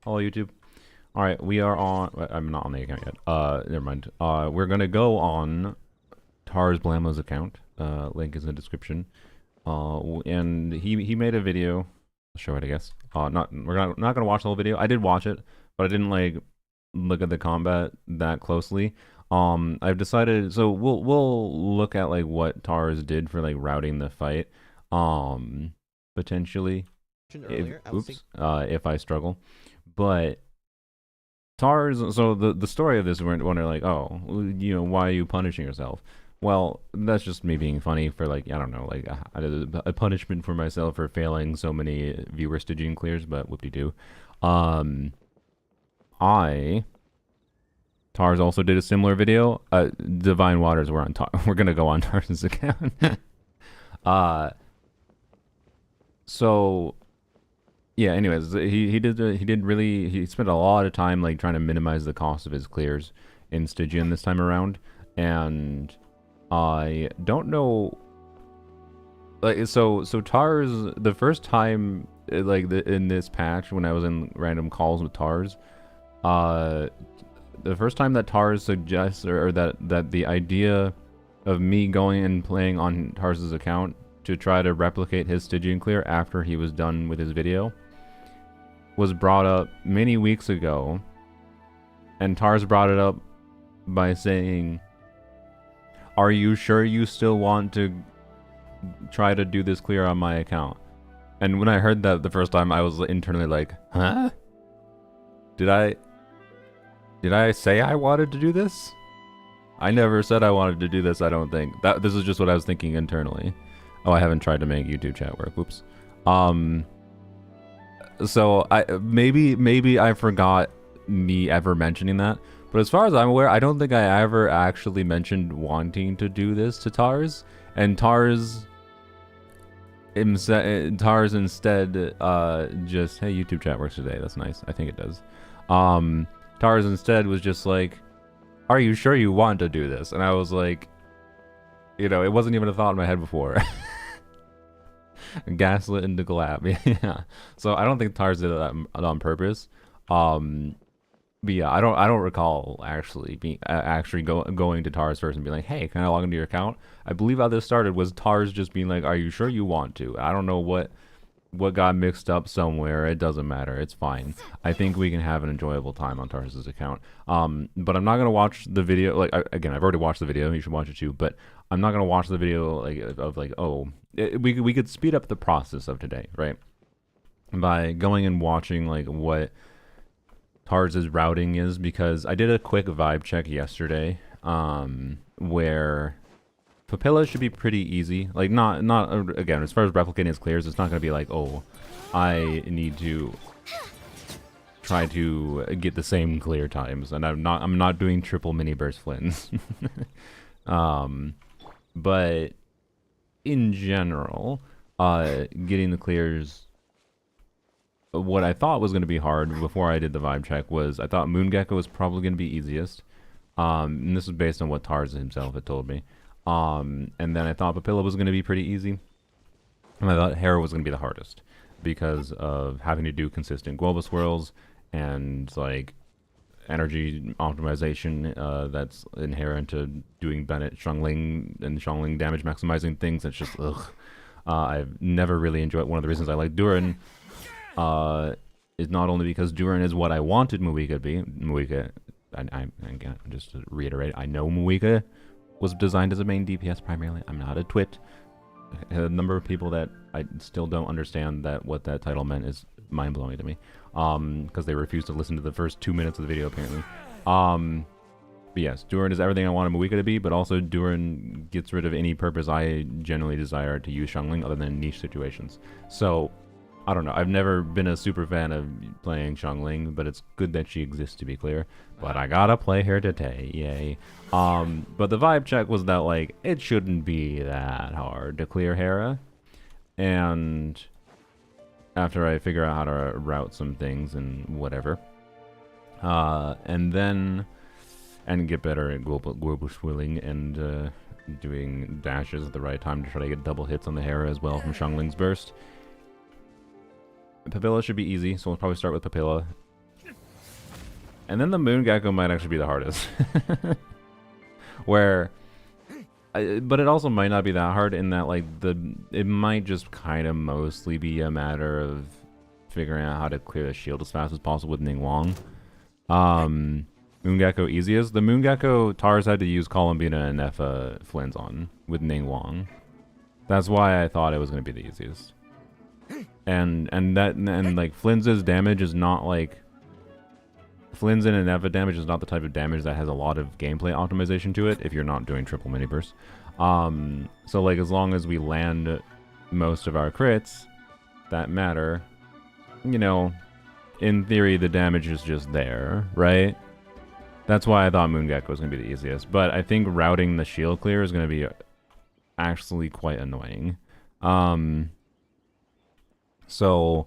Hello, YouTube. All right, we are on. I'm not on the account yet. Never mind. We're gonna go on Tars Blammo's account. Link is in the description. And he made a video. I'll show it, I guess. We're not gonna watch the whole video. I did watch it, but I didn't like look at the combat that closely. I've decided. So we'll look at like what Tars did for like routing the fight. Potentially. If I struggle. But Tars, so the story of this, we're wondering like, oh, why are you punishing yourself? Well, that's just me being funny for like, I don't know, like a punishment for myself for failing so many viewer Stygian clears, but whoop-de-doo. Tars also did a similar video. Divine Waters, we're gonna go on Tars's account. So yeah, anyways, he spent a lot of time like trying to minimize the cost of his clears in Stygian this time around, and I don't know, like, so Tars, the first time in this patch when I was in random calls with Tars, the first time that Tars suggests or that the idea of me going and playing on Tars's account to try to replicate his Stygian clear after he was done with his video was brought up many weeks ago, and Tars brought it up by saying, "Are you sure you still want to try to do this clear on my account?" And when I heard that the first time, I was internally like, "Huh? Did I say I wanted to do this? I never said I wanted to do this. I don't think that this is just what I was thinking internally." Oh, I haven't tried to make YouTube chat work. Whoops. So maybe I forgot me ever mentioning that, but as far as I'm aware, I don't think I ever actually mentioned wanting to do this to Tars, and Tars instead just, hey, YouTube chat works today. That's nice. I think it does. Tars instead was just like, "Are you sure you want to do this?" And I was like, it wasn't even a thought in my head before. Gaslit into collab. Yeah. So I don't think Tars did that on purpose. But yeah, I don't recall actually going to Tars first and being like, "Hey, can I log into your account?" I believe how this started was Tars just being like, "Are you sure you want to?" I don't know what got mixed up somewhere. It doesn't matter. It's fine. I think we can have an enjoyable time on Tars's account. But I'm not gonna watch the video. Like, again, I've already watched the video. You should watch it too. But I'm not gonna watch the video we could speed up the process of today, right? By going and watching like what Tars's routing is, because I did a quick vibe check yesterday, where Pella should be pretty easy. Like, not again, as far as replicating his clears, it's not going to be like, oh, I need to try to get the same clear times, and I'm not doing triple mini burst flins. But in general, getting the clears, what I thought was going to be hard before I did the vibe check was I thought Moongecko was probably going to be easiest. And this is based on what Tars himself had told me. And then I thought Pella was going to be pretty easy. And I thought Hera was going to be the hardest because of having to do consistent global swirls and like energy optimization that's inherent to doing Bennett, Xiangling, and Xiangling damage maximizing things. That's just, ugh. I've never really enjoyed. One of the reasons I like Duran is not only because Duran is what I wanted Muika to be. Muika, again, just to reiterate, I know Muika was designed as a main DPS primarily. I'm not a twit. A number of people that I still don't understand what that title meant is mind-blowing to me, because they refuse to listen to the first 2 minutes of the video apparently. But yes, Duran is everything I want Muika to be, but also Duran gets rid of any purpose I generally desire to use Xiangling other than niche situations. So I don't know. I've never been a super fan of playing Xiangling, but it's good that she exists, to be clear. But I gotta play her today, yay. But the vibe check was that, like, it shouldn't be that hard to clear Hera. And after I figure out how to route some things and whatever. And get better at global swilling and doing dashes at the right time to try to get double hits on the Hera as well from Xiangling's burst. Pella should be easy, so we'll probably start with Pella. And then the Moon Gecko might actually be the hardest. Where... but it also might not be that hard in that, like, it might just kind of mostly be a matter of figuring out how to clear the shield as fast as possible with Ning Wong. Moon Gecko easiest. The Moon Gecko, Tars had to use Columbina and Neffa Flynn's on with Ning Wong. That's why I thought it was going to be the easiest. And like Flynn's damage is not like... Flynn's and Neffa damage is not the type of damage that has a lot of gameplay optimization to it if you're not doing triple mini bursts. So like as long as we land most of our crits that matter, you know, in theory the damage is just there, right? That's why I thought Moon Gecko was going to be the easiest. But I think routing the shield clear is going to be actually quite annoying. So,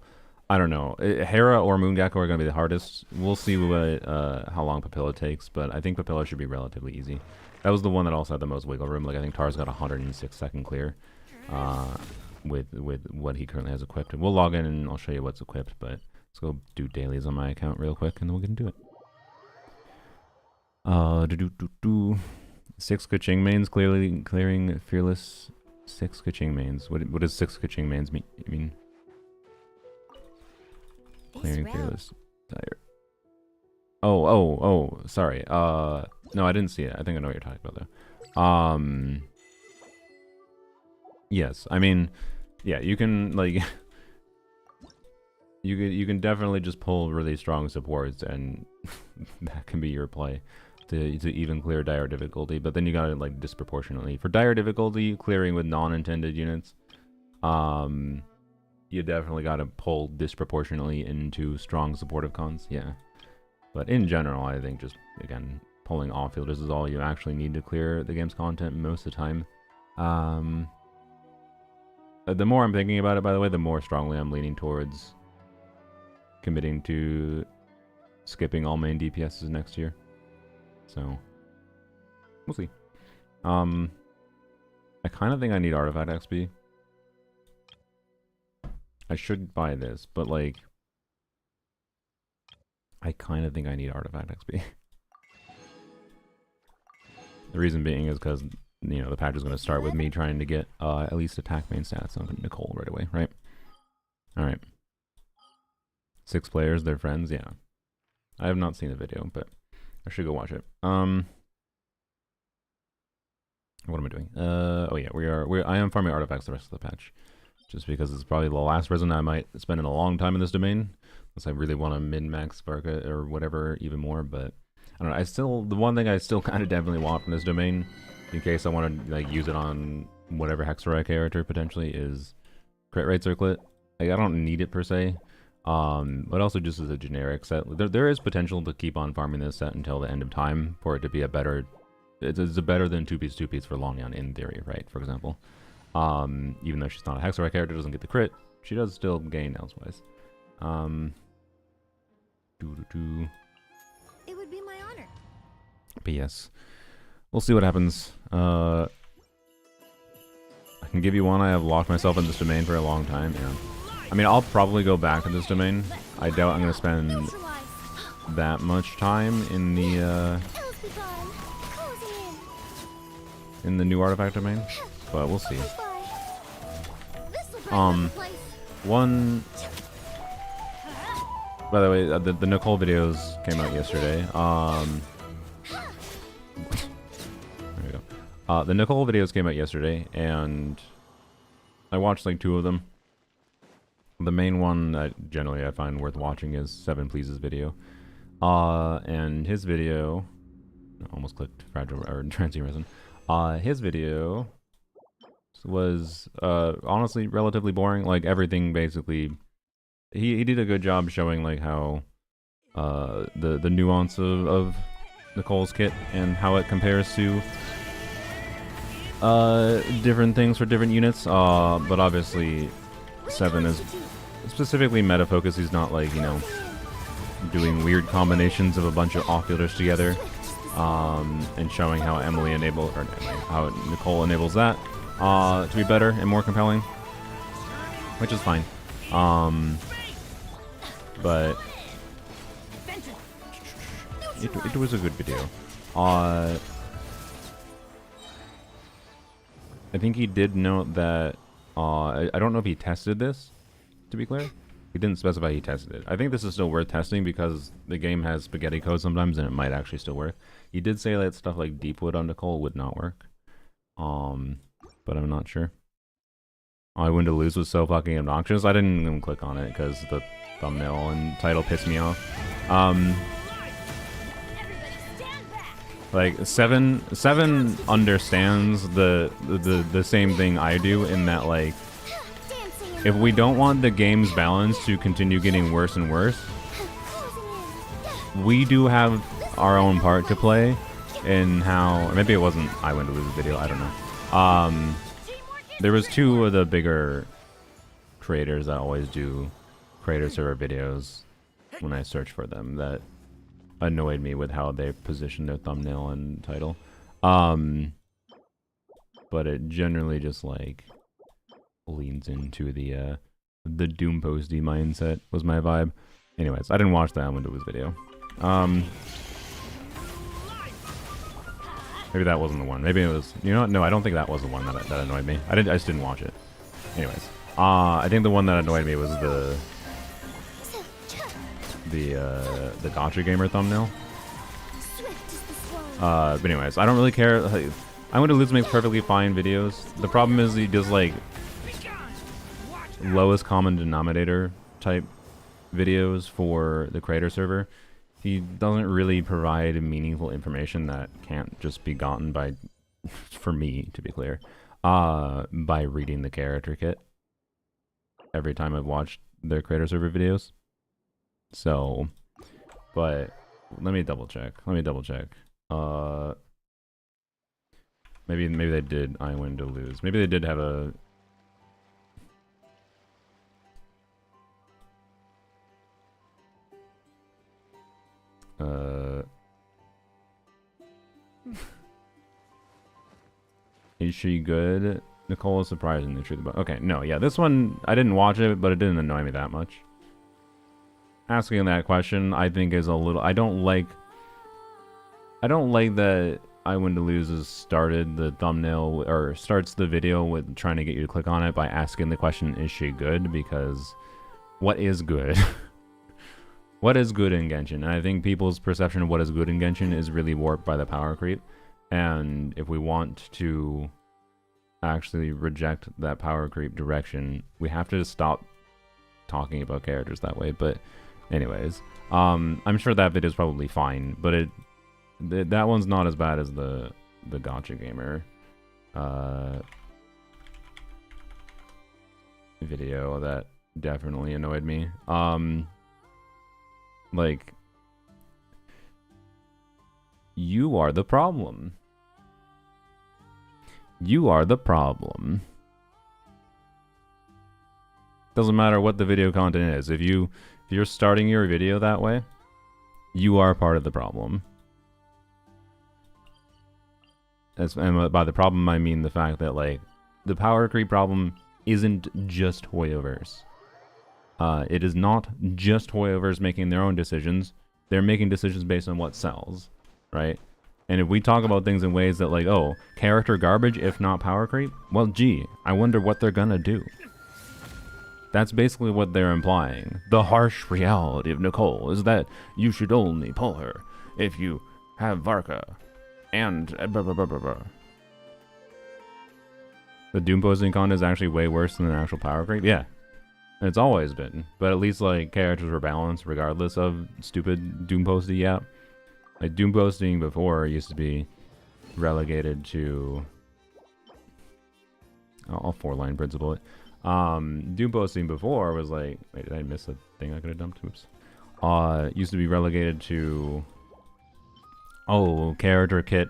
I don't know. Hera or Moon Gecko are going to be the hardest. We'll see what how long Pella takes, but I think Pella should be relatively easy. That was the one that also had the most wiggle room. Like I think Tar's got 106-second clear with what he currently has equipped. We'll log in and I'll show you what's equipped, but let's go do dailies on my account real quick and then we'll get into it. 6 Kaching mains, clearing fearless 6 Kaching mains. What does 6 Kaching mains mean? Clearing fearless. Oh, sorry. No, I didn't see it. I think I know what you're talking about though. Yes, I mean, yeah, you can like you can definitely just pull really strong supports and that can be your play to even clear dire difficulty, but then you gotta like disproportionately for dire difficulty clearing with non-intended units. You definitely gotta pull disproportionately into strong supportive cons, yeah. But in general, I think just again pulling off-fielders is all you actually need to clear the game's content most of the time. The more I'm thinking about it, by the way, the more strongly I'm leaning towards committing to skipping all main DPSs next year. So, we'll see. I kind of think I need Artifact XP. I should buy this, but like, I kind of think I need Artifact XP. The reason being is because, you know, the patch is going to start with me trying to get at least attack main stats on Nicole right away, right? Alright. 6 players, they're friends, yeah. I have not seen the video, but I should go watch it. What am I doing? Oh yeah, I am farming artifacts the rest of the patch. Just because it's probably the last resin I might spend in a long time in this domain. Unless I really want to min-max Varka or whatever even more, but I don't know. The one thing I still kind of definitely want from this domain, in case I want to like use it on whatever Hexorite character potentially, is crit rate circlet. Like, I don't need it per se, but also just as a generic set. There is potential to keep on farming this set until the end of time for it to be a better. It's a better than 2-piece for Longyan in theory, right? For example, even though she's not a Hexorite character, doesn't get the crit, she does still gain elsewise. It would be my honor. But yes, we'll see what happens. I can give you one. I have locked myself in this domain for a long time. Yeah. I mean, I'll probably go back to this domain. I doubt I'm going to spend that much time in the new artifact domain, but we'll see. One. By the way, the Nicole videos came out yesterday. There we go. The Nicole videos came out yesterday, and I watched like 2 of them. The main one that generally I find worth watching is 7 Please's video. And his video... almost clicked Fragile or Transient Resin. His video was honestly relatively boring. Like everything basically... He did a good job showing like how the nuance of Nicole's kit and how it compares to different things for different units. But obviously 7 is specifically meta focus. He's not like, you know, doing weird combinations of a bunch of off-fielders together, and showing how how Nicole enables that to be better and more compelling, which is fine. But it was a good video. I think he did note that, I don't know if he tested this, to be clear. He didn't specify he tested it. I think this is still worth testing because the game has spaghetti code sometimes and it might actually still work. He did say that stuff like Deepwood on Nicole would not work. But I'm not sure. I Win to Lose was so fucking obnoxious. I didn't even click on it because the thumbnail and title pissed me off. Like Seven understands the same thing I do in that, like, if we don't want the game's balance to continue getting worse and worse, we do have our own part to play in how, or maybe it wasn't I Win to Lose video, I don't know. There was two of the bigger creators that always do creator server videos when I search for them that annoyed me with how they position their thumbnail and title. But it generally just like leans into the Doom posty mindset was my vibe. Anyways, I didn't watch that one to his video. Maybe that wasn't the one. Maybe it was. You know what? No, I don't think that was the one that annoyed me. I just didn't watch it. Anyways, I think the one that annoyed me was the Gotcha Gamer thumbnail. But anyways, I don't really care. Like, I Want to Lose makes perfectly fine videos. The problem is he does like lowest common denominator type videos for the creator server. He doesn't really provide meaningful information that can't just be gotten by, for me to be clear, by reading the character kit every time I've watched their creator server videos. So, but let me double check. Maybe they did I Win to Lose. Maybe they did have a is she good? Nicole is surprisingly true about. Okay, no, yeah, this one I didn't watch it, but it didn't annoy me that much. Asking that question, I think, is a little. I don't like that I Win to Lose has started the thumbnail or starts the video with trying to get you to click on it by asking the question, "Is she good?" Because what is good? What is good in Genshin? And I think people's perception of what is good in Genshin is really warped by the power creep. And if we want to actually reject that power creep direction, we have to stop talking about characters that way. But anyways, I'm sure that video is probably fine, but that one's not as bad as the Gotcha Gamer video that definitely annoyed me. Like, you are the problem. You are the problem. Doesn't matter what the video content is. If you're starting your video that way, you are part of the problem. And by the problem, I mean the fact that, like, the power creep problem isn't just Hoyoverse. It is not just Hoyoverse making their own decisions. They're making decisions based on what sells, right? And if we talk about things in ways that, like, oh, character garbage, if not power creep, well, gee, I wonder what they're gonna do. That's basically what they're implying. The harsh reality of Nicole is that you should only pull her if you have Varka and blah, blah, blah, blah, blah. The Doom posting con is actually way worse than an actual power creep. Yeah, it's always been. But at least, like, characters were balanced regardless of stupid Doom posting. Yeah, like Doom posting before used to be relegated to. I'll 4-line principle it. Doom posting before was like, wait, did I miss a thing I could have dumped? Oops. Used to be relegated to, oh, character kit,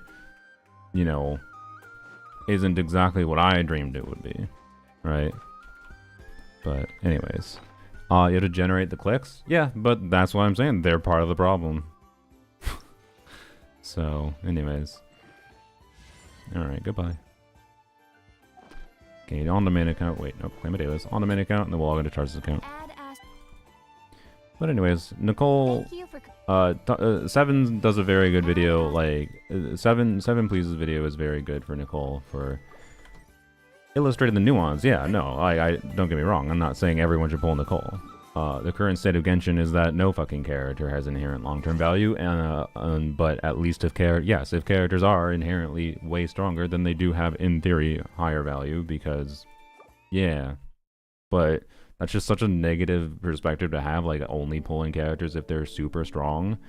you know, isn't exactly what I dreamed it would be, right? But anyways, you have to generate the clicks? Yeah, but that's why I'm saying they're part of the problem. So, anyways. Alright, goodbye. Okay, on the main account. Wait, no, claim a dailies. On the main account, and then we'll log into Charles' account. But anyways, Nicole, Seven does a very good video. Like Seven Pleases video is very good for Nicole for illustrating the nuance. Yeah, no, I don't get me wrong. I'm not saying everyone should pull Nicole. The current state of Genshin is that no fucking character has inherent long-term value, and but at least if characters are inherently way stronger, then they do have, in theory, higher value because, yeah, but that's just such a negative perspective to have, like only pulling characters if they're super strong,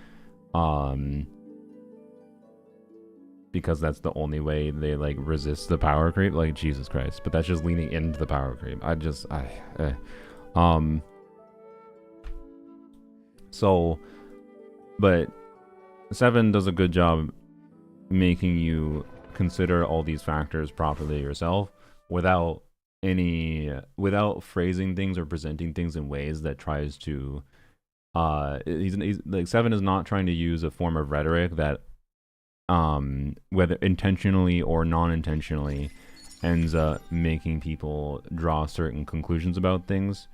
because that's the only way they like resist the power creep. Like Jesus Christ, but that's just leaning into the power creep. So, but Seven does a good job making you consider all these factors properly yourself without phrasing things or presenting things in ways that tries to he's like Seven is not trying to use a form of rhetoric that whether intentionally or non-intentionally ends up making people draw certain conclusions about things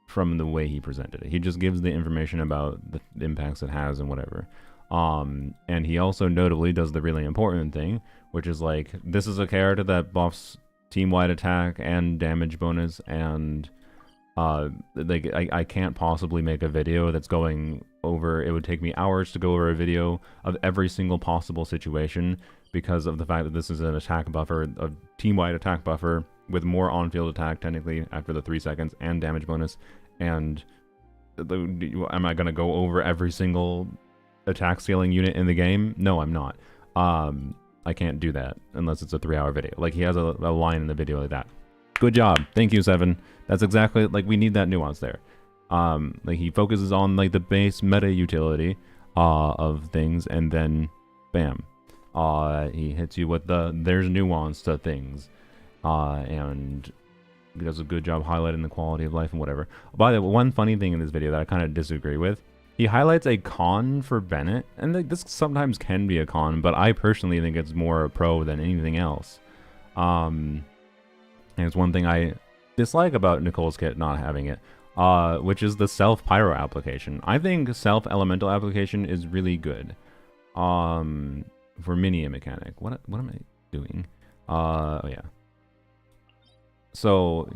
from the way he presented it. He just gives the information about the impacts it has and whatever. And he also notably does the really important thing, which is like, this is a character that buffs team-wide attack and damage bonus, and like I can't possibly make a video that's going over, it would take me hours to go over a video of every single possible situation because of the fact that this is an attack buffer, a team-wide attack buffer with more on-field attack technically after the 3 seconds and damage bonus. And am I going to go over every single attack scaling unit in the game? No, I'm not. I can't do that unless it's a 3-hour video. Like, he has a line in the video like that. Good job. Thank you, Seven. That's exactly, like, we need that nuance there. Like, he focuses on, like, the base meta utility of things, and then, bam. He hits you with there's nuance to things. And he does a good job highlighting the quality of life and whatever. By the way, one funny thing in this video that I kind of disagree with, he highlights a con for Bennett, and like, this sometimes can be a con, but I personally think it's more a pro than anything else. And it's one thing I dislike about Nicole's kit not having it, which is the self-pyro application. I think self-elemental application is really good for mini mechanic. What am I doing? Oh yeah. So,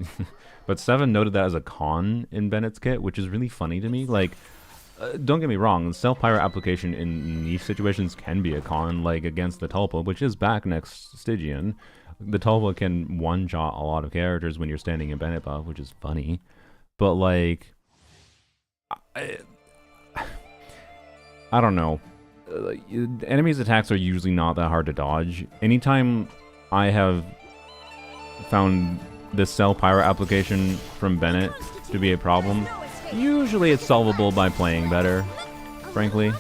but Seven noted that as a con in Bennett's kit, which is really funny to me. Like, don't get me wrong, self-pyro application in niche situations can be a con, like against the Tulpa, which is back next Stygian. The Tulpa can one-shot a lot of characters when you're standing in Bennett buff, which is funny. But, like, I don't know. Enemies' attacks are usually not that hard to dodge. Anytime I have found this self-pyro application from Bennett to be a problem, usually it's solvable by playing better, frankly.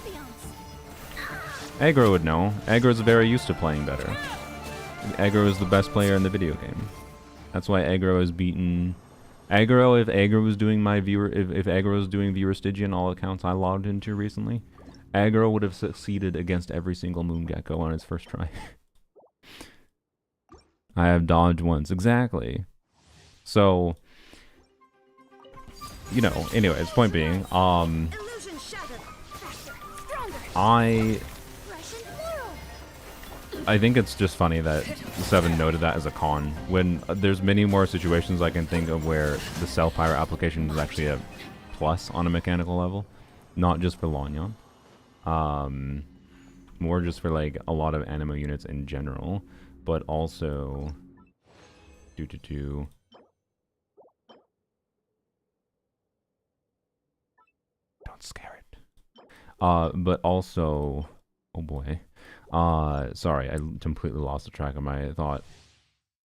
Aggro would know. Aggro's very used to playing better. Aggro is the best player in the video game. That's why Aggro is beaten. Aggro, if Aggro was doing if Aggro was doing viewer Stygian, all accounts I logged into recently, Aggro would have succeeded against every single Moongecko on his first try. I have dodged once, exactly. So, you know, anyways, point being, I think it's just funny that Seven noted that as a con, when there's many more situations I can think of where the self-pyro application is actually a plus on a mechanical level, not just for Lanyan. More just for, like, a lot of animo units in general, but also don't scare it. But also, oh boy. Sorry, I completely lost the track of my thought.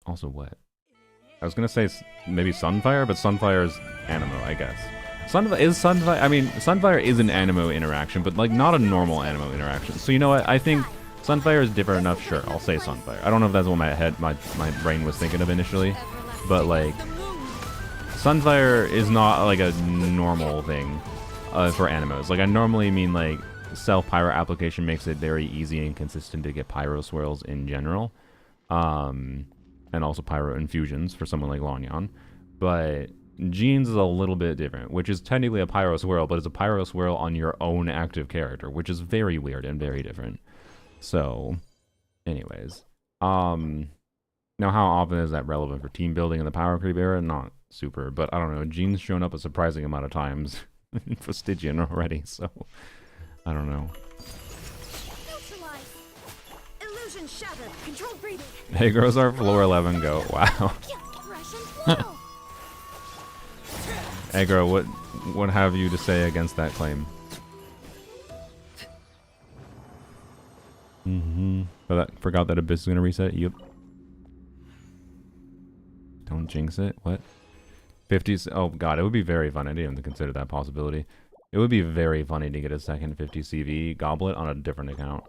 Also what? I was gonna say maybe Sunfire, but Sunfire is animo, I guess. Sunfire, I mean, Sunfire is an animo interaction, but, like, not a normal animo interaction. So, you know what? I think Sunfire is different enough. Sure, I'll say Sunfire. I don't know if that's what my brain was thinking of initially, but, like, Sunfire is not, like, a normal thing for animos. Like, I normally mean, like, self-pyro application makes it very easy and consistent to get pyro swirls in general, and also pyro infusions for someone like Lanyan. But Jeans is a little bit different, which is technically a Pyro Swirl, but it's a Pyro Swirl on your own active character, which is very weird and very different. So, anyways. Now how often is that relevant for team building in the power creep era? Not super, but I don't know. Jean's shown up a surprising amount of times for Stygian already, so I don't know. Illusion shattered. Control breathing. Agros are floor 11 go. Wow. Aggro, what have you to say against that claim? Forgot that Abyss is gonna reset. Yep. Don't jinx it. What? 50s. Oh god, it would be very fun. I didn't even consider that possibility. It would be very funny to get a second 50 CV goblet on a different account.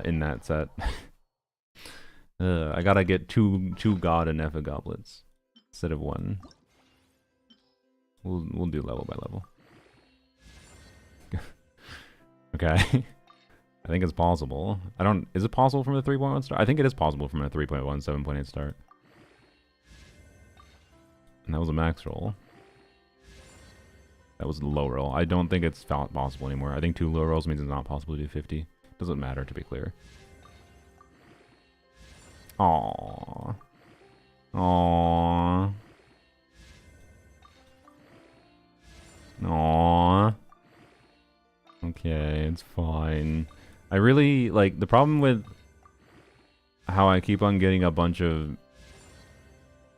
In that set. I gotta get two god and Nepha goblets instead of one. We'll do level by level. Okay. I think it's possible. Is it possible from a 3.1 start? I think it is possible from a 3.1, 7.8 start. And that was a max roll. That was a low roll. I don't think it's possible anymore. I think 2 low rolls means it's not possible to do 50. Doesn't matter, to be clear. Aww. Aww. Aww. Okay, it's fine. I really, like, the problem with how I keep on getting a bunch of...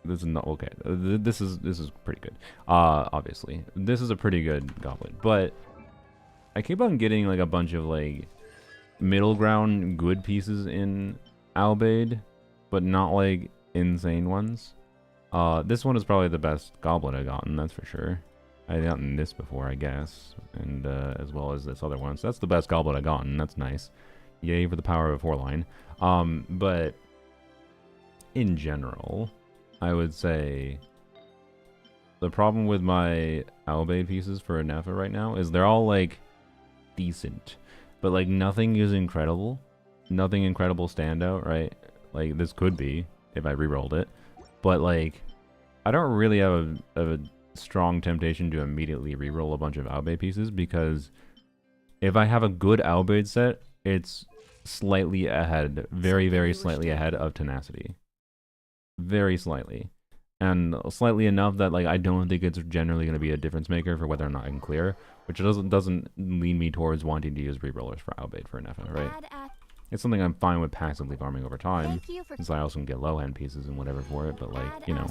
This is not... Okay, this is pretty good. Obviously. This is a pretty good goblet, but I keep on getting, like, a bunch of, like, middle ground good pieces in Albade, but not, like, insane ones. This one is probably the best goblet I've gotten, that's for sure. I've gotten this before, I guess, and as well as this other one. So that's the best goblet I've gotten. That's nice. Yay for the power of a 4-line. But in general, I would say the problem with my Albade pieces for Nepha right now is they're all, like, decent. But, like, nothing is incredible. Nothing incredible standout, right? Like, this could be if I re-rolled it. But, like, I don't really have a strong temptation to immediately re-roll a bunch of Albade pieces, because if I have a good Albade set, it's slightly ahead, very, very slightly ahead of Tenacity. Very slightly. And slightly enough that, like, I don't think it's generally going to be a difference maker for whether or not I can clear, which doesn't lean me towards wanting to use re-rollers for Albade for Nepha, right? It's something I'm fine with passively farming over time, since I also can get low-end pieces and whatever for it, but, like, you know.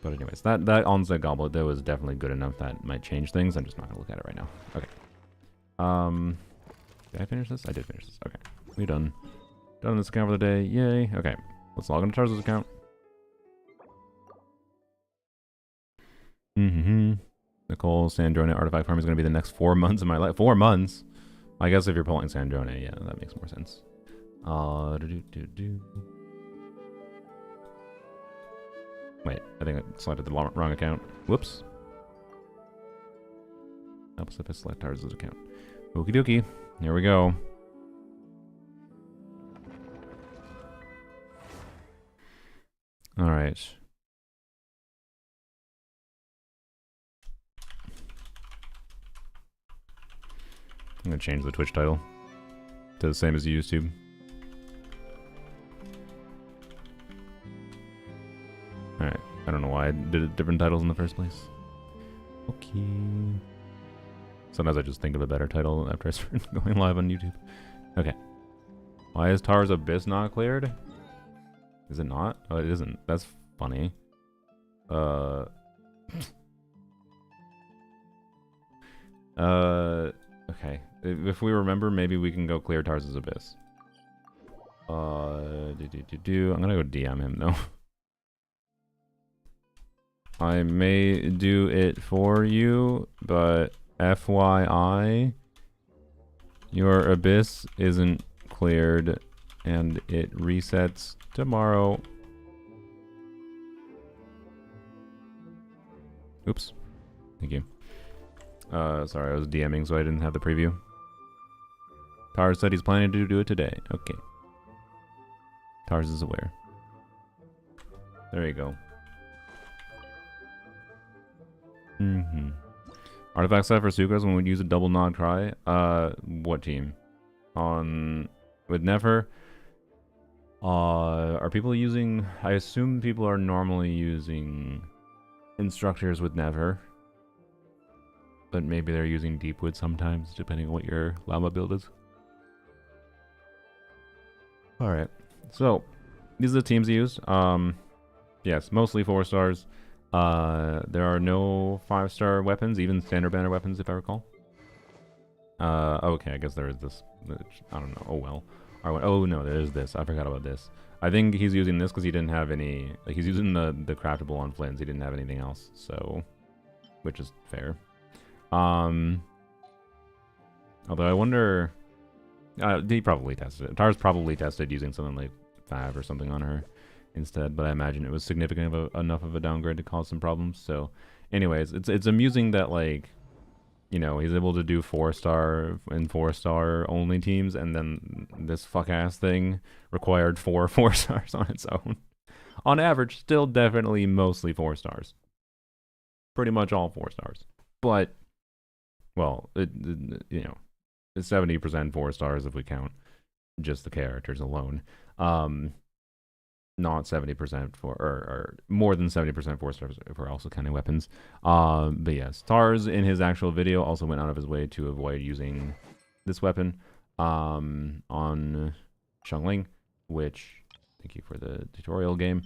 But anyways, that onset goblet, that was definitely good enough that might change things. I'm just not going to look at it right now. Okay. Did I finish this? I did finish this. Okay. We're done. Done this account for the day. Yay. Okay. Let's log into Tarz's account. Nicole, Sandrone artifact farm is going to be the next 4 months of my life. 4 months? I guess if you're pulling Sandrone, yeah, that makes more sense. Wait, I think I selected the wrong account. Whoops. Helps if I select Tarz's account. Okie dokie. Here we go. Alright. I'm gonna change the Twitch title to the same as YouTube. Alright, I don't know why I did different titles in the first place. Okay. Sometimes I just think of a better title after I start going live on YouTube. Okay. Why is Tar's Abyss not cleared? Is it not? Oh, it isn't. That's funny. Okay. If we remember, maybe we can go clear Tar's Abyss. I'm gonna go DM him, though. I may do it for you, but FYI, your Abyss isn't cleared, and it resets tomorrow. Oops. Thank you. Sorry, I was DMing, so I didn't have the preview. Tars said he's planning to do it today. Okay. Tars is aware. There you go. Mm-hmm. Artifact set for Sukas when we use a double nod cry. What team? On with Never. Are people using? I assume people are normally using instructors with Never, but maybe they're using Deepwood sometimes, depending on what your llama build is. All right, so these are the teams used. Yes, mostly 4 stars. There are no 5-star weapons, even standard banner weapons, if I recall. Okay, I guess there is this. I don't know. Oh well. Oh no, there is this. I forgot about this. I think he's using this because he didn't have any. Like he's using the craftable on Flynn's. He didn't have anything else, so which is fair. Although I wonder. He probably tested it. Tars probably tested using something like Fav or something on her instead, but I imagine it was significant enough of a downgrade to cause some problems. So, anyways, it's amusing that like. You know, he's able to do 4-star and 4-star only teams, and then this fuck-ass thing required 4 4-stars on its own. On average, still definitely mostly 4 stars. Pretty much all 4 stars. But, well, you know, it's 70% 4 stars if we count just the characters alone. Not 70% for, or more than 70% 4 stars if we're also counting weapons. But yes, Tars in his actual video also went out of his way to avoid using this weapon on Xiangling, which, thank you for the tutorial game,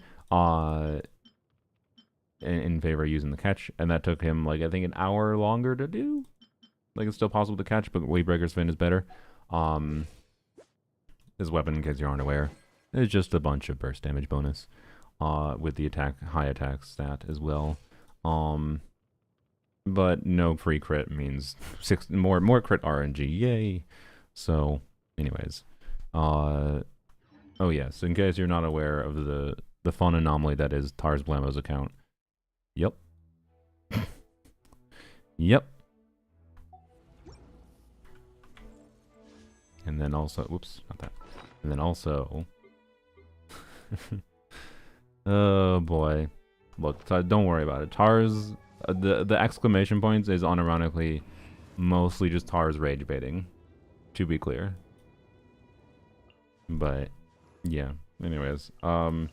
in favor of using the catch, and that took him, like, I think an hour longer to do. Like, it's still possible to catch, but Wavebreaker's Fin is better. This weapon, in case you aren't aware, it's just a bunch of burst damage bonus, with the high attack stat as well. But no free crit means more crit RNG, yay! So, anyways, oh yes, in case you're not aware of the fun anomaly that is Tars Blamo's account. Yep. Yep. And then also, whoops, not that. And then also. Oh boy, look, don't worry about it. Tars, the exclamation points is unironically mostly just Tars rage baiting, to be clear. But yeah, anyways, I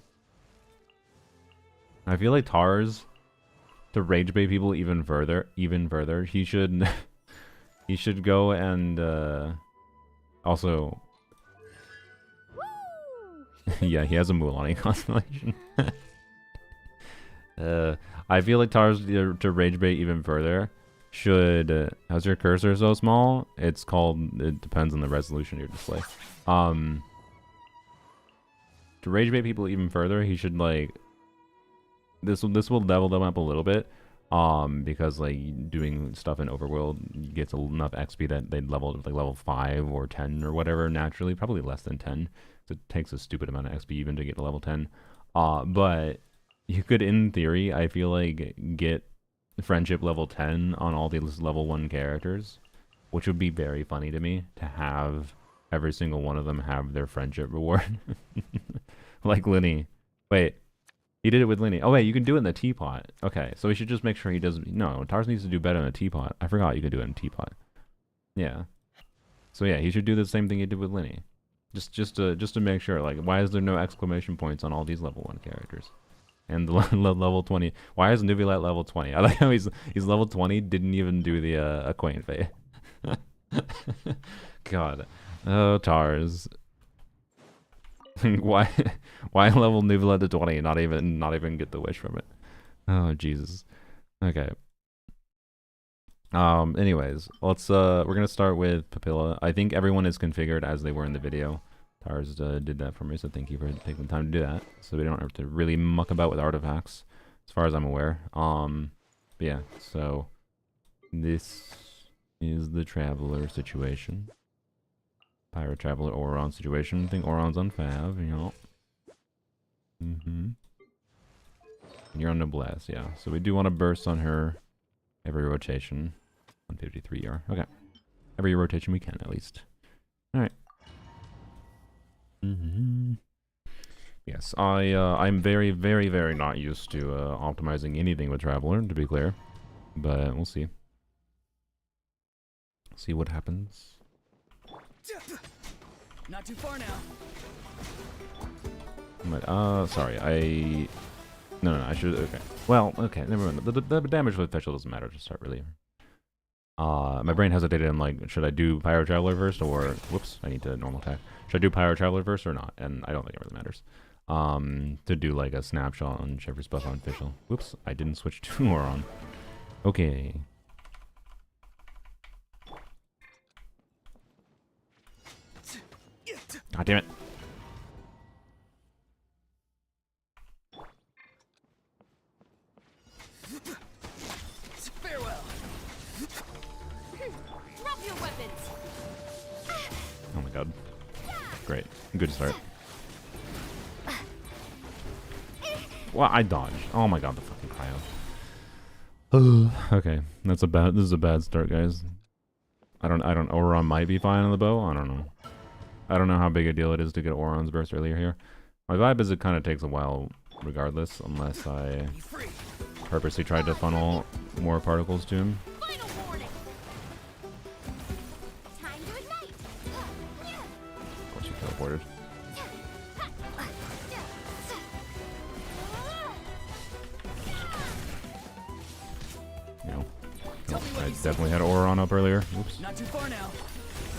feel like Tars, to rage bait people even further, he should he should go and also. Yeah, he has a Mulan constellation. I feel like Tars, to rage bait even further, should... how's your cursor so small? It's called... It depends on the resolution of your display. To rage bait people even further, he should, like... This will level them up a little bit. Because, like, doing stuff in Overworld gets enough XP that they'd level to, like, level 5 or 10 or whatever naturally. Probably less than 10. It takes a stupid amount of XP even to get to level 10. But you could, in theory, I feel like, get friendship level 10 on all these level 1 characters, which would be very funny to me, to have every single one of them have their friendship reward. Like Linny. Wait, he did it with Linny. Oh wait, you can do it in the teapot. Okay, so we should just make sure he does... No, Tars needs to do better in a teapot. I forgot you could do it in a teapot. Yeah. So yeah, he should do the same thing he did with Linny. Just to make sure, like, why is there no exclamation points on all these level 1 characters? And the level 20. Why is Nuvilat level 20? I like how he's level 20, didn't even do the acquaint fate. God. Oh, Tars. why level Nuvilat to 20 and not even get the wish from it? Oh, Jesus. Okay. Anyways, let's we're gonna start with Pella. I think everyone is configured as they were in the video. Tars did that for me, so thank you for taking the time to do that. So we don't have to really muck about with artifacts, as far as I'm aware. But yeah, so this is the Traveler situation. Pirate Traveler Oron situation. I think Oron's on Fav, you know. You're on Noblesse, yeah. So we do want to burst on her every rotation. 153 ER. Okay. Every rotation we can, at least. Alright. Yes, I'm very, very, very not used to optimizing anything with Traveler, to be clear. but we'll see. See what happens. Not too far now. But, sorry, no, I should, okay. Well, okay, never mind. The damage with Fetchel doesn't matter to start, really. My brain hesitated. I'm like, should I do Pyro Traveler first, or, whoops, I need to normal attack. Should I do Pyro Traveler first or not? And I don't think it really matters. To do, like, a snapshot on Jeffrey's buff on Fetchel. Whoops, I didn't switch to Oron. Okay. God damn it. Farewell. Drop your weapons. Oh my god. Great. Good start. Well, I dodged. Oh my god, the fucking cryo. Okay, this is a bad start, guys. I don't Oron might be fine on the bow. I don't know. I don't know how big a deal it is to get Oron's burst earlier here. My vibe is it kind of takes a while regardless, unless I purposely tried to funnel more particles to him. Final warning. Time to ignite. Of course, he teleported. You know, I definitely had Oron up earlier. Oops. Not too far now.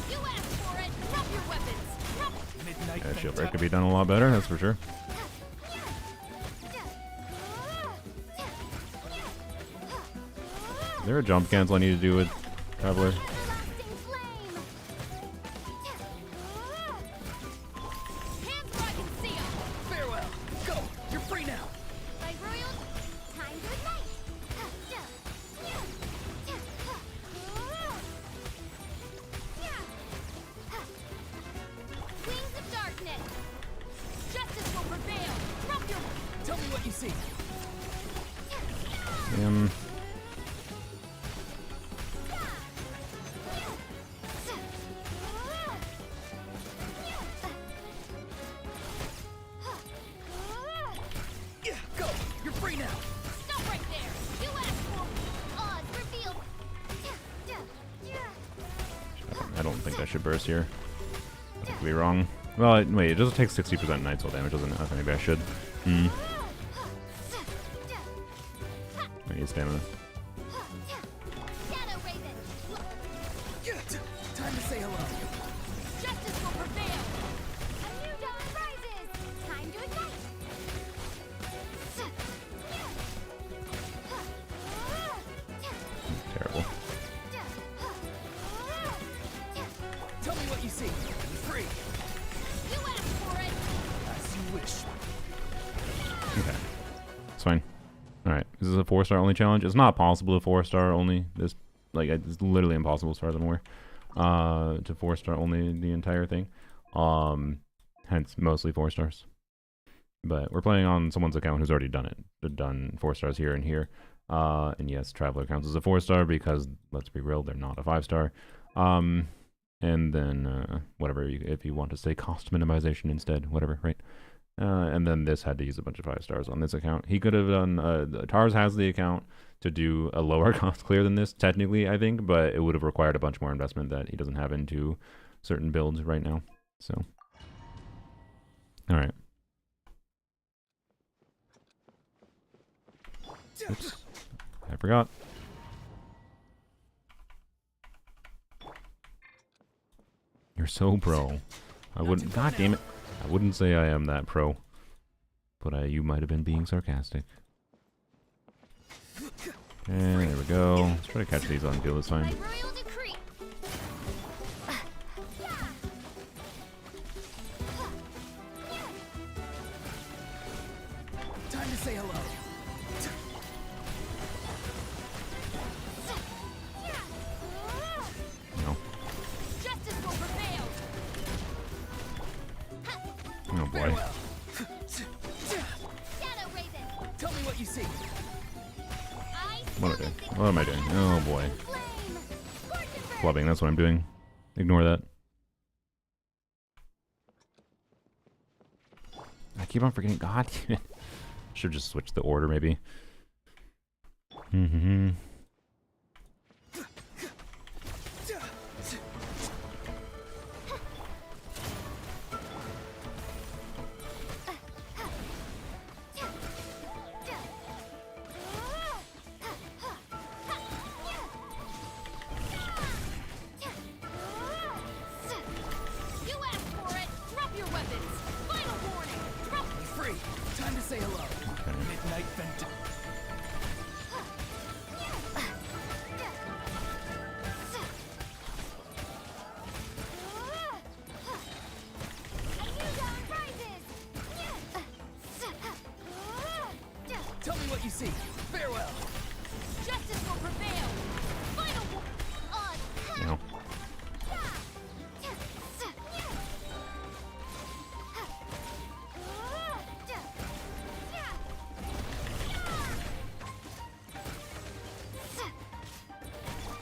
You asked for it. Drop your weapons. Drop. Midnight. Yeah, shield break could be done a lot better, that's for sure. Is there a jump cancel I need to do with Traveler? Everlasting flame. Hands where I can see 'em. Farewell. Go. You're free now. My royals, time to ignite. Wings of darkness. Justice will prevail. Drop your. Tell me what you see. Yeah, go. You're free now. Stop right there. You asked for odds revealed. I don't think I should burst here. I could be wrong. Well, wait, it just takes 60% night soul damage, doesn't it? Okay, maybe I should. I need stamina. Shadow Raven. Time to say hello. Justice will prevail. A new dawn rises. Time to ignite. Terrible. Tell me what you see. You're free. You asked for it. As you wish. Okay. It's fine. Alright. Is this a 4-star only challenge? It's not possible to 4-star only. This, like, it's literally impossible as far as I'm aware. To 4-star only the entire thing. Hence, mostly 4 stars. But we're playing on someone's account who's already done it. They've done 4 stars here and here. And yes, Traveler counts as a 4-star because, let's be real, they're not a 5-star. And then, whatever, if you want to say cost minimization instead, whatever, right? And then this had to use a bunch of 5 stars on this account. He could have done, Tars has the account to do a lower cost clear than this, technically, I think, but it would have required a bunch more investment that he doesn't have into certain builds right now. So, alright. Oops. I forgot. You're so pro. I wouldn't, god damn it. I wouldn't say I am that pro. But you might have been being sarcastic. And there we go. Let's try to catch these on deal this My time. royal decree. Time to say hello. No. Justice will prevail. Oh boy. Farewell. Shadow Raven. Tell me what you see. I What am I doing? What am I doing? Oh boy. flame. Scorch and burn. Clubbing, that's what I'm doing. Ignore that. I keep on forgetting. God damn it. Should just switch the order, maybe. see. Farewell. Justice will prevail. Final on. You know.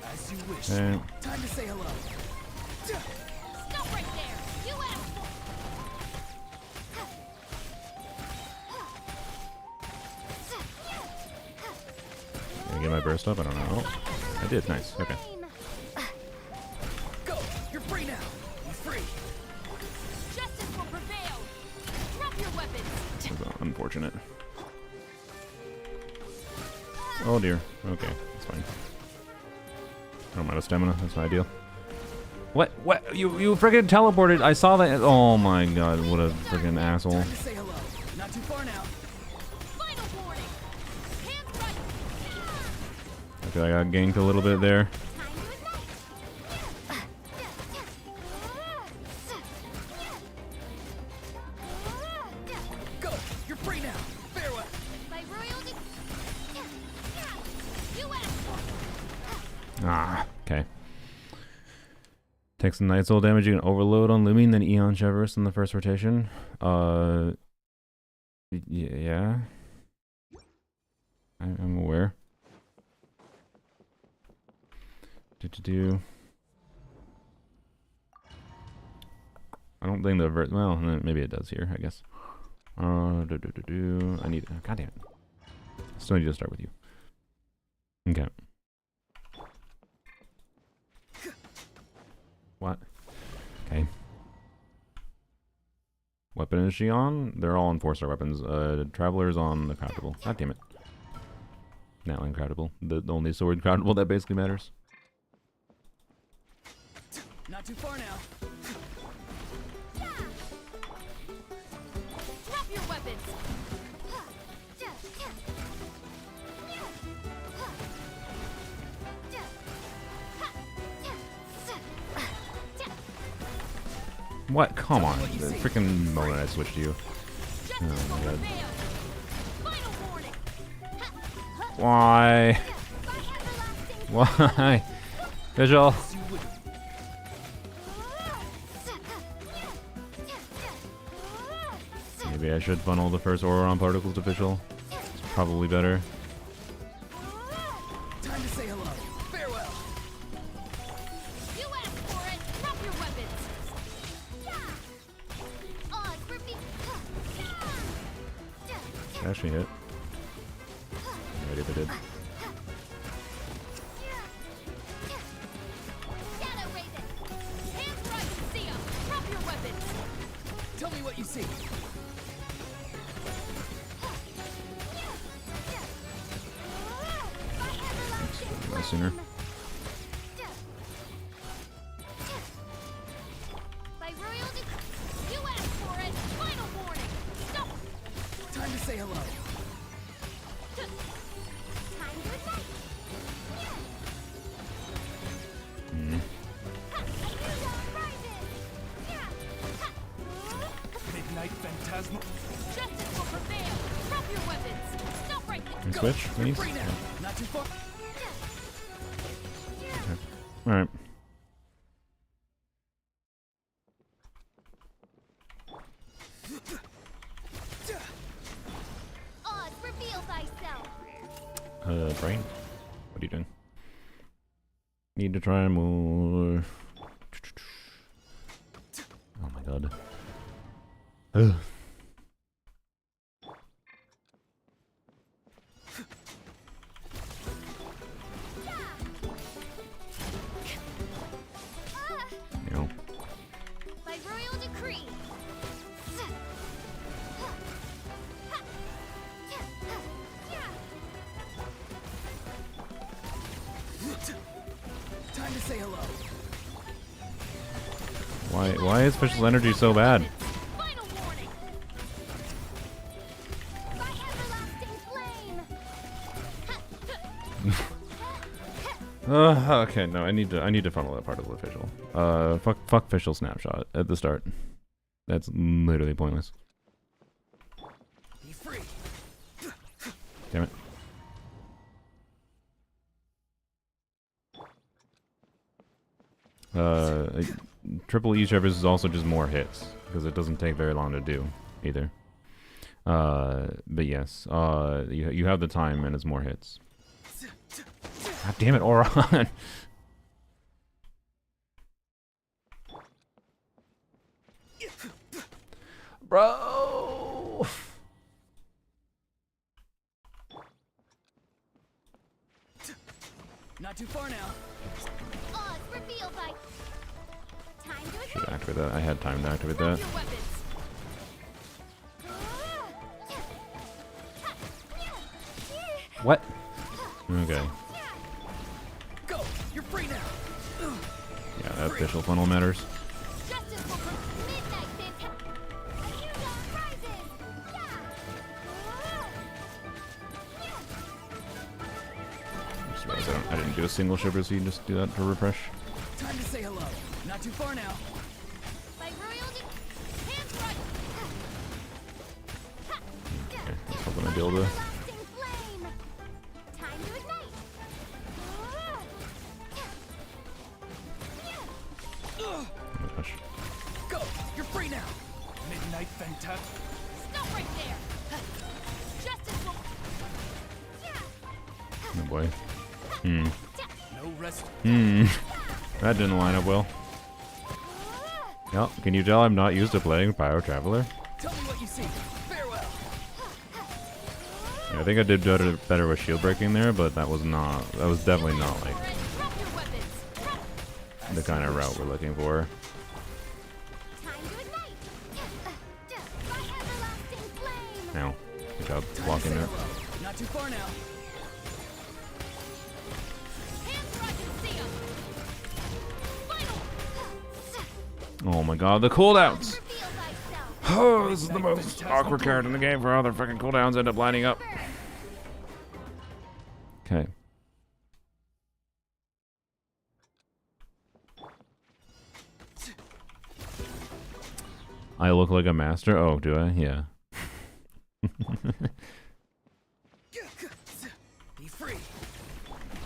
As you wish. Eh. Time to say hello. Stop right there. You asked for. Did I get my burst up? I don't know. Oh, I did. Nice. Okay. Go. You're free now. You're free. Justice will prevail. Drop your weapons. That was unfortunate. Oh dear. Okay, that's fine. I'm out of stamina. That's not ideal. What? What? You freaking teleported. I saw that. Oh my god, what a freaking asshole. Time to say hello. Not too far now. Final warning. Hands right. I feel like I got ganked a little bit there. Time to ignite. Go. You're free now. Farewell. By royalty. You asked for. Ah, okay. Take some Night Soul damage. You can overload on Looming, then Eon Cheverus in the first rotation. Yeah. I'm aware. Do. I don't think the well, maybe it does here, I guess. I need. God damn it. Still need to start with you. Okay. What? Okay. Weapon is she on? They're all on 4-star weapons. Traveler's on the craftable. God damn it. Now incredible. The only sword craftable that basically matters. Not too far now. Drop your weapons. What? Come on. The freaking moment I switched to you. Oh my god. Final warning. Why? Why? Visual. As you wish. Maybe I should funnel the first Auroron particles to Visual. It's probably better. Time to say hello. Farewell. You asked for it. Drop your weapons. Odds for me. It actually hit. No idea if it did. Shadow Raven. Hands right. See ya. Drop your weapons. Tell me what you see. No sooner. By royalty. You asked for it. Final warning. Stop. Time to say hello. Time to ignite. Midnight Phantasma. Justice will prevail. Drop your weapons. Stop right there. Can you Go. switch, You're please? free now. Not too far. Alright. Oz, reveal thyself. Brain? What are you doing? Need to try more. Oh my god. Ugh. You know. By royal decree. Time to say hello. Why is Fish's energy so bad? Final warning. By everlasting flame. Okay, no, I need to funnel that part of the official. Fuck official snapshot at the start. That's literally pointless. Be free. Damn it. Triple E Shepherds is also just more hits because it doesn't take very long to do either. But yes, you have the time and it's more hits. God damn it, Oron! Bro! Not too far now. Oz, reveal by time to Should attack. activate that. I had time to activate Drop that. your weapons. What? Okay. Go. You're free now. Yeah, that official funnel matters. Justice will midnight fantastic. A new dawn rises. Just realized I didn't do a single shiver, so you can just do that to refresh. Time to say hello. Not too far now. By royalty, hands right. Okay, that's hoping I deal with it. Everlasting flame. Time to ignite. Oh my gosh. Go. You're free now. Midnight fantastic. Stop right there. Justice will. Oh boy. Hmm. No rest. Hmm. That didn't line up well. Yep. Can you tell I'm not used to playing Pyro Traveler? Tell me what you see. Farewell. Yeah, I think I did better with shield breaking there, but that was definitely not like Drop your weapons. the kind of route we're looking for. Time to ignite. By everlasting flame. Now, good job Time to blocking say that. hello. Not too far now. Hands right and see 'em. Final. Oh my god, the cooldowns! Reveal thyself. Oh, this is the most awkward card in the game for how their fucking cooldowns end up lining up. Okay. I look like a master? Oh, do I? Yeah. Be free.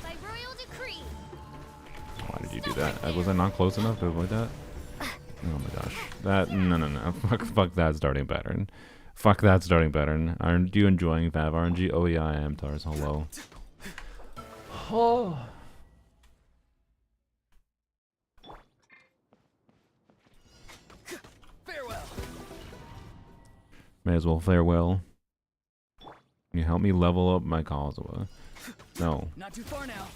By royal decree. Why did you do that? Was I not close enough to avoid that? Oh my gosh. No. Fuck that starting pattern. Fuck that starting pattern. Aren't you enjoying Fav RNG? Oh yeah, I am, Tars. Hello. Oh. Farewell. May as well farewell. Can you help me level up my Kazuha? No. Not too far now.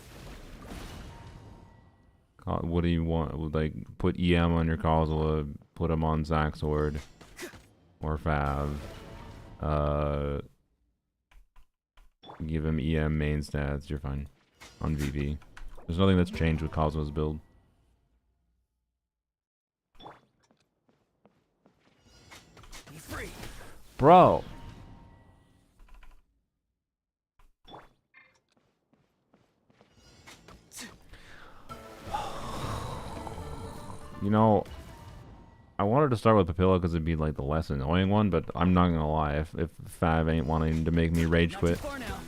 What do you want? Like, put EM on your Kazuha, put him on Zaxord. Or Fav. Give him EM main stats, you're fine. On VV. There's nothing that's changed with Kazuha's build. Be free. Bro! You know, I wanted to start with the Pella because it'd be like the less annoying one, but I'm not gonna lie, if Fav ain't wanting to make me rage Not quit, too far now.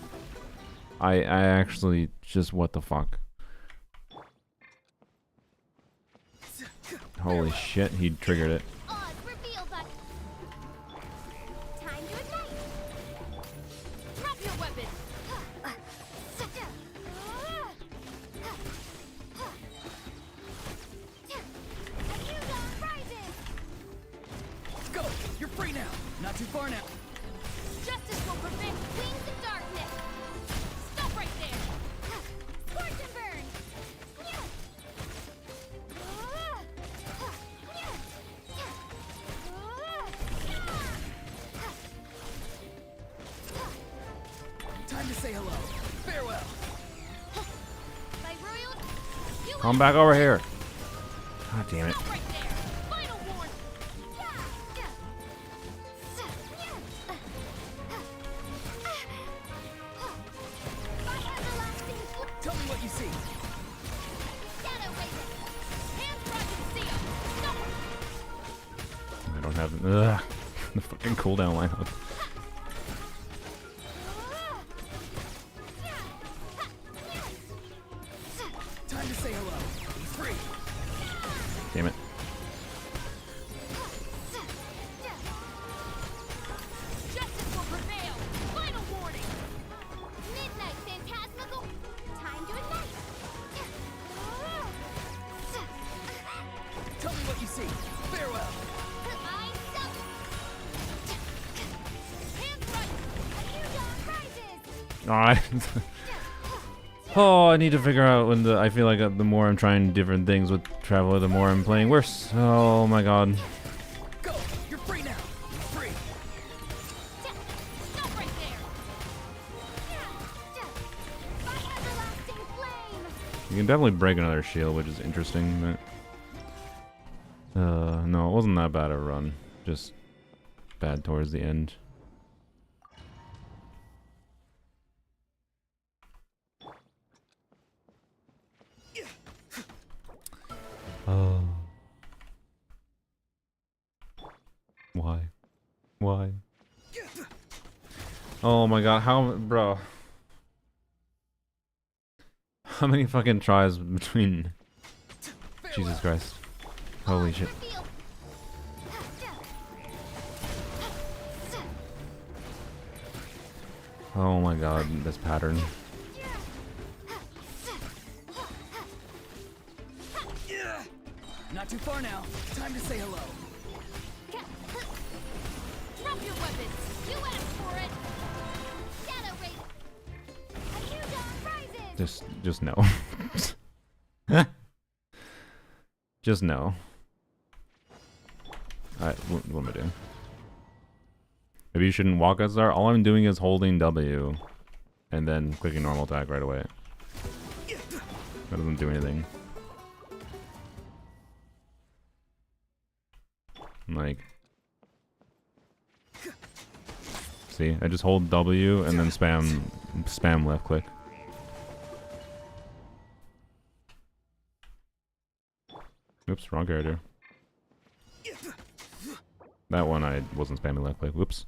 I actually just what the fuck. Holy shit, he triggered it. Oz, reveal thy. Time to ignite. Drop your weapon. A new dawn rises. Go. You're free now. Not too far now. Justice will prevent wings of darkness. Stop right there. Scorch and burn. Time to say hello. Farewell. By royal, you Come back over here. God damn it. stop right there. Final warning. By everlasting Tell me what you see. shadow raven. Hands right and see 'em. Stop. I don't have the fucking cooldown lineup. Time to say hello. Be free. Damn it. Justice will prevail. Final warning. Midnight Phantasmical. Time to ignite. Tell me what you see. Farewell. Eyes up. Hands right. A huge prizes. Alright. Oh, I need to figure out when I feel like the more I'm trying different things with Traveler, the more I'm playing worse. Oh my god. Go. You're free now. You're free. Stop right there. By everlasting flame. You can definitely break another shield, which is interesting, but... no, it wasn't that bad a run. Just bad towards the end. Oh. Why? Why? Oh my god, bro. How many fucking tries between... Jesus Christ. Holy shit. Reveal. Oh my god, this pattern. Not too far now. Time to say hello. Drop your weapons. You asked for it. Shadow Raid. A huge prizes. Just no. Just no. Alright, what am I doing? Maybe you shouldn't walk us there. All I'm doing is holding W and then clicking normal attack right away. That doesn't do anything. Like, see, I just hold W and then spam left click. Oops, wrong character. That one I wasn't spamming left click. Whoops.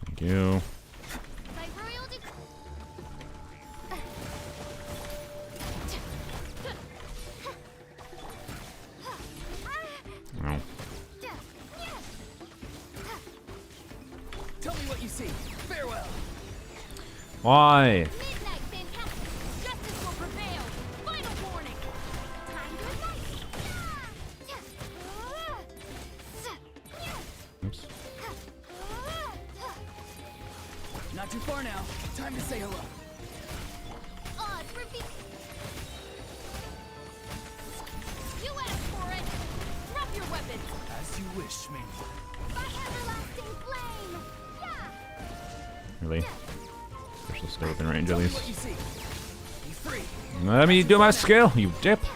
Thank you. By royal decree. Oh. Tell me what you see. Farewell. Why? Midnight Phantasmical. Justice will prevail. Final warning. Time to ignite. Oops. Not too far now. Time to say hello. Odd reveal. You asked for it. Drop your weapons. As you wish, me. By everlasting flame. Really? Wish to stay within range at Tell me least. what you see. Be free. Let me do my skill, you dip. Hands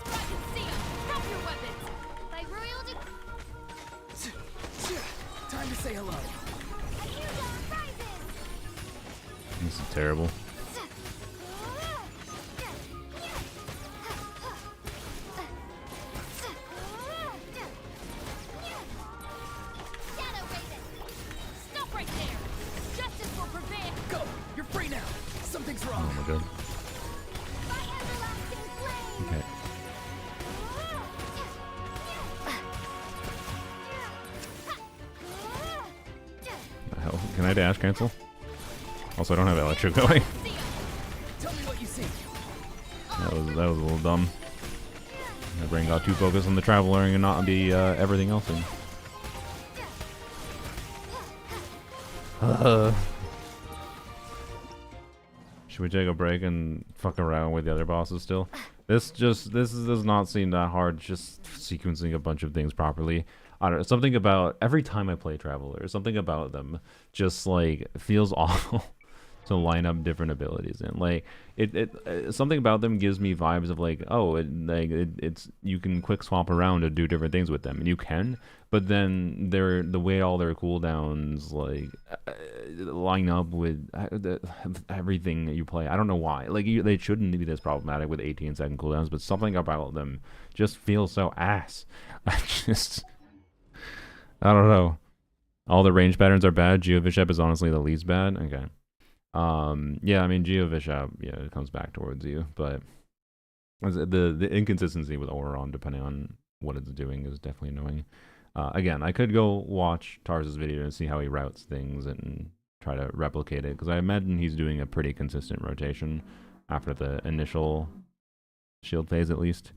where I can see 'em. Drop your weapons. By royal decree. Time to say hello. A huge prizes. This is terrible. Shadow Raven. Stop right there. Justice will prevail. Go. You're free now. Something's Oh wrong. my god. By everlasting flame. Okay. The hell? Can I dash cancel? Also, I don't have electric going. See 'em. Tell me what you see. That was a little dumb. My brain got too focused on the traveler and not on the everything else thing. Should we take a break and fuck around with the other bosses still? This does not seem that hard, just sequencing a bunch of things properly. I don't know, something about every time I play Traveler, something about them just like feels awful. to line up different abilities in. Like something about them gives me vibes of like, oh, it's you can quick swap around to do different things with them, and you can. But then the way all their cooldowns like line up with everything that you play. I don't know why. Like they shouldn't be this problematic with 18-second cooldowns, but something about them just feels so ass. I don't know. All the range patterns are bad. Geovishap is honestly the least bad. Okay. Yeah, I mean Geovishap, yeah, it comes back towards you, but the inconsistency with Auron depending on what it's doing is definitely annoying. Again, I could go watch Tarz's video and see how he routes things and try to replicate it, because I imagine he's doing a pretty consistent rotation after the initial shield phase, at least.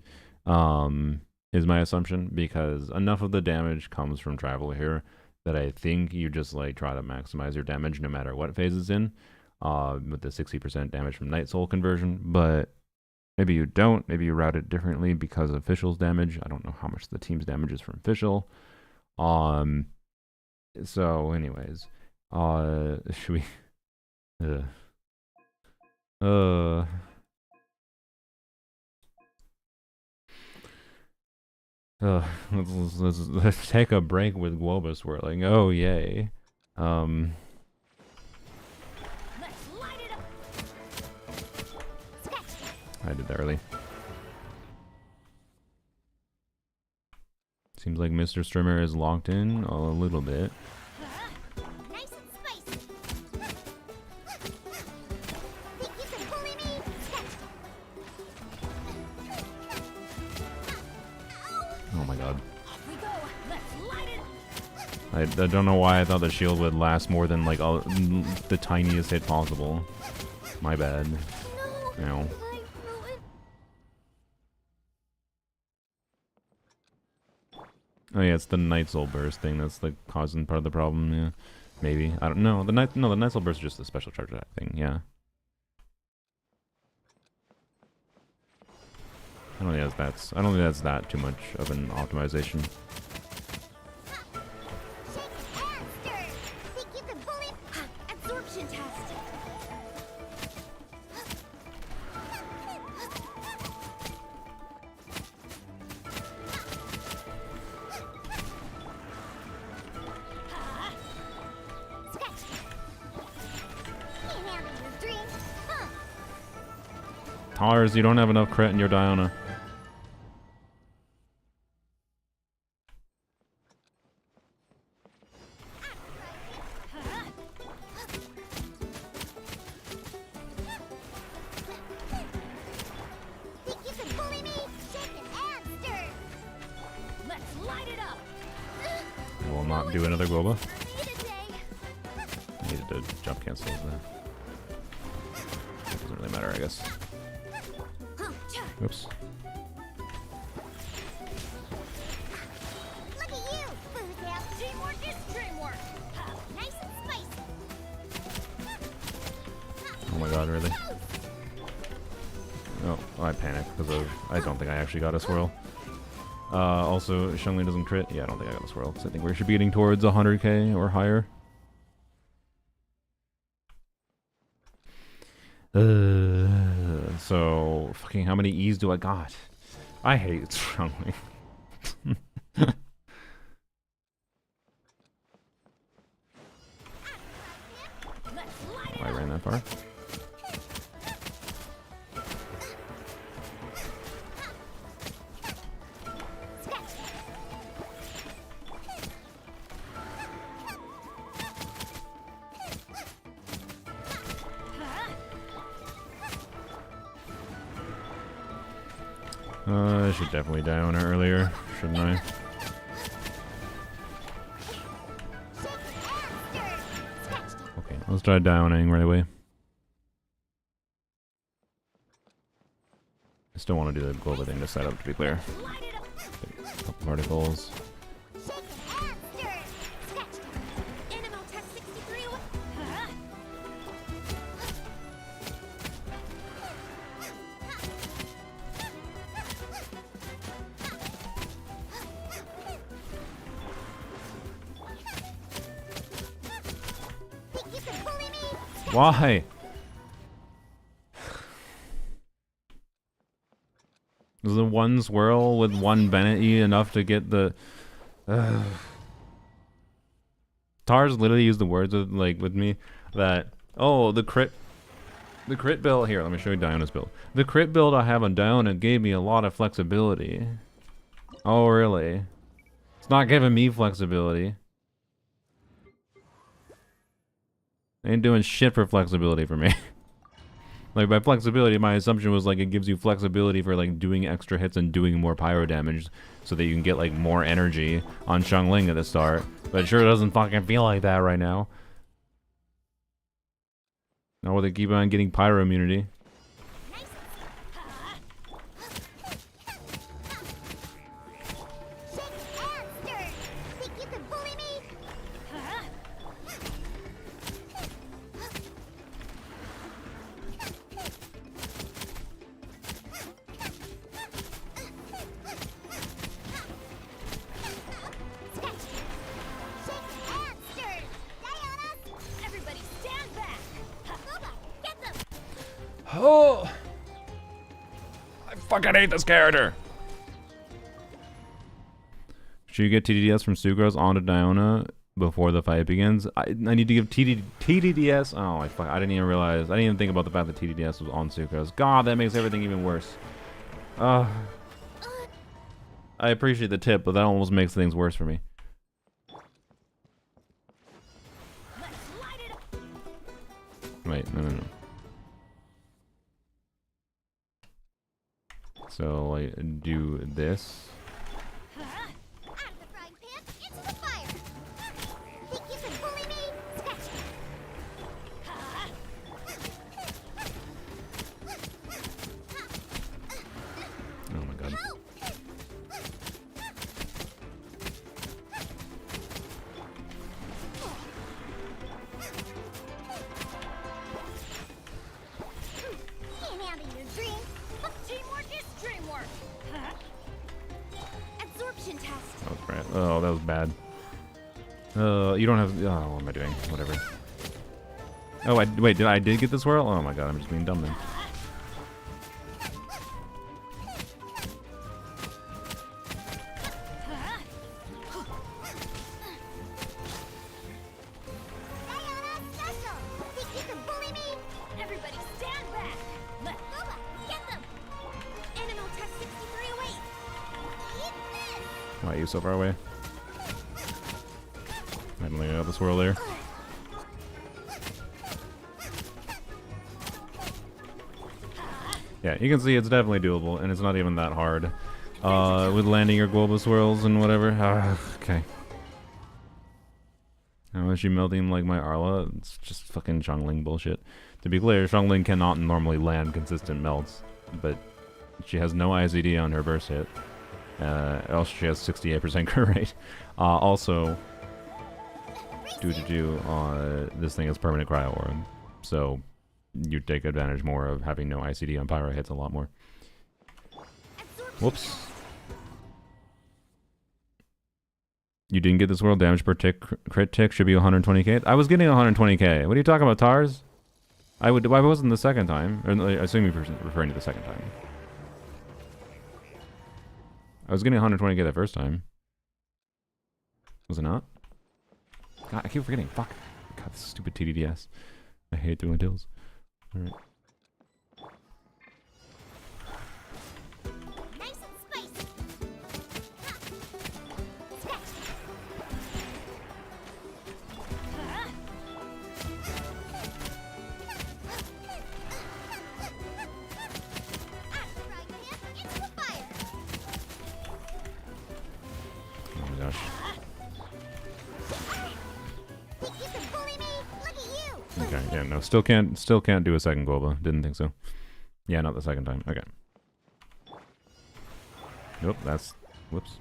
Is my assumption, because enough of the damage comes from travel here that I think you just like try to maximize your damage no matter what phase it's in, with the 60% damage from Night Soul conversion. But maybe you don't. Maybe you route it differently because of Fischl's damage. I don't know how much the team's damage is from Fischl. So anyways, should we? Let's take a break with Globa swirling. Oh yay. Let's light it up. I did that early. Seems like Mr. Strimmer is locked in a little bit. Nice and spicy. Think you can bully me? Oh my god. Off we go. Let's light it. I don't know why I thought the shield would last more than like the tiniest hit possible. My bad. No. No. Oh yeah, it's the Night Soul Burst thing that's like causing part of the problem. Yeah, maybe. I don't know. The Night Soul Burst is just a special charge attack thing. Yeah. I don't think that's that too much of an optimization. Think you can bully? Absorption test. Tars, you don't have enough crit in your Diana. Think you can bully me? Shake it and stir. Let's light it up. I will not do another Globa. For me today. I needed to jump cancel that. It doesn't really matter, I guess. Oops. Look at you! Booze out. Teamwork is dreamwork. Nice and spicy. Oh my god, really? Oh, I panicked because of... I don't think I actually got a swirl. Also, Shungli doesn't crit. Yeah, I don't think I got a swirl, because I think we should be getting towards 100k or higher. So, fucking how many E's do I got? I hate Shungli. Oh, I ran that far. I should definitely die on her earlier, shouldn't I? Okay, let's try downing right away. I still want to do the global thing to set up, to be clear. A couple particles. Why? Is the one swirl with one Bennett enough to get the... Tars literally used the words with, like, with me that, oh, the crit build, here, let me show you Diona's build. The crit build I have on Diona gave me a lot of flexibility. Oh, really? It's not giving me flexibility. Ain't doing shit for flexibility for me. Like, by flexibility, my assumption was, like, it gives you flexibility for, like, doing extra hits and doing more pyro damage so that you can get, like, more energy on Xiangling at the start. But it sure doesn't fucking feel like that right now. No, they keep on getting pyro immunity. Oh! I fucking hate this character! Should you get TDDS from Sucrose onto Diona before the fight begins? I need to give TDDS. Oh, I didn't even realize. I didn't even think about the fact that TDDS was on Sucrose. God, that makes everything even worse. I appreciate the tip, but that almost makes things worse for me. Wait, no. So I do this. Oh my god. Oh, that was bad. You don't have... Oh, what am I doing? Whatever. Oh, wait, I did get this swirl? Oh my god, I'm just being dumb then. Why are you so far away? I don't think I got the swirl there. Yeah, you can see it's definitely doable, and it's not even that hard. With landing your global swirls and whatever. Okay. How is she melting like my Arla? It's just fucking Xiangling bullshit. To be clear, Xiangling cannot normally land consistent melts, but she has no ICD on her burst hit. Also, she has 68% crit rate. Also, this thing is permanent cryo orb, so you take advantage more of having no ICD on pyro hits a lot more. Whoops. You didn't get this world damage per tick. Crit tick should be 120k. I was getting 120k. What are you talking about, Tars? I wasn't the second time. Or, I assume you're referring to the second time. I was getting 120k that first time. Was it not? God, I keep forgetting. Fuck. God, this stupid TDDS. I hate doing deals. Alright. Nice and spicy. Oh my gosh. Okay, yeah, no, still can't do a second Goba. Didn't think so. Yeah, not the second time. Okay. Nope, that's... Whoops.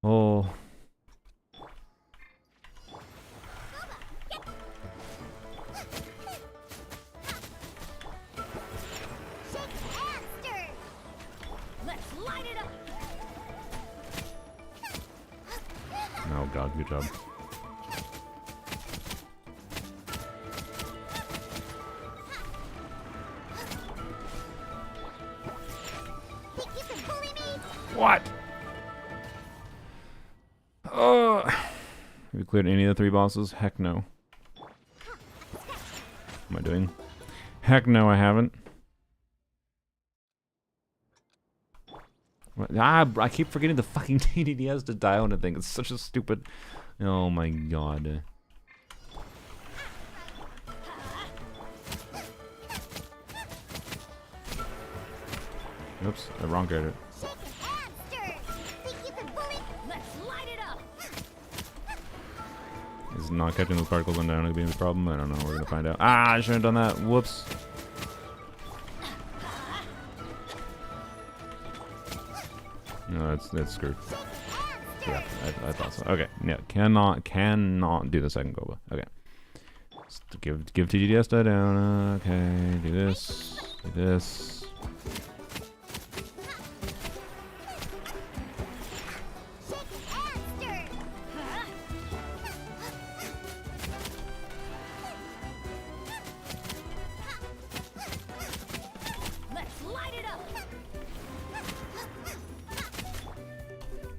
Oh. Oh god, good job. What? Have you cleared any of the 3 bosses? Heck no. What am I doing? Heck no, I haven't. What? Ah, I keep forgetting the fucking TDDS to dial on a thing. It's such a stupid... Oh my god. Oops, the wrong character. Is not catching those particles on down being the problem? I don't know. We're gonna find out. Ah, I shouldn't have done that. Whoops. No, that's screwed. Yeah, I thought so. Okay, yeah, cannot do the second Goba. Okay, give TGDS die down. Okay, do this, do this.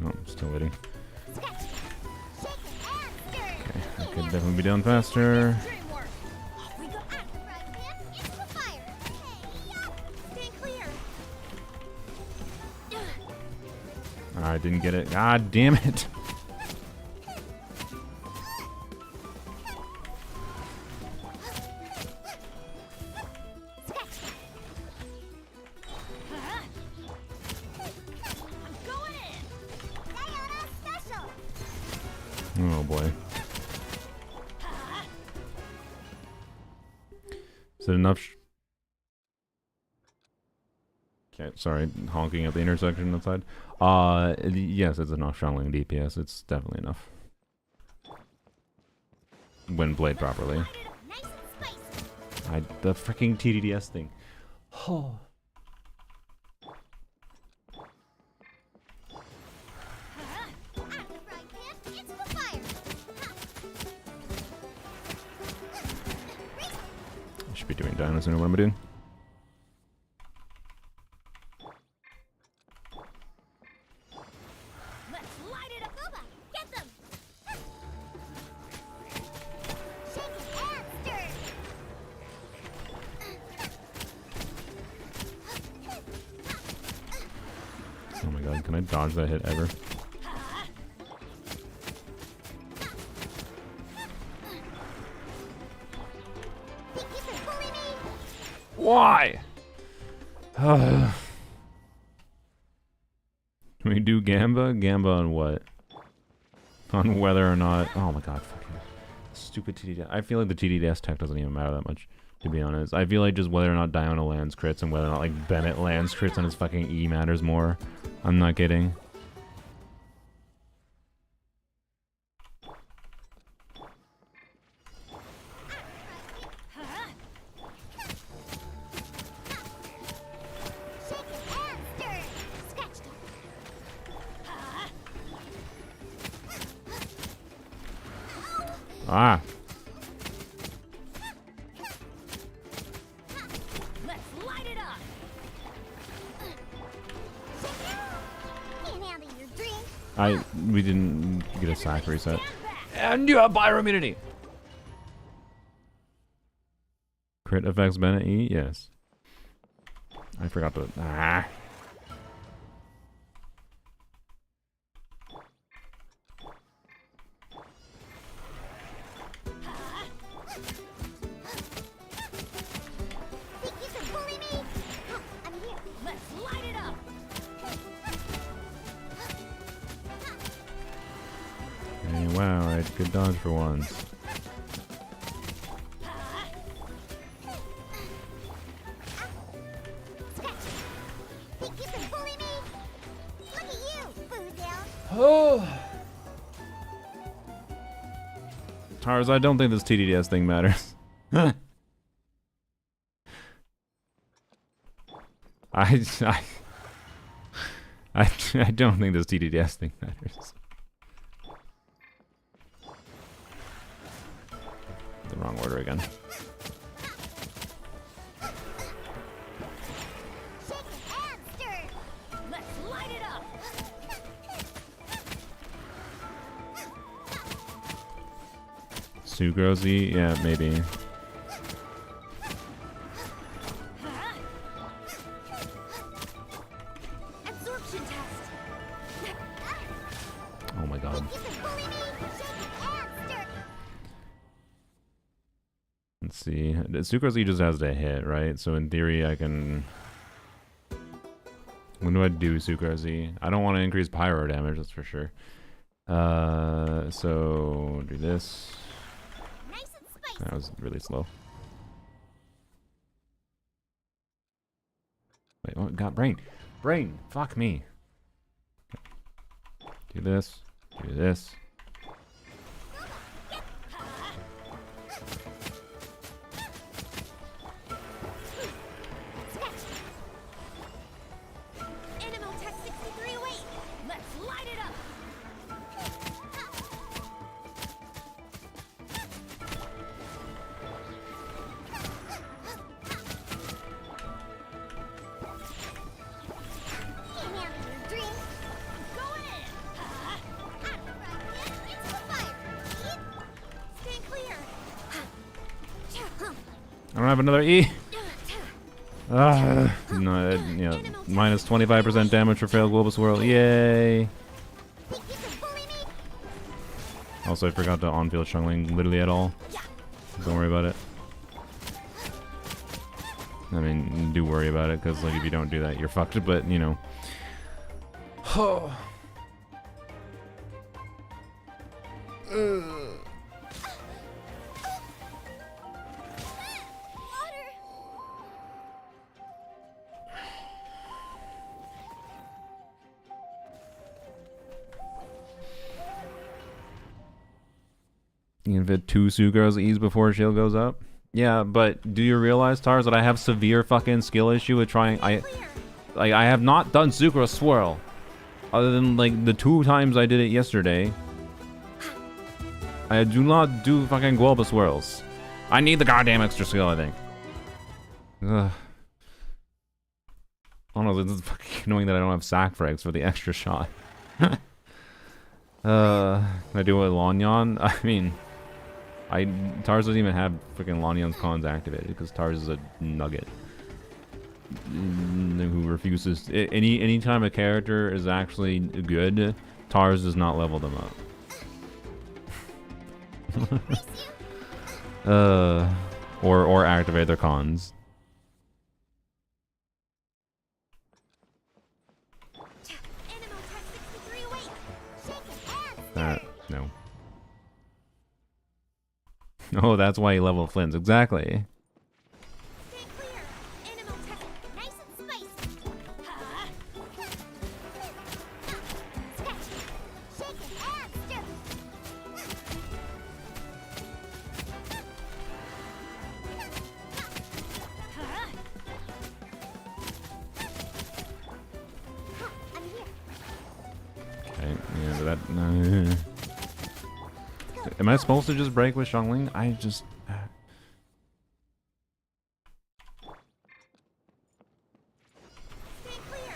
Oh, I'm still waiting. Okay, I could definitely be done faster. I didn't get it. God damn it. Oh boy. Is it enough? Okay, sorry, honking at the intersection outside. Yes, it's enough strongling DPS. It's definitely enough. When played properly. The freaking TDDS thing. Oh. I should be doing dinos and what am I doing? Oh my god, can I dodge that hit ever? Why? Can we do Gamba? Gamba on what? On whether or not... Oh my god, fucking stupid TDDS. I feel like the TDDS tech doesn't even matter that much, to be honest. I feel like just whether or not Diona lands crits and whether or not like Bennett lands crits on his fucking E matters more. I'm not kidding. Ah. Let's light it up. We didn't get a sack reset. And you have pyro immunity. Crit affects Bennett E? Yes. I forgot to... Ah. Hey, wow, I had good dodge for once. Oh. Tars, I don't think this TDDS thing matters. I don't think this TDDS thing matters. The wrong order again. Let's light light it up. Sucrose? Yeah, maybe. Absorption test. Oh my god. You can bully me. Shake and stir. Let's see. Sucrose just has to hit, right? So in theory, I can... When do I do Sucrose? I don't want to increase pyro damage, that's for sure. So do this. Nice and spicy. That was really slow. Wait, oh, got brain. Brain! Fuck me. Do this. Do this. Animal test 6308. Let's light it up. Give me out of your dreams. Going in. I'm running into the fire. Stand clear. I don't have another E! Ah, no, yeah, minus 25% damage for failed global swirl. Yay! Think you can bully me? Also, I forgot to on-field Shungling literally at all. Don't worry about it. I mean, do worry about it, because like, if you don't do that, you're fucked, but, you know. Water. You can fit 2 Sucrose E's before shield goes up. Yeah, but do you realize, Tars, that I have severe fucking skill issue with trying... I have not done Sucrose Swirl. Other than, like, the 2 times I did it yesterday. I do not do fucking Global Swirls. I need the goddamn extra skill, I think. Ugh. Honestly, it's fucking annoying that I don't have sack frags for the extra shot. Can I do it with Lanyon? I mean... Tars doesn't even have freaking Lanyon's cons activated because Tars is a nugget who refuses. Anytime a character is actually good, Tars does not level them up. Or activate their cons. Animal test 6308. Shake it and That no. Oh, that's why he leveled Flynn's. Exactly. stay clear. Animal test nice and spicy. Scratch. Shake it and stir. I'm here. Okay. Yeah, but that. Am I supposed to just break with Shungling? I just. Stay clear.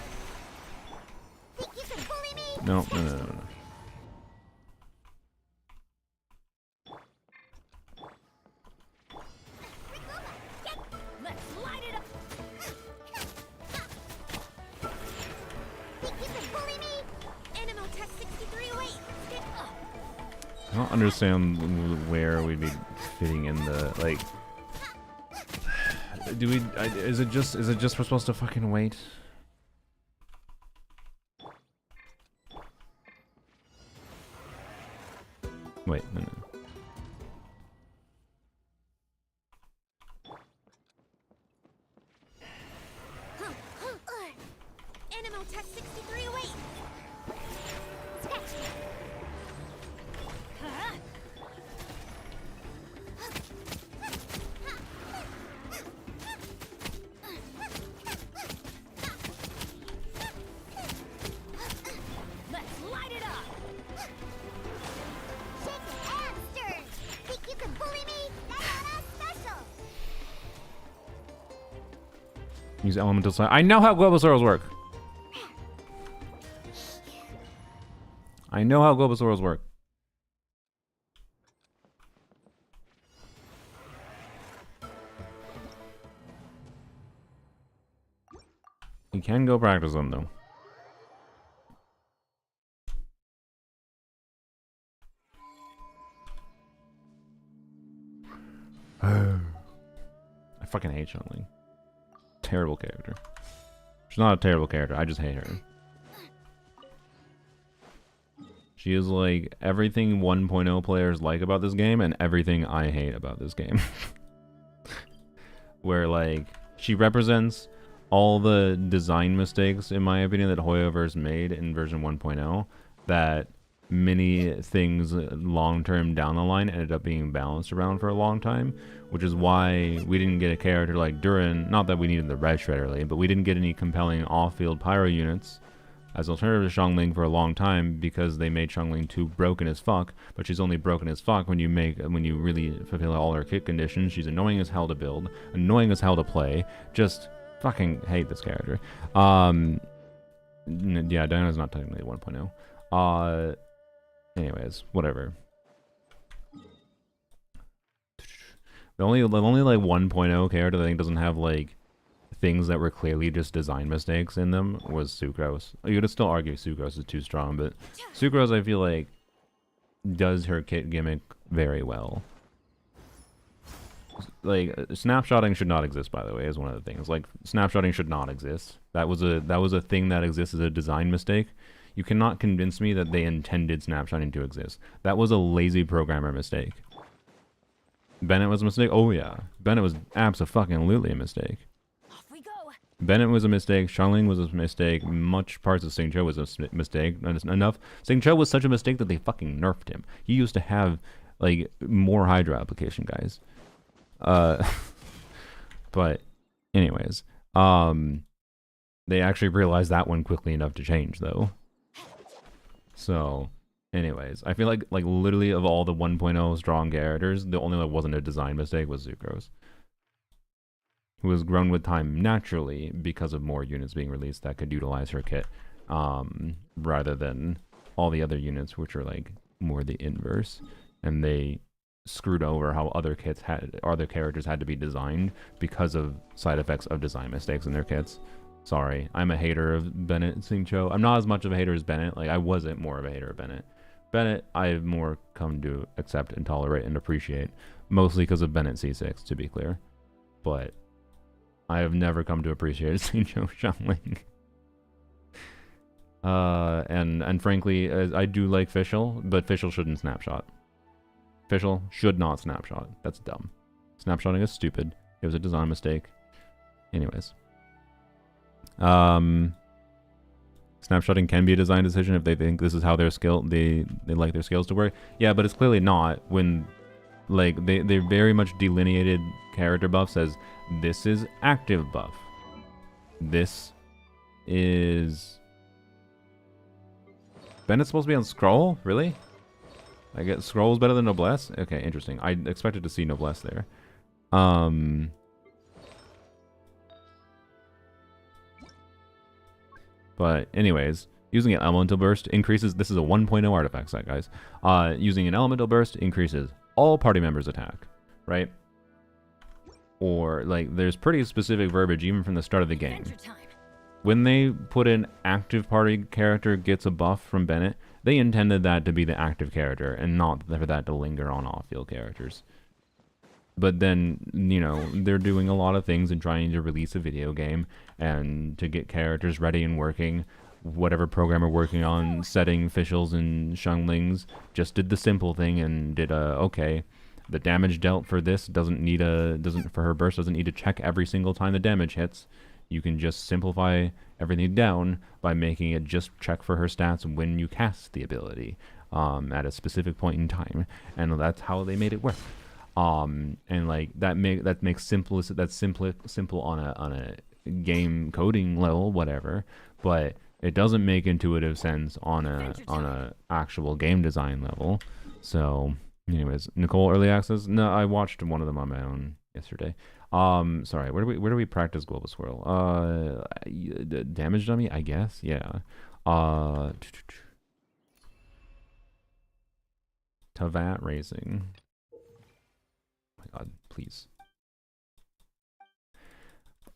Think you can bully me? No. Let's light it up. Think you can bully me? Animal test 6308. Stay up. I don't understand where we'd be fitting in the like. Do we? Is it just we're supposed to fucking wait? Wait, no. Animal test 6308. Scratch. Let's light it up. Shake it and stir. Think you can bully me? That's not special. Use elemental side. I know how global swirls work. I know how global swirls work. You can go practice them though. I fucking hate Chun-Li. Terrible character. She's not a terrible character, I just hate her. She is like everything 1.0 players like about this game and everything I hate about this game. Where like she represents all the design mistakes, in my opinion, that Hoyoverse made in version 1.0, that many things long-term down the line ended up being balanced around for a long time, which is why we didn't get a character like Durin, not that we needed the Red Shredder, but we didn't get any compelling off-field pyro units as alternative to Xiangling for a long time because they made Xiangling too broken as fuck, but she's only broken as fuck when you really fulfill all her kit conditions. She's annoying as hell to build, annoying as hell to play, just fucking hate this character. Yeah, Diana's not technically 1.0. Anyways, whatever. The only like 1.0 character that I think doesn't have like things that were clearly just design mistakes in them was Sucrose. You could still argue Sucrose is too strong, but Sucrose I feel like does her kit gimmick very well. Like snapshotting should not exist, by the way, is one of the things. Like snapshotting should not exist. That was a thing that exists as a design mistake. You cannot convince me that they intended snapshotting to exist. That was a lazy programmer mistake. Bennett was a mistake? Oh yeah. Bennett was abso-fucking-lutely a mistake. Off we go. Bennett was a mistake. Xiangling was a mistake. Much parts of Xingqiu was a mistake. Enough. Xingqiu was such a mistake that they fucking nerfed him. He used to have, like, more Hydra application, guys. But, anyways. They actually realized that one quickly enough to change, though. So, anyways, I feel like literally of all the 1.0 strong characters, the only one that wasn't a design mistake was Sucrose, who was grown with time naturally because of more units being released that could utilize her kit, rather than all the other units, which are like more the inverse, and they screwed over how other characters had to be designed because of side effects of design mistakes in their kits. Sorry, I'm a hater of Bennett Xingqiu. I'm not as much of a hater as Bennett. Like, I wasn't more of a hater of Bennett. Bennett, I've more come to accept and tolerate and appreciate, mostly because of Bennett C6, to be clear. But I have never come to appreciate Xingqiu Xiangling. And frankly, I do like Fischl, but Fischl shouldn't snapshot. Fischl should not snapshot. That's dumb. Snapshotting is stupid. It was a design mistake. Anyways. Snapshotting can be a design decision if they think this is how their skill they like their skills to work. Yeah, but it's clearly not when like they very much delineated character buffs as this is active buff. This is Bennett's supposed to be on scroll? Really? I get scroll's better than noblesse? Okay, interesting. I expected to see noblesse there. But anyways, using an elemental burst increases, this is a 1.0 artifact set, guys. Using an elemental burst increases all party members' attack, right? Or, like, there's pretty specific verbiage even from the start of the game. When they put an active party character gets a buff from Bennett, they intended that to be the active character and not for that to linger on off-field characters. But then, you know, they're doing a lot of things and trying to release a video game and to get characters ready and working. Whatever programmer working on setting Fischls and Xianglings just did the simple thing and did okay, the damage dealt for this for her burst doesn't need to check every single time the damage hits. You can just simplify everything down by making it just check for her stats when you cast the ability at a specific point in time, and that's how they made it work. And like that's simple on a game coding level, whatever, but it doesn't make intuitive sense on a actual game design level. So anyways, Nicole early access? No, I watched one of them on my own yesterday. Sorry, where do we practice global swirl? Damage dummy, I guess. Yeah. Tavat Racing. Oh my god, please.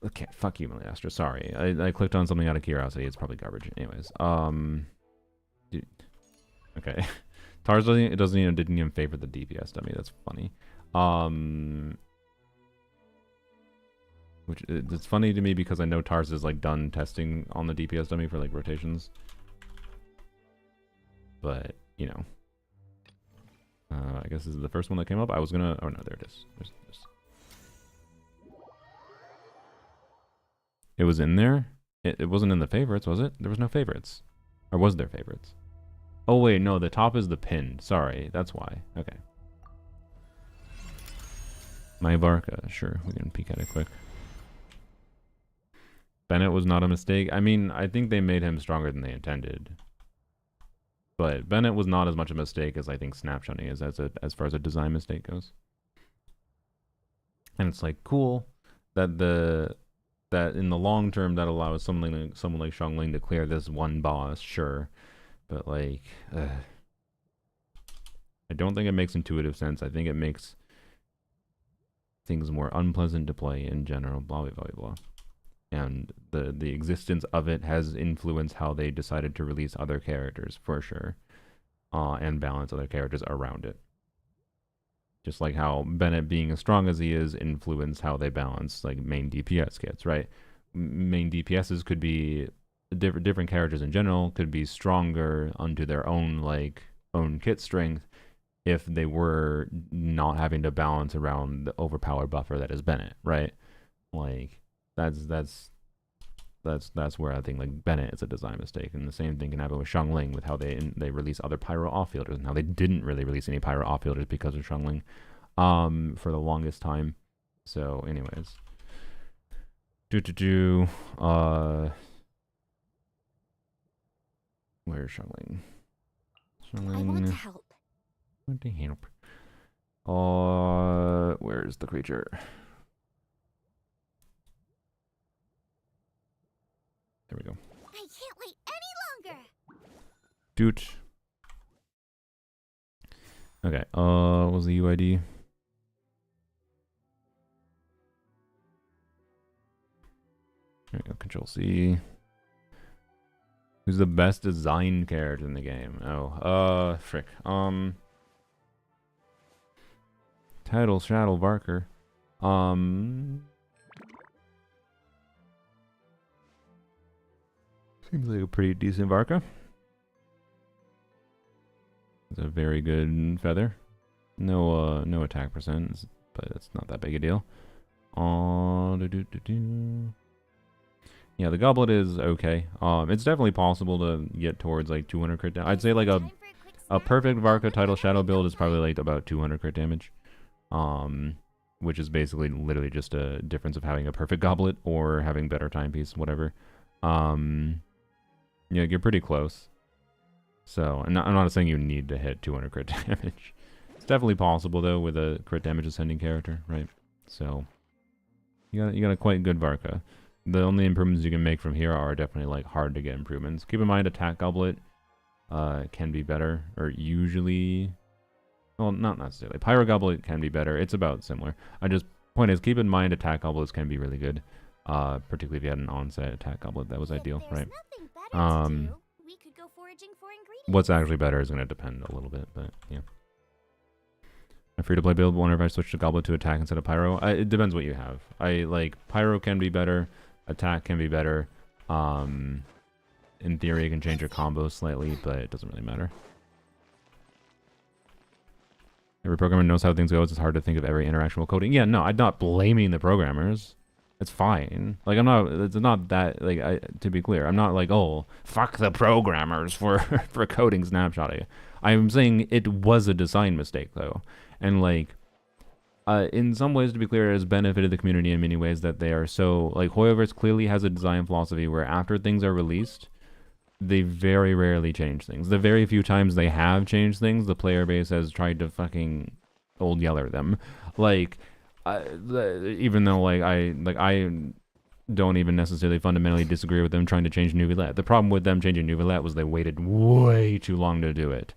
Okay, fuck you, Meliastra. Sorry. I clicked on something out of curiosity. It's probably garbage. Anyways, dude. Okay. Tars didn't even favor the DPS dummy. That's funny. Which it's funny to me because I know Tars is like done testing on the DPS dummy for like rotations. But, you know. I guess this is the first one that came up. I was gonna... Oh no, there it is. There's... It was in there? It wasn't in the favorites, was it? There was no favorites. Or was there favorites? Oh wait, no, the top is the pinned. Sorry, that's why. Okay. My Varka, sure, we can peek at it quick. Bennett was not a mistake. I mean, I think they made him stronger than they intended. But Bennett was not as much a mistake as I think snapshotting is as far as a design mistake goes. And it's like cool that that in the long term that allows someone like Xiangling to clear this one boss, sure. But like I don't think it makes intuitive sense. I think it makes things more unpleasant to play in general, blah blah blah blah. And the existence of it has influenced how they decided to release other characters for sure, and balance other characters around it. Just like how Bennett being as strong as he is influenced how they balance like main DPS kits, right? Main DPSs could be different characters in general could be stronger unto their own own kit strength if they were not having to balance around the overpowered buffer that is Bennett, right? Like that's where I think like Bennett is a design mistake, and the same thing can happen with Xiangling with how they release other pyro offfielders and how they didn't really release any pyro offfielders because of Xiangling for the longest time. So anyways, where's Xiangling? I want to help. Want to help. Where's the creature? There we go. I can't wait any longer. Dude. Okay, what was the UID? There we go, Control C. Who's the best designed character in the game? Oh, frick. Title Shadow Barker. Seems like a pretty decent Varka. It's a very good feather. No attack percent, but it's not that big a deal. Yeah, the goblet is okay. It's definitely possible to get towards like 200 crit damage. I'd say like a perfect Varka title shadow build is probably like about 200 crit damage. Which is basically literally just a difference of having a perfect goblet or having better timepiece, whatever. Yeah, you're pretty close. So, and I'm not saying you need to hit 200 crit damage. It's definitely possible though with a crit damage ascending character, right? So, you got a quite good Varka. The only improvements you can make from here are definitely like hard to get improvements. Keep in mind attack goblet can be better, or usually, well, not necessarily. Pyro goblet can be better. It's about similar. Point is, keep in mind attack goblets can be really good, particularly if you had an onset attack goblet. That was ideal, right? We could go foraging for ingredients. What's actually better is going to depend a little bit, but yeah. A free-to-play build, wonder if I switch to goblet to attack instead of pyro. It depends what you have. Pyro can be better, attack can be better. In theory, it can change your combo slightly, but it doesn't really matter. Every programmer knows how things go. It's hard to think of every interaction while coding. Yeah, no, I'm not blaming the programmers. It's fine. Like, it's not that, to be clear, I'm not like, oh, fuck the programmers for coding snapshotting. I'm saying it was a design mistake, though. And, in some ways, to be clear, it has benefited the community in many ways that they are so, Hoyoverse clearly has a design philosophy where after things are released, they very rarely change things. The very few times they have changed things, the player base has tried to fucking old yeller them. Even though I don't even necessarily fundamentally disagree with them trying to change Neuvillette. The problem with them changing Neuvillette was they waited way too long to do it.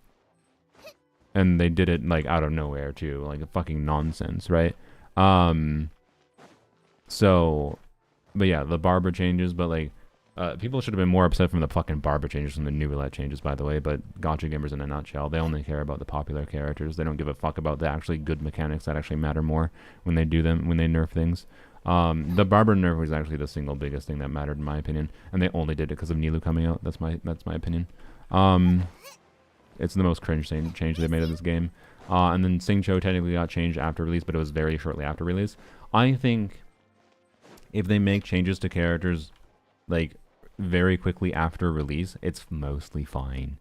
and they did it like out of nowhere too, like a fucking nonsense, right? Um, so, but yeah, the Barbara changes, but like, people should have been more upset from the fucking Barbara changes than the new roulette changes, by the way. But gotcha gamers in a nutshell, they only care about the popular characters. They don't give a fuck about the actually good mechanics that actually matter more when they do them, when they nerf things. The Barbara nerf was actually the single biggest thing that mattered in my opinion, and they only did it because of Nilu coming out. That's my opinion. It's the most cringe change they made in this game. And then Sing Cho technically got changed after release, but it was very shortly after release. I think if they make changes to characters like very quickly after release, it's mostly fine.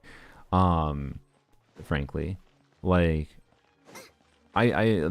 Frankly, like I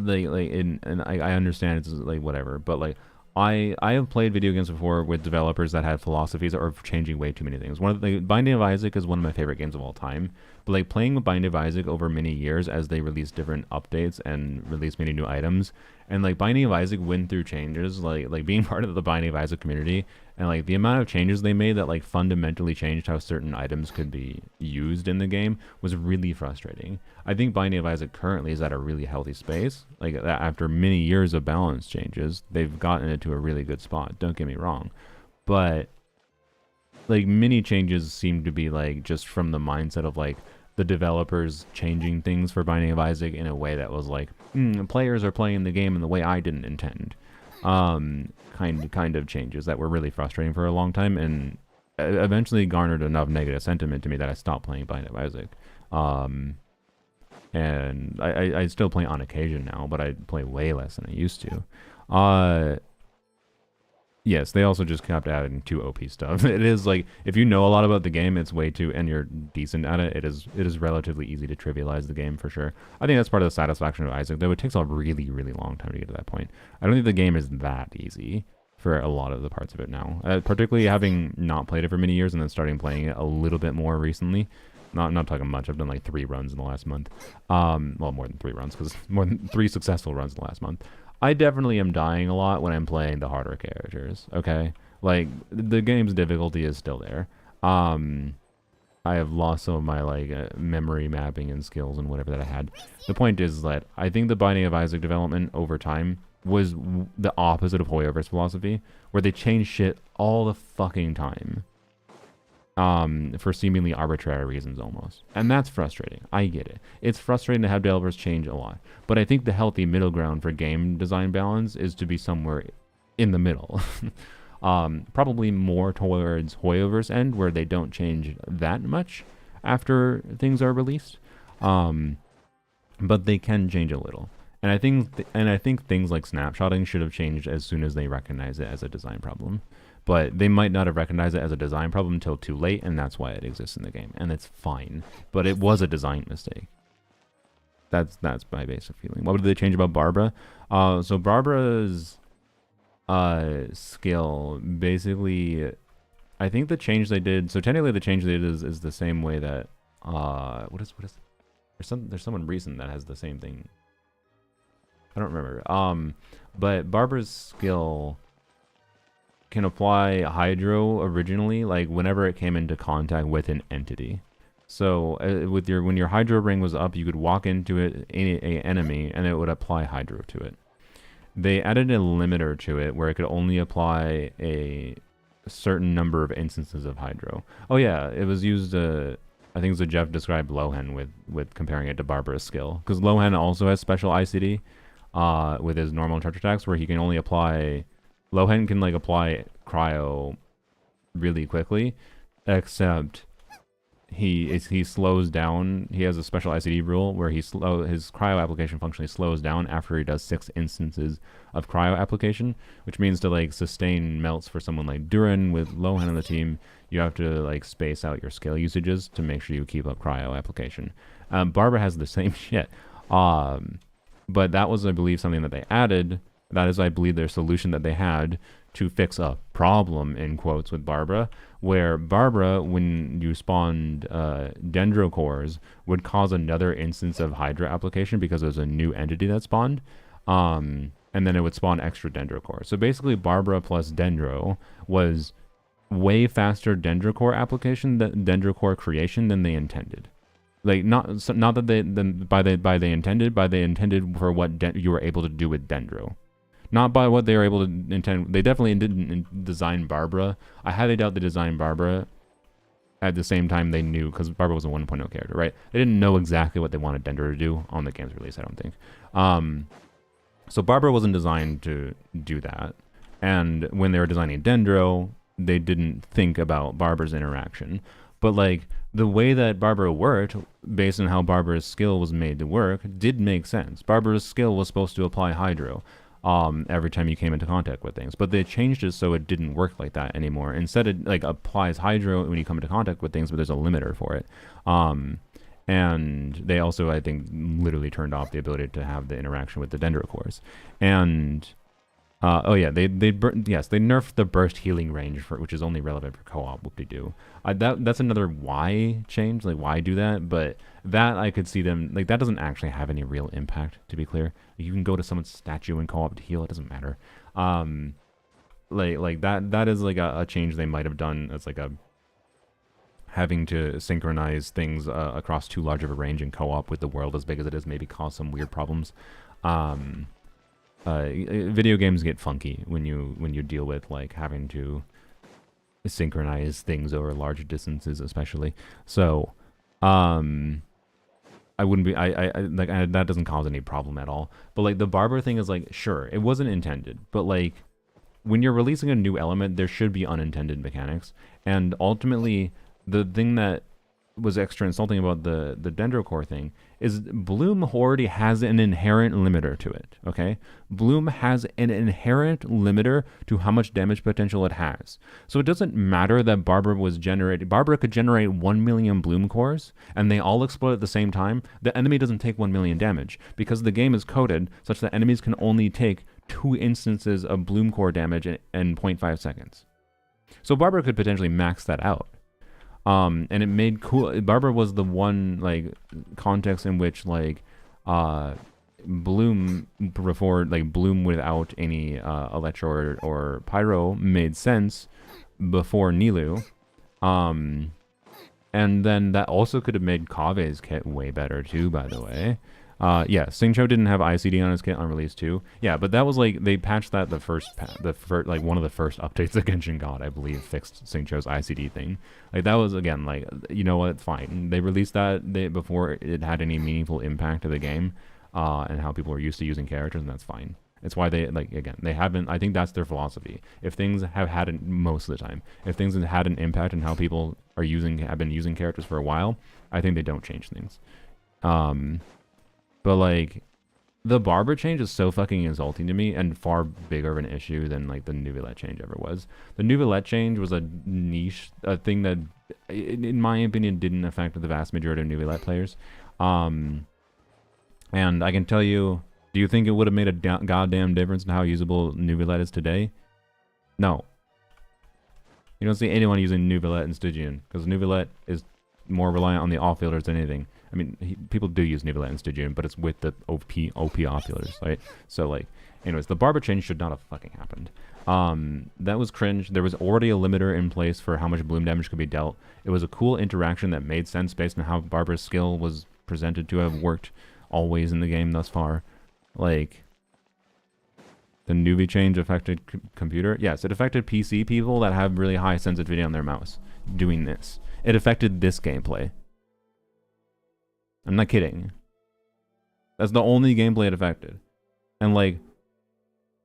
understand it's like whatever, but like I have played video games before with developers that had philosophies or changing way too many things. One of the Binding of Isaac is one of my favorite games of all time. But like playing with Binding of Isaac over many years as they release different updates and release many new items, and like Binding of Isaac went through changes, like being part of the Binding of Isaac community, and like the amount of changes they made that like fundamentally changed how certain items could be used in the game was really frustrating. I think Binding of Isaac currently is at a really healthy space. Like after many years of balance changes, they've gotten it to a really good spot. Don't get me wrong, but like many changes seem to be like just from the mindset of like the developers changing things for Binding of Isaac in a way that was like players are playing the game in the way I didn't intend. Kind of changes that were really frustrating for a long time, and eventually garnered enough negative sentiment to me that I stopped playing Binding of Isaac. And I still play on occasion now, but I play way less than I used to. Yes, they also just kept adding too OP stuff. It is like, if you know a lot about the game, it's way too, and you're decent at it, it is relatively easy to trivialize the game for sure. I think that's part of the satisfaction of Isaac, though it takes a really, really long time to get to that point. I don't think the game is that easy for a lot of the parts of it now. Particularly having not played it for many years and then starting playing it a little bit more recently. Not talking much. I've done like 3 runs in the last month. Well, more than 3 runs, because more than 3 successful runs in the last month. I definitely am dying a lot when I'm playing the harder characters, okay? Like, the game's difficulty is still there. I have lost some of my, like, memory mapping and skills and whatever that I had. The point is that I think the Binding of Isaac development over time was the opposite of Hoyoverse philosophy, where they change shit all the fucking time. For seemingly arbitrary reasons almost. And that's frustrating. I get it. It's frustrating to have developers change a lot. But I think the healthy middle ground for game design balance is to be somewhere in the middle. Probably more towards Hoyoverse end, where they don't change that much after things are released. But they can change a little. And I think things like snapshotting should have changed as soon as they recognize it as a design problem. But they might not have recognized it as a design problem until too late, and that's why it exists in the game. And it's fine. But it was a design mistake. That's my basic feeling. What did they change about Barbara? So Barbara's skill, basically, I think the change they did, so technically the change they did is the same way that, what is, there's someone recent that has the same thing. I don't remember. But Barbara's skill can apply Hydro originally, like whenever it came into contact with an entity. So when your Hydro ring was up, you could walk into it, a enemy, and it would apply Hydro to it. They added a limiter to it where it could only apply a certain number of instances of Hydro. Oh yeah, it was used. I think so. Jeff described Lohan with comparing it to Barbara's skill, because Lohan also has special ICD with his normal charge attacks, where he can only apply. Lohan can like apply cryo really quickly, except he slows down. He has a special ICD rule where his cryo application functionally slows down after he does 6 instances of cryo application, which means to like sustain melts for someone like Duran with Lohan on the team, you have to like space out your skill usages to make sure you keep up cryo application. Barbara has the same shit, but that was, I believe, something that they added. That is, I believe, their solution that they had to fix a problem, in quotes, with Barbara, where Barbara, when you spawned Dendrocores, would cause another instance of Hydra application because there's a new entity that spawned, and then it would spawn extra Dendrocore. So basically, Barbara plus Dendro was way faster Dendrocore application, Dendrocore creation than they intended. Like not that they intended for what you were able to do with Dendro. Not by what they were able to intend. They definitely didn't design Barbara. I highly doubt they designed Barbara at the same time they knew, because Barbara was a 1.0 character, right? They didn't know exactly what they wanted Dendro to do on the game's release, I don't think. So Barbara wasn't designed to do that. And when they were designing Dendro, they didn't think about Barbara's interaction. But like the way that Barbara worked, based on how Barbara's skill was made to work, did make sense. Barbara's skill was supposed to apply Hydro every time you came into contact with things, but they changed it so it didn't work like that anymore. Instead, it like applies Hydro when you come into contact with things, but there's a limiter for it. And they also, I think, literally turned off the ability to have the interaction with the Dendro cores. And oh yeah, they nerfed the burst healing range, which is only relevant for co-op. Whoop-de-doo. That's another why change, like why do that? But that I could see them, like that doesn't actually have any real impact, to be clear. You can go to someone's statue and co-op to heal, it doesn't matter. Like that is like a change they might have done as like a having to synchronize things across too large of a range in co-op with the world as big as it is, maybe cause some weird problems. Video games get funky when you deal with like having to synchronize things over large distances, especially. So I wouldn't be that doesn't cause any problem at all. But like the Barber thing is like, sure, it wasn't intended, but like when you're releasing a new element, there should be unintended mechanics. And ultimately the thing that was extra insulting about the Dendro core thing is Bloom already has an inherent limiter to it, okay? Bloom has an inherent limiter to how much damage potential it has. So it doesn't matter that Barbara could generate 1 million Bloom cores and they all explode at the same time. The enemy doesn't take 1 million damage because the game is coded such that enemies can only take 2 instances of Bloom core damage in 0.5 seconds. So Barbara could potentially max that out. And it made cool. Barbara was the one like context in which like Bloom before like Bloom without any Electro or Pyro made sense before Nilu. And then that also could have made Kave's kit way better too, by the way. Yeah, Xingqiu didn't have ICD on his kit on release 2. Yeah, but that was like, they patched that the first like one of the first updates that Genshin got, I believe, fixed Xingqiu's ICD thing. Like that was, again, like, you know what, fine. They released that before it had any meaningful impact to the game, and how people were used to using characters, and that's fine. It's why they, like, again, they haven't, I think that's their philosophy. If things have had, most of the time, if things have had an impact on how people are have been using characters for a while, I think they don't change things. But like, the Barber change is so fucking insulting to me and far bigger of an issue than like the Neuvillette change ever was. The Neuvillette change was a niche, a thing that, in my opinion, didn't affect the vast majority of Neuvillette players. And I can tell you, do you think it would have made a goddamn difference in how usable Neuvillette is today? No. You don't see anyone using Neuvillette in Stygian, because Neuvillette is more reliant on the off-fielders than anything. I mean, people do use Neuvillette in Stygian, but it's with the OP off-fielders, right? So, like, anyways, the Barber change should not have fucking happened. That was cringe. There was already a limiter in place for how much bloom damage could be dealt. It was a cool interaction that made sense based on how Barber's skill was presented to have worked always in the game thus far. Like, the Nuvi change affected computer? Yes, it affected PC people that have really high sensitivity on their mouse doing this. It affected this gameplay. I'm not kidding. That's the only gameplay it affected. And like,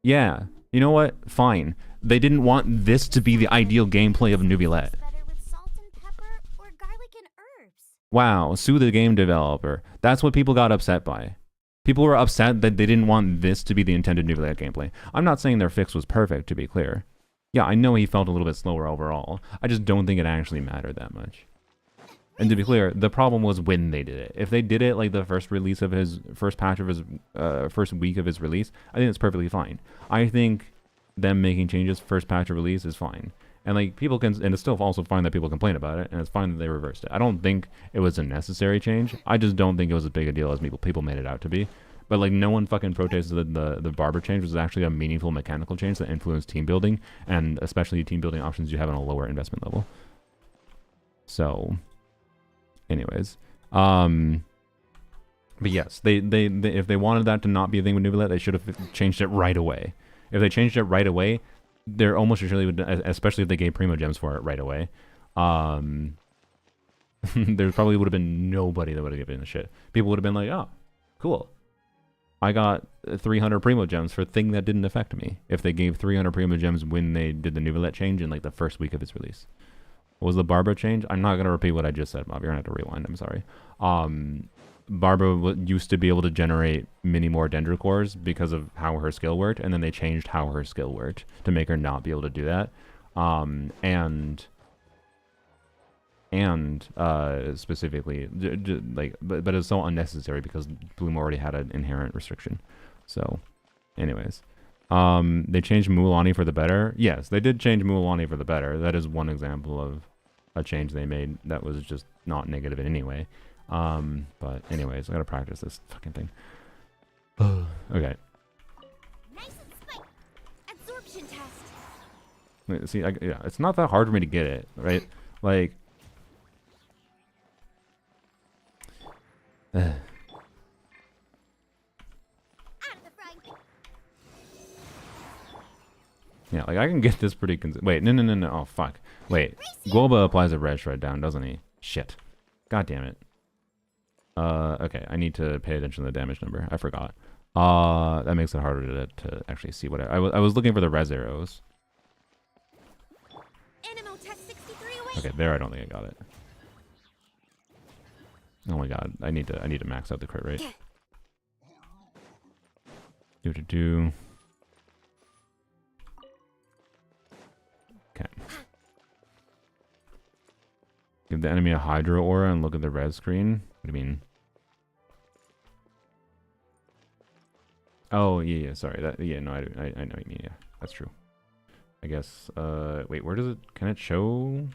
yeah, you know what? Fine. They didn't want this to be the ideal gameplay of Neuvillette. Wow, sue the game developer. That's what people got upset by. People were upset that they didn't want this to be the intended Neuvillette gameplay. I'm not saying their fix was perfect, to be clear. Yeah, I know he felt a little bit slower overall. I just don't think it actually mattered that much. And to be clear, the problem was when they did it. If they did it like the first release of his first patch of his first week of his release, I think it's perfectly fine. I think them making changes first patch of release is fine. And like people can, and it's still also fine that people complain about it, and it's fine that they reversed it. I don't think it was a necessary change. I just don't think it was as big a deal as people made it out to be. But like no one fucking protested the Barber change was actually a meaningful mechanical change that influenced team building, and especially team building options you have on a lower investment level. So anyways, But yes, they if they wanted that to not be a thing with Nubilet, they should have changed it right away. If they changed it right away, they're almost surely would, especially if they gave Primo Gems for it right away. There probably would have been nobody that would have given a shit. People would have been like, oh, cool. I got 300 Primo Gems for a thing that didn't affect me. If they gave 300 Primo Gems when they did the Nubilet change in like the first week of its release. What was the Barbara change? I'm not going to repeat what I just said, Bob. You're going to have to rewind. I'm sorry. Barbara used to be able to generate many more Dendrocores because of how her skill worked, and then they changed how her skill worked to make her not be able to do that. And specifically, but it's so unnecessary because Bloom already had an inherent restriction. So, anyways, they changed Mualani for the better. Yes, they did change Mualani for the better. That is one example of a change they made that was just not negative in any way. But anyways, I gotta practice this fucking thing. Okay. Nice and spike. Absorption test. Wait, see, yeah, it's not that hard for me to get it, right? Like, Out of the frying pan. yeah, like I can get this pretty wait, no. Oh, fuck. Wait. Golba applies a red shred down, doesn't he? Shit. God damn it. Okay, I need to pay attention to the damage number. I forgot. That makes it harder to actually see what I was looking for the res arrows. Animal test 63 away. Okay, there I don't think I got it. Oh my god, I need to max out the crit rate. Do. Okay. Give the enemy a Hydro Aura and look at the res screen. What do you mean? Oh yeah, sorry. No, I know what you mean. Yeah, that's true. I guess. Wait, where does it? Can it show?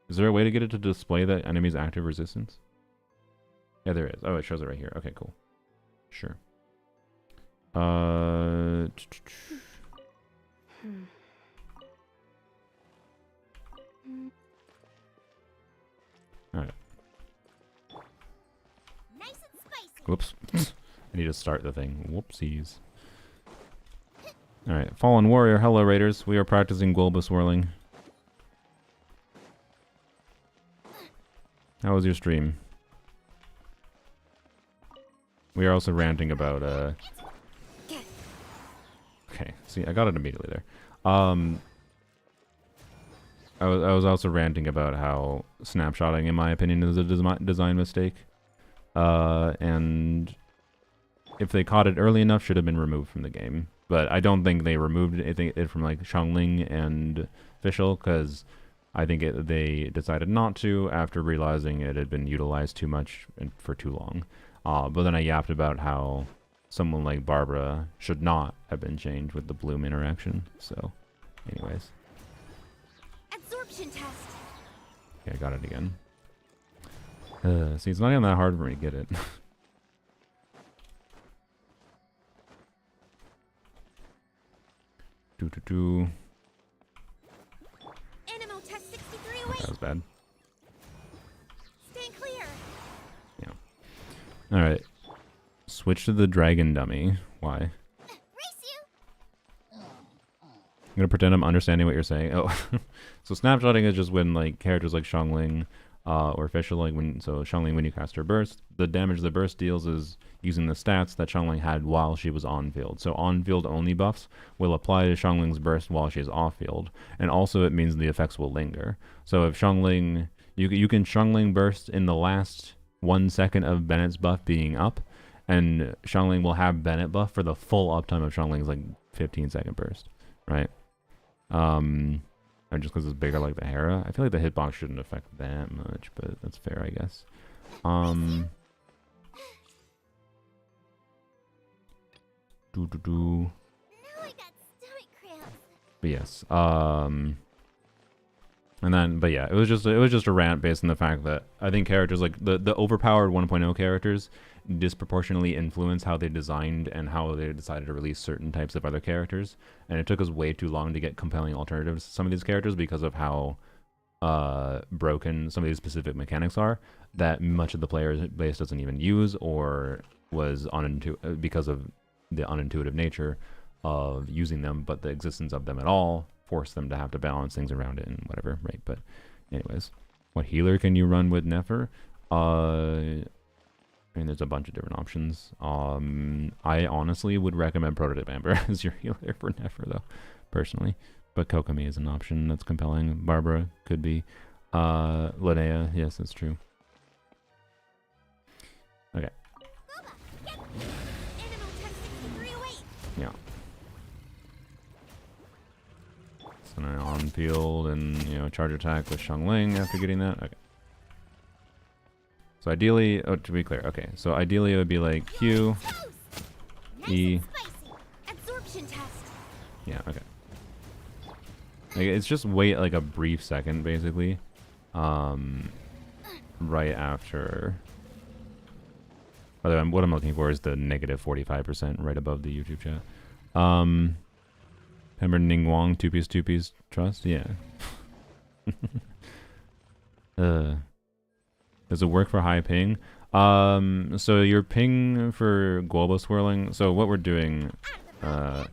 Is there a way to get it to display the enemy's active resistance? Yeah, there is. Oh, it shows it right here. Okay, cool. Sure. Alright. Nice and spicy. Whoops. I need to start the thing. Whoopsies. Alright, Fallen Warrior, hello Raiders. We are practicing Golba swirling. How was your stream? We are also ranting about, Okay, see, I got it immediately there. I was also ranting about how snapshotting, in my opinion, is a design mistake. And if they caught it early enough, should have been removed from the game. But I don't think they removed it from like Xiangling and Fischl, because I think they decided not to after realizing it had been utilized too much and for too long. But then I yapped about how someone like Barbara should not have been changed with the Bloom interaction. So, anyways. Absorption test. Okay, I got it again. See, it's not even that hard for me to get it. Animal test 63 away. That was bad. Stand clear. Yeah. Alright. Switch to the dragon dummy. Why? Race you. I'm gonna pretend I'm understanding what you're saying. Oh. So snapshotting is just when like characters like Xiangling or Fischl, like Xiangling, when you cast her burst, the damage the burst deals is using the stats that Xiangling had while she was on field. So on field only buffs will apply to Xiangling's burst while she's off field, and also it means the effects will linger. So if Xiangling, you can Xiangling burst in the last 1 second of Bennett's buff being up, and Xiangling will have Bennett buff for the full uptime of Xiangling's like 15-second burst, right? Or just because it's bigger like the Hera. I feel like the hitbox shouldn't affect that much, but that's fair, I guess. Now I got stomach cramps. But yes, and then, but yeah, it was just a rant based on the fact that I think characters like the overpowered 1.0 characters disproportionately influence how they designed and how they decided to release certain types of other characters, and it took us way too long to get compelling alternatives to some of these characters because of how broken some of these specific mechanics are that much of the player base doesn't even use, or was because of the unintuitive nature of using them, but the existence of them at all forced them to have to balance things around it and whatever, right? But anyways, what healer can you run with Nefer? I mean, there's a bunch of different options. I honestly would recommend Prototype Amber as your healer for Nefer, though, personally. But Kokomi is an option that's compelling. Barbara could be. Linnea, yes, that's true. Okay. Yeah. So now on field and, you know, charge attack with Xiangling after getting that. Okay. So ideally, oh, to be clear, okay. So ideally it would be like Q, E. Yeah, okay. Like, it's just wait like a brief second, basically. Right after. By the way, what I'm looking for is the negative 45% right above the YouTube chat. Remember Ning Wong, two piece trust? Yeah. Does it work for high ping? So your ping for Guoba swirling. So what we're doing, for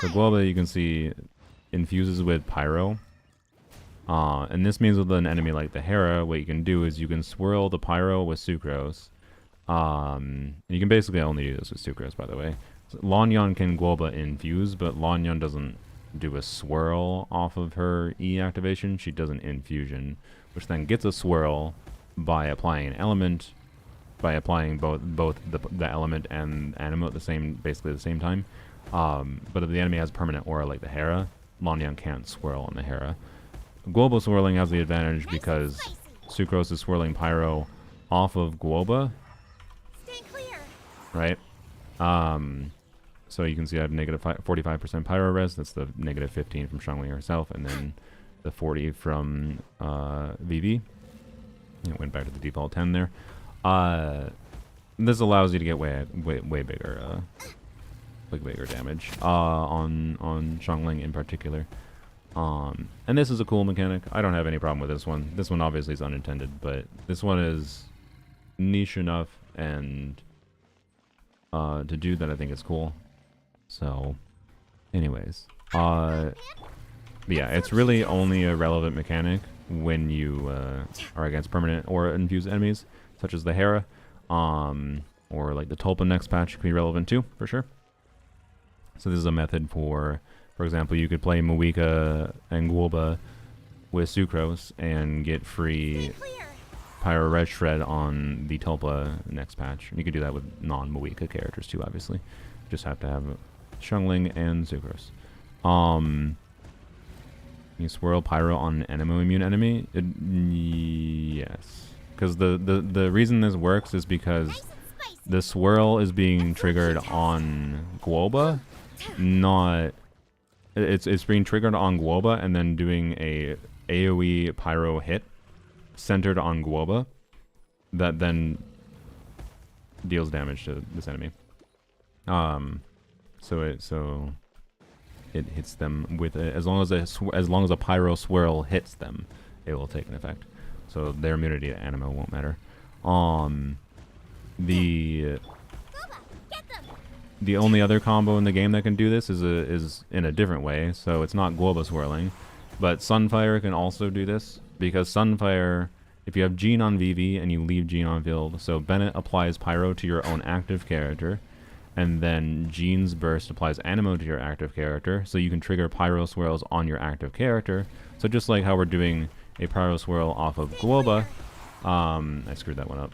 Guoba, you can see infuses with pyro. And this means with an enemy like the Hera, what you can do is you can swirl the pyro with sucrose. You can basically only do this with sucrose, by the way. So Lanyan can Guoba infuse, but Lanyan doesn't do a swirl off of her E activation. She does an infusion, which then gets a swirl by applying an element, by applying both the element and animo at basically the same time. But if the enemy has permanent aura like the Hera, Lanyan can't swirl on the Hera. Guoba swirling has the advantage because sucrose is swirling pyro off of Guoba, right? So you can see I have negative 45% pyro res. That's the negative 15 from Xiangling herself, and then the 40 from VV. It went back to the default 10 there. This allows you to get way bigger, bigger damage on Xiangling in particular. And this is a cool mechanic. I don't have any problem with this one. This one obviously is unintended, but this one is niche enough and to do that I think is cool. So, anyways, yeah, it's really only a relevant mechanic when you are against permanent or infused enemies, such as the Hera, or like the Tulpa next patch could be relevant too, for sure. So this is a method for example, you could play Muika and Guoba with Sucrose and get free Pyro Red Shred on the Tulpa next patch. You could do that with non-Muika characters too, obviously. Just have to have Xiangling and Sucrose. You swirl Pyro on an Anemo immune enemy? Yes. Because the reason this works is because the swirl is being triggered on Guoba, not... It's being triggered on Guoba and then doing a AoE Pyro hit centered on Guoba that then deals damage to this enemy. So it hits them with as long as a Pyro swirl hits them, it will take an effect. So their immunity to Animo won't matter. The only other combo in the game that can do this is in a different way, so it's not Guoba swirling, but Sunfire can also do this, because Sunfire, if you have Jean on VV and you leave Jean on field, so Bennett applies Pyro to your own active character, and then Jean's Burst applies Animo to your active character, so you can trigger Pyro swirls on your active character. So just like how we're doing a Pyro swirl off of Guoba, I screwed that one up.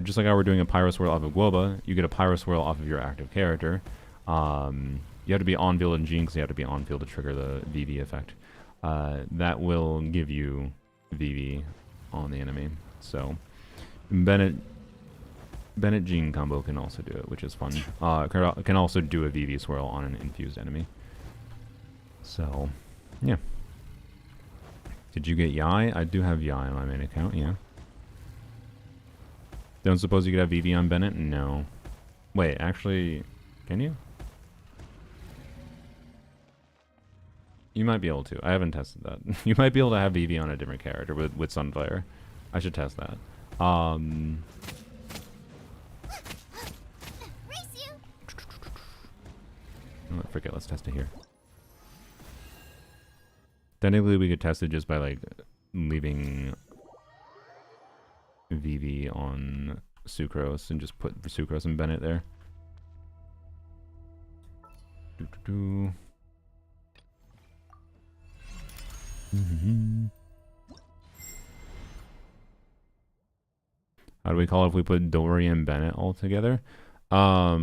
Just like how we're doing a Pyro Swirl off of Guoba, you get a Pyro Swirl off of your active character. You have to be on field in Jean because you have to be on field to trigger the VV effect. That will give you VV on the enemy. So Bennett Jean combo can also do it, which is fun. Can also do a VV Swirl on an infused enemy. So, yeah. Did you get Yai? I do have Yai on my main account, yeah. Don't suppose you could have VV on Bennett? No. Wait, actually, can you? You might be able to. I haven't tested that. You might be able to have Vivi on a different character with Sunfire. I should test that. Race you. Oh, forget. Let's test it here. Technically, we could test it just by like leaving Vivi on Sucrose and just put Sucrose and Bennett there. How do we call it if we put Dory and Bennett all together? I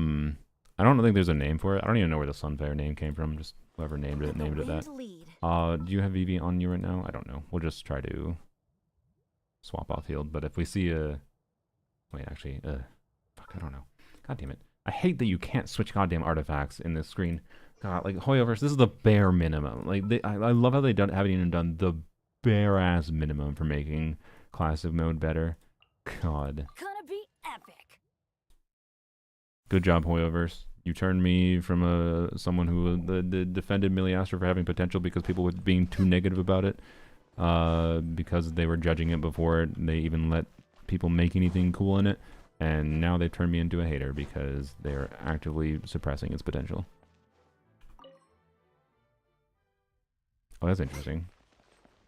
don't think there's a name for it. I don't even know where the Sunfire name came from. Just whoever named it that. Do you have Vivi on you right now? I don't know. We'll just try to swap off field. But if we see a... Wait, actually, fuck, I don't know. God damn it. I hate that you can't switch goddamn artifacts in this screen. God, like, Hoyoverse, this is the bare minimum. Like, I love how they haven't even done the bare-ass minimum for making Classic Mode better. God. Gonna be epic. Good job, Hoyoverse. You turned me from someone who defended Miliastra for having potential because people were being too negative about it. Because they were judging it before they even let people make anything cool in it. And now they've turned me into a hater because they're actively suppressing its potential. Oh, that's interesting.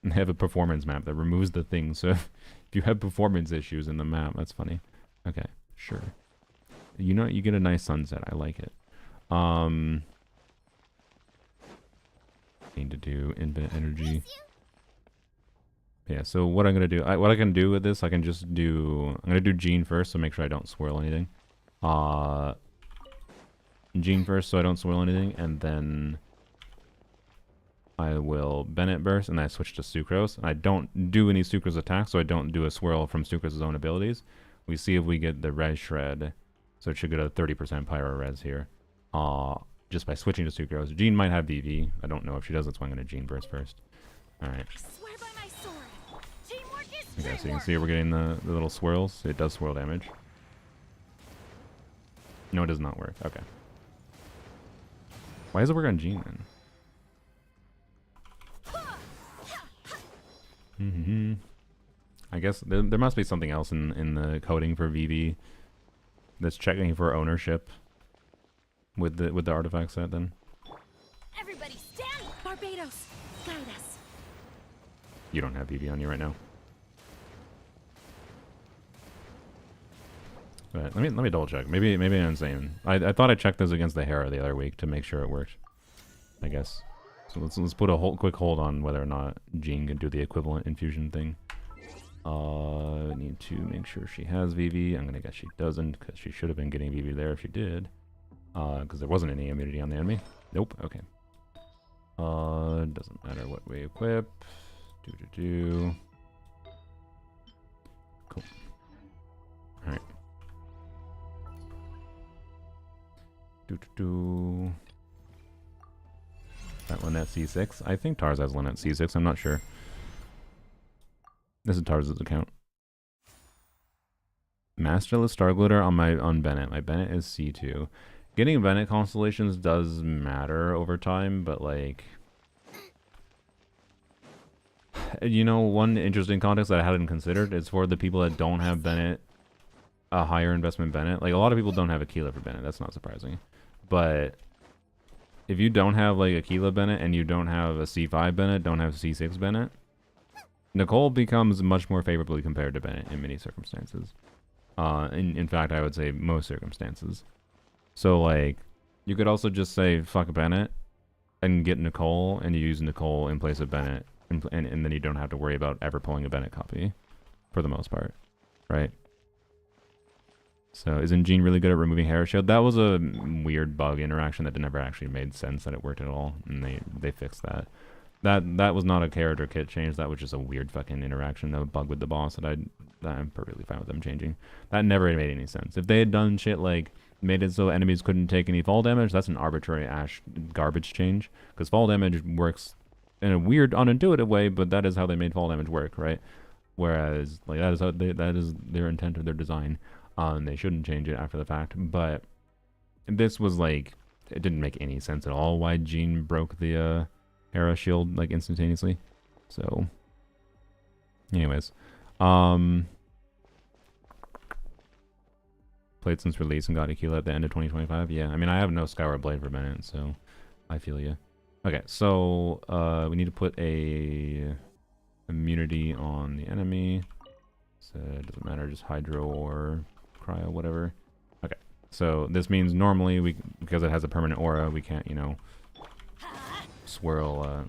They have a performance map that removes the thing, so if you have performance issues in the map, that's funny. Okay, sure. You know, you get a nice sunset. I like it. Need to do infinite energy. Yeah, so what I'm gonna do, what I can do with this, I can just do, I'm gonna do Jean first, so make sure I don't swirl anything. Jean first, so I don't swirl anything, and then I will Bennett burst, and then I switch to Sucrose. I don't do any Sucrose attacks, so I don't do a swirl from Sucrose's own abilities. We see if we get the res shred, so it should get a 30% pyro res here. Just by switching to Sucrose. Jean might have VV. I don't know if she does, that's why I'm gonna Jean burst first. Alright. Okay, so you can see we're getting the little swirls. It does swirl damage. No, it does not work. Okay. Why does it work on Jean then? I guess there must be something else in the coding for VV that's checking for ownership with the artifact set then. Everybody stand! Barbados, guide us. You don't have VV on you right now. But let me double check. Maybe I'm insane. I thought I checked this against the Hera the other week to make sure it worked. I guess. So let's put a quick hold on whether or not Jean can do the equivalent infusion thing. Need to make sure she has VV. I'm gonna guess she doesn't, because she should have been getting VV there if she did. Because there wasn't any immunity on the enemy. Nope. Okay. Doesn't matter what we equip. Cool. All right. That one at C6. I think Tars has one at C6. I'm not sure. This is Tars' account. Masterless Star Glitter on Bennett. My Bennett is C2. Getting Bennett constellations does matter over time, but like, you know, one interesting context that I hadn't considered is for the people that don't have Bennett, a higher investment Bennett. Like, a lot of people don't have Aquila for Bennett. That's not surprising. But if you don't have like Aquila Bennett and you don't have a C5 Bennett, don't have C6 Bennett, Nicole becomes much more favorably compared to Bennett in many circumstances. In fact, I would say most circumstances. So like, you could also just say fuck Bennett and get Nicole, and you use Nicole in place of Bennett, and then you don't have to worry about ever pulling a Bennett copy, for the most part, right? So isn't Jean really good at removing Hera Shield? That was a weird bug interaction that never actually made sense that it worked at all, and they fixed that. That was not a character kit change. That was just a weird fucking interaction, that bug with the boss that I'm perfectly fine with them changing. That never made any sense. If they had done shit like made it so enemies couldn't take any fall damage, that's an arbitrary garbage change, because fall damage works in a weird, unintuitive way, but that is how they made fall damage work, right? Whereas like that is their intent of their design. They shouldn't change it after the fact, but this was like, it didn't make any sense at all why Jean broke the Hera shield like instantaneously. So, anyways, played since release and got Aquila at the end of 2025. Yeah, I mean I have no Skyward Blade for Bennett, so I feel you. Okay, so we need to put a immunity on the enemy. So it doesn't matter, just hydro or cryo, whatever. Okay, so this means normally because it has a permanent aura, we can't, you know, swirl.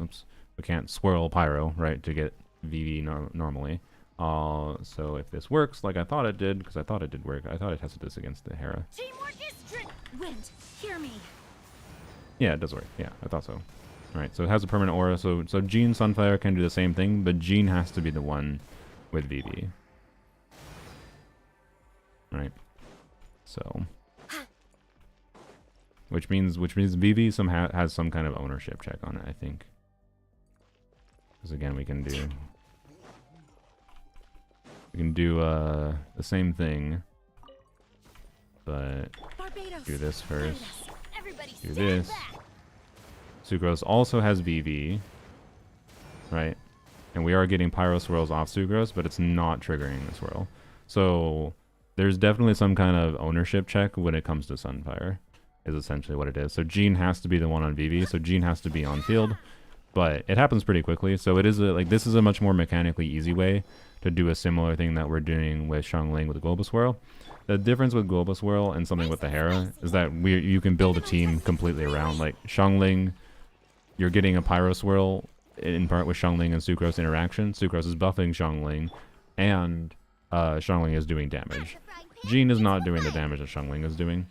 We can't swirl pyro, right, to get VV normally. So if this works like I thought it did, because I thought it did work, I thought I tested this against the Hera. Teamwork is Wind, hear me. Yeah, it does work. Yeah, I thought so. Alright, so it has a permanent aura, so Jean Sunfire can do the same thing, but Jean has to be the one with VV. Right. So which means VV has some kind of ownership check on it, I think. Because again, we can do the same thing, but Barbados, do this first. everybody Do stand this. back. Sucrose also has VV, right? And we are getting Pyro Swirls off Sucrose, but it's not triggering the swirl. So there's definitely some kind of ownership check when it comes to Sunfire, is essentially what it is. So Jean has to be the one on VV, so Jean has to be on field, but it happens pretty quickly. So it is this is a much more mechanically easy way to do a similar thing that we're doing with Xiangling with the Global Swirl. The difference with Global Swirl and something with the Hera is that you can build a team completely around. Like Xiangling, you're getting a Pyro Swirl in part with Xiangling and Sucrose interaction. Sucrose is buffing Xiangling, and Xiangling is doing damage. Jean is not doing the damage that Xiangling is doing,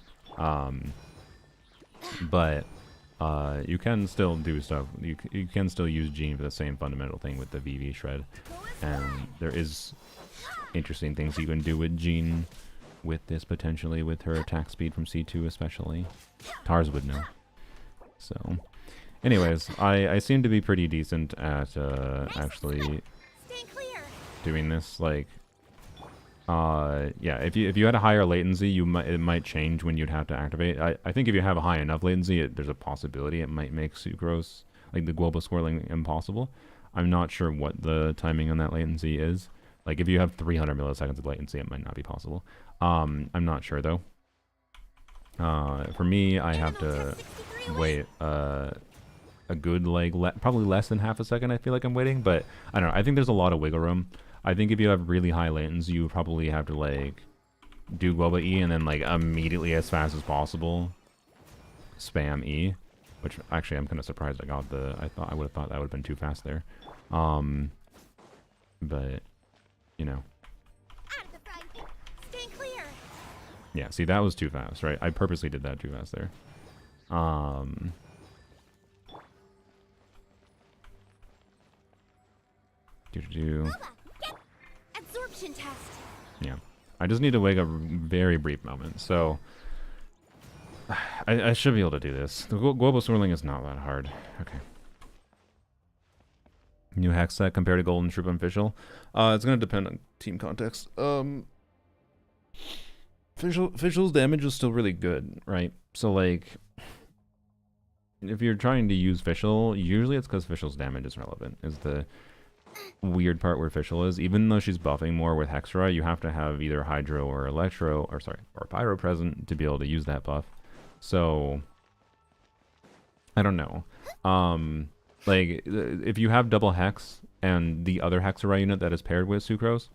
but you can still do stuff. You can still use Jean for the same fundamental thing with the VV shred, and there is interesting things you can do with Jean with this, potentially with her attack speed from C2 especially. Tars would know. So anyways, I seem to be pretty decent at actually Stay clear. doing this. Like yeah, if you had a higher latency, it might change when you'd have to activate. I think if you have a high enough latency, there's a possibility it might make Sucrose, like the global swirling, impossible. I'm not sure what the timing on that latency is. Like if you have 300 milliseconds of latency, it might not be possible. I'm not sure though. For me, I have to wait a good probably less than half a second. I feel like I'm waiting, but I don't know. I think there's a lot of wiggle room. I think if you have really high latency, you probably have to like do global E and then like immediately as fast as possible spam E, which actually I'm kind of surprised I got I would have thought that would have been too fast there. But you know. Out of the frying pan. Stay clear. Yeah, see, that was too fast, right? I purposely did that too fast there. Absorption test. Yeah, I just need to wait a very brief moment. So I should be able to do this. The global swirling is not that hard. Okay. New hex set compared to Golden Troop Official. It's gonna depend on team context. Official's damage is still really good, right? So like, if you're trying to use Official, usually it's because Official's damage is relevant. Is the weird part where Official is. Even though she's buffing more with Hexra, you have to have either Hydro or Electro, or Pyro present to be able to use that buff. So I don't know. Like if you have double Hex and the other Hexra unit that is paired with Sucrose,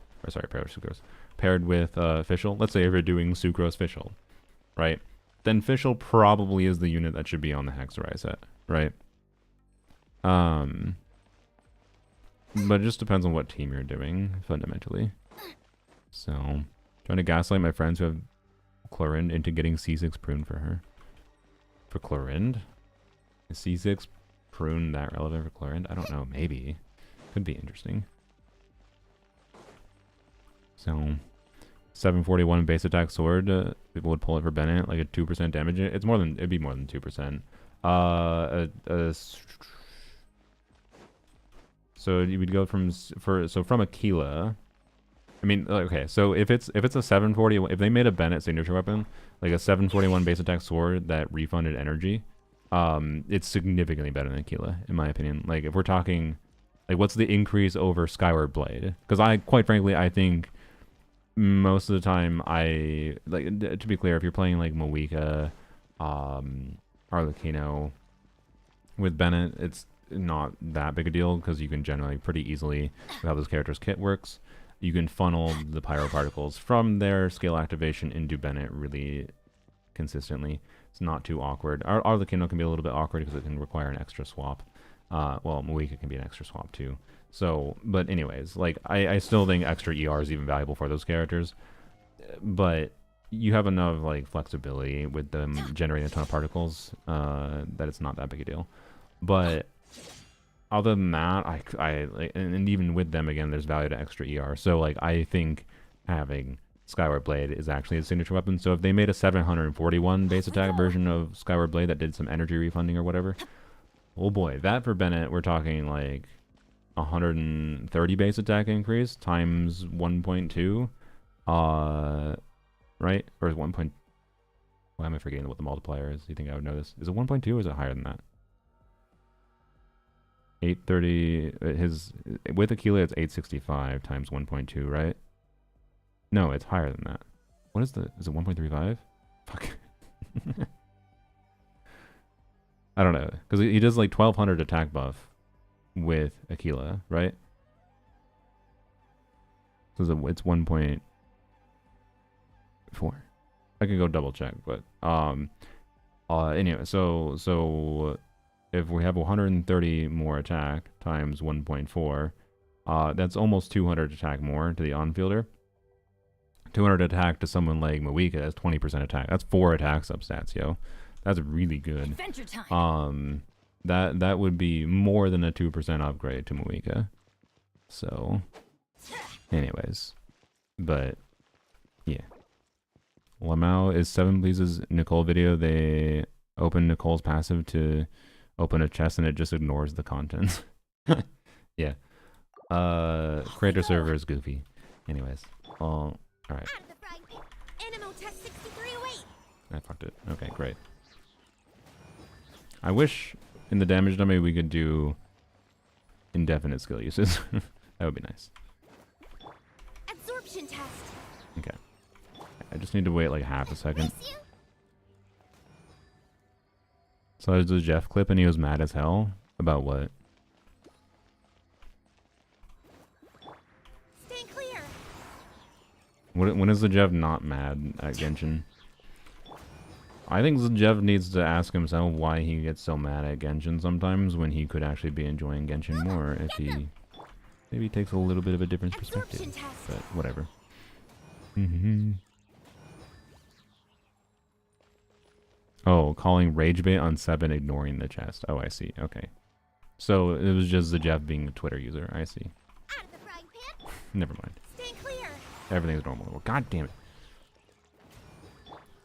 paired with Official. Let's say if you're doing Sucrose Official, right? Then Official probably is the unit that should be on the Hexra set, right? But it just depends on what team you're doing, fundamentally. So, trying to gaslight my friends who have Chlorind into getting C6 prune for her. For Chlorind? Is C6 prune that relevant for Chlorind? I don't know, maybe. Could be interesting. So, 741 base attack sword, people would pull it for Bennett, like a 2% damage. It'd be more than 2%. So you would go from Aquila. I mean, okay. So if it's a 740, if they made a Bennett signature weapon, like a 741 base attack sword that refunded energy, it's significantly better than Aquila, in my opinion. Like, if we're talking, like, what's the increase over Skyward Blade? Because quite frankly, I think most of the time, to be clear, if you're playing like Moika, Arlecchino with Bennett, it's not that big a deal because you can generally pretty easily, with how this character's kit works, you can funnel the pyro particles from their scale activation into Bennett really consistently. It's not too awkward. Arlecchino can be a little bit awkward because it can require an extra swap. Well, Moika can be an extra swap too. So, but anyways, like, I still think extra ER is even valuable for those characters. But you have enough, like, flexibility with them generating a ton of particles that it's not that big a deal. But other than that, and even with them, again, there's value to extra ER. So, like, I think having Skyward Blade is actually a signature weapon. So if they made a 741 base attack version of Skyward Blade that did some energy refunding or whatever, oh boy, that for Bennett, we're talking, like, 130 base attack increase times 1.2, right? Or is 1. Why am I forgetting what the multiplier is? Do you think I would know this? Is it 1.2 or is it higher than that? 830, with Aquila it's 865 times 1.2, right? No, it's higher than that. What is is it 1.35? Fuck. I don't know, because he does like 1200 attack buff with Aquila, right? So it's 1.4. I can go double check, but anyway, so if we have 130 more attack times 1.4, that's almost 200 attack more to the on-fielder. 200 attack to someone like Moika, that's 20% attack. That's 4 attack substats, yo. That's really good. Adventure time. That would be more than a 2% upgrade to Moika. So, anyways, but yeah. Lamau is 7 pleases Nicole video. They open Nicole's passive to open a chest and it just ignores the contents. Yeah. Creator server is goofy. Anyways, all right. I fucked it. Okay, great. I wish in the damage dummy we could do indefinite skill uses. That would be nice. Absorption test. Okay. I just need to wait like half a second. So there's the Jeff clip and he was mad as hell. About what? Stay clear. When is the Jeff not mad at Genshin? I think Zejev needs to ask himself why he gets so mad at Genshin sometimes when he could actually be enjoying Genshin more if he maybe takes a little bit of a different perspective. But whatever. Oh, calling rage bait on 7, ignoring the chest. Oh, I see. Okay. So it was just Zejev being a Twitter user. I see. Out of the frying pan. Never mind. Stay clear. Everything's normal. Well, God damn it.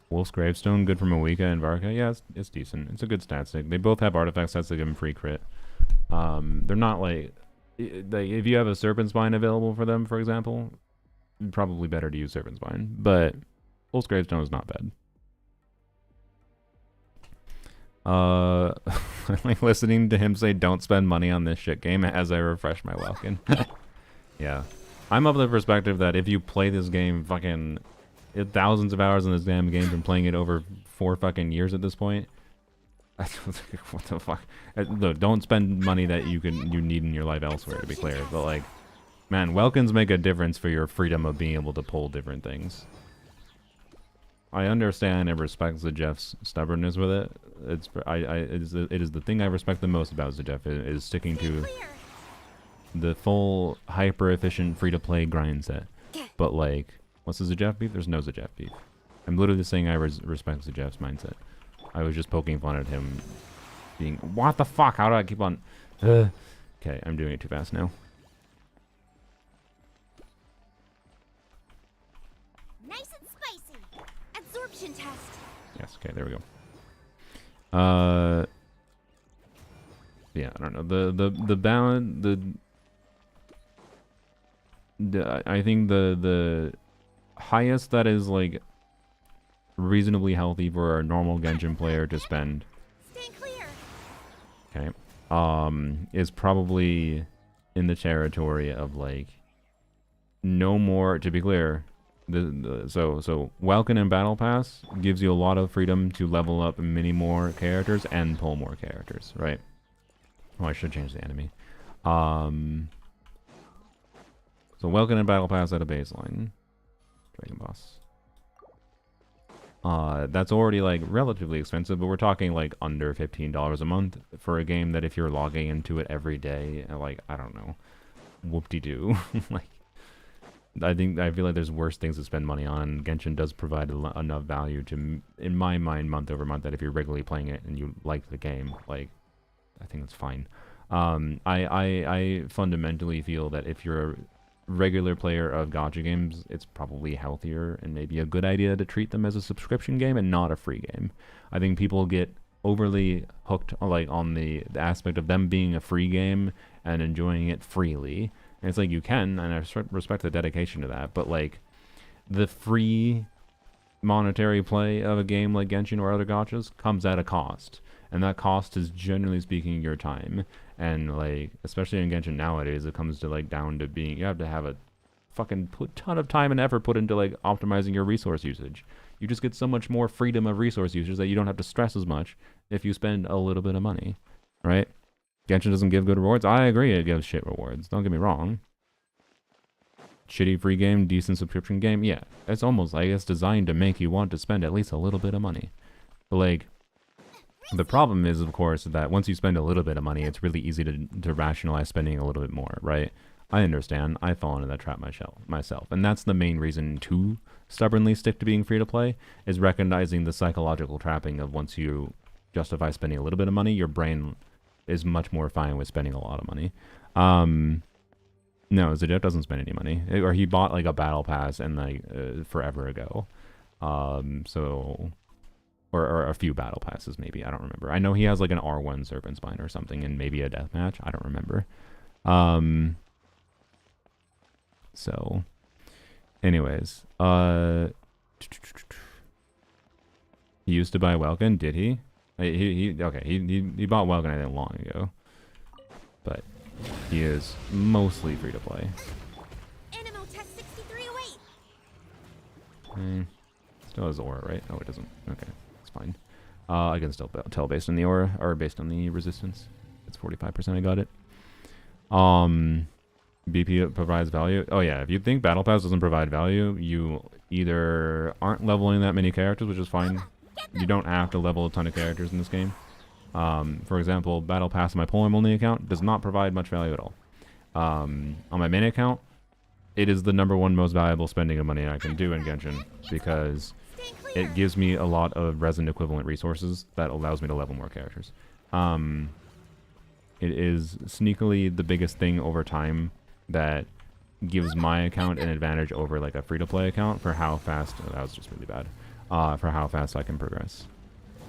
Wolf's Gravestone, good for Moika and Varka. Yeah, it's decent. It's a good stat stick. They both have artifact sets that give them free crit. They're not like if you have a Serpent Spine available for them, for example, probably better to use Serpent Spine. But Wolf's Gravestone is not bad. I like listening to him say, "Don't spend money on this shit game," as I refresh my Welkin. Yeah, I'm of the perspective that if you play this game fucking thousands of hours in this damn game, from playing it over 4 fucking years at this point. What the fuck? Look, don't spend money that you need in your life elsewhere, to be clear. But like, man, Welkins make a difference for your freedom of being able to pull different things. I understand and respect Zejeff's stubbornness with it. It is the thing I respect the most about Zejeff is sticking to the full hyper efficient free to play grind set. But like, what's the Zejeff beef? There's no Zejeff beef. I'm literally saying I respect Zejeff's mindset. I was just poking fun at him being, what the fuck? How do I keep on? Okay, I'm doing it too fast now. Nice and spicy. Absorption test. Yes, okay, there we go. Yeah, I don't know. The balance, I think the highest that is like reasonably healthy for a normal Genshin player to spend Stay clear. okay, is probably in the territory of like no more. To be clear, so Welkin and Battle Pass gives you a lot of freedom to level up many more characters and pull more characters, right? Oh, I should change the enemy. So Welkin and Battle Pass at a baseline. Dragon Boss. That's already like relatively expensive, but we're talking like under $15 a month for a game that if you're logging into it every day, like I don't know, whoop-de-doo. Like I feel like there's worse things to spend money on. Genshin does provide enough value to, in my mind, month over month, that if you're regularly playing it and you like the game, like I think that's fine. I fundamentally feel that if you're a regular player of gacha games, it's probably healthier and maybe a good idea to treat them as a subscription game and not a free game. I think people get overly hooked like on the aspect of them being a free game and enjoying it freely. And it's like you can, and I respect the dedication to that, but like the free monetary play of a game like Genshin or other gachas comes at a cost. And that cost is, generally speaking, your time. And like, especially in Genshin nowadays, it comes to like down to being, you have to have a fucking ton of time and effort put into like optimizing your resource usage. You just get so much more freedom of resource usage that you don't have to stress as much if you spend a little bit of money, right? Genshin doesn't give good rewards. I agree, it gives shit rewards. Don't get me wrong. Shitty free game, decent subscription game, yeah. It's almost like it's designed to make you want to spend at least a little bit of money. But like, the problem is, of course, that once you spend a little bit of money, it's really easy to rationalize spending a little bit more, right? I understand. I fall into that trap myself. And that's the main reason to stubbornly stick to being free to play, is recognizing the psychological trapping of once you justify spending a little bit of money, your brain is much more fine with spending a lot of money. No, Zadev doesn't spend any money. Or he bought like a battle pass and like forever ago. Or a few battle passes, maybe. I don't remember. I know he has like an R1 Serpent Spine or something, and maybe a deathmatch. I don't remember. So, anyways, he used to buy Welkin, did he? He bought Welkin I think long ago, but he is mostly free to play. Animal test 6308. Still has aura, right? Oh, it doesn't. Okay. Fine. I can still tell based on the aura, or based on the resistance. It's 45%. I got it. BP provides value. Oh yeah, if you think Battle Pass doesn't provide value, you either aren't leveling that many characters, which is fine. You don't have to level a ton of characters in this game. For example, Battle Pass on my Polearm only account does not provide much value at all. On my main account, it is the #1 most valuable spending of money I can do in Genshin, because it gives me a lot of resin equivalent resources that allows me to level more characters. It is sneakily the biggest thing over time that gives my account an advantage over like a free-to-play account for how fast, oh, that was just really bad, for how fast I can progress.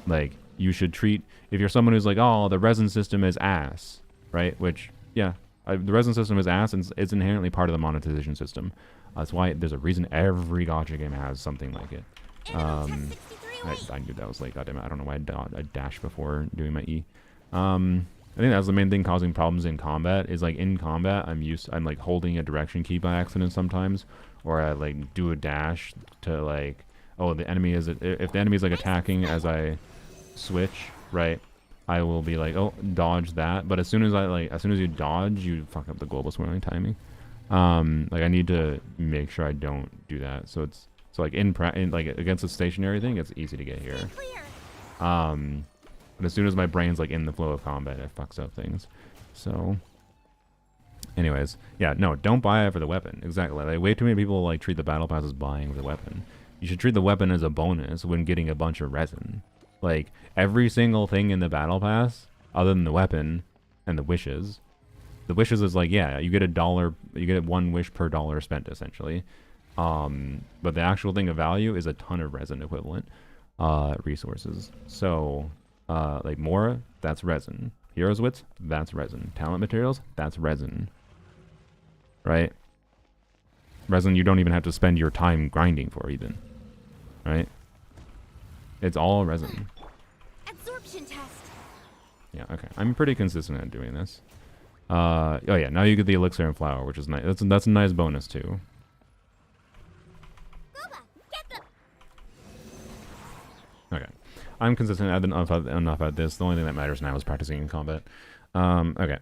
Like, you should treat, if you're someone who's like, oh, the resin system is ass, right? Which, yeah, the resin system is ass, and it's inherently part of the monetization system. That's why there's a reason every gacha game has something like it. I knew that was late. Goddamn it! I don't know why I dashed before doing my E. I think that's the main thing causing problems in combat. Is like in combat, I'm like holding a direction key by accident sometimes, or I like do a dash to like, oh, the enemy is, if the enemy is like attacking as I switch, right? I will be like, oh, dodge that. But as soon as you dodge, you fuck up the global swirling timing. Like I need to make sure I don't do that. So it's. So like in like against a stationary thing, it's easy to get here. But as soon as my brain's like in the flow of combat, it fucks up things. So, anyways, yeah, no, don't buy it for the weapon. Exactly. Like way too many people like treat the battle pass as buying the weapon. You should treat the weapon as a bonus when getting a bunch of resin. Like every single thing in the battle pass, other than the weapon and the wishes. The wishes is like, yeah, you get $1, you get 1 wish per dollar spent essentially. But the actual thing of value is a ton of resin equivalent resources. So like Mora, that's resin. Heroes Wits, that's resin. Talent materials, that's resin. Right? Resin you don't even have to spend your time grinding for even. Right? It's all resin. Absorption test. Yeah, okay. I'm pretty consistent at doing this. Oh yeah, now you get the elixir and flower, which is nice. That's a nice bonus too. Okay. I'm consistent. I've been enough at this. The only thing that matters now is practicing in combat. Okay.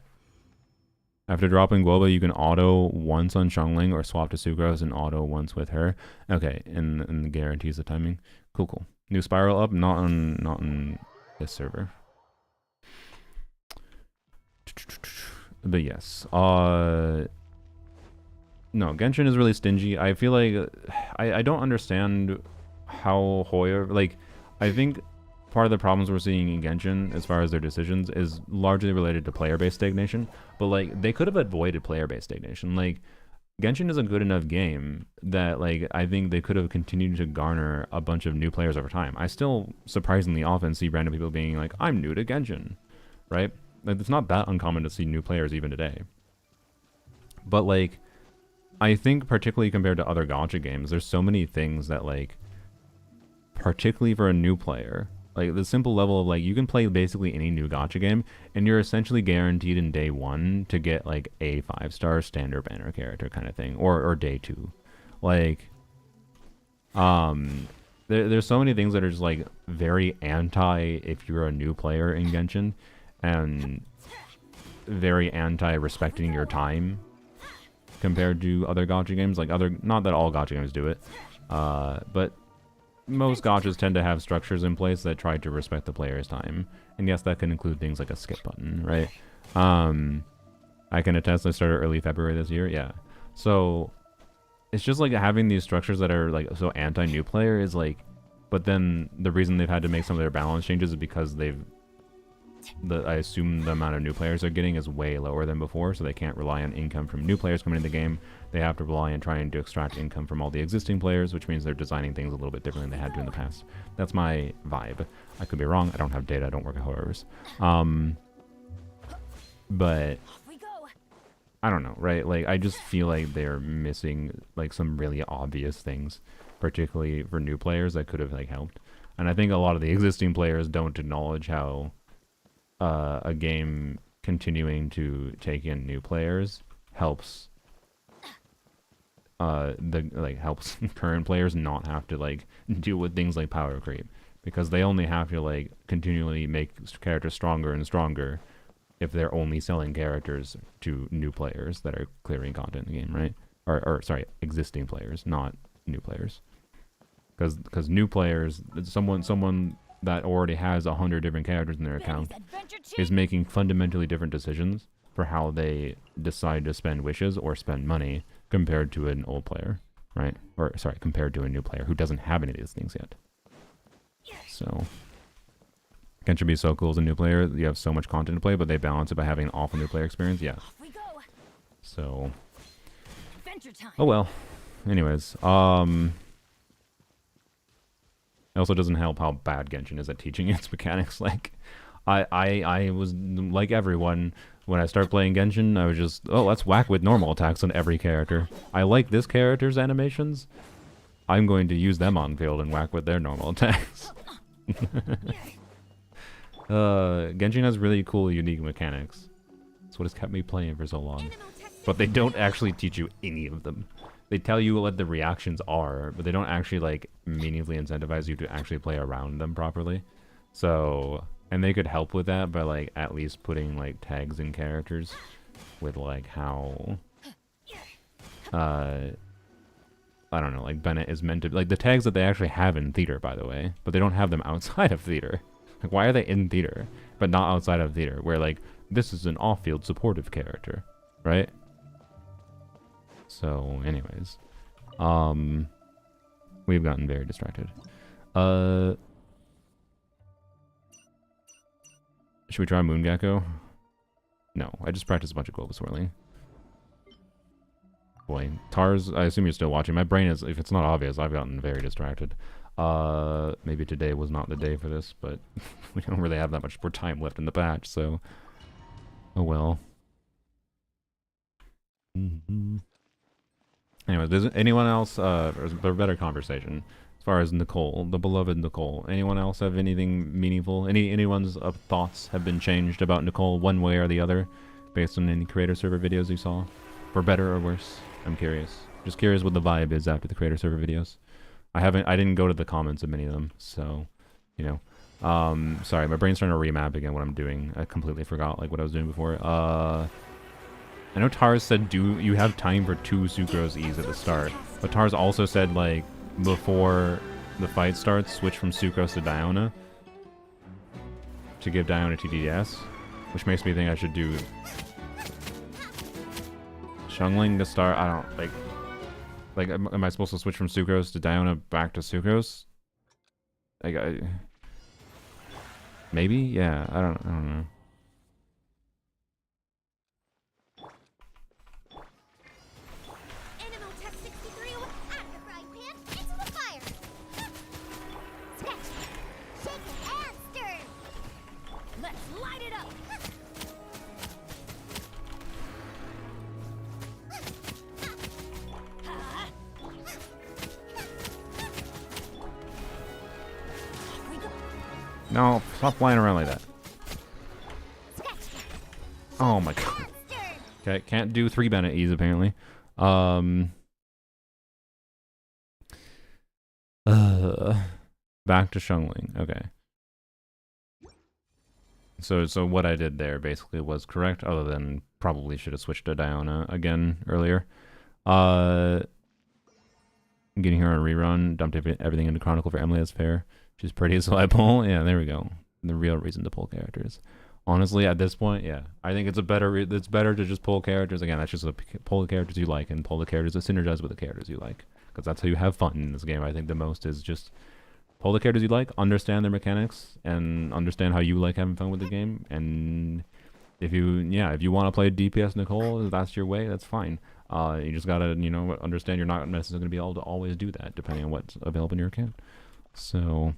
After dropping Guoba, you can auto once on Xiangling or swap to Sucrose and auto once with her. Okay, and guarantees the timing. Cool. New spiral up, not on this server. But yes. No, Genshin is really stingy. I feel like I don't understand how Hoya, like, I think part of the problems we're seeing in Genshin as far as their decisions is largely related to player-based stagnation, but like they could have avoided player-based stagnation. Like Genshin is a good enough game that like I think they could have continued to garner a bunch of new players over time. I still surprisingly often see random people being like, I'm new to Genshin, right? Like it's not that uncommon to see new players even today. But like I think particularly compared to other gacha games, there's so many things that like particularly for a new player, like the simple level of like you can play basically any new gacha game and you're essentially guaranteed in day one to get like a 5-star standard banner character kind of thing, or day two. Like there's so many things that are just like very anti if you're a new player in Genshin, and very anti respecting your time compared to other gacha games. Like not that all gacha games do it, but most gachas tend to have structures in place that try to respect the player's time. And yes, that can include things like a skip button, right? I can attest I started early February this year, yeah. So it's just like having these structures that are like so anti-new player is like, but then the reason they've had to make some of their balance changes is because I assume the amount of new players they're getting is way lower than before, so they can't rely on income from new players coming into the game. They have to rely on trying to extract income from all the existing players, which means they're designing things a little bit differently than they had to in the past. That's my vibe. I could be wrong. I don't have data. I don't work at Horrors. But I don't know, right? Like, I just feel like they're missing like some really obvious things, particularly for new players that could have like helped. And I think a lot of the existing players don't acknowledge how a game continuing to take in new players helps helps current players not have to like deal with things like power creep, because they only have to like continually make characters stronger and stronger if they're only selling characters to new players that are clearing content in the game, right? Or sorry, existing players, not new players. Because new players, someone that already has 100 different characters in their account is making fundamentally different decisions for how they decide to spend wishes or spend money compared to an old player, right? Or sorry, compared to a new player who doesn't have any of these things yet. So Genshin be so cool as a new player. You have so much content to play, but they balance it by having an awful new player experience. Yeah. So. Oh well. Anyways, it also doesn't help how bad Genshin is at teaching its mechanics. Like, I was like everyone when I started playing Genshin. I was just, oh, let's whack with normal attacks on every character. I like this character's animations. I'm going to use them on field and whack with their normal attacks. Genshin has really cool, unique mechanics. That's what has kept me playing for so long. But they don't actually teach you any of them. They tell you what the reactions are, but they don't actually like meaningfully incentivize you to actually play around them properly. So, and they could help with that by like at least putting like tags in characters with like how I don't know, like Bennett is meant to, like the tags that they actually have in theater, by the way, but they don't have them outside of theater. Like, why are they in theater but not outside of theater, where like this is an off-field supportive character, right? So, anyways, we've gotten very distracted. Should we try Moongecko? No, I just practiced a bunch of global swirling. Boy, Tars, I assume you're still watching. My brain is, if it's not obvious, I've gotten very distracted. Maybe today was not the day for this, but we don't really have that much more time left in the patch, so oh well. Anyway, does anyone else, for a better conversation, as far as Nicole, the beloved Nicole. Anyone else have anything meaningful? Anyone's thoughts have been changed about Nicole one way or the other, based on any creator server videos you saw, for better or worse? I'm curious. Just curious what the vibe is after the creator server videos. I didn't go to the comments of many of them, so, you know. Sorry, my brain's trying to remap again what I'm doing. I completely forgot like what I was doing before. I know Tars said you have time for 2 Sucrose E's at the start, but Tars also said like before the fight starts, switch from Sucrose to Diona to give Diona TDS, which makes me think I should do Xiangling to start. I don't like am I supposed to switch from Sucrose to Diona back to Sucrose? Like maybe? Yeah, I don't know. Animal test 63 out of the frying pan into the fire. Sketch, shake it and stir. Let's light it up. Here we go. No, stop flying around like that. Sketch, Oh my god. and stir. Okay, can't do 3 Bennett E's apparently. Back to Xiangling. Okay. So what I did there basically was correct, other than probably should have switched to Diona again earlier. Getting her on rerun, dumped everything into Chronicle for Emily, that's fair. She's pretty, so I pull. Yeah, there we go. The real reason to pull characters. Honestly, at this point, yeah, I think it's better to just pull characters. Again, that's just pull the characters you like and pull the characters that synergize with the characters you like, because that's how you have fun in this game. I think the most is just pull the characters you like, understand their mechanics, and understand how you like having fun with the game. And if you want to play DPS Nicole, if that's your way, that's fine. You just gotta, understand you're not necessarily gonna be able to always do that, depending on what's available in your account. So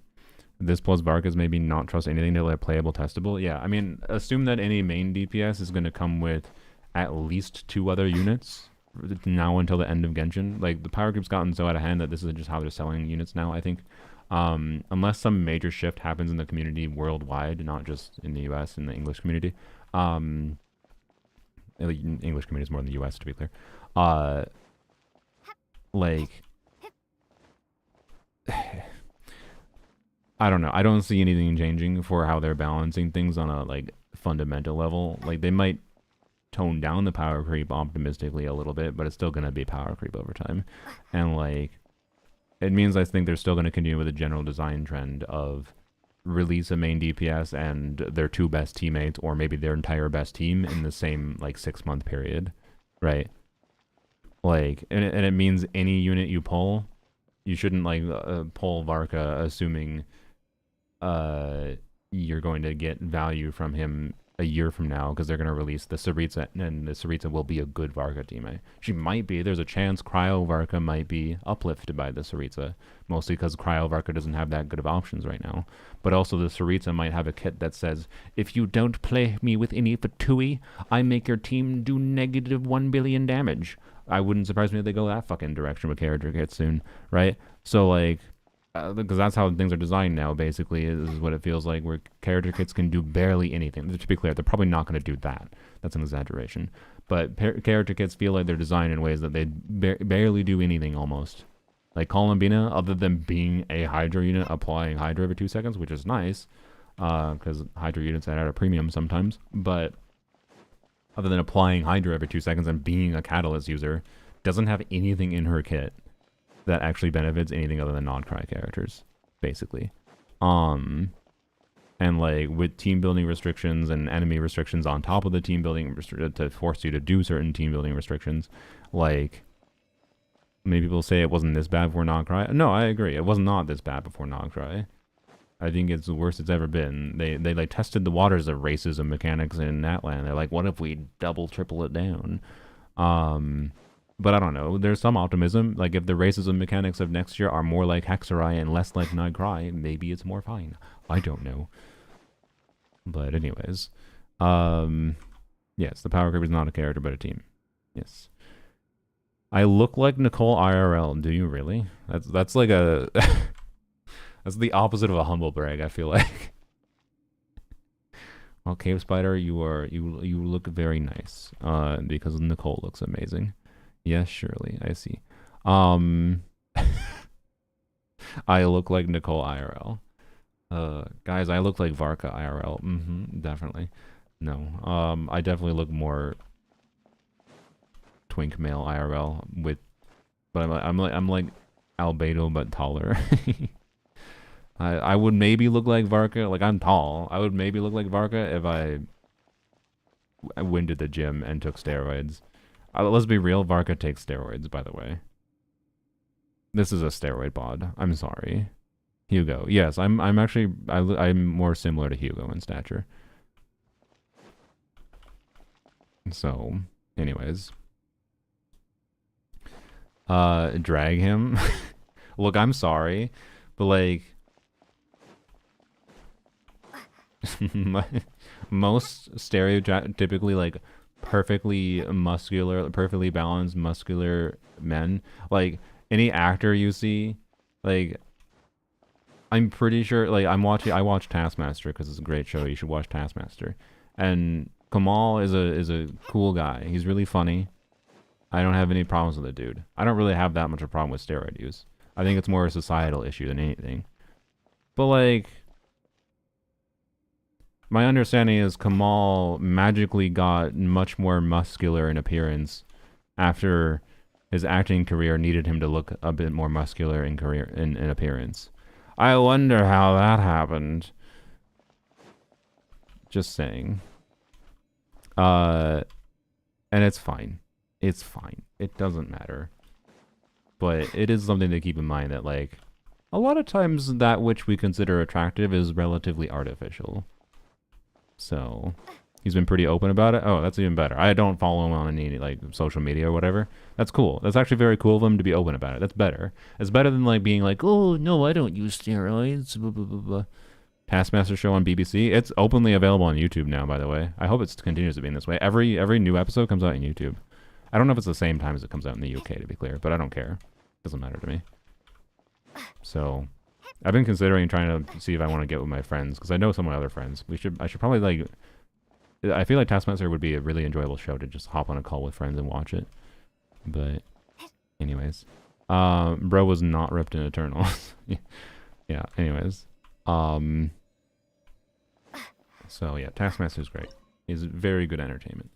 this plus Varka's maybe not trust anything to like playable, testable. Yeah, I mean, assume that any main DPS is gonna come with at least 2 other units now until the end of Genshin. Like the power group's gotten so out of hand that this is just how they're selling units now, I think. Unless some major shift happens in the community worldwide, not just in the US, in the English community. English community is more in the US, to be clear. Like, I don't know. I don't see anything changing for how they're balancing things on a like fundamental level. Like they might tone down the power creep optimistically a little bit, but it's still gonna be power creep over time. And like, it means I think they're still gonna continue with a general design trend of release a main DPS and their 2 best teammates, or maybe their entire best team in the same like 6-month period, right? Like, and it means any unit you pull, you shouldn't like pull Varka assuming you're going to get value from him a year from now, because they're going to release the Saritsa, and the Saritsa will be a good Varka teammate. She might be. There's a chance Cryo Varka might be uplifted by the Saritsa, mostly because Cryo Varka doesn't have that good of options right now. But also the Saritsa might have a kit that says, if you don't play me with any Fatui, I make your team do -1 billion damage. I wouldn't surprise me if they go that fucking direction with character kits soon, right? So like, because that's how things are designed now, basically, is what it feels like, where character kits can do barely anything. To be clear, they're probably not going to do that. That's an exaggeration. But character kits feel like they're designed in ways that they barely do anything, almost. Like Columbina, other than being a Hydra unit, applying Hydra every 2 seconds, which is nice, because Hydra units are at a premium sometimes, but other than applying Hydra every 2 seconds and being a Catalyst user, doesn't have anything in her kit that actually benefits anything other than non-cry characters, basically. And like with team building restrictions and enemy restrictions on top of the team building to force you to do certain team building restrictions, like many people say it wasn't this bad before non-cry. No, I agree. It was not this bad before non-cry. I think it's the worst it's ever been. They like tested the waters of racism mechanics in Natlan. They're like, what if we double, triple it down? But I don't know. There's some optimism. Like, if the racism mechanics of next year are more like Hexerai and less like Nightcry, maybe it's more fine. I don't know. But anyways. Yes, the power group is not a character, but a team. Yes. I look like Nicole IRL. Do you really? That's like a that's the opposite of a humble brag, I feel like. Well, Cave Spider, you look very nice. Because Nicole looks amazing. Yes, surely. I see. I look like Nicole IRL. Guys, I look like Varka IRL. Definitely. No. I definitely look more twink male IRL but I'm like albedo but taller. I would maybe look like Varka. Like, I'm tall. I would maybe look like Varka if I went to the gym and took steroids. Let's be real, Varka takes steroids, by the way. This is a steroid bod. I'm sorry. Hugo. Yes, I'm actually I'm more similar to Hugo in stature. So, anyways. Drag him. Look, I'm sorry, but like most stereotypically like perfectly muscular, perfectly balanced muscular men, like any actor you see, like I'm pretty sure, like I watch Taskmaster because it's a great show. You should watch Taskmaster. And Kamal is a cool guy. He's really funny. I don't have any problems with the dude. I don't really have that much of a problem with steroid use. I think it's more a societal issue than anything. But like, my understanding is Kamal magically got much more muscular in appearance after his acting career needed him to look a bit more muscular in appearance. I wonder how that happened. Just saying. And it's fine. It's fine. It doesn't matter. But it is something to keep in mind that, like, a lot of times that which we consider attractive is relatively artificial. So, he's been pretty open about it. Oh, that's even better. I don't follow him on any, like, social media or whatever. That's cool. That's actually very cool of him to be open about it. That's better. It's better than, like, being like, oh, no, I don't use steroids, blah, blah, blah, blah. Taskmaster show on BBC. It's openly available on YouTube now, by the way. I hope it continues to be in this way. Every new episode comes out on YouTube. I don't know if it's the same time as it comes out in the UK, to be clear, but I don't care. Doesn't matter to me. So, I've been considering trying to see if I want to get with my friends, because I know some of my other friends. I should probably, like, I feel like Taskmaster would be a really enjoyable show to just hop on a call with friends and watch it. But, anyways. Bro was not ripped in Eternals. Yeah, anyways. So, yeah, Taskmaster's great. He's very good entertainment.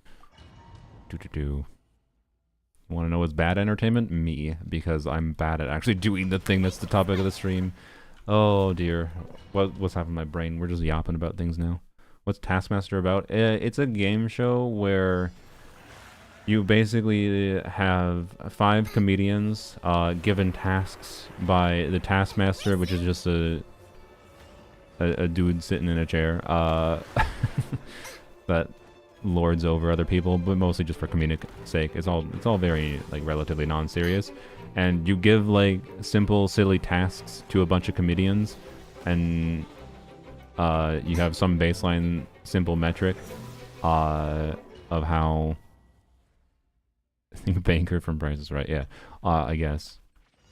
Want to know what's bad entertainment? Me, because I'm bad at actually doing the thing that's the topic of the stream. Oh dear, what's happening to my brain? We're just yapping about things now. What's Taskmaster about? It's a game show where you basically have 5 comedians given tasks by the Taskmaster, which is just a dude sitting in a chair that lords over other people, but mostly just for comedic sake. It's all very, like, relatively non-serious, and you give, like, simple silly tasks to a bunch of comedians, and you have some baseline simple metric of how I think Banker from Price is Right, yeah, I guess.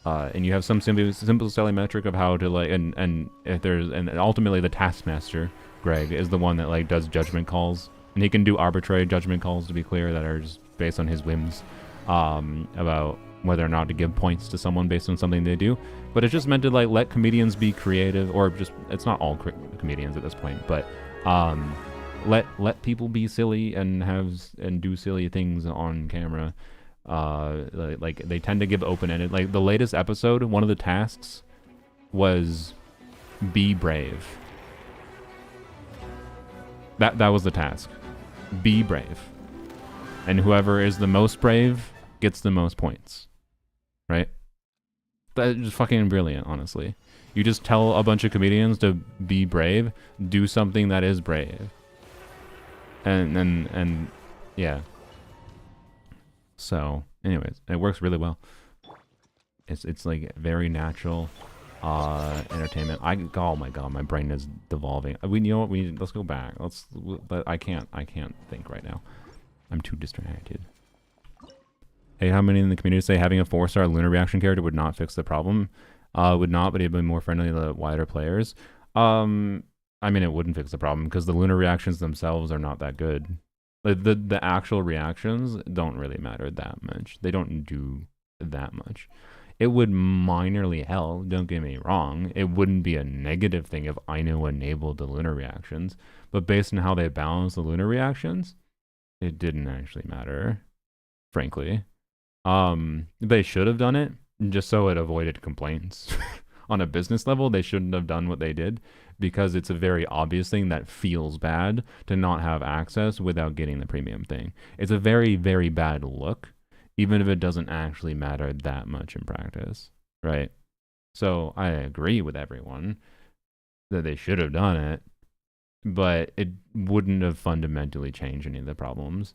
And you have some simple silly metric of how to, like, and if there's, and ultimately the Taskmaster, Greg, is the one that, like, does judgment calls. And he can do arbitrary judgment calls, to be clear, that are just based on his whims about whether or not to give points to someone based on something they do. But it's just meant to, like, let comedians be creative, or just, it's not all comedians at this point, but let people be silly and do silly things on camera. Like, they tend to give open-ended. Like, the latest episode, one of the tasks was be brave. That was the task. Be brave. And whoever is the most brave gets the most points. Right? That's just fucking brilliant, honestly. You just tell a bunch of comedians to be brave, do something that is brave. And yeah. So, anyways, it works really well. It's like very natural entertainment. Oh my god, my brain is devolving. You know what? Let's go back. I can't think right now. I'm too distracted. How many in the community say having a 4-star lunar reaction character would not fix the problem? Would not, but it'd be more friendly to the wider players. I mean, it wouldn't fix the problem because the lunar reactions themselves are not that good. Like the actual reactions don't really matter that much. They don't do that much. It would minorly help, don't get me wrong. It wouldn't be a negative thing if Aino enabled the lunar reactions, but based on how they balance the lunar reactions, it didn't actually matter, frankly. They should have done it just so it avoided complaints. On a business level, they shouldn't have done what they did because it's a very obvious thing that feels bad to not have access without getting the premium thing. It's a very, very bad look, even if it doesn't actually matter that much in practice, right? So I agree with everyone that they should have done it, but it wouldn't have fundamentally changed any of the problems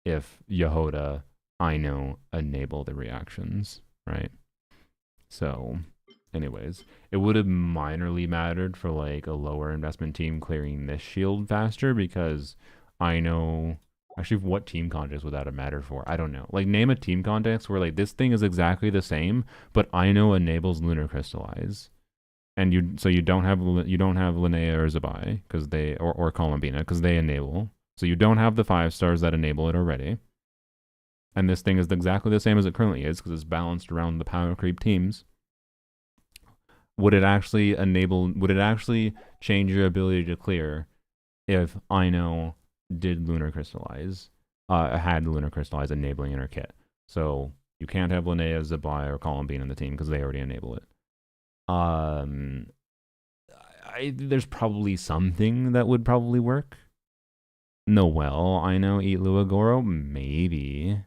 if Yehoda, Aino, enable the reactions, right? So anyways, it would have minorly mattered for like a lower investment team clearing this shield faster because I know actually what team context would that have mattered for? I don't know. Like name a team context where like this thing is exactly the same, but I know enables lunar crystallize. And you don't have Linnea or Zabai because they or Columbina because they enable. So you don't have the 5 stars that enable it already. And this thing is exactly the same as it currently is because it's balanced around the power creep teams. Would it actually change your ability to clear if Aino did lunar crystallize, had lunar crystallize enabling in her kit? So you can't have Linnea, Zabai, or Columbine in the team because they already enable it. There's probably something that would probably work. Noelle, Aino, eat Lua Goro? Maybe.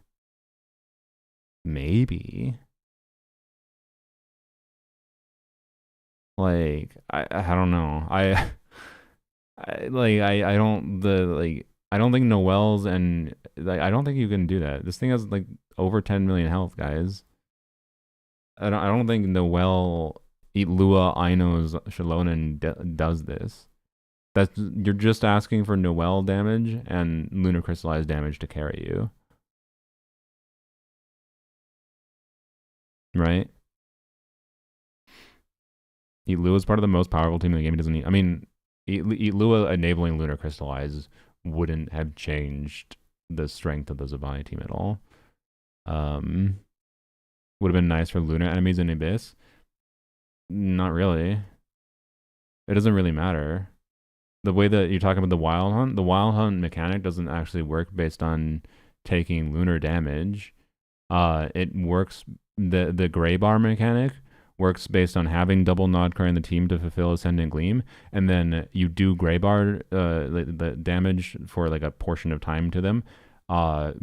Like I don't know. I don't think Noelle's and like I don't think you can do that. This thing has like over 10 million health, guys. I don't think Noelle eat Lua Aino's Shalonen does this. You're just asking for Noelle damage and lunar crystallized damage to carry you. Right? Eat Lua is part of the most powerful team in the game. He doesn't need. I mean, Eat Lua enabling lunar crystallize wouldn't have changed the strength of the Zabai team at all. Would have been nice for lunar enemies in Abyss. Not really. It doesn't really matter. The way that you're talking about the wild hunt mechanic doesn't actually work based on taking lunar damage. It works. The gray bar mechanic works based on having double Nodcar in the team to fulfill Ascendant Gleam, and then you do gray bar the damage for like a portion of time to them,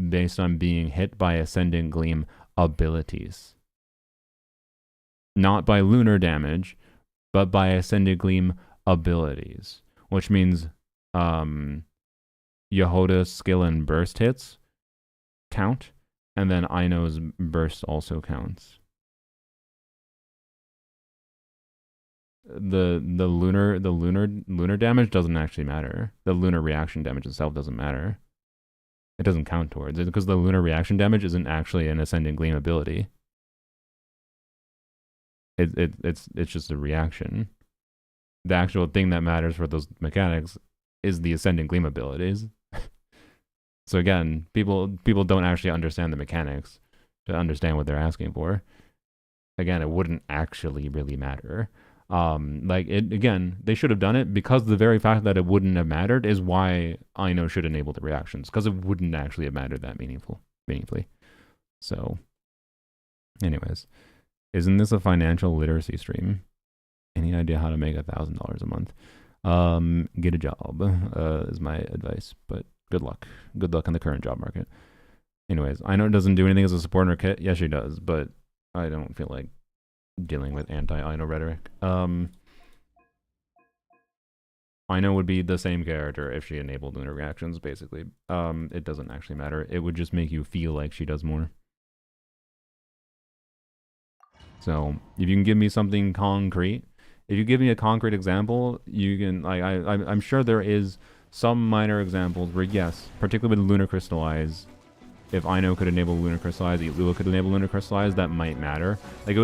based on being hit by Ascendant Gleam abilities, not by lunar damage, but by Ascendant Gleam abilities, which means Yehoda's skill and burst hits count, and then Aino's burst also counts. The lunar damage doesn't actually matter. The lunar reaction damage itself doesn't matter. It doesn't count towards it because the lunar reaction damage isn't actually an Ascendant Gleam ability. It's just a reaction. The actual thing that matters for those mechanics is the Ascendant Gleam abilities. So again, people don't actually understand the mechanics to understand what they're asking for. Again, it wouldn't actually really matter. Again, they should have done it because the very fact that it wouldn't have mattered is why Aino should enable the reactions, because it wouldn't actually have mattered that meaningfully. So, anyways, isn't this a financial literacy stream? Any idea how to make $1,000 a month? Get a job is my advice, but good luck. Good luck in the current job market. Anyways, Aino doesn't do anything as a support in her kit. Yes, she does, but I don't feel like dealing with anti-Aino rhetoric. Aino would be the same character if she enabled lunar reactions, basically. It doesn't actually matter. It would just make you feel like she does more. So, if you can give me something concrete, if you give me a concrete example, you can, I'm sure there is some minor examples where, yes, particularly with lunar crystallize, if Ino could enable Lunar Crystallize, Lua could enable Lunar Crystallize, that might matter. Like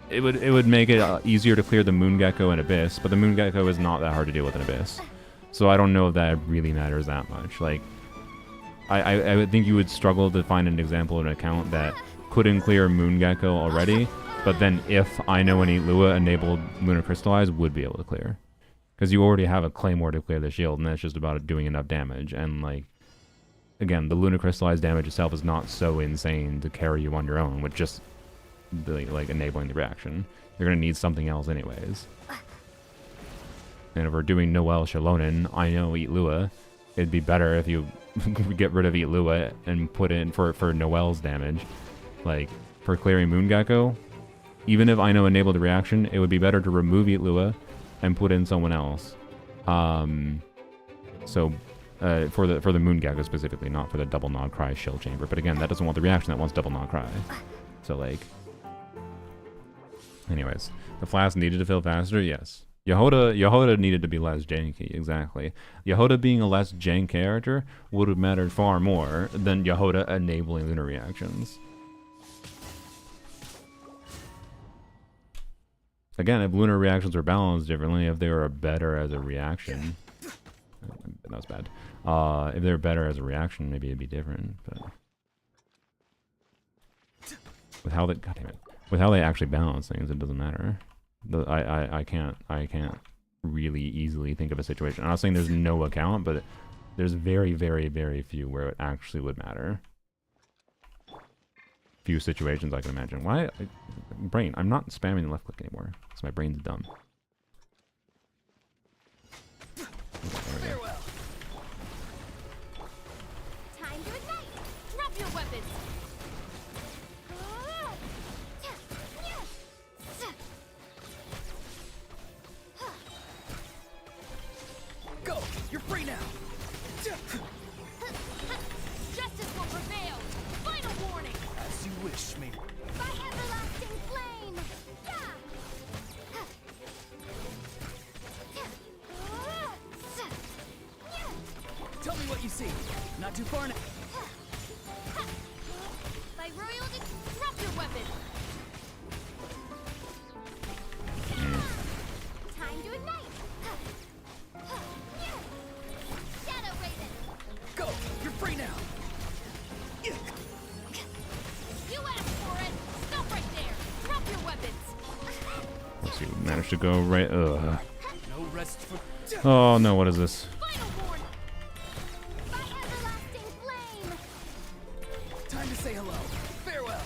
it would make it easier to clear the Moongecko and Abyss, but the Moongecko is not that hard to deal with in Abyss. So I don't know if that really matters that much. Like, I would think you would struggle to find an example of an account that couldn't clear Moongecko already, but then if Ino and Lua enabled Lunar Crystallize, would be able to clear. Because you already have a Claymore to clear the shield, and that's just about doing enough damage. And, like, again, the Lunar Crystallize damage itself is not so insane to carry you on your own with just, like, enabling the reaction. You're going to need something else anyways. And if we're doing Noel Shalonen, Ino, Eat Lua, it'd be better if you get rid of Eat Lua and put in for Noel's damage. Like, for clearing Moongecko, even if Ino enabled the reaction, it would be better to remove Eat Lua and put in someone else. For the Moongecko specifically, not for the Double Nod Cry Shield Chamber. But again, that doesn't want the reaction, that wants Double Nod Cry. So, like... Anyways, the flask needed to fill faster? Yes. Yehoda needed to be less janky, exactly. Yehoda being a less jank character would have mattered far more than Yehoda enabling lunar reactions. Again, if lunar reactions were balanced differently, if they were better as a reaction... That was bad. If they were better as a reaction, maybe it'd be different, but... With how they actually balance things, it doesn't matter. I can't really easily think of a situation. I'm not saying there's no account, but there's very, very, very few where it actually would matter. Few situations I can imagine. Why? Brain, I'm not spamming the left click anymore, because my brain's dumb. Okay, there we go. Time to ignite. Drop your weapons. Go! You're free now! Justice will prevail. Final warning. As you wish, me. By everlasting flame. Tell me what you see. Not too far now. By royal drop your weapon. Time to ignite. Shadow Raven. Go! You're free now! You asked for it. Stop right there. Drop your weapons. Let's see, we managed to go right... No rest for... Oh no, what is this? Final warning. By everlasting flame. Time to say hello. Farewell!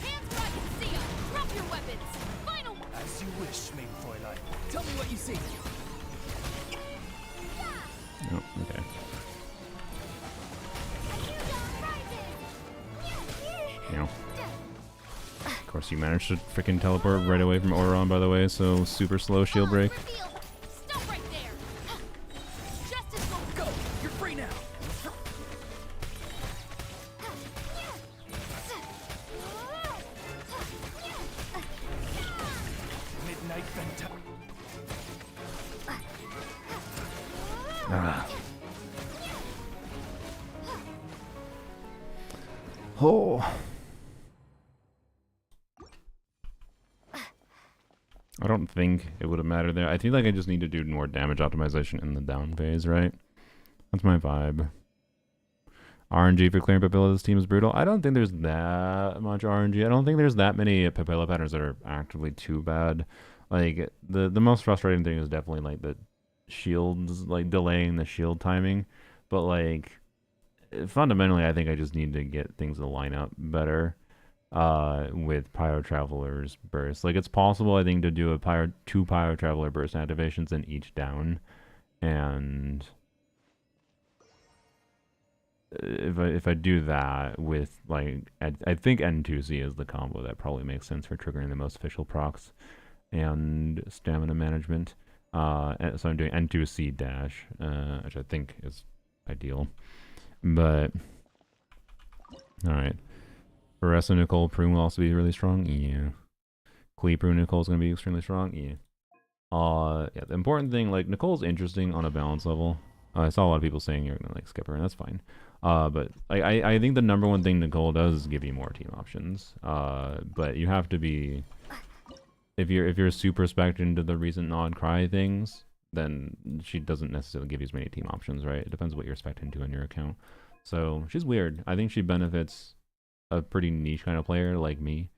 Hands where I can see 'em. Drop your weapons. Final. As you wish, main Fräulein. Tell me what you see. Oh, okay. You know. Of course, you managed to freaking teleport right away from Oron, by the way, so super slow shield break. Stop right there. Justice will Go! You're free now! Midnight Venta... Ah. Oh. I don't think it would have mattered there. I feel like I just need to do more damage optimization in the down phase, right? That's my vibe. RNG for clearing Papilla's team is brutal. I don't think there's that much RNG. I don't think there's that many Papilla patterns that are actively too bad. Like, the most frustrating thing is definitely, like, the shields, like, delaying the shield timing. But, like, fundamentally, I think I just need to get things to line up better with Pyro Traveler's burst. Like, it's possible, I think, to do two Pyro Traveler burst activations in each down. And if I do that with, like, I think N2C is the combo that probably makes sense for triggering the most official procs and stamina management. So I'm doing N2C dash, which I think is ideal. But alright. Baressa Nicole Prune will also be really strong. Yeah. Queeper Nicole's gonna be extremely strong. Yeah. Yeah. The important thing, like Nicole's interesting on a balance level. I saw a lot of people saying you're gonna like skip her, and that's fine. But I think the number one thing Nicole does is give you more team options. But you have to be, if you're super spec'd into the recent Nod Cry things, then she doesn't necessarily give you as many team options, right? It depends what you're spec'd into in your account. So she's weird. I think she benefits a pretty niche kind of player like me,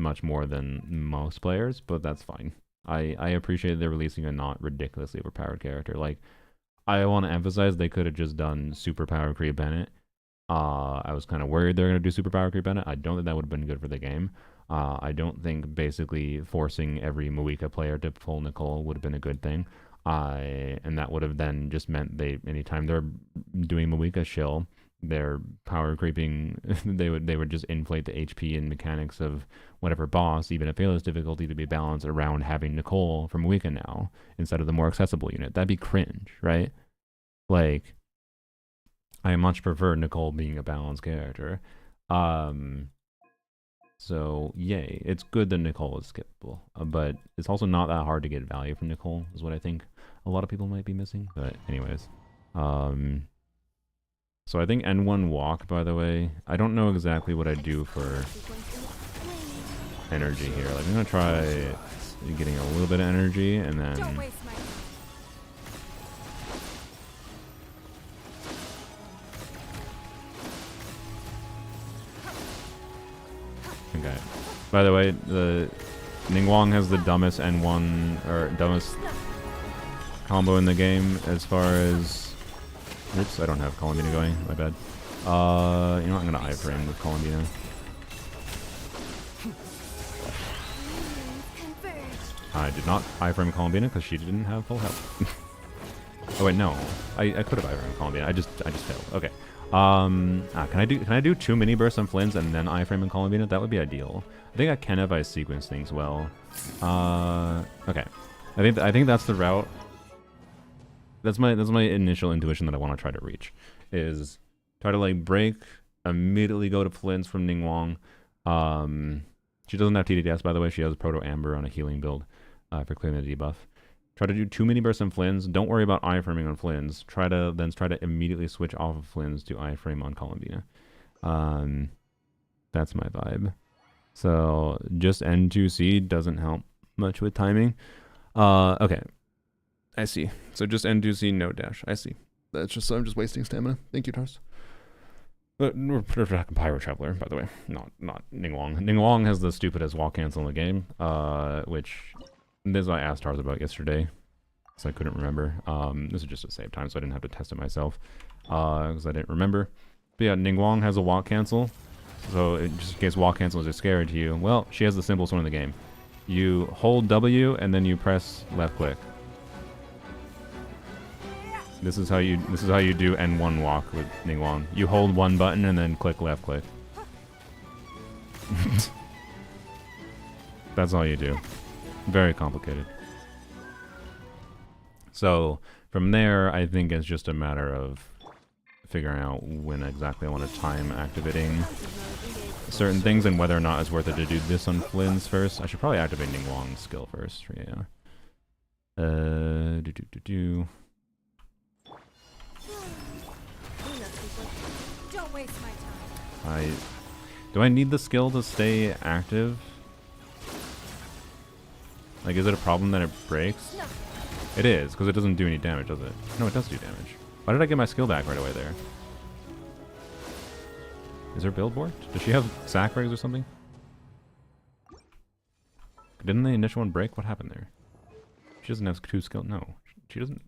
much more than most players, but that's fine. I appreciate they're releasing a not ridiculously overpowered character. Like, I want to emphasize they could have just done Superpower Creep Bennett. I was kind of worried they're going to do Superpower Creep Bennett. I don't think that would have been good for the game. I don't think basically forcing every Moika player to pull Nicole would have been a good thing. And that would have then just meant anytime they're doing Moika shill, they're power creeping, they would just inflate the HP and mechanics of whatever boss, even at Pella's difficulty, to be balanced around having Nicole from Moika now instead of the more accessible unit. That'd be cringe, right? Like, I much prefer Nicole being a balanced character. So yay, it's good that Nicole is skippable, but it's also not that hard to get value from Nicole, is what I think a lot of people might be missing. But anyways, so I think N1 walk, by the way, I don't know exactly what I do for energy here. Like, I'm gonna try getting a little bit of energy and then okay. By the way, the Ningguang has the dumbest N1 or dumbest combo in the game as far as. Oops, I don't have Columbina going. My bad. You know what? I'm gonna iframe with Columbina. I did not iframe Columbina because she didn't have full health. Oh wait, no. I could have iframed Columbina. I just failed. Okay. Can I do 2 mini bursts on Flynn's and then iframe and Columbina? That would be ideal. I think I can if I sequence things well. Okay. I think that's the route. That's my initial intuition that I want to try to reach, is try to like break, immediately go to Flynn's from Ningguang. She doesn't have TDDS, by the way. She has Proto Amber on a healing build for clearing the debuff. Try to do 2 mini bursts on Flynn's. Don't worry about iframing on Flynn's. Try to immediately switch off of Flynn's to iframe on Columbina. That's my vibe. So just N2C doesn't help much with timing. Okay. I see. So just N2C, no dash. I see. That's just, I'm just wasting stamina. Thank you, Tars. We're Pyro Traveler, by the way. Not Ningguang. Ningguang has the stupidest wall cancel in the game, which this I asked Tars about yesterday, so I couldn't remember. This is just to save time, so I didn't have to test it myself, because I didn't remember. But yeah, Ningguang has a wall cancel, so just in case wall cancels are scary to you, well, she has the simplest one in the game. You hold W and then you press left click. This is how you do N1 walk with Ningguang. You hold one button and then click left click. That's all you do. Very complicated. So from there, I think it's just a matter of figuring out when exactly I want to time activating certain things and whether or not it's worth it to do this on Flynn's first. I should probably activate Ningguang's skill first. Yeah. Don't waste my time. Do I need the skill to stay active? Like, is it a problem that it breaks? It is, because it doesn't do any damage, does it? No, it does do damage. Why did I get my skill back right away there? Is her build warped? Does she have sack rigs or something? Didn't the initial one break? What happened there? She doesn't have 2 skill. No, she doesn't.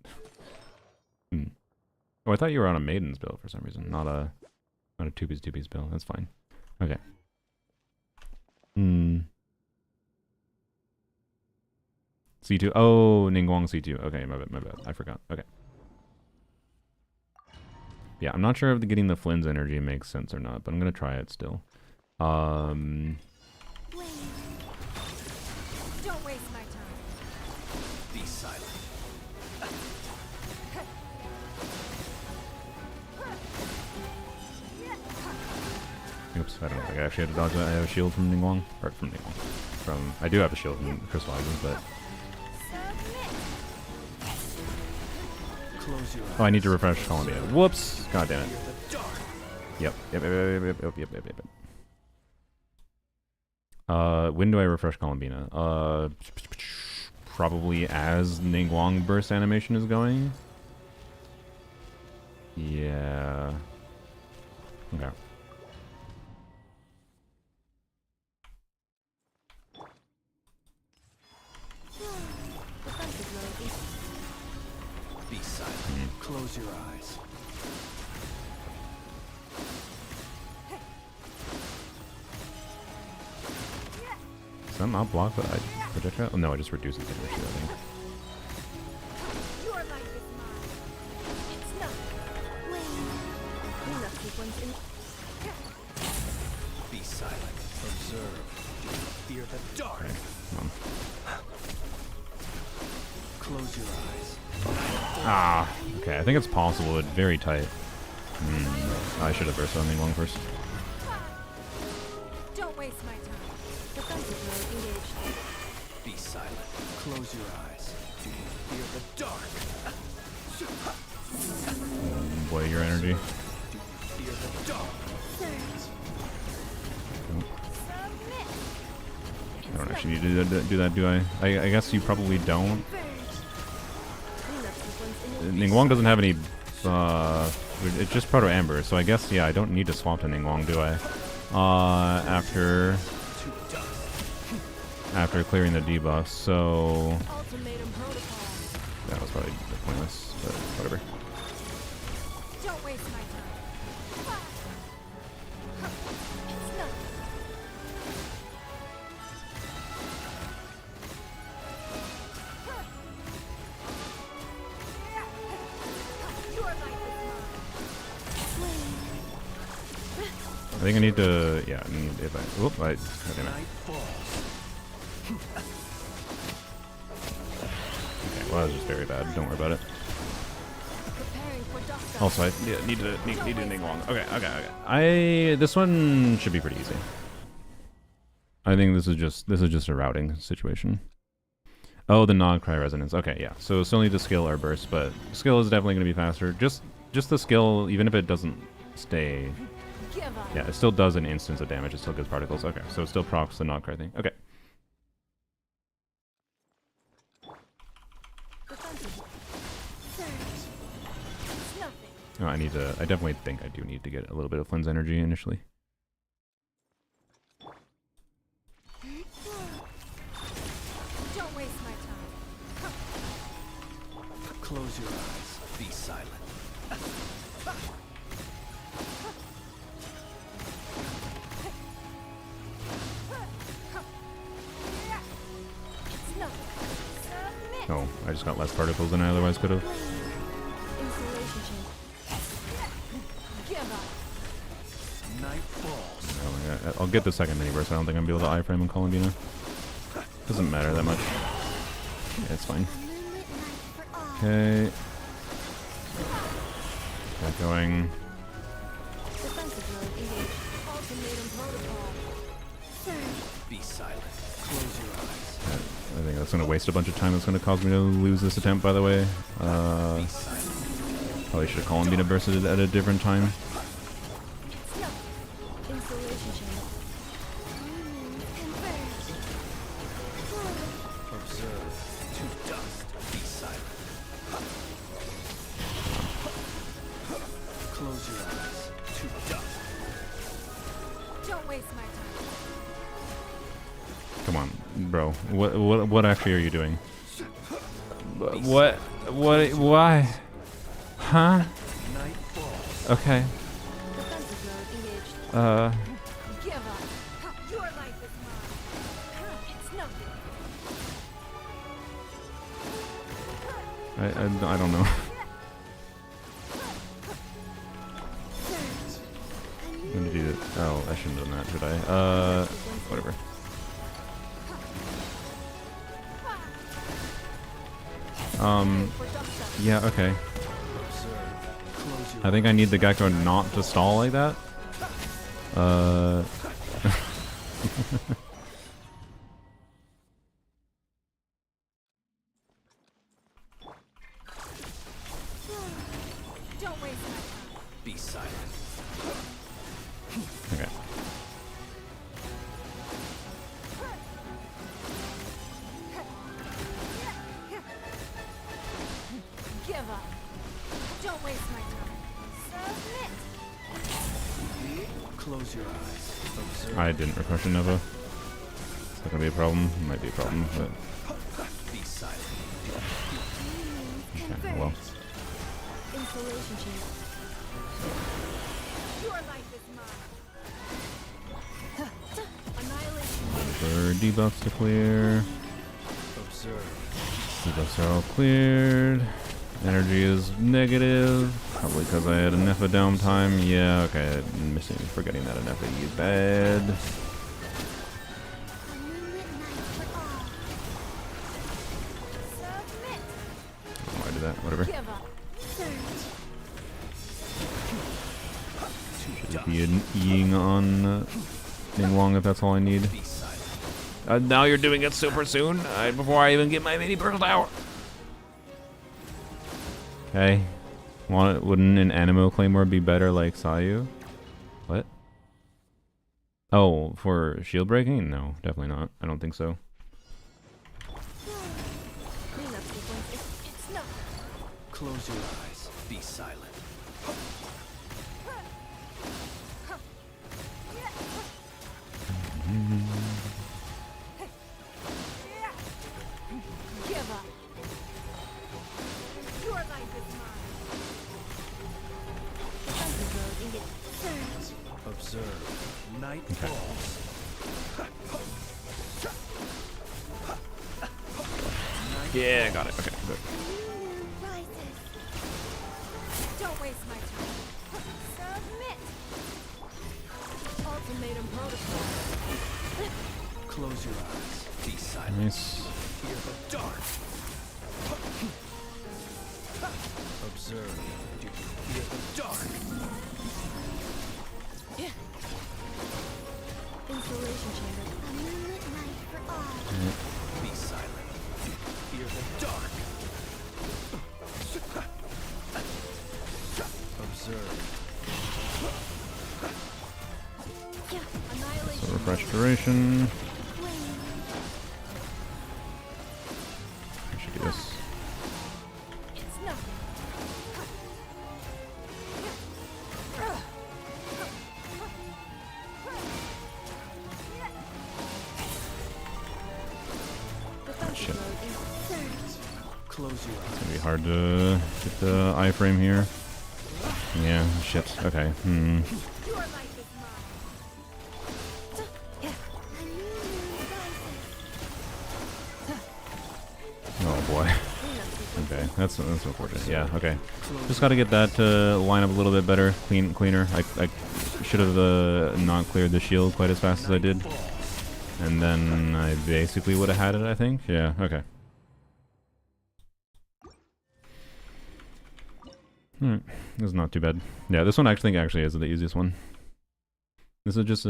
Oh, I thought you were on a Maiden's build for some reason, not a 2-piece build. That's fine. Okay. C2. Oh, Ningguang C2. Okay, my bad. I forgot. Okay. Yeah, I'm not sure if getting the Flynn's energy makes sense or not, but I'm gonna try it still. Don't waste my time. Be silent. Oops, I don't think I actually had to dodge that. I have a shield from Ningguang. Or from Ningguang. from. I do have a shield and crystallizes, but Close your eyes. oh, I need to refresh Columbia. Whoops! God damn it. Fear the dark. Yep. When do I refresh Columbina? Probably as Ningguang burst animation is going. Yeah. Okay. Be silent. Close your eyes. Does that not block the projectile? Oh, no, it just reduces the damage, I think. Your life is mine. It's nothing. Wait. You left me once in. Be silent. Observe. Fear the dark. Okay, come on. Close your eyes. Ah, okay, I think it's possible, but very tight. I should have burst on Ningguang first. Don't waste my time. Defensive mode engaged. Be silent. Close your eyes. Fear the dark. Boy, your energy. Fear the dark. Submit. I don't actually need to do that, do I? I guess you probably don't. You left me once in. Ningguang doesn't have any, it's just Proto Amber, so I guess, yeah, I don't need to swap to Ningguang, do I? After clearing the debuff, so Ultimatum protocol. that was probably pointless, but whatever. Don't waste my time. It's nothing. Your life is mine. I think I need to, yeah, I need, if I, whoop, God damn it. Night falls. Okay, well, that was just very bad, don't worry about it. Preparing for dust. Also, I need to Ningguang. Okay. This one should be pretty easy. I think this is just a routing situation. Oh, the non-cry resonance. Okay, yeah. So still need to skill our burst, but skill is definitely going to be faster. Just the skill, even if it doesn't stay. Give up. Yeah, it still does an instance of damage. It still gives particles. Okay, so it still procs the non-cry thing. Okay. Defensive. Surge. It's nothing. Oh, I definitely think I do need to get a little bit of Flynn's energy initially. Don't waste my time. Close your eyes. Be silent. It's nothing. Submit. Oh, I just got less particles than I otherwise could have. Insulation chamber. Give up. Night falls. Oh, I'll get the second mini burst. I don't think I'm gonna be able to iframe on Columbina. Doesn't matter that much. Yeah, it's fine. Moonlit night for all. Okay. Got going. Defensive mode engaged. Ultimatum protocol. Surge. Be silent. Close your eyes. I think that's gonna waste a bunch of time. That's gonna cause me to lose this attempt, by the way. Be silent. Probably should have Columbina bursted at a different time. It's nothing. Insulation chamber. Converge. Observe. To dust. Be silent. Close your eyes. To dust. Don't waste my time. Come on, bro. What actually are you doing? What? Why? Huh? Night falls. Okay. Defensive mode engaged. Give up. Your life is mine. It's nothing. I don't know. Surge. I'm gonna do that. Oh, I shouldn't have done that, should I? Whatever. For dust up. Yeah, okay. Observe. Close your I think I need the Gecko not to stall like that. Be silent. Okay. Give up. Don't waste my time. Submit. Close your eyes. Observe. I didn't refresh Nova. It's not gonna be a problem. It might be a problem, but Be silent. okay, well. Insulation chamber. Your life is mine. Annihilation. For debuffs to clear. Observe. Debuffs are all cleared. Energy is negative. Probably because I had enough of downtime. Yeah, okay. I'm forgetting that enough of you bad. A moonlit night for all. Submit. Oh, I did that. Whatever. Give up. Surge. Should be ying on Ning Wong if that's all I need. Be silent. Now you're doing it super soon, before I even get my mini burst out. Okay. Wouldn't an Animo Claymore be better like Sayu? What? Oh, for shield breaking? No, definitely not. I don't think so. Cleanup sequence. It's nothing. Close your eyes. Be silent. Give up. Your life is mine. The Thunder Road and get surge. Observe. Night falls. Yeah, got it. Okay, good. Rises. Don't waste my time. Submit. Ultimatum protocol. Close your eyes. Be silent. Nice. Fear the dark. Observe. Do you fear the dark? Insulation chamber. A moonlit night for all. Be silent. Do you fear the dark? Observe. Annihilation. So refresh duration. Flame. I should do this. It's nothing. The Thunder Shit. Road is surge. Close your eyes. It's gonna be hard to get the iframe here. Yeah, shit. Okay. Hmm. Your life is mine. A new moon rises. Oh boy. Cleanup sequence. Okay, that's unfortunate. Yeah. Okay. Just gotta get that to line up a little bit better, cleaner. I should have not cleared the shield quite as fast as I did, and then I basically would have had it. I think. Yeah. Okay. Alright, this is not too bad. Yeah, this one I think actually is the easiest one. This is just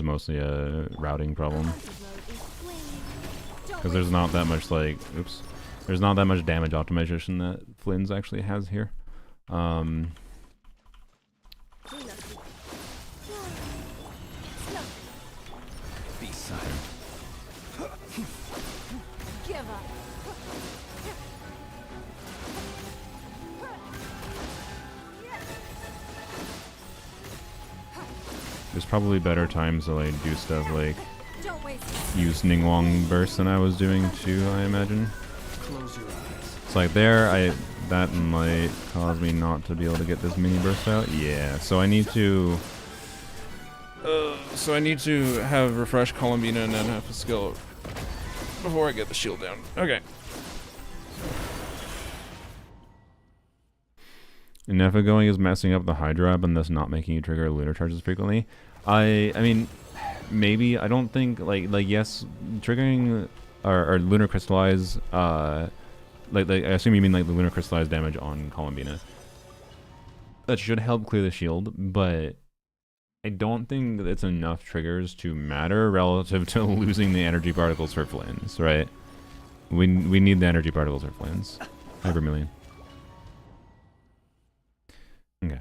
mostly a routing problem Thunder Road is flame. Don't because there's not that much like, oops, there's not that much damage optimization that Flynn's actually has here. Cleanup sequence. It's nothing. Be silent. Give up. There's probably better times to like do stuff like Don't waste it. use Ningguang burst than I was doing too, I imagine. Close your eyes. It's like there, that might cause me not to be able to get this mini burst out. Yeah, so I need to have refresh Columbina and then have to skill before I get the shield down. Okay. Nefa going is messing up the Hydra and thus not making you trigger lunar charges frequently. I mean, maybe. I don't think like yes, triggering or lunar crystallize. Like I assume you mean like the lunar crystallize damage on Columbina. That should help clear the shield, but I don't think that it's enough triggers to matter relative to losing the energy particles for Flynn's. Right? We need the energy particles for Flynn's. Hypermillion. Okay.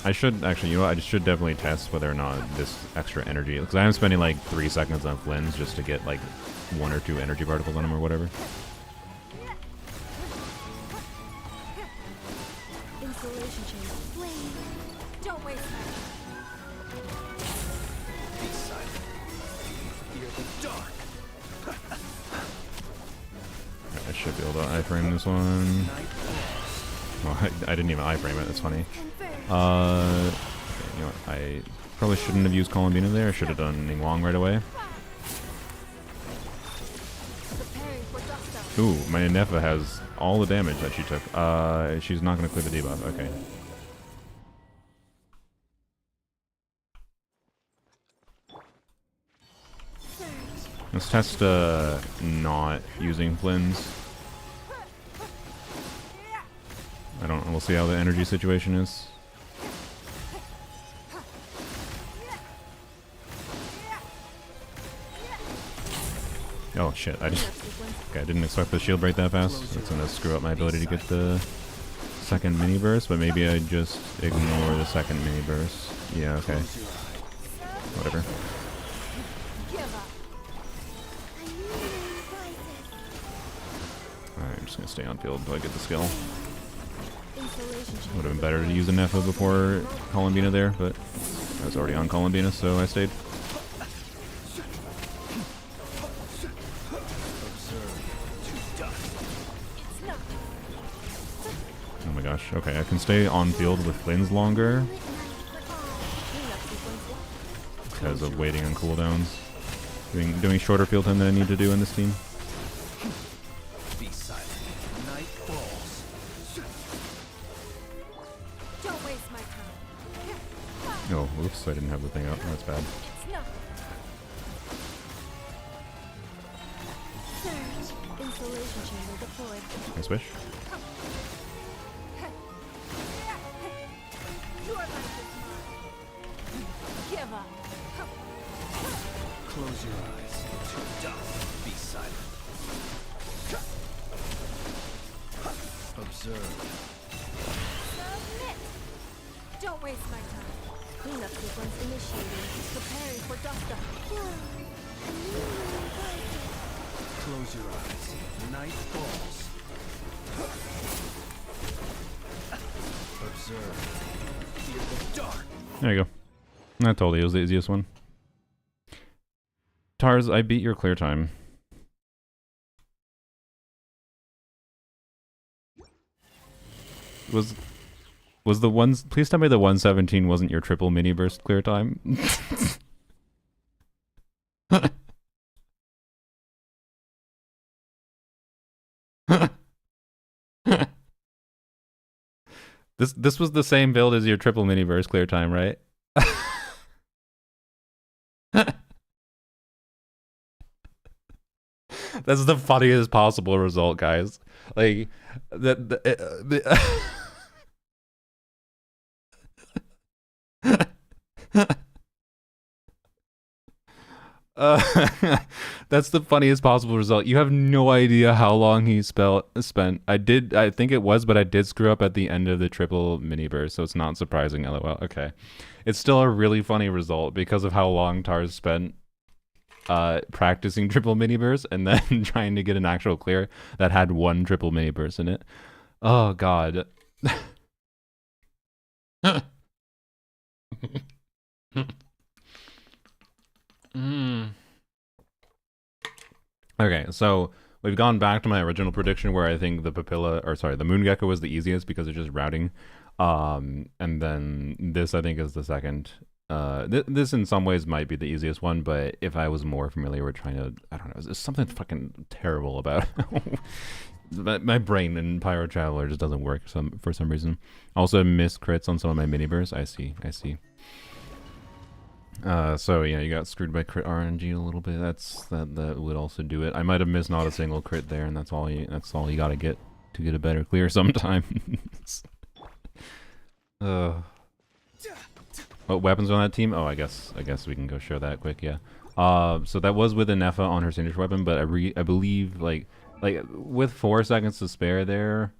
I should actually, you know what, I should definitely test whether or not this extra energy, because I am spending like 3 seconds on Flynn's just to get like 1 or 2 energy particles on him or whatever. Insulation chamber. Flame. Don't waste time. Be silent. Fear the dark. I should be able to iframe this one. Night falls. Well, I didn't even iframe it, that's funny. Converge. Okay, you know what, I probably shouldn't have used Columbina there, I should have done Ning Long right away. Preparing for dust up. Ooh, my Nefa has all the damage that she took. She's not going to clear the debuff. Okay. Surge. Let's test not using Flynn's. I don't know. We'll see how the energy situation is. Oh shit! I didn't expect the shield break that fast. That's gonna screw up my ability to get the second mini burst, but maybe I just ignore the second mini burst. Yeah, okay. Close your eyes. Whatever. Give up. I need Alright, I'm just gonna stay on field until I get the skill. Insulation chamber. Would have been better to use a Nefa before Columbina there, but I was already on Columbina, so I stayed. Observe to dust. It's not. Oh my gosh. Okay, I can stay on field with Flynn's longer Cleanup sequence one. because of waiting on cooldowns. Doing shorter field time than I need to do in this team. Be silent. Night falls. Don't waste my time. Oh, oops, I didn't have the thing up. That's bad. It's not. Surge. Insulation chamber deployed. Nice wish. Your life is mine. Give up. Close your eyes. To dust. Be silent. Observe. Submit. Don't waste my time. Cleanup sequence initiated. Preparing for dust up. Close your eyes. Night falls. Observe. Fear the dark. There you go. I told you it was the easiest one. Tars, I beat your clear time. Was the ones? Please tell me the 117 wasn't your triple mini burst clear time. This was the same build as your triple mini burst clear time, right? That's the funniest possible result, guys. Like that's the funniest possible result. You have no idea how long he spent. I think it was, but I did screw up at the end of the triple mini burst, so it's not surprising. LOL. Okay, it's still a really funny result because of how long Tars spent practicing triple mini burst and then trying to get an actual clear that had 1 triple mini burst in it. Oh god. Okay, so we've gone back to my original prediction where I think the the Moon Gecko was the easiest because it's just routing. And then this I think is the second. This in some ways might be the easiest one, but if I was more familiar with trying to, I don't know, there's something fucking terrible about my brain in Pyro Traveler just doesn't work for some reason. Also miss crits on some of my mini bursts. I see. So yeah, you got screwed by crit RNG a little bit. That would also do it. I might have missed not a single crit there, and that's all you got to get a better clear sometimes. What weapons on that team? Oh, I guess we can go show that quick. Yeah. So that was with a Nefa on her signature weapon, but I believe like with 4 seconds to spare there,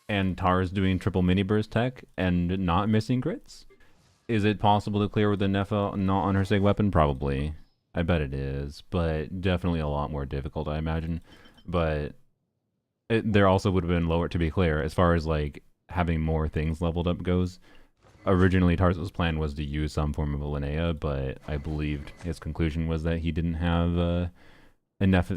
and Tars doing triple mini burst tech and not missing crits? Is it possible to clear with the Nefa not on her sig weapon? Probably. I bet it is, but definitely a lot more difficult, I imagine. But there also would have been lower, to be clear, as far as like having more things leveled up goes. Originally, Tarz's plan was to use some form of a Linnea, but I believed his conclusion was that he didn't have enough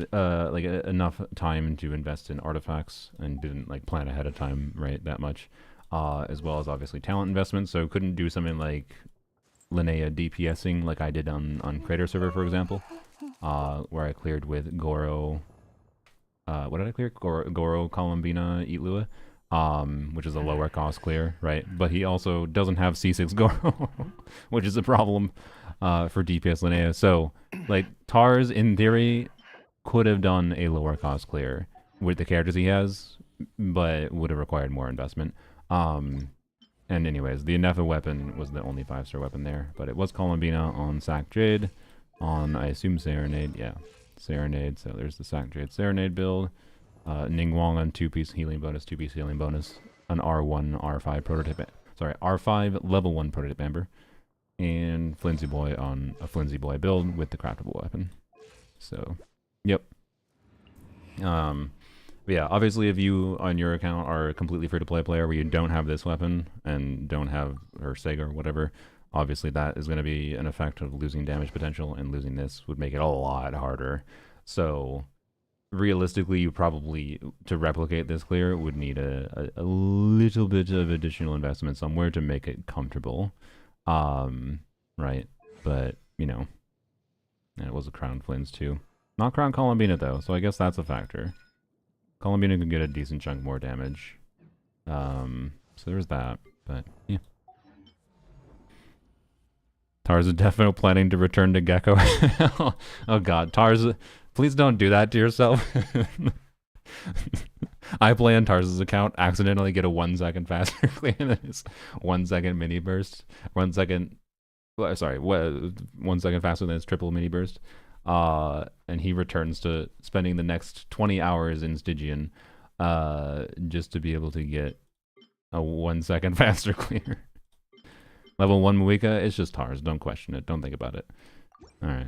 time to invest in artifacts and didn't like plan ahead of time, right, that much. As well as obviously talent investments, so couldn't do something like Linnea DPSing like I did on Crater server, for example, where I cleared with Goro. What did I clear? Goro, Columbina, Eatlua, which is a lower cost clear, right? But he also doesn't have C6 Goro, which is a problem for DPS Linnea. So, like, Tars, in theory, could have done a lower cost clear with the characters he has, but would have required more investment. And anyways, the Nefa weapon was the only 5-star weapon there, but it was Columbina on Sack Jade, on, I assume, Serenade, yeah. Serenade, so there's the Sack Jade Serenade build. Ningguang on 2-piece healing bonus, 2-piece healing bonus. An R1, R5 prototype, sorry, R5 level 1 prototype Amber. And Flimsy Boy on a Flimsy Boy build with the craftable weapon. So, yep. But yeah, obviously if you, on your account, are a completely free-to-play player where you don't have this weapon and don't have her Sega or whatever, obviously that is going to be an effect of losing damage potential, and losing this would make it a lot harder. So realistically, you probably, to replicate this clear, would need a little bit of additional investment somewhere to make it comfortable. Right? But, you know, it was a Crown Flins too. Not Crown Columbina though, so I guess that's a factor. Columbina can get a decent chunk more damage. So there's that, but yeah. Tars is definitely planning to return to Gecko. Oh god, Tars, please don't do that to yourself. I play on Tars's account, accidentally get a 1 second faster clear than his 1 second mini burst. 1 second, well, sorry, 1 second faster than his triple mini burst. And he returns to spending the next 20 hours in Stygian, just to be able to get a 1 second faster clear. Level 1 Muika, it's just Tars. Don't question it. Don't think about it. Alright.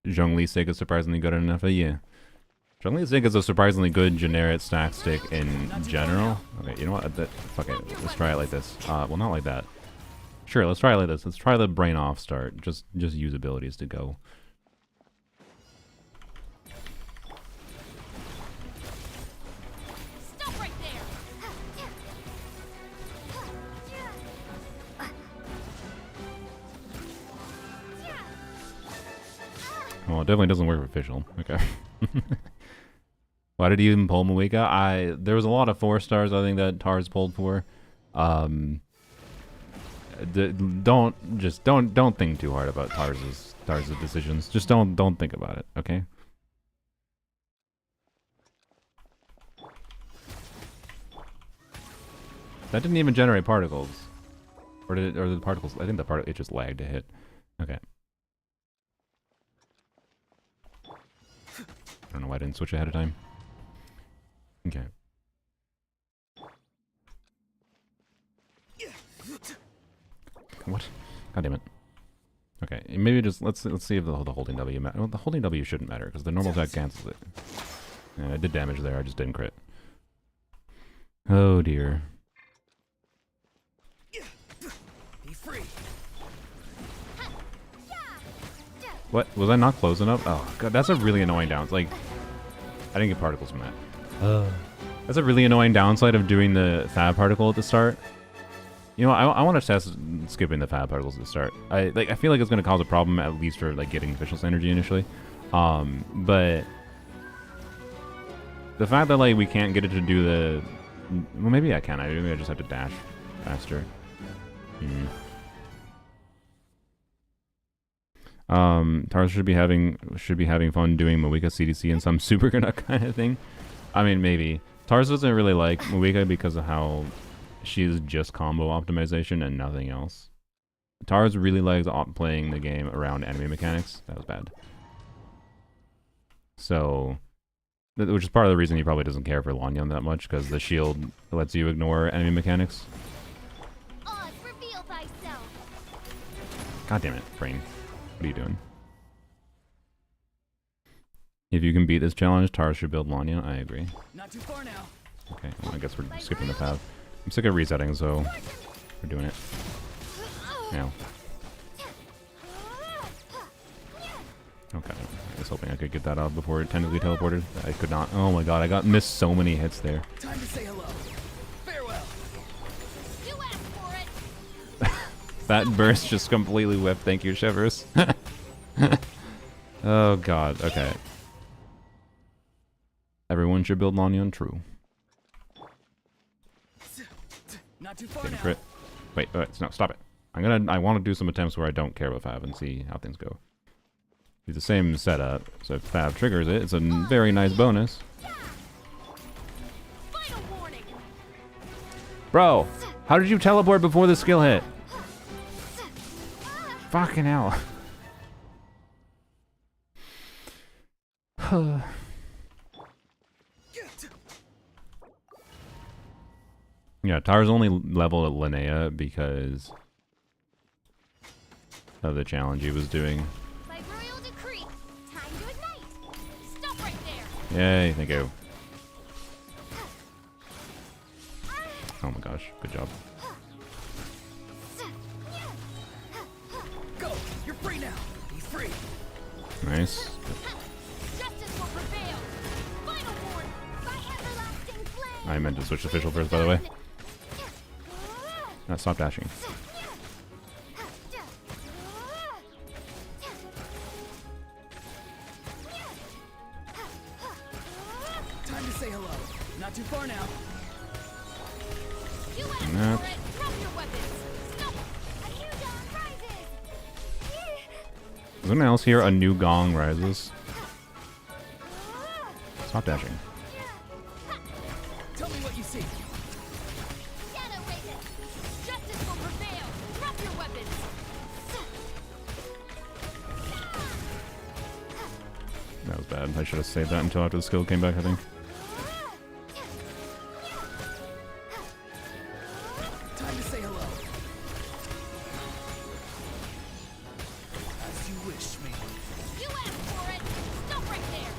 Zhongli Sig is surprisingly good enough. Yeah. Zhongli Sig is a surprisingly good generic stack stick in general. Okay, you know what? Fuck it. Let's try it like this. Well, not like that. Sure, let's try it like this. Let's try the brain off start. Just use abilities to go. Stop right there. Well, it definitely doesn't work for official. Okay. Why did he even pull Muika? There was a lot of 4 stars I think that Tars pulled for. Don't think too hard about Tars's decisions. Just don't think about it, okay? That didn't even generate particles. Or did it, or the particles, I think it just lagged to hit. Okay. I don't know why I didn't switch ahead of time. Okay. What? God damn it. Okay, maybe just let's see if the holding W matters. Well, the holding W shouldn't matter because the normal attack cancels it. Yeah, I did damage there. I just didn't crit. Oh dear. Be free. What? Was I not close enough? Oh god, that's a really annoying downside. Like, I didn't get particles from that. That's a really annoying downside of doing the fab particle at the start. You know, I want to test skipping the fab particles at the start. I feel like it's going to cause a problem, at least for like getting official synergy initially. But the fact that like we can't get it to do the, well, maybe I can. Maybe I just have to dash faster. Tars should be having fun doing Muika CDC and some super gonna kind of thing. I mean, maybe Tars doesn't really like Muika because of how she's just combo optimization and nothing else. Tars really likes playing the game around enemy mechanics. That was bad. So Which is part of the reason he probably doesn't care for Lanyon that much, because the shield lets you ignore enemy mechanics. Oz, reveal thyself. God damn it, Brain. What are you doing? If you can beat this challenge, Tars should build Lanyon. I agree. Not too far now. Okay, well, I guess we're skipping the path. I'm sick of resetting, so we're doing it. Now. Okay, I was hoping I could get that out before it technically teleported. I could not. Oh my god, I got missed so many hits there. Time to say hello. Farewell. You asked for it. That burst just completely whipped. Thank you, Shivers. Oh god, okay. Everyone should build Lanyon, true. Not too far Getting now. crit. Wait, no, stop it. I want to do some attempts where I don't care about Fav and see how things go. It's the same setup, so if Fav triggers it, it's a very nice bonus. Final warning. Bro, how did you teleport before the skill hit? Fucking hell. Yeah, Tar's only level at Linnea because of the challenge he was doing. By royal decree, time to ignite. Stop right there. Yay, thank you. Oh my gosh, good job. Go. You're free now. Be free. Nice. Justice will prevail. Final warning. By everlasting flame. I meant to switch to official first, by the way. Stop dashing. Time to say hello. Not too far now. You asked Nah. for it. Drop your weapons. Stop. A new dawn rises. Is anyone else here? A new gong rises. Stop dashing. Tell me what you see. Shadow Raven. Justice will prevail. Drop your weapons. That was bad. I should have saved that until after the skill came back, I think. Time to say hello. As you wish, me. You asked for it. Stop right there.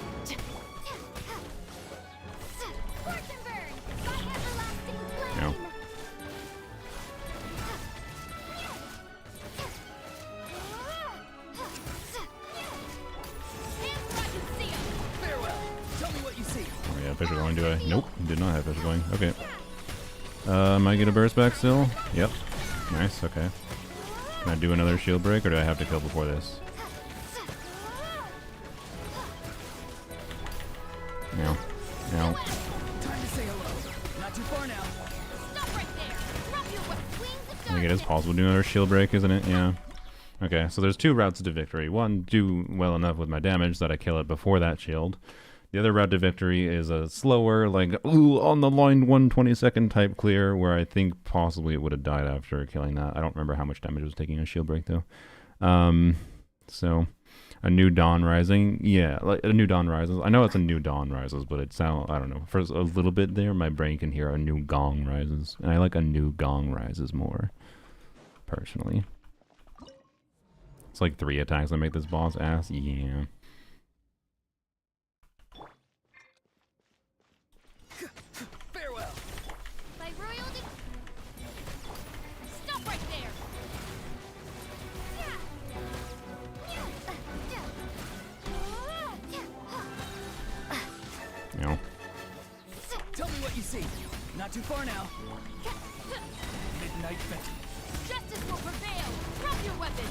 Scorch and burn. By everlasting flame. No. Stand where I can see 'em. Farewell. Tell me what you see. Oh yeah, Fisher going, do I? Nope, did not have Fisher going. Okay. Might get a burst back still? Yep. Nice, okay. Can I do another shield break, or do I have to kill before this? No. No. Time to say hello. Not too far now. Stop right there. Drop your weapons. Wings of I think it is darkness. possible to do another shield break, isn't it? Yeah. Okay, so there's two routes to victory. One, do well enough with my damage that I kill it before that shield. The other route to victory is a slower, like, ooh, on the line 1/22 type clear, where I think possibly it would have died after killing that. I don't remember how much damage it was taking a shield break, though. So, a new dawn rising. Yeah, like a new dawn rises. I know it's a new dawn rises, but it sounds, I don't know. For a little bit there, my brain can hear a new gong rises. And I like a new gong rises more, personally. It's like 3 attacks that make this boss ass. Yeah. Farewell. By royal Stop right there. You know. Tell me what you see. Not too far now. Midnight Phantom. Justice will prevail. Drop your weapons.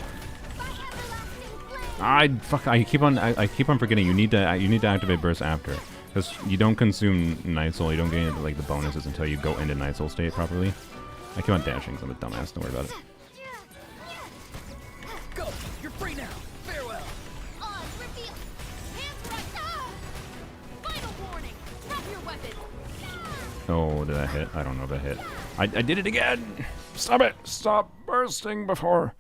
By everlasting flame. I keep on forgetting. You need to activate burst after, because you don't consume Night Soul. You don't get like the bonuses until you go into Night Soul state properly. I keep on dashing, so I'm a dumbass. Don't worry about it. Go. You're free now. Farewell. Oz, reveal. Hands right. Final warning. Drop your weapons. Oh, did that hit? I don't know if that hit. I did it again. Stop it! Stop bursting before.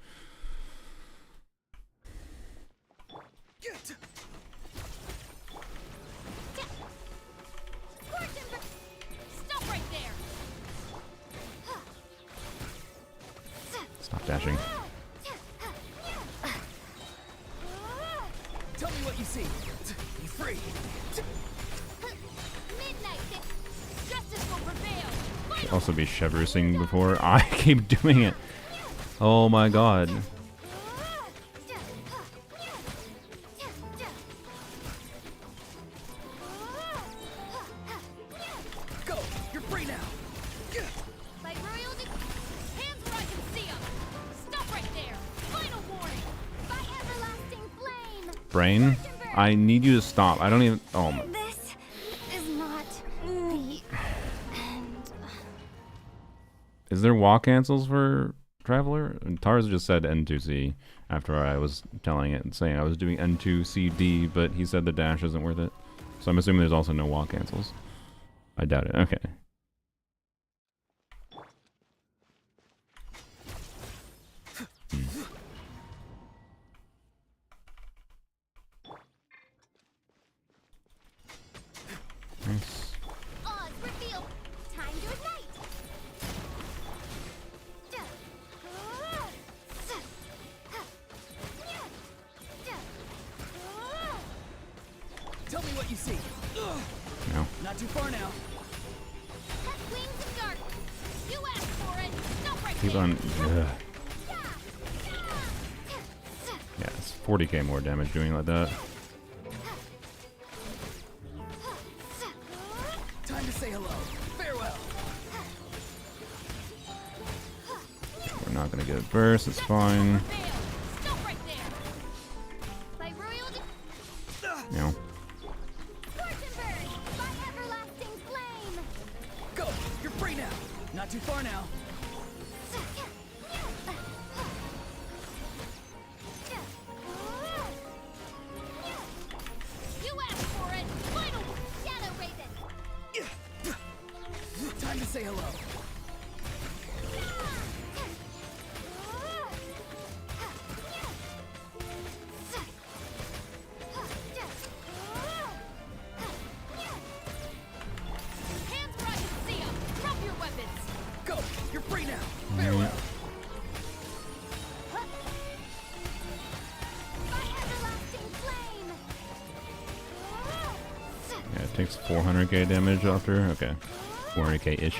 dashing. Tell me what you see. Be free. Midnight. Justice will prevail. Could also be chevrousing before. I keep doing it. Oh my god. Go. You're free now. By royal hands where I can see 'em. Stop right there. Final warning. By everlasting flame. Brain, I need you to stop. I don't even. Oh my. This is not the end. Is there walk cancels for Traveler? And Tars just said N2C after I was telling it and saying I was doing N2CD, but he said the dash isn't worth it. So I'm assuming there's also no walk cancels. I doubt it. Okay. Nice. Oz revealed. Time to ignite. Tell me what you see. No. Not too far now. Wings of dark. You asked for it. Stop right Keep there. on. Yeah, it's 40k more damage doing it like that. Time to say hello. Farewell. We're not gonna get a burst. It's fine. Prevail. Stop right there. By royal You know. Scorch and burn. By everlasting flame. Go. You're free now. Not too far now. You asked for it. Final Shadow Raven. Time to say hello. Hands where I can see 'em. Drop your weapons. Go. You're free now. Farewell. By everlasting flame. Yeah, it takes 400k damage after. Okay. 400k ish.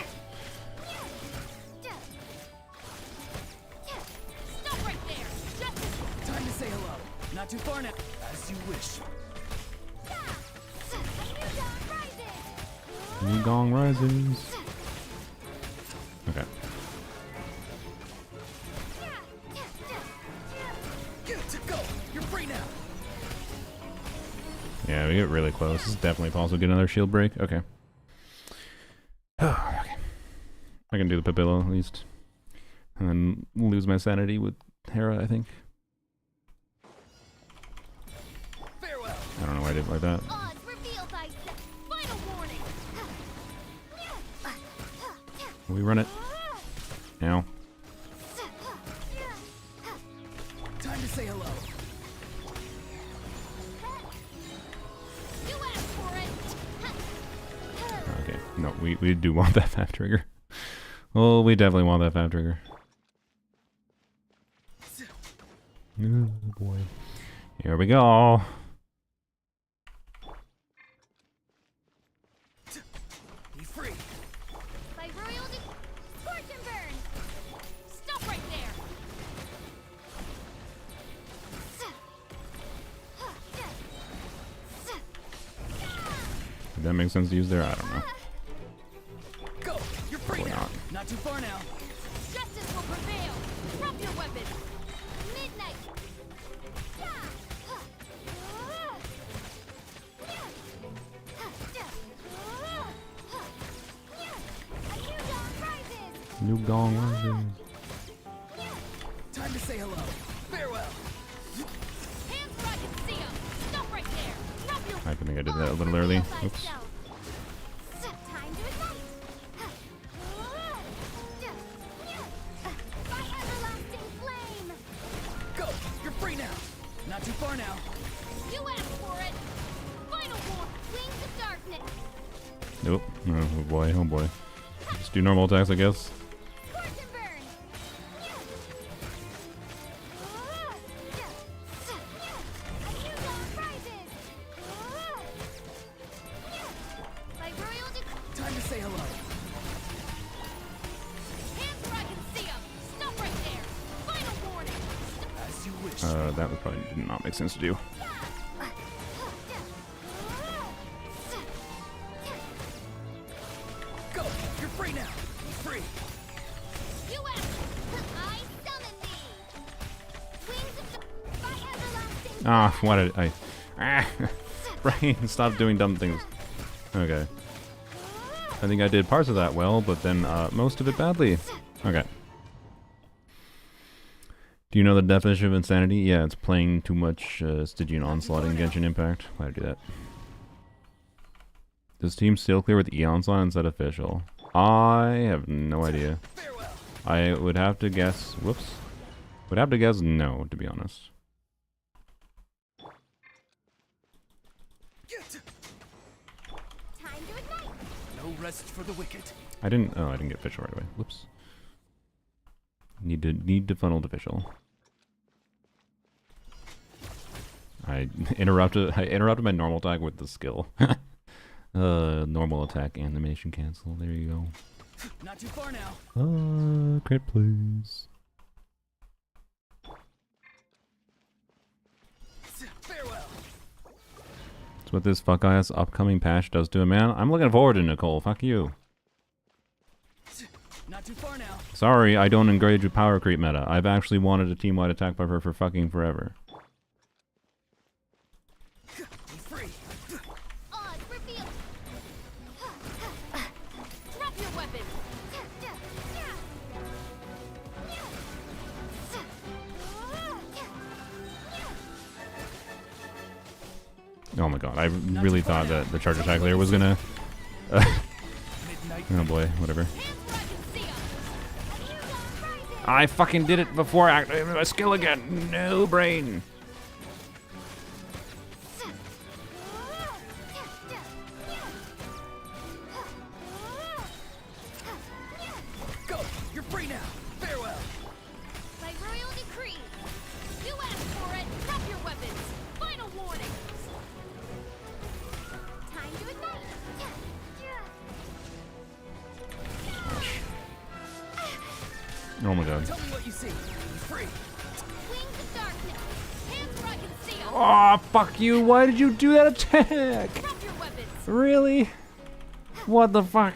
Stop right there. Justice. Time to say hello. Not too far now. As you wish. New Gong rises. Okay. Get to go. You're free now. Yeah, we get really close. This is definitely possible to get another shield break. Okay. Okay. I can do the Pella at least. And then lose my sanity with Hera, I think. Farewell. I don't know why I did it like that. Oz reveal thyself. Final warning. We run it. Now. Time to say hello. You asked for it. Okay. No, we do want that FAF trigger. Well, we definitely want that FAF trigger. Oh boy. Here we go. Be free. By royal scorch and burn. Stop right there. Did that make sense to use there? I don't know. Go. You're free Probably now. not. Not too far now. Justice will prevail. Drop your weapons. Midnight. New Gong rises. Time to say hello. Farewell. Hands where I can see 'em. Stop right there. Drop your I think I did that a little early. Oops. Time to ignite. By everlasting flame. Go. You're free now. Not too far now. You asked for it. Final war. Wings of darkness. Nope. Oh boy. Oh boy. Just do normal attacks, I guess. Scorch and burn. That would probably did not make sense to do. Go! You're free now! Free! You ask. I summon thee. Wings of the by everlasting. Ah, why did I? Ah, Brain, stop doing dumb things. Okay. I think I did parts of that well, but then most of it badly. Okay. Do you know the definition of insanity? Yeah, it's playing too much Stygian Onslaught in Genshin Impact. Why'd I do that? Does team still clear with Eon's line instead of official? I have no idea. Farewell! I would have to guess... Whoops. Would have to guess no, to be honest. Get! Time to ignite. No rest for the wicked. I didn't... Oh, I didn't get official right away. Whoops. Need to funnel to official. I interrupted my normal attack with the skill. Normal attack animation cancel. There you go. Not too far now. Crit please. Farewell. That's what this fuck ass upcoming patch does to a man. I'm looking forward to Nicole. Fuck you. Not too far now. Sorry, I don't engage with power creep meta. I've actually wanted a team-wide attack by her for fucking forever. Be free. Odds revealed. Drop your weapon. Oh my god, I really thought that the charge attack layer was gonna... Midnight. Oh boy, whatever. I fucking did it before I activated my skill again. No brain. Go! You're free now. Farewell. By royal decree. You asked for it. Drop your weapons. Final warning. Time to ignite. Oh my god. Tell me what you see. Be free. Wings of darkness. Hands where I can see 'em. Oh, fuck you. Why did you do that attack? Drop your weapons. Really? What the fuck?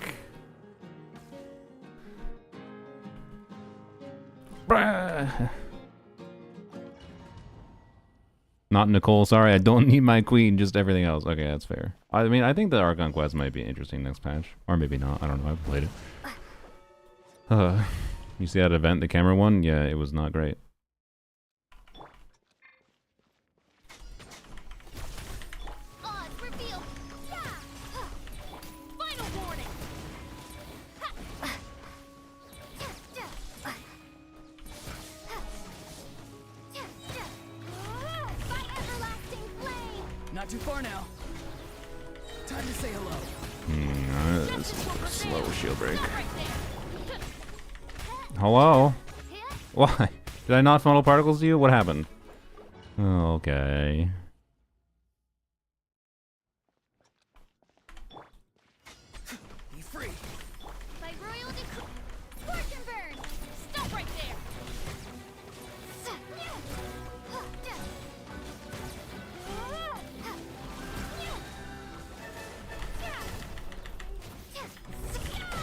Bruh. Not Nicole, sorry, I don't need my queen, just everything else. Okay, that's fair. I mean, I think the Archon quest might be interesting next patch. Or maybe not, I don't know, I haven't played it. You see that event, the camera one? Yeah, it was not great. Odds revealed. Final warning. By everlasting flame. Not too far now. Time to say hello. This is a slow shield break. Stop right there. Hello? Hit. Why? Did I not funnel particles to you? What happened? Okay. Be free. By royal decree. Scorch and burn. Stop right there.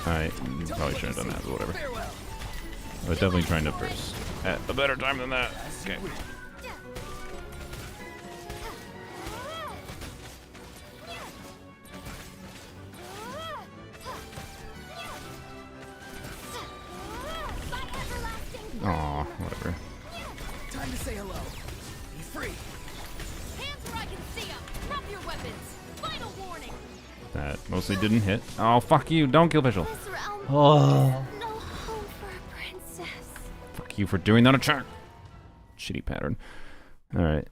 Alright, you probably shouldn't have done that, but whatever. Farewell. I was definitely trying to burst at a better time than that. Okay. Aw, whatever. Time to say hello. Be free. Hands where I can see 'em. Drop your weapons. Final warning. That mostly didn't hit. Oh, fuck you. Don't kill Visual. This realm Oh. is no home for a princess. Fuck you for doing that attack. Shitty pattern. Alright.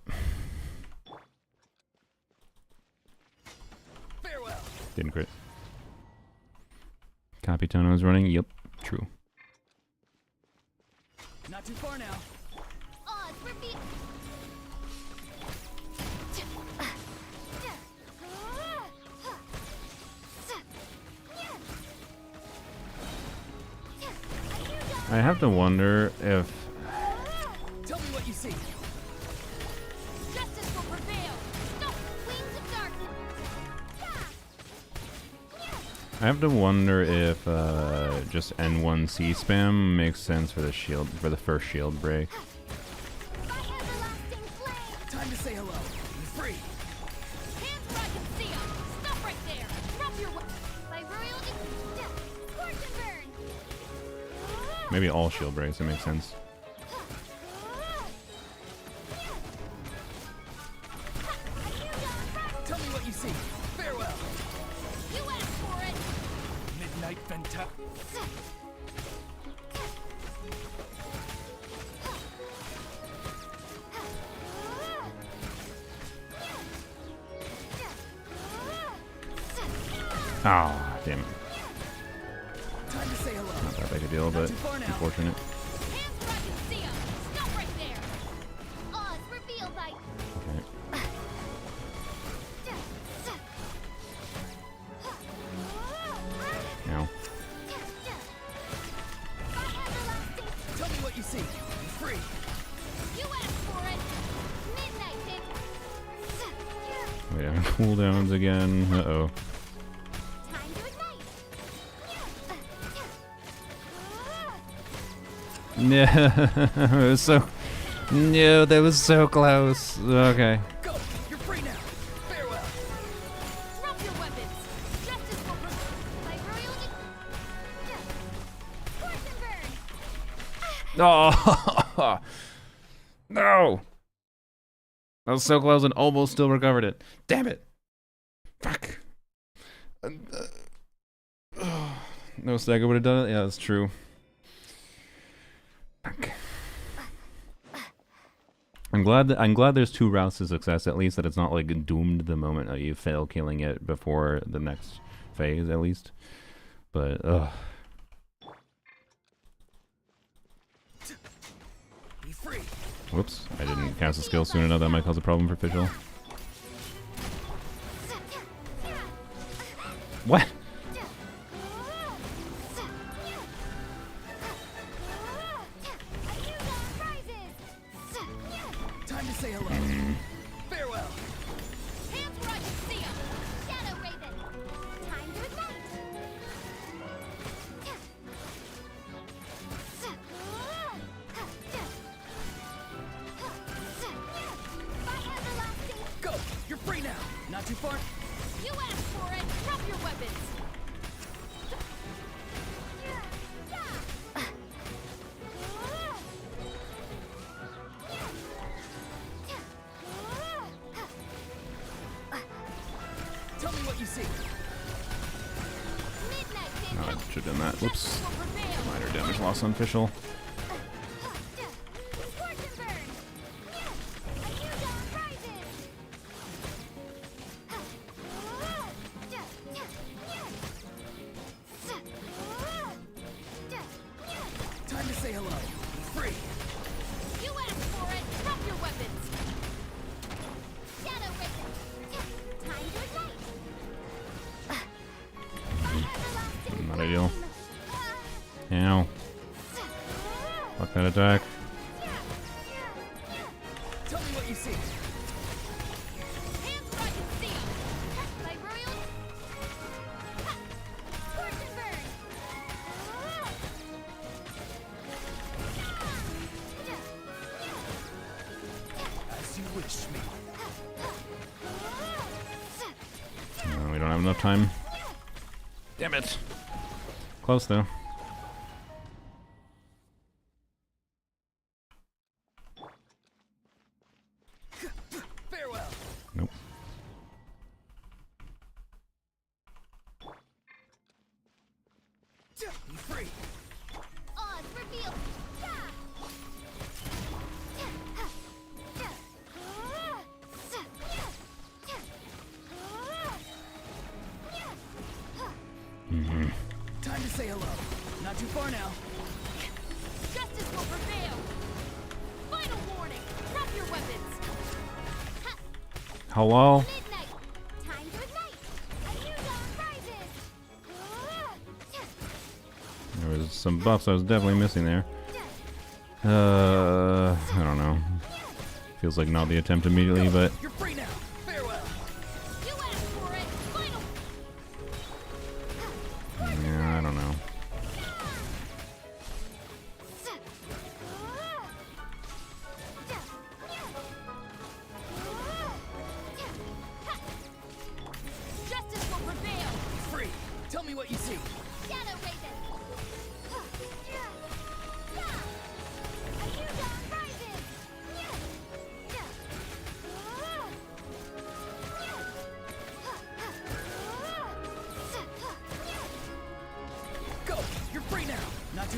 Farewell. Didn't crit. Capitano is running. Yep. True. Not too far now. Odds revealed. I have to wonder if... Tell me what you see. I have to wonder if just N1C spam makes sense for the shield, for the first shield break. My everlasting flame. Time to say hello. Be free. Hands where I can see 'em. Stop right there. Drop your weapon. My royal scorch and burn. Maybe all shield breaks, it makes sense. Tell me what you see. Farewell. You asked for it. Midnight Venta. Ah, damn it. Time to say hello. Not that big a deal, but too far now. unfortunate. Hands where I can see 'em. Stop right there. Oz revealed by. Okay. Now. My everlasting. Tell me what you see. Be free. You asked for it. Midnight hit. Wait, I'm cooldowns again. Uh-oh. Time to ignite. No, it was so... No, that was so close. Okay. Go. You're free now. Farewell. Drop your weapons. Justice will prevail. My royal scorch and burn. Oh! No! I was so close and almost still recovered it. Damn it! Fuck. No Stagger would have done it? Yeah, that's true. Fuck. I'm glad there's two routes to success, at least that it's not like doomed the moment that you fail killing it before the next phase, at least. But ugh. Be free. Whoops, I didn't cast a skill soon enough. That might cause a problem for Fischl. What? Time to say hello. Farewell. Hands where I can see 'em. Shadow Raven. Time to ignite. My everlasting. Go. You're free now. Not too far. You asked for it. Drop your weapons. Tell me what you see. Midnight hit. No, I should have done that. Whoops. Justice will prevail. Minor damage loss on Fischl. Scorch and burn. A new dawn rises. Time to say hello. Be free. You asked for it. Drop your weapons. Shadow Raven. Time to ignite. My everlasting Not ideal. flame. Ow. Fuck that attack. Tell me what you see. Hands where I can see 'em. My royal scorch and burn. As you wish me. We don't have enough time. Damn it. Close though. Farewell. Nope. Be free. Oz revealed. Time to say hello. Not too far now. Justice will prevail. Final warning. Drop your weapons. Hello? Midnight. Time to ignite. A new dawn rises. There was some buffs I was definitely missing there. I don't know. Feels like not the attempt immediately, but You're free now. Farewell. You asked for it. Final.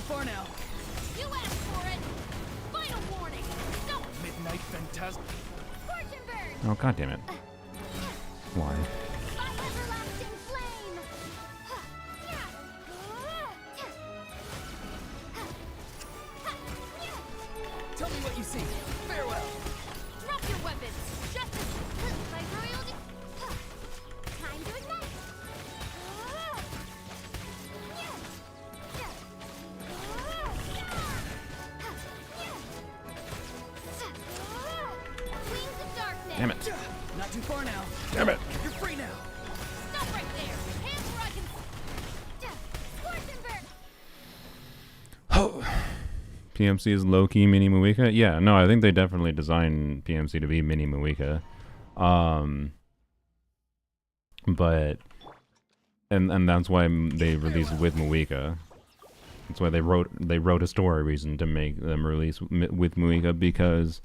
far now. You asked for it. Final warning. No. Midnight Phantasm. Scorch and burn. Oh, god damn it. Why? By everlasting flame. Tell me what you see. Farewell. Drop your weapons. Justice. My royal. Time to ignite. Wings of darkness. Damn it. Not too far now. Damn it. You're free now. Stop right there. Hands where I can. Scorch and burn. PMC is low-key mini Muika? Yeah, no, I think they definitely designed PMC to be mini Muika. But and that's why they released with Muika. That's why they wrote a story reason to make them release with Muika, because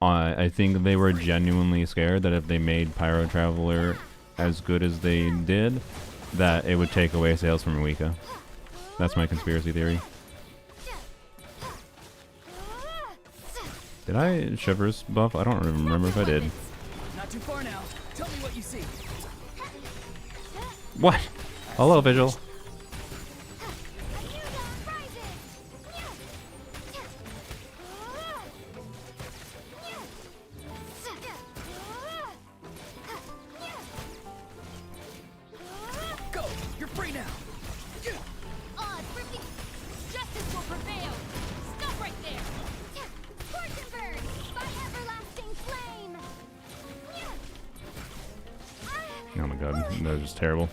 I think they were genuinely scared that if they made Pyro Traveler as good as they did, that it would take away sales from Muika. That's my conspiracy theory. Did I Shivers buff? I don't even remember if I did. Not too far now. Tell me what you see. What? Hello, Visual. Go. You're free now. Odds rifting. Justice will prevail. Stop right there. Scorch and burn by everlasting flame. Oh my god, that was just terrible.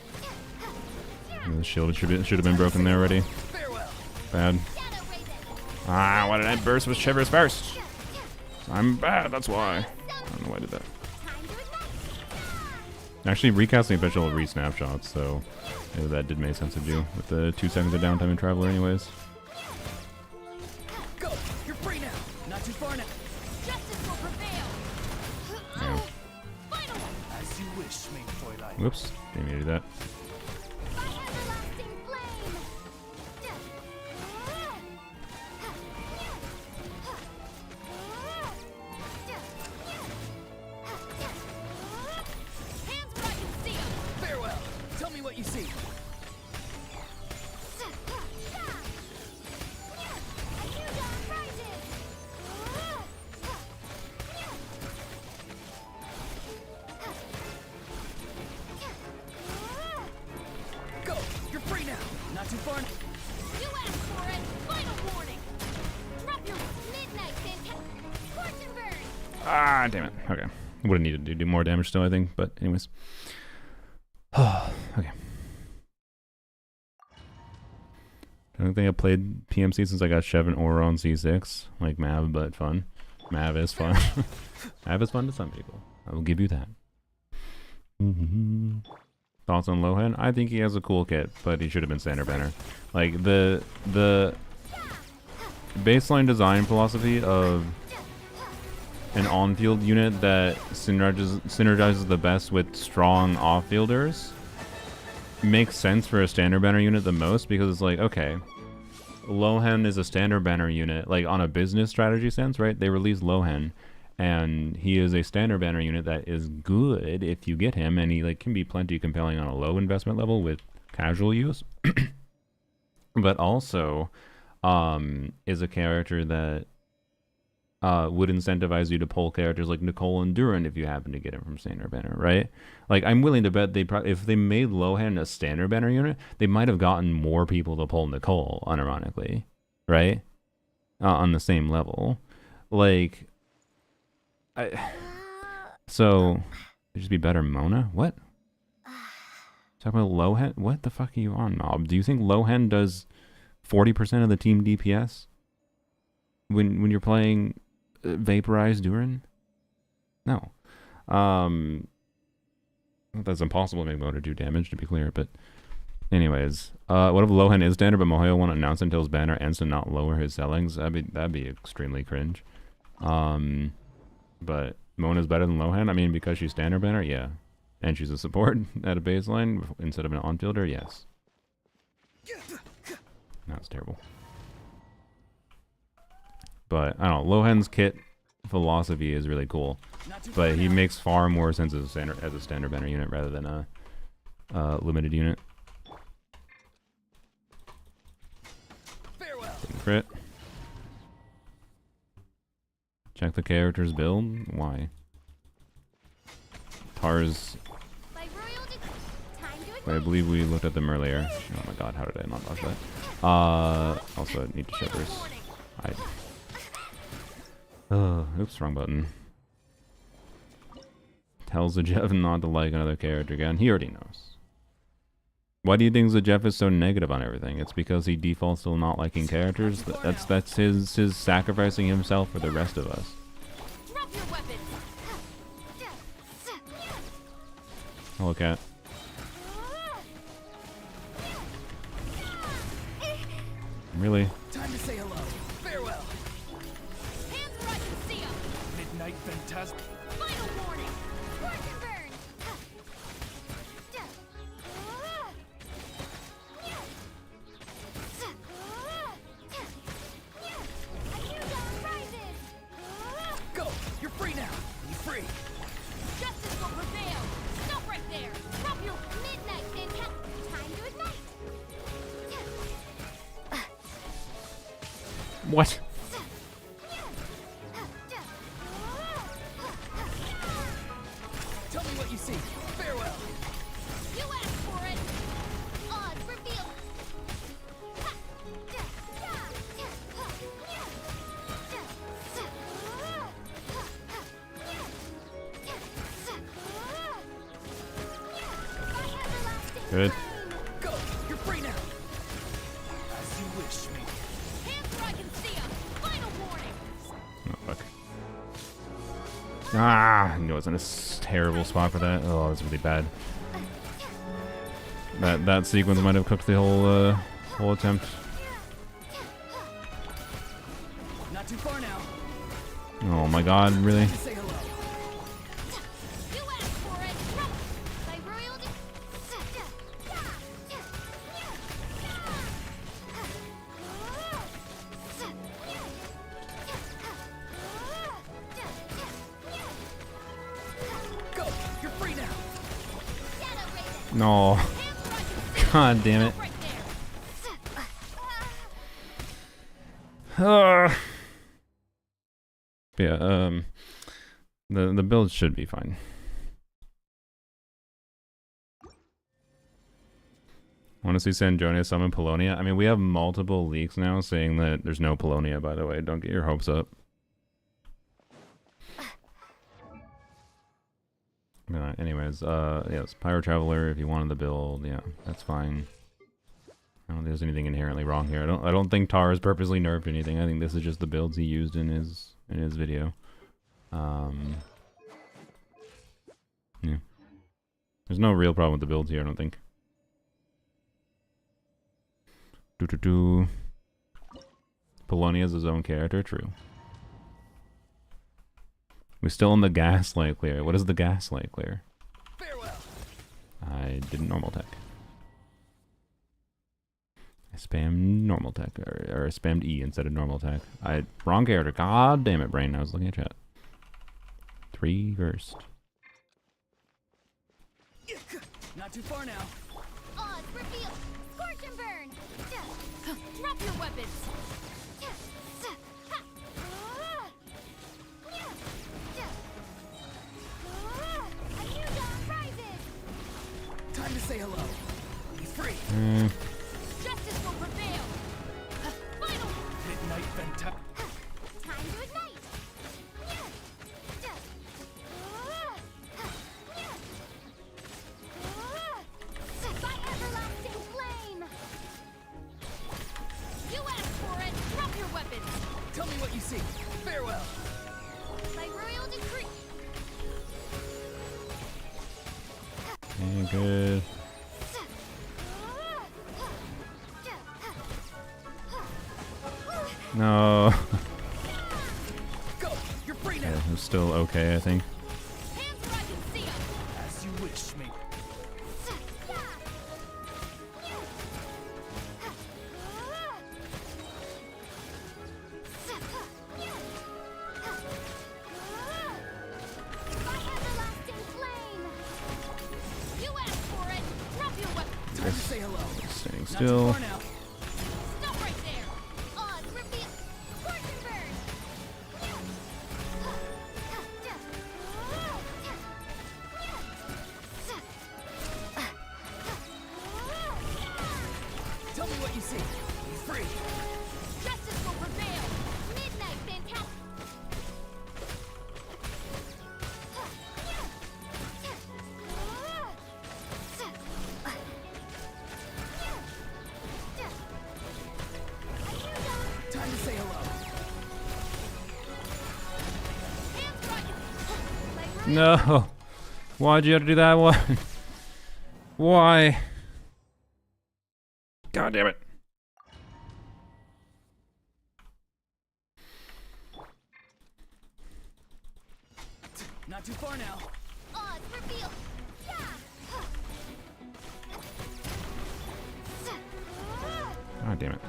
The shield should have been broken there already. Farewell. Bad. Shadow Raven. Ah, why did I burst with Shivers first? I'm bad, that's why. I don't know why I did that. Time to ignite. Actually, recasting official re-snapshots, so maybe that did make sense to do with the 2 seconds of downtime in Traveler anyways. Go. You're free now. Not too far now. Justice will prevail. Yeah. Final one. As you wish, main Twilight. Whoops, didn't mean to do that. By everlasting flame. Hands where I can see 'em. Farewell. Tell me what you see. A new dawn rises. Go. You're free now. Not too far. You asked for it. Final warning. Drop your midnight fantastic. Scorch and burn. Ah, damn it. Okay. Would have needed to do more damage still, I think, but anyways. Okay. I don't think I played PMC since I got Chev and Aura on C6. Like Mav, but fun. Mav is fun. Mav is fun to some people. I will give you that. Thoughts on Lohan? I think he has a cool kit, but he should have been standard banner. Like the baseline design philosophy of an on-field unit that synergizes the best with strong off-fielders makes sense for a standard banner unit the most, because it's like, okay, Lohan is a standard banner unit, like on a business strategy sense, right? They released Lohan, and he is a standard banner unit that is good if you get him, and he like can be plenty compelling on a low investment level with casual use, but also is a character that would incentivize you to pull characters like Nicole and Duran if you happen to get him from standard banner, right? Like, I'm willing to bet if they made Lohan a standard banner unit, they might have gotten more people to pull Nicole, unironically, right? On the same level. Like, so, it'd just be better Mona? What? Talking about Lohan? What the fuck are you on, Mob? Do you think Lohan does 40% of the team DPS? When you're playing Vaporized Duran? No. That's impossible to make Mona do damage, to be clear, but anyways. What if Lohan is standard, but Mohoyo won't announce until his banner ends to not lower his sellings? That'd be extremely cringe. But Mona's better than Lohan? I mean, because she's standard banner? Yeah. And she's a support at a baseline instead of an on-fielder? Yes. That's terrible. But I don't know. Lohan's kit philosophy is really cool, but he makes far more sense as a standard banner unit rather than a limited unit. Farewell. Crit. Check the character's build. Why? Tars. By royal decree, time to Wait, I ignite. believe we looked at them earlier. Oh my god, how did I not dodge that? Also I need to shivers. Oops, wrong button. Tells the Jeff not to like another character again. He already knows. Why do you think the Jeff is so negative on everything? It's because he defaults to not liking characters. That's his sacrificing himself for the rest of us. Drop your weapons. Hello, cat. Really? Time to say hello. Farewell. Hands where I can see 'em. Midnight Phantasm. Final warning. Scorch and burn. A new dawn rises. Go. You're free now. You're free. Justice will prevail. Stop right there. Drop your midnight fantastic. Time to ignite. What? Tell me what you see. Farewell. You asked for it. Odds revealed. Good. Go. You're free now. As you wish, me. Hands where I can see 'em. Final warning. Oh, fuck. Ah, I knew I was in a terrible spot for that. Oh, that's really bad. That sequence might have cooked the whole attempt. Not too far now. Oh my god, really? Time to say hello. You asked for it. By royal Go. You're free now. No. God damn it. right there. Yeah, the build should be fine. Want to see San Antonio summon Polonia? I mean, we have multiple leaks now saying that there's no Polonia, by the way. Don't get your hopes up. Anyways, yes, Pyro Traveler, if you wanted the build, yeah, that's fine. I don't think there's anything inherently wrong here. I don't think Tar has purposely nerfed anything. I think this is just the builds he used in his video. Yeah. There's no real problem with the builds here, I don't think. Polonia's his own character, true. We're still in the Gaslight clear. What is the Gaslight clear? Farewell. I didn't normal tech. I spammed normal tech, or I spammed E instead of normal tech. Wrong character. God damn it, brain. I was looking at chat. 3 versed. Not too far now. Odds revealed. Scorch and burn. Drop your weapons. A new dawn rises. Time to say hello. Be free. Justice will prevail. Final. Midnight Phantasm. Time to ignite. By everlasting flame. You asked for it. Drop your weapons. Tell me what you see. Farewell. By royal decree. Okay, good. No. Go. You're free now. Yeah, it was still okay, I think. Hands where I can see 'em. As you wish, me. still. Not too far now. Stop right there. Odds reveal. Scorch and burn. Tell me what you see. Be free. Justice will prevail. Midnight fantastic. Time to say hello. Hands rocket. No. Why'd you have to do that one? Why? God damn it. Not too far now. Odds reveal. God damn it.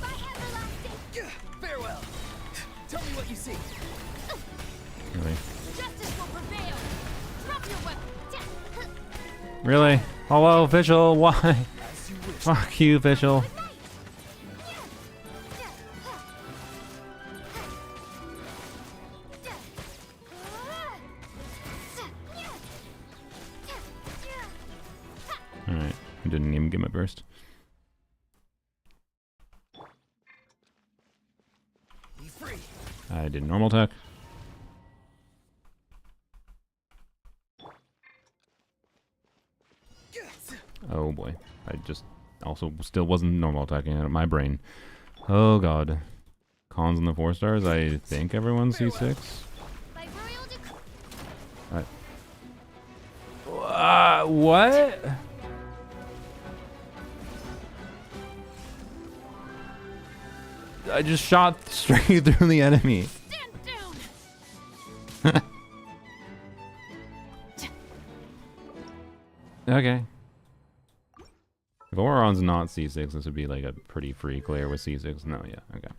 By everlasting. Farewell. Tell me what you see. Really? Justice will prevail. Drop your weapon. Really? Hello, official. Why? As you wish. Fuck you, official. Alright. I didn't even get my burst. Be free. I did normal attack. Oh boy. I just also still wasn't normal attacking out of my brain. Oh god. Cons on the 4 stars. I think everyone's C6. By royal decree. What? I just shot straight through the enemy. Stand down. Okay. If Oron's not C6, this would be like a pretty free clear with C6. No, yeah, okay.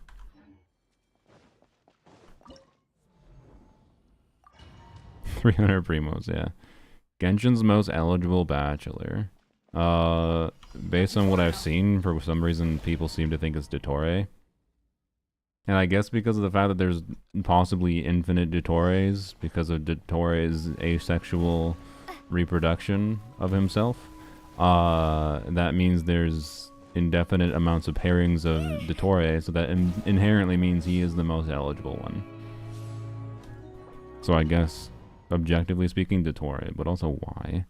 $300 primos, yeah. Genshin's most eligible bachelor. Based on what I've seen, for some reason people seem to think it's Dottore. And I guess because of the fact that there's possibly infinite Dottores, because of Dottore's asexual reproduction of himself, that means there's indefinite amounts of pairings of Dottore, so that inherently means he is the most eligible one. So I guess, objectively speaking, Dottore, but also why?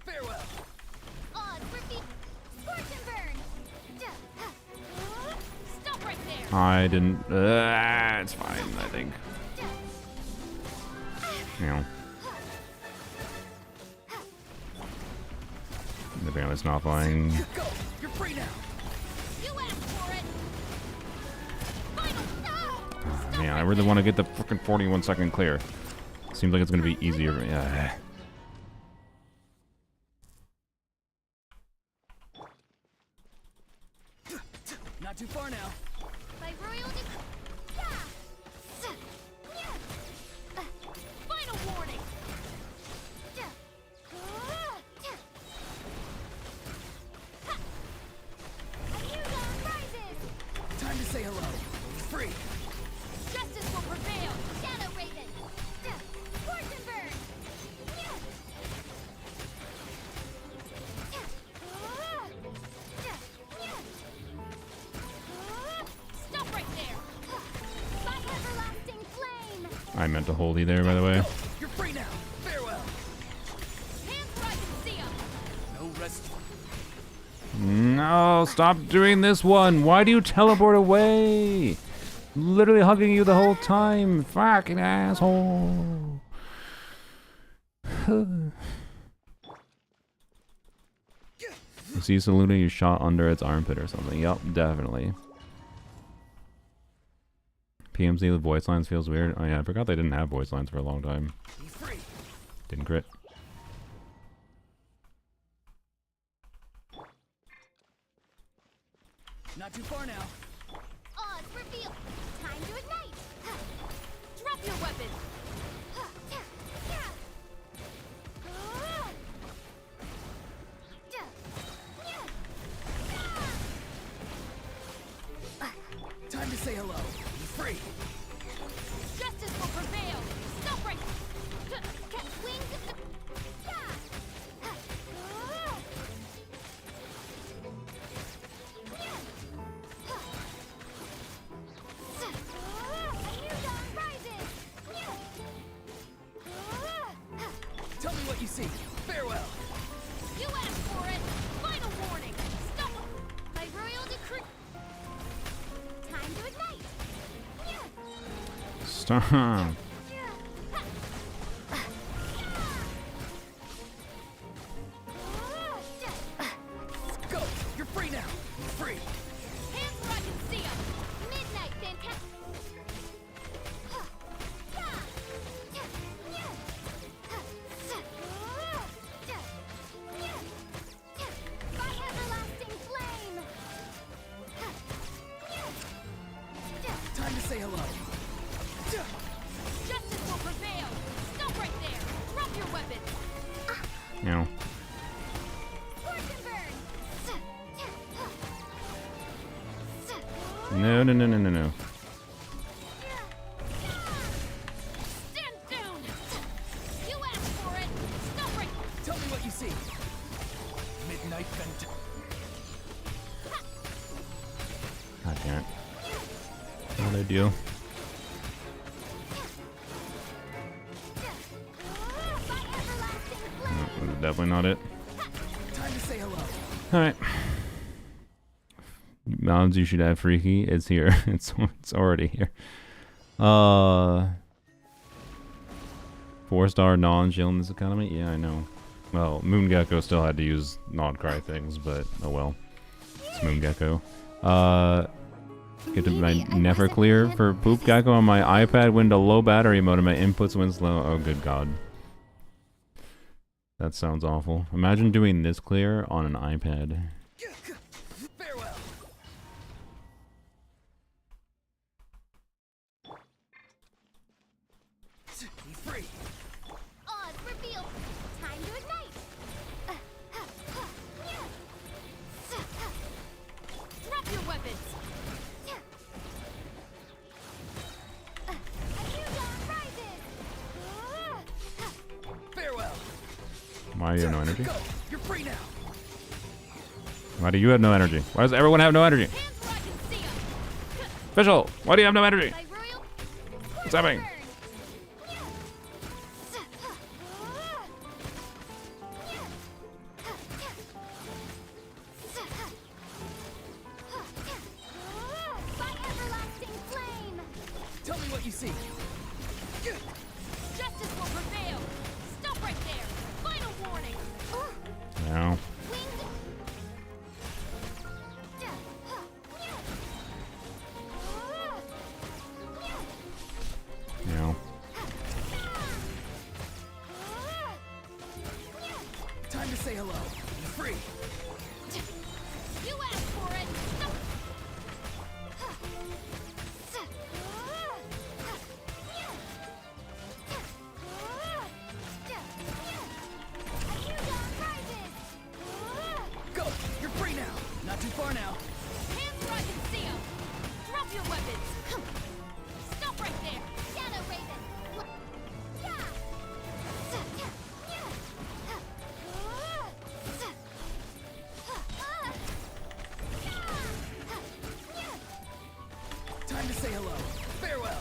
Farewell. Odds reveal. Scorch and burn. Stop right there. I didn't. It's fine, I think. You know. Apparently it's not flying. Go. You're free now. You asked for it. Final. No. Man, I really want to get the freaking 41-second clear. Seems like it's gonna be easier. Yeah. Not too far now. By royal decree. Final warning. A new dawn rises. Time to say hello. Free. Justice will prevail. Shadow Raven. Scorch and burn. Stop right there. By everlasting flame. I meant to hold you there, by the way. You're free now. Farewell. Hands where I can see 'em. No rest. No, stop doing this one. Why do you teleport away? Literally hugging you the whole time. Fucking asshole. You see Saluna, you shot under its armpit or something. Yup, definitely. PMC with voice lines feels weird. Oh yeah, I forgot they didn't have voice lines for a long time. Be free. Didn't crit. Not too far now. Odds reveal. Time to ignite. your weapon. Time to say hello. Be free. Justice will prevail. Stop right. Wings. Tell me what you see. Farewell. You asked for it. Final warning. Stop. My royal decree. Time to ignite. Stop. Go. You're free now. Be free. Hands where I can see 'em. Midnight, fantastic. By everlasting flame. Time to say hello. Justice will prevail. Stop right there. Drop your weapon. No. Scorch and burn. No, no, no, no, no, no. Stand down. You asked for it. Stop right. Tell me what you see. Midnight Vent. God damn it. Not ideal. By everlasting No, flame. this is definitely not it. Time to say hello. Alright. Mounds you should have freaky. It's here. It's already here. 4-star non-chill in this economy? Yeah, I know. Well, Moongecko still had to use non-cry things, but oh well. It's Moongecko. Get to my never clear for Poop Gecko on my iPad window low battery mode and my inputs went slow. Oh good god. That sounds awful. Imagine doing this clear on an iPad. Farewell. Be free. Oz revealed. Time to ignite. Drop your weapons. A new dawn rises. Farewell. Why do you have no energy? Go. You're free now. Why do you have no energy? Why does everyone have no energy? Hands where I can see 'em. Official, why do you have no energy? My royal. What's happening? By everlasting flame. Tell me what you see. Justice will prevail. Stop right there. Final warning. No. Winged. No. Time to say hello. Be free. You asked for it. Stop. A new dawn rises. Go. You're free now. Not too far now. Hands where I can see 'em. Drop your weapons. Stop right there. Shadow Raven. Time to say hello. Farewell.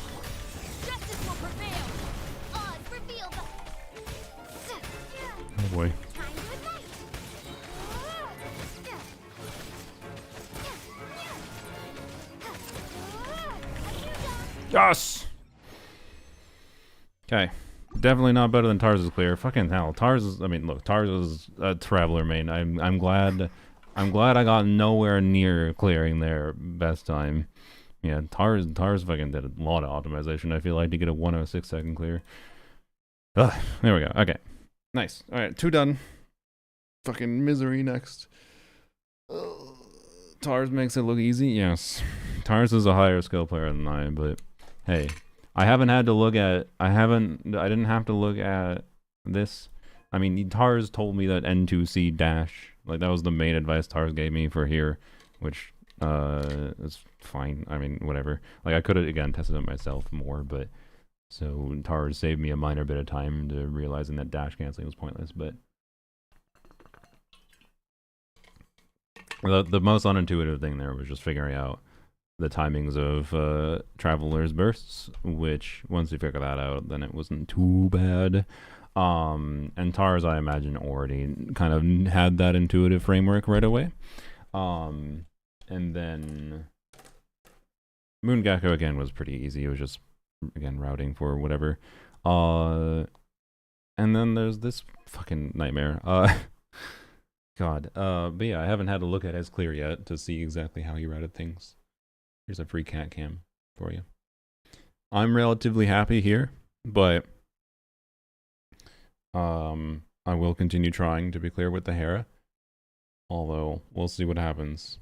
Justice will prevail. Oz revealed. Oh boy. Time to ignite. Yes! Okay. Definitely not better than Tars is clear. Fucking hell. Tars is, I mean, look, Tars is a traveler main. I'm glad I got nowhere near clearing there best time. Yeah, Tars fucking did a lot of optimization, I feel like, to get a 106 second clear. Ugh, there we go. Okay. Nice. Alright, 2 done. Fucking misery next. Tars makes it look easy? Yes. Tars is a higher skill player than I, but hey, I haven't had to look at. I didn't have to look at this. I mean, Tars told me that N2C dash, like that was the main advice Tars gave me for here, which is fine. I mean, whatever. Like I could have again tested it myself more, but so Tars saved me a minor bit of time to realizing that dash canceling was pointless. But the most unintuitive thing there was just figuring out the timings of Traveler's bursts, which once you figure that out, then it wasn't too bad. And Tars, I imagine, already kind of had that intuitive framework right away. And then Moongecko again was pretty easy. It was just again routing for whatever. And then there's this fucking nightmare. God. But yeah, I haven't had to look at as clear yet to see exactly how he routed things. Here's a free cat cam for you. I'm relatively happy here, but I will continue trying to be clear with the Hera. Although we'll see what happens.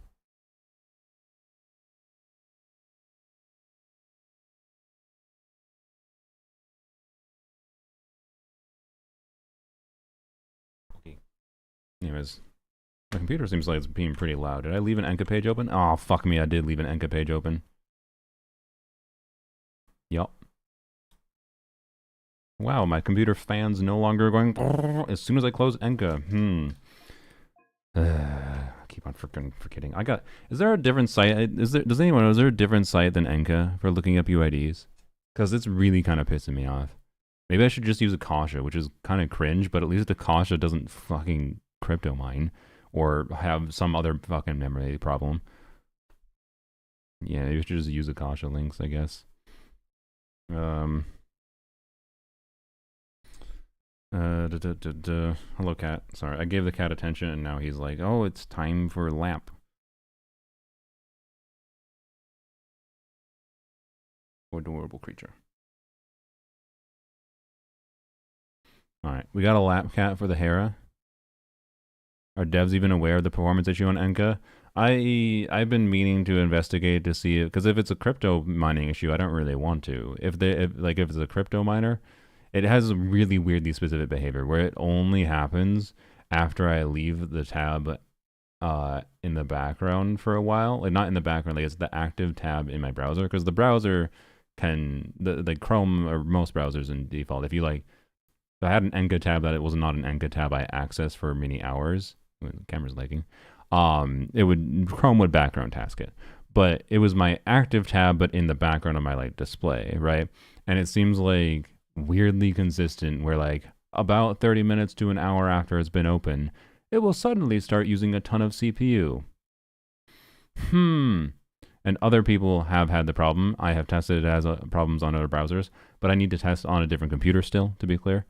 Okay. Anyways, my computer seems like it's being pretty loud. Did I leave an Enka page open? Oh, fuck me, I did leave an Enka page open. Yup. Wow, my computer fan's no longer going as soon as I close Enka. I keep on freaking forgetting. Is there a different site? Does anyone know, is there a different site than Enka for looking up UIDs? Because it's really kind of pissing me off. Maybe I should just use Akasha, which is kind of cringe, but at least Akasha doesn't fucking crypto mine. Or have some other fucking memory problem. Yeah, you should just use Akasha links, I guess. Hello, cat. Sorry, I gave the cat attention, and now he's like, "Oh, it's time for lap." Adorable creature. All right, we got a lap cat for the Hera. Are devs even aware of the performance issue on Enka? I've been meaning to investigate to see it, because if it's a crypto mining issue, I don't really want to. If it's a crypto miner, it has really weirdly specific behavior where it only happens after I leave the tab in the background for a while. Like not in the background, like it's the active tab in my browser, because the browser can the Chrome or most browsers in default, if I had an Enka tab that it was not an Enka tab I accessed for many hours. The camera's lagging. Chrome would background task it, but it was my active tab, but in the background of my like display, right? And it seems like weirdly consistent, where like about 30 minutes to an hour after it's been open, it will suddenly start using a ton of CPU. And other people have had the problem. I have tested it as problems on other browsers, but I need to test on a different computer still, to be clear.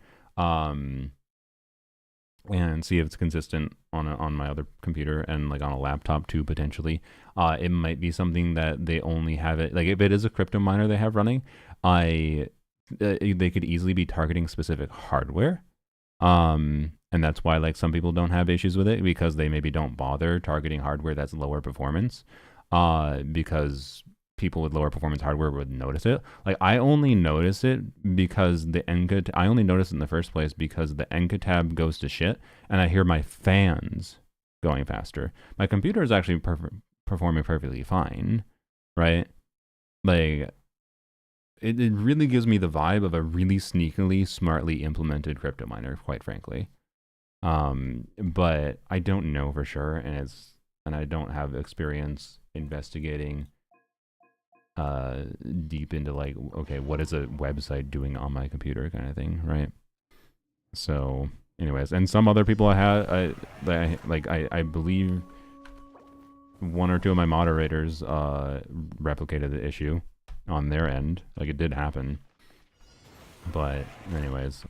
And see if it's consistent on my other computer and like on a laptop too, potentially. It might be something that they only have it, like if it is a crypto miner they have running, they could easily be targeting specific hardware. And that's why like some people don't have issues with it, because they maybe don't bother targeting hardware that's lower performance, because people with lower performance hardware would notice it. Like I only notice it because I only notice it in the first place because the Enka tab goes to shit and I hear my fans going faster. My computer is actually performing perfectly fine, right? Like it really gives me the vibe of a really sneakily, smartly implemented crypto miner, quite frankly. But I don't know for sure, and I don't have experience investigating deep into like, okay, what is a website doing on my computer kind of thing, right? So anyways, and some other people I believe one or two of my moderators replicated the issue on their end. Like it did happen. But anyways,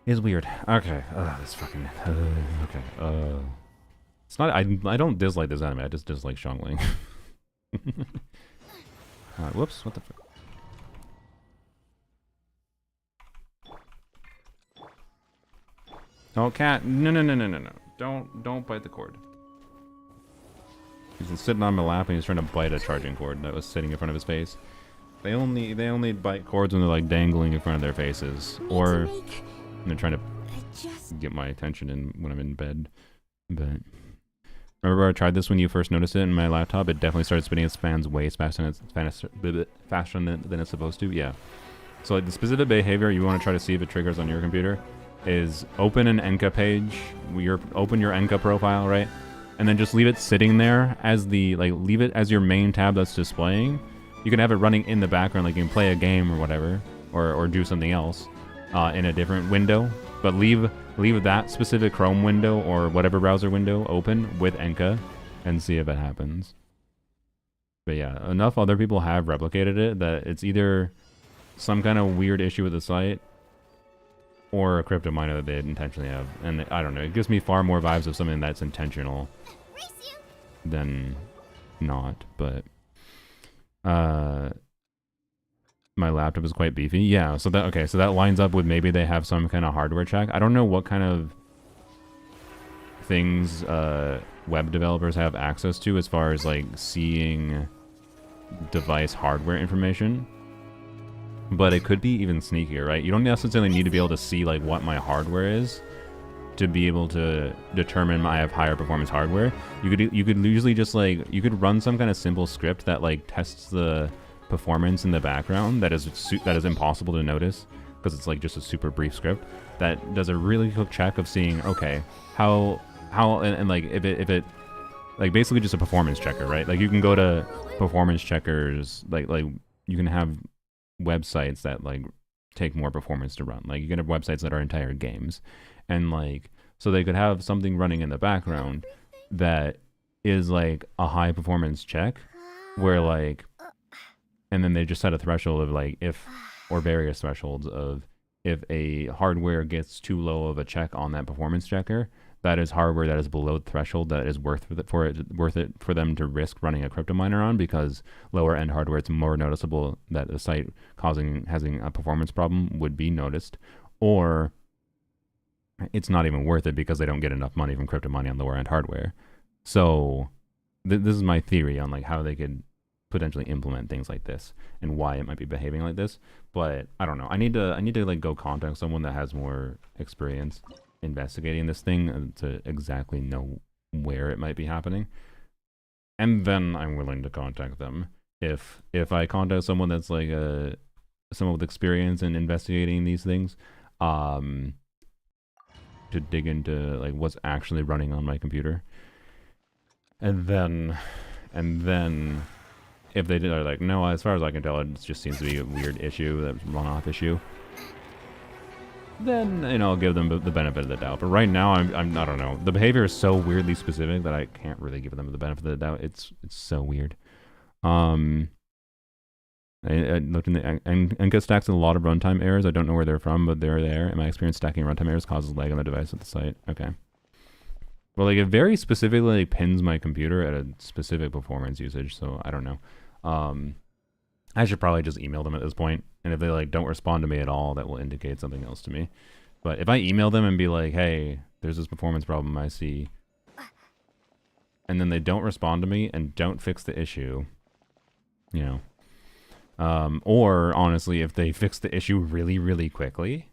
it's weird. Okay. This fucking okay. It's not I don't dislike this anime, I just dislike Xiangling. Whoops, what the fuck? Oh, cat. No. Don't bite the cord. He's been sitting on my lap and he's trying to bite a charging cord that was sitting in front of his face. They only bite cords when they're like dangling in front of their faces, or when they're trying to get my attention in when I'm in bed. But remember, I tried this when you first noticed it in my laptop. It definitely started spinning its fans way faster than it's supposed to. Yeah. So like the specific behavior you want to try to see if it triggers on your computer is open an Enka page. Open your Enka profile, right? And then just leave it sitting there as leave it as your main tab that's displaying. You can have it running in the background, like you can play a game or whatever, or do something else in a different window. But leave that specific Chrome window or whatever browser window open with Enka and see if it happens. But yeah, enough other people have replicated it that it's either some kind of weird issue with the site or a crypto miner that they intentionally have. And I don't know, it gives me far more vibes of something that's intentional than not. But my laptop is quite beefy. Yeah, so that lines up with maybe they have some kind of hardware check. I don't know what kind of things web developers have access to as far as like seeing device hardware information. But it could be even sneakier, right? You don't necessarily need to be able to see like what my hardware is to be able to determine I have higher performance hardware. You could usually just like you could run some kind of simple script that like tests the performance in the background that is impossible to notice because it's like just a super brief script that does a really quick check of seeing okay how and like if it like basically just a performance checker, right? Like you can go to performance checkers like you can have websites that like take more performance to run. Like you can have websites that are entire games, and like so they could have something running in the background that is like a high performance check where like, and then they just set a threshold of like if, or various thresholds of if a hardware gets too low of a check on that performance checker, that is hardware that is below the threshold that is worth it for them to risk running a crypto miner on, because lower end hardware, it's more noticeable that the site having a performance problem would be noticed, or it's not even worth it because they don't get enough money from crypto mining on lower end hardware. So this is my theory on like how they could potentially implement things like this and why it might be behaving like this. But I don't know. I need to like go contact someone that has more experience investigating this thing to exactly know where it might be happening, and then I'm willing to contact them. If I contact someone that's like someone with experience in investigating these things, to dig into like what's actually running on my computer, and then if they are like, no, as far as I can tell, it just seems to be a weird issue, that runoff issue, then I'll give them the benefit of the doubt. But right now, I don't know. The behavior is so weirdly specific that I can't really give them the benefit of the doubt. It's so weird. I looked in the Enka stacks a lot of runtime errors. I don't know where they're from, but they're there. In my experience, stacking runtime errors causes lag on the device at the site. Okay. Well, like it very specifically pins my computer at a specific performance usage, so I don't know. I should probably just email them at this point, and if they like don't respond to me at all, that will indicate something else to me. But if I email them and be like, hey, there's this performance problem I see, and then they don't respond to me and don't fix the issue, or honestly, if they fix the issue really, really quickly,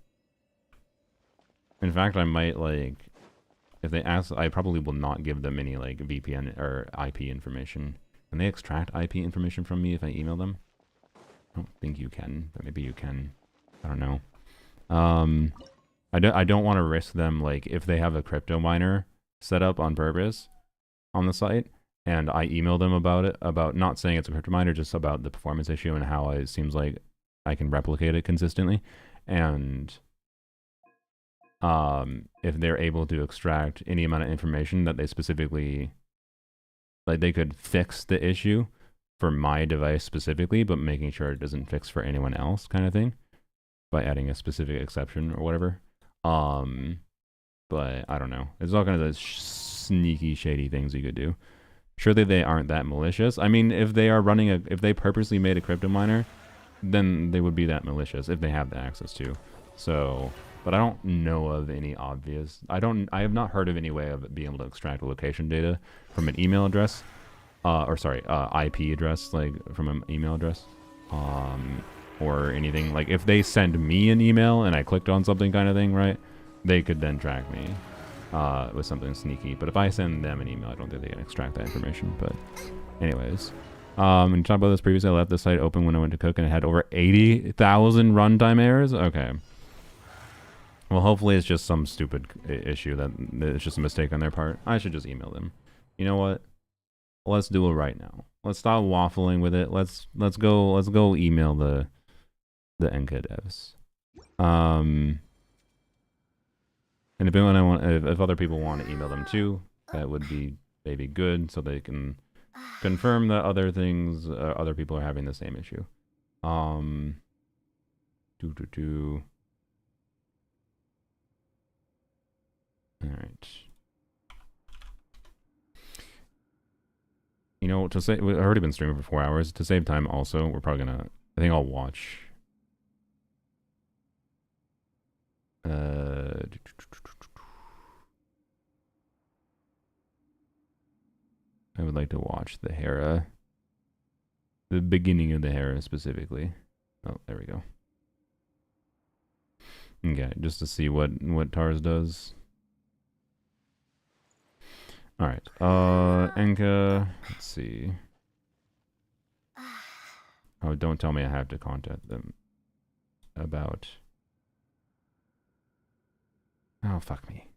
in fact, I might like, if they ask, I probably will not give them any like VPN or IP information. Can they extract IP information from me if I email them? I don't think you can, but maybe you can. I don't know. I don't want to risk them, like if they have a crypto miner set up on purpose on the site, and I email them about it, about not saying it's a crypto miner, just about the performance issue and how it seems like I can replicate it consistently, and if they're able to extract any amount of information that they specifically, like they could fix the issue for my device specifically, but making sure it doesn't fix for anyone else, kind of thing, by adding a specific exception or whatever. But I don't know. There's all kinds of sneaky, shady things you could do. Surely they aren't that malicious. I mean, if they are running if they purposely made a crypto miner, then they would be that malicious if they have the access to. So, but I don't know of any obvious. I have not heard of any way of being able to extract location data from an email address, IP address, like from an email address. or anything. Like if they send me an email and I clicked on something kind of thing, right? They could then track me with something sneaky. But if I send them an email, I don't think they can extract that information. But anyways, when you talked about this previously, I left the site open when I went to cook and it had over 80,000 runtime errors. Okay. Well, hopefully it's just some stupid issue that it's just a mistake on their part. I should just email them. You know what? Let's do it right now. Let's stop waffling with it. Let's go email the Enka devs. And if other people want to email them too, that would be maybe good, so they can confirm that other people are having the same issue. All right. You know, we've already been streaming for 4 hours. To save time, also, we're probably gonna. I think I'll watch. I would like to watch the Hera. The beginning of the Hera specifically. Oh, there we go. Okay, just to see what Tars does. Alright, Enka, let's see. Oh, don't tell me I have to contact them about... Oh, fuck me.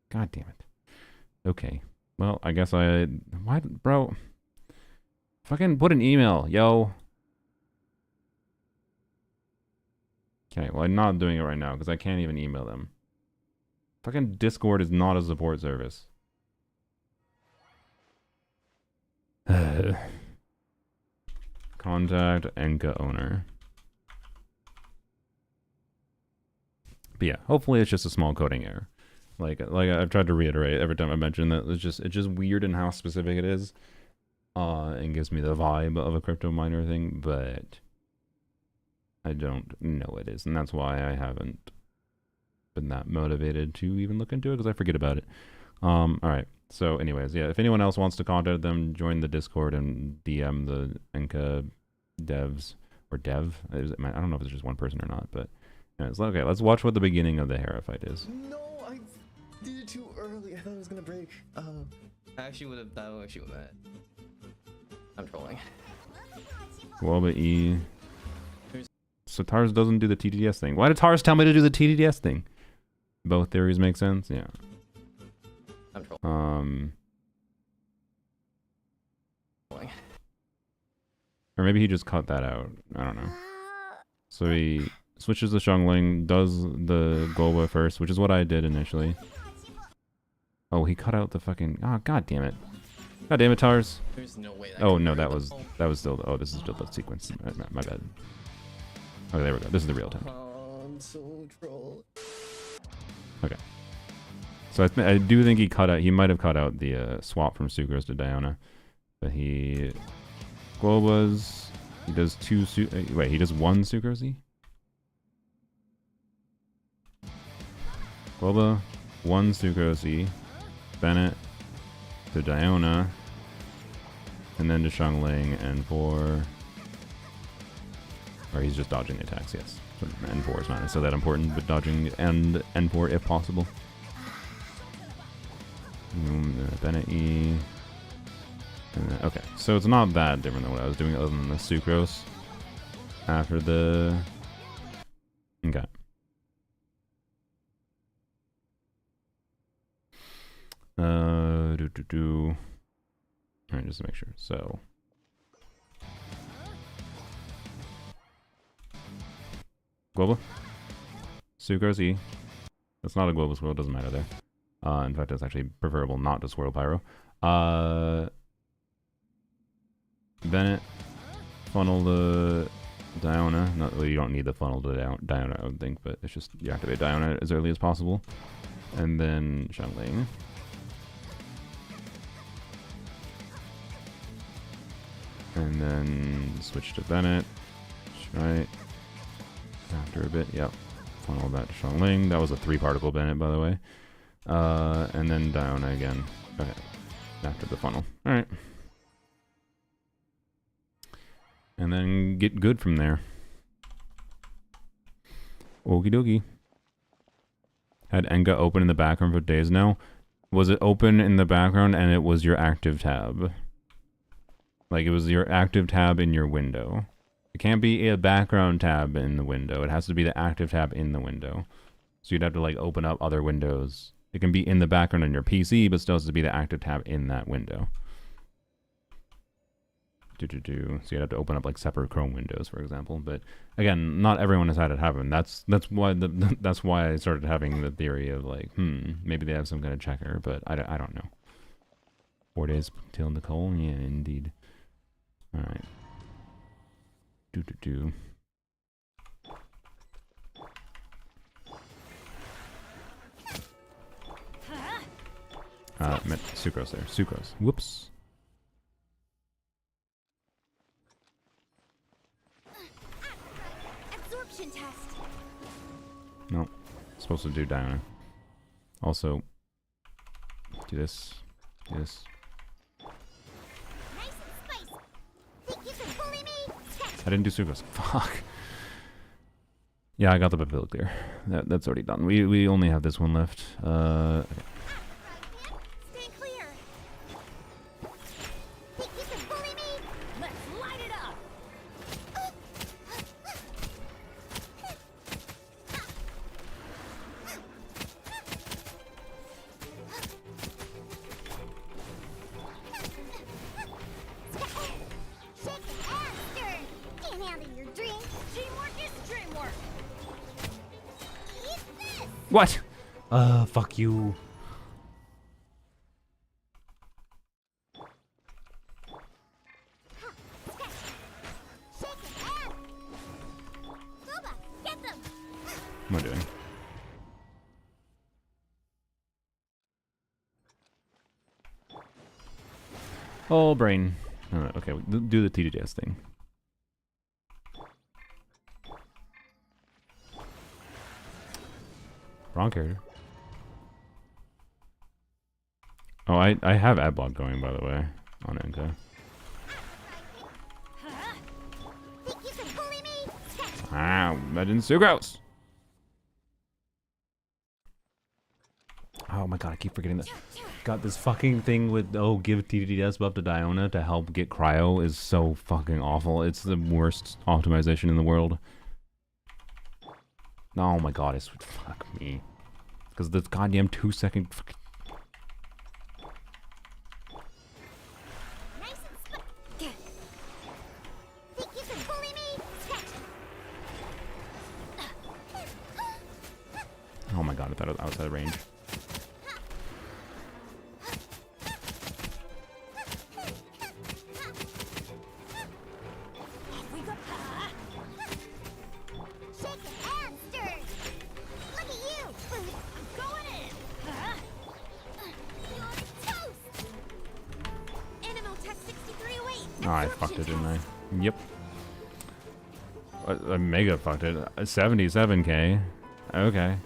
God damn it. Okay. Well, I guess why, bro? Fucking put an email, yo. Okay, well, I'm not doing it right now because I can't even email them. Fucking Discord is not a support service. Contact Enka owner. But yeah, hopefully it's just a small coding error. Like I've tried to reiterate every time I mention that it's just weird in how specific it is. And gives me the vibe of a crypto miner thing, but I don't know it is, and that's why I haven't been that motivated to even look into it because I forget about it. All right. So, anyways, yeah. If anyone else wants to contact them, join the Discord and DM the Enka devs or dev. I don't know if it's just one person or not, but anyways, okay. Let's watch what the beginning of the Hera fight is. No, I did it too early. I thought it was gonna break. I actually would have died actually with that. I'm trolling. Woba E. So Tars doesn't do the TDS thing. Why did Tars tell me to do the TDS thing? Both theories make sense. Yeah. I'm trolling. Or maybe he just cut that out. I don't know. So he switches the Xiangling, does the Golba first, which is what I did initially. Oh, he cut out the fucking... Oh, god damn it. God damn it, Tars. There's no way Oh, no, that was still... Oh, this is still the sequence. My bad. Okay, there we go. This is the real time. Oh, I'm so troll. Okay. So I do think he might have cut out the swap from Sucrose to Diona. But he... Globas... He does two... Wait, he does one Sucrose? Globa, one Sucrose, Bennett to Diona, and then to Xiangling, N4. Or he's just dodging the attacks, yes. So N4 is not so that important, but dodging and N4 if possible. Bennett E. Okay, so it's not that different than what I was doing other than the Sucrose. After the... Okay. Alright, just to make sure. So... Global. Sucrose E. That's not a global swirl, doesn't matter there. In fact, it's actually preferable not to swirl Pyro. Bennett. Funnel to Diona. Not, well, you don't need the funnel to Diona, I would think, but it's just you activate Diona as early as possible. And then Xiangling. And then switch to Bennett. Right. After a bit, yep. Funnel that to Xiangling. That was a 3-particle Bennett, by the way. And then Diona again. Okay. After the funnel. Alright. and then get good from there. Okie dokie. Had Enga open in the background for days now. Was it open in the background and it was your active tab? Like, it was your active tab in your window. It can't be a background tab in the window. It has to be the active tab in the window. So you'd have to, like, open up other windows. It can be in the background on your PC, but still has to be the active tab in that window. So you'd have to open up, like, separate Chrome windows, for example. But, again, not everyone has had it happen. That's why that's why I started having the theory of, like, maybe they have some kind of checker, but I don't know. 4 days till Nicole? Yeah, indeed. Alright. Meant sucrose there. Sucrose. Whoops. Absorption test. No. Supposed to do Diana. Also, do this. Do this. Nice and spicy. Think you can bully me? I didn't do sucrose. Fuck. Yeah, I got the papilla clear. That's already done. We only have this one left. Okay. Stay clear. Think you can bully me? Let's light it up. Shake and stir. Can't handle your drink. Teamwork is dreamwork. Eat this. What? Fuck you. Shake and. Goba, get them. What am I doing? Oh, brain. Okay, do the TDS thing. Wrong character. Oh, I have adblock going, by the way, on Enka. Think you can bully me? Ah, imagine sucrose. Oh my god, I keep forgetting that. God, this fucking thing with, give TDS buff to Diona to help get cryo is so fucking awful. It's the worst optimization in the world. Oh my god, it's, fuck me. Because the goddamn 2-second fucking... Nice and Think you can bully me? Oh my god, I thought it was outside of range. We go. Shake and stir. Look at you. I'm going in. You're toast. Animal test 6308. Oh, I fucked it, didn't I? Yep. I mega fucked it. 77k. Okay.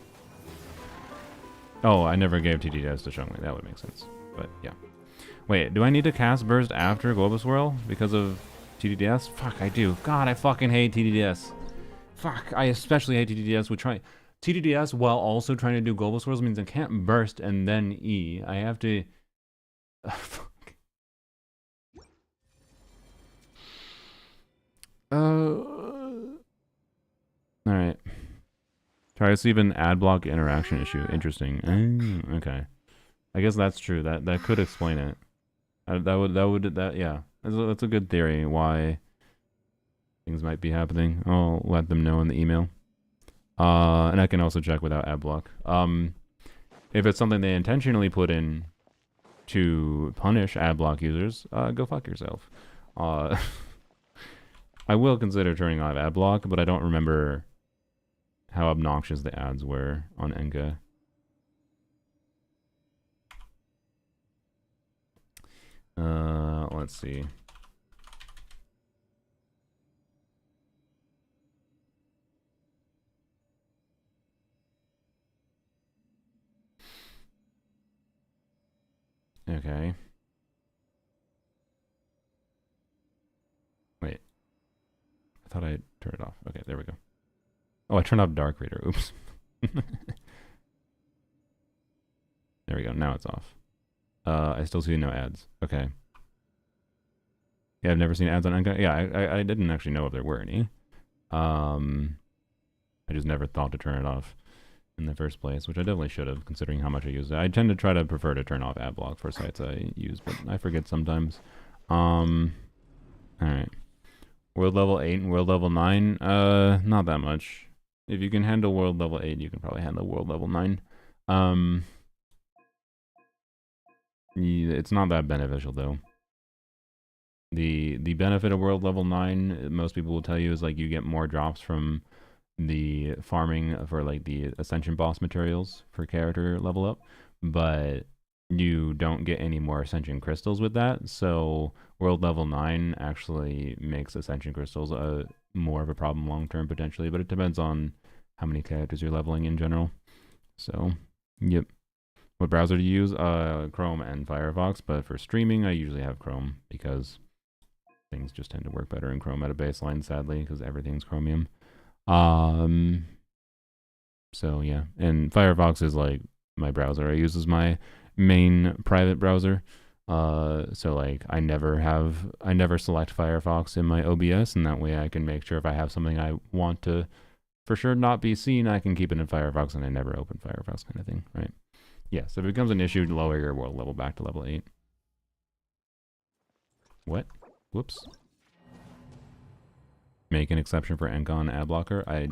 Oh, I never gave TDS to Shungli. That would make sense. But, yeah. Wait, do I need to cast Burst after Global Swirl because of TDS? Fuck, I do. God, I fucking hate TDS. Fuck, I especially hate TDS. TDS while also trying to do Global Swirls means I can't Burst and then E. I have to... fuck. Alright. Try to see an ad block interaction issue. Interesting. Okay. I guess that's true. That could explain it. Yeah. That's a good theory why things might be happening. I'll let them know in the email. And I can also check without ad block. If it's something they intentionally put in to punish ad block users, go fuck yourself. I will consider turning off ad block, but I don't remember how obnoxious the ads were on Enka. Let's see. Okay. Wait. I thought I turned it off. Okay, there we go. Oh, I turned off Dark Reader. Oops. There we go. Now it's off. I still see no ads. Okay. Yeah, I've never seen ads on Enka. Yeah, I didn't actually know if there were any. I just never thought to turn it off in the first place, which I definitely should have, considering how much I use it. I tend to try to prefer to turn off ad block for sites I use, but I forget sometimes. Alright. World level 8 and world level 9, not that much. If you can handle world level 8, you can probably handle world level 9. It's not that beneficial though. The benefit of world level 9, most people will tell you, is like you get more drops from the farming for like the ascension boss materials for character level up, but you don't get any more ascension crystals with that. So world level 9 actually makes ascension crystals more of a problem long term potentially, but it depends on how many characters you're leveling in general. So yep. What browser do you use? Chrome and Firefox, but for streaming I usually have Chrome because things just tend to work better in Chrome at a baseline, sadly, because everything's Chromium. So yeah, and Firefox is like my browser I use as my main private browser. So like I never select Firefox in my OBS, and that way I can make sure if I have something I want to for sure not be seen, I can keep it in Firefox, and I never open Firefox, kind of thing, right? Yeah, so if it becomes an issue, lower your world level back to level 8. What? Whoops. Make an exception for Encon ad blocker. I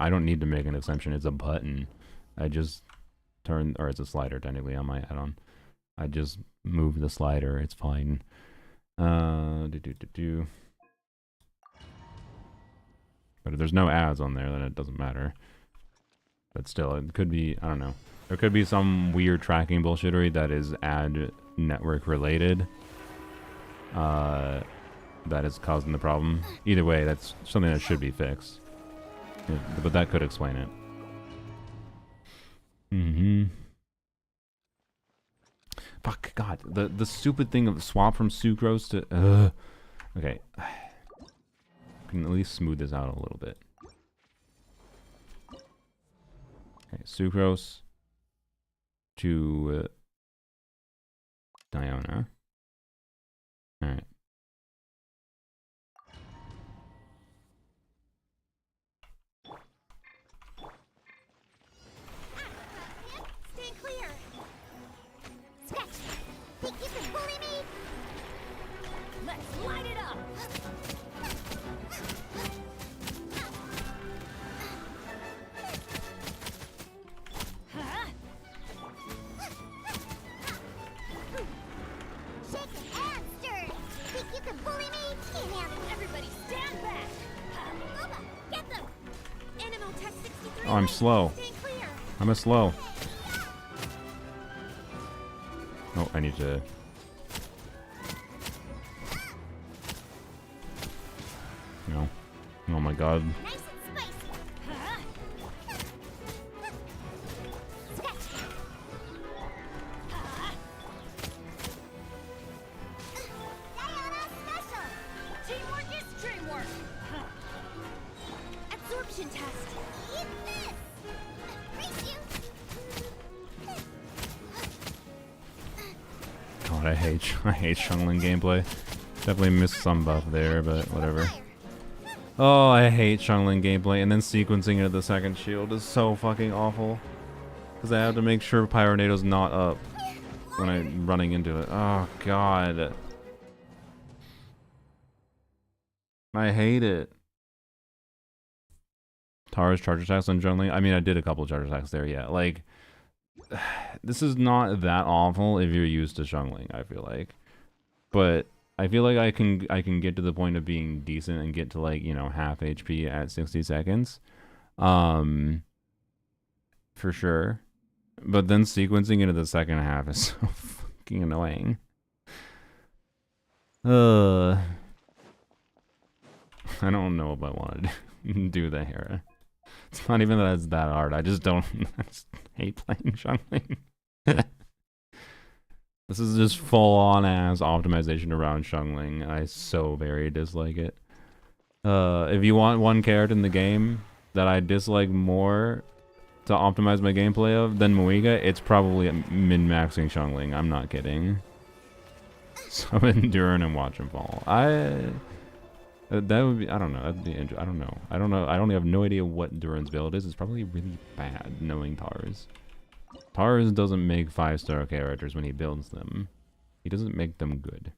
don't need to make an exception. It's a button. I just turn, or it's a slider technically on my add-on. I just move the slider. It's fine. But if there's no ads on there, then it doesn't matter. But still, it could be, I don't know. There could be some weird tracking bullshittery that is ad network related. That is causing the problem. Either way, that's something that should be fixed. Yeah, but that could explain it. Fuck, God. The stupid thing of swap from sucrose to... Okay. Can at least smooth this out a little bit. Okay, sucrose to Diona. Alright. Stand clear. Sketch. Think you can bully me? Let's light it up. Think you can bully me? Everybody stand back! Loba, get them! Animal test 63. Oh, I'm slow. Stand clear. I'm a slow. Oh, I need to... No. Oh my god. Nice and spicy. Sketch. Diana special. Teamwork is dreamwork. Absorption test. Eat this. Brace you. God, I hate Shungling gameplay. Definitely missed some buff there, but whatever. Oh, I hate Shungling gameplay, and then sequencing into the second shield is so fucking awful. Because I have to make sure Pyronado's not up when I'm running into it. Oh, God. I hate it. Tara's charge attacks on Shungling. I mean, I did a couple charge attacks there, yeah. Like, this is not that awful if you're used to Shungling, I feel like. But... I feel like I can get to the point of being decent and get to like, you know, half HP at 60 seconds. For sure. But then sequencing into the second half is so fucking annoying. I don't know if I want to do the Hera. It's not even that it's that hard. I just don't I just hate playing Shungling. This is just full-on ass optimization around Shungling. I so very dislike it. If you want one character in the game that I dislike more to optimize my gameplay of than Moiga, it's probably min-maxing Xiangling. I'm not kidding. Summon Duran and watch him fall. That would be, I don't know. That'd be I don't know. I don't know. I don't have no idea what Duran's build is. It's probably really bad knowing Tars. Tars doesn't make 5-star characters when he builds them. He doesn't make them good.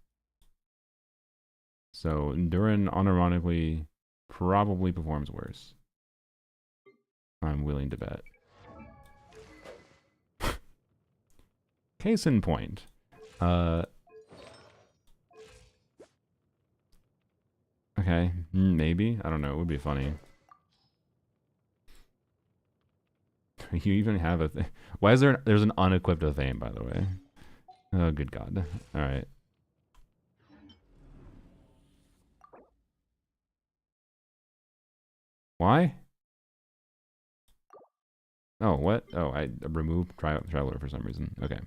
So Duran unironically probably performs worse. I'm willing to bet. Case in point. Okay, maybe. I don't know. It would be funny. You even have a thing. Why is there's an unequipped thing, by the way? Oh, good God. All right. Why? Oh, what? Oh, I removed Traveler for some reason. Okay.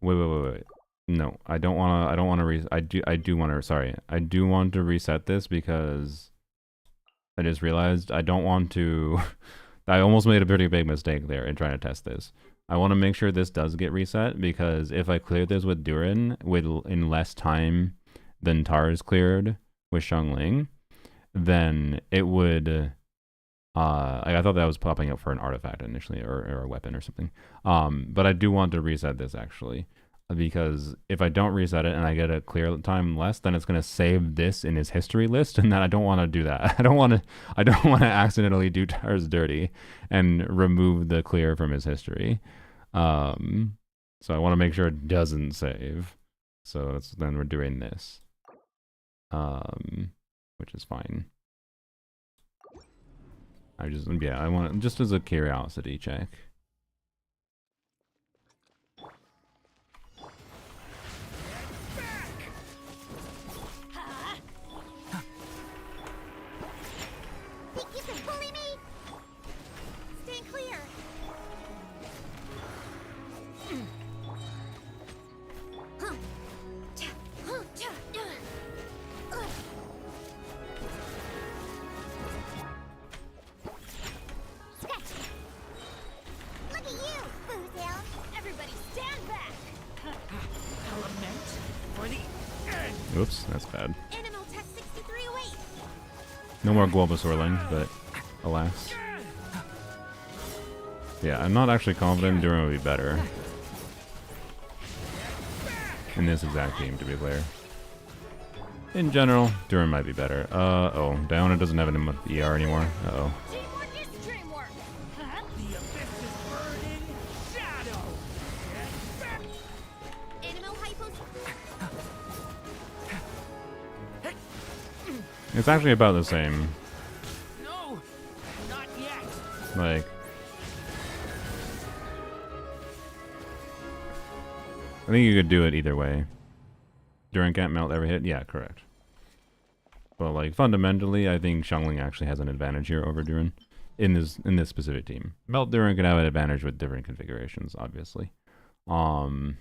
Wait. No, I don't want to I do want to, sorry. I do want to reset this because I just realized I don't want to I almost made a pretty big mistake there in trying to test this. I want to make sure this does get reset because if I clear this with Duran in less time than Tars cleared with Xiangling, then it would I thought that was popping up for an artifact initially or a weapon or something. But I do want to reset this actually because if I don't reset it and I get a clear time less, then it's going to save this in his history list, and then I don't want to do that. I don't want to accidentally do Tars dirty and remove the clear from his history. So I want to make sure it doesn't save. So then we're doing this, which is fine. I want just as a curiosity check. Think you can bully me? Stand clear. Look at you, Boozle. Everybody stand back. Element for the end. Oops, that's bad. Animal Tech 6308. No more Bulbasaurling, but alas. Yeah, I'm not actually confident Duran would be better in this exact game, to be clear. In general, Duran might be better. Oh, Diona doesn't have enough ER anymore. Uh-oh. Teamwork is dreamwork. The abyss is burning. Shadow. Animal hypos. It's actually about the same. No, not yet. Like, I think you could do it either way. Duran can't melt every hit? Yeah, correct. But like fundamentally, I think Xiangling actually has an advantage here over Duran in this specific team. Melt Duran can have an advantage with different configurations, obviously. But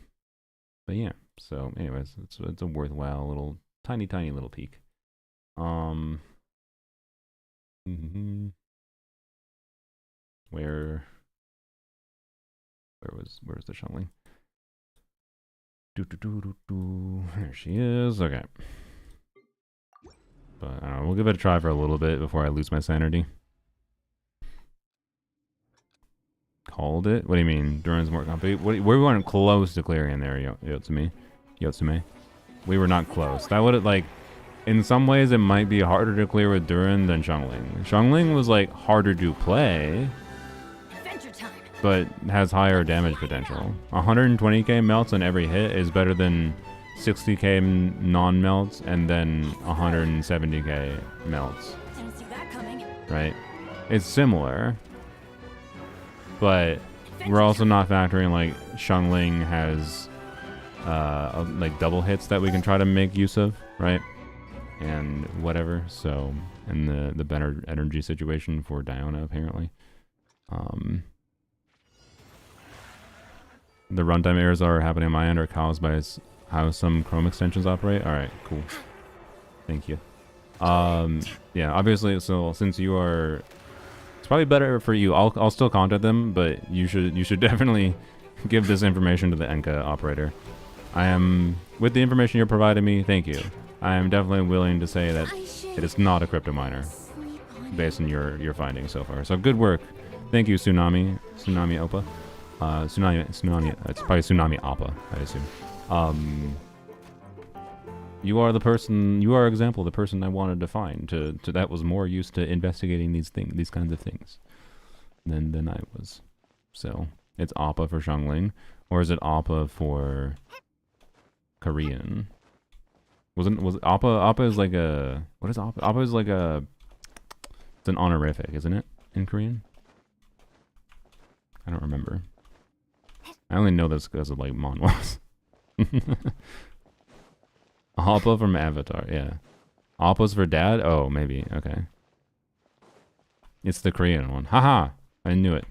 yeah. So, anyways, it's a worthwhile little tiny little peek. Where's the Xiangling? There she is. Okay. But I don't know, we'll give it a try for a little bit before I lose my sanity. Called it? What do you mean? Duran's more complete? We weren't close to clearing there, Yotsume. We were not close. That would have, like, in some ways it might be harder to clear with Duran than Xiangling. Xiangling was like harder to play, Adventure time. but has higher damage potential. 120k melts on every hit is better than 60k non-melts and then 170k melts, Didn't see that coming. right? It's similar, but we're also not factoring like Xiangling has like double hits that we can try to make use of, right? And whatever, so, and the better energy situation for Diona apparently. The runtime errors are happening on my end are caused by how some Chrome extensions operate? Alright, cool. Thank you. Yeah, obviously, so since you are... It's probably better for you. I'll still contact them, but you should definitely give this information to the Enka operator. I am... With the information you're providing me, thank you. I am definitely willing to say that it is not a crypto miner, based on your findings so far. So good work. Thank you, Tsunami Opa. Tsunami, it's probably Tsunami Appa, I assume. You are the person, you are example, the person I wanted to find, to that was more used to investigating these kinds of things than I was. So, it's Appa for Xiangling, or is it Appa for Korean? Was Appa is like a, what is Appa? Appa is like a, it's an honorific, isn't it, in Korean? I don't remember. I only know this because of like manhwas. Appa from Avatar, yeah. Appa's for dad? Oh, maybe, okay. It's the Korean one. Haha! I knew it.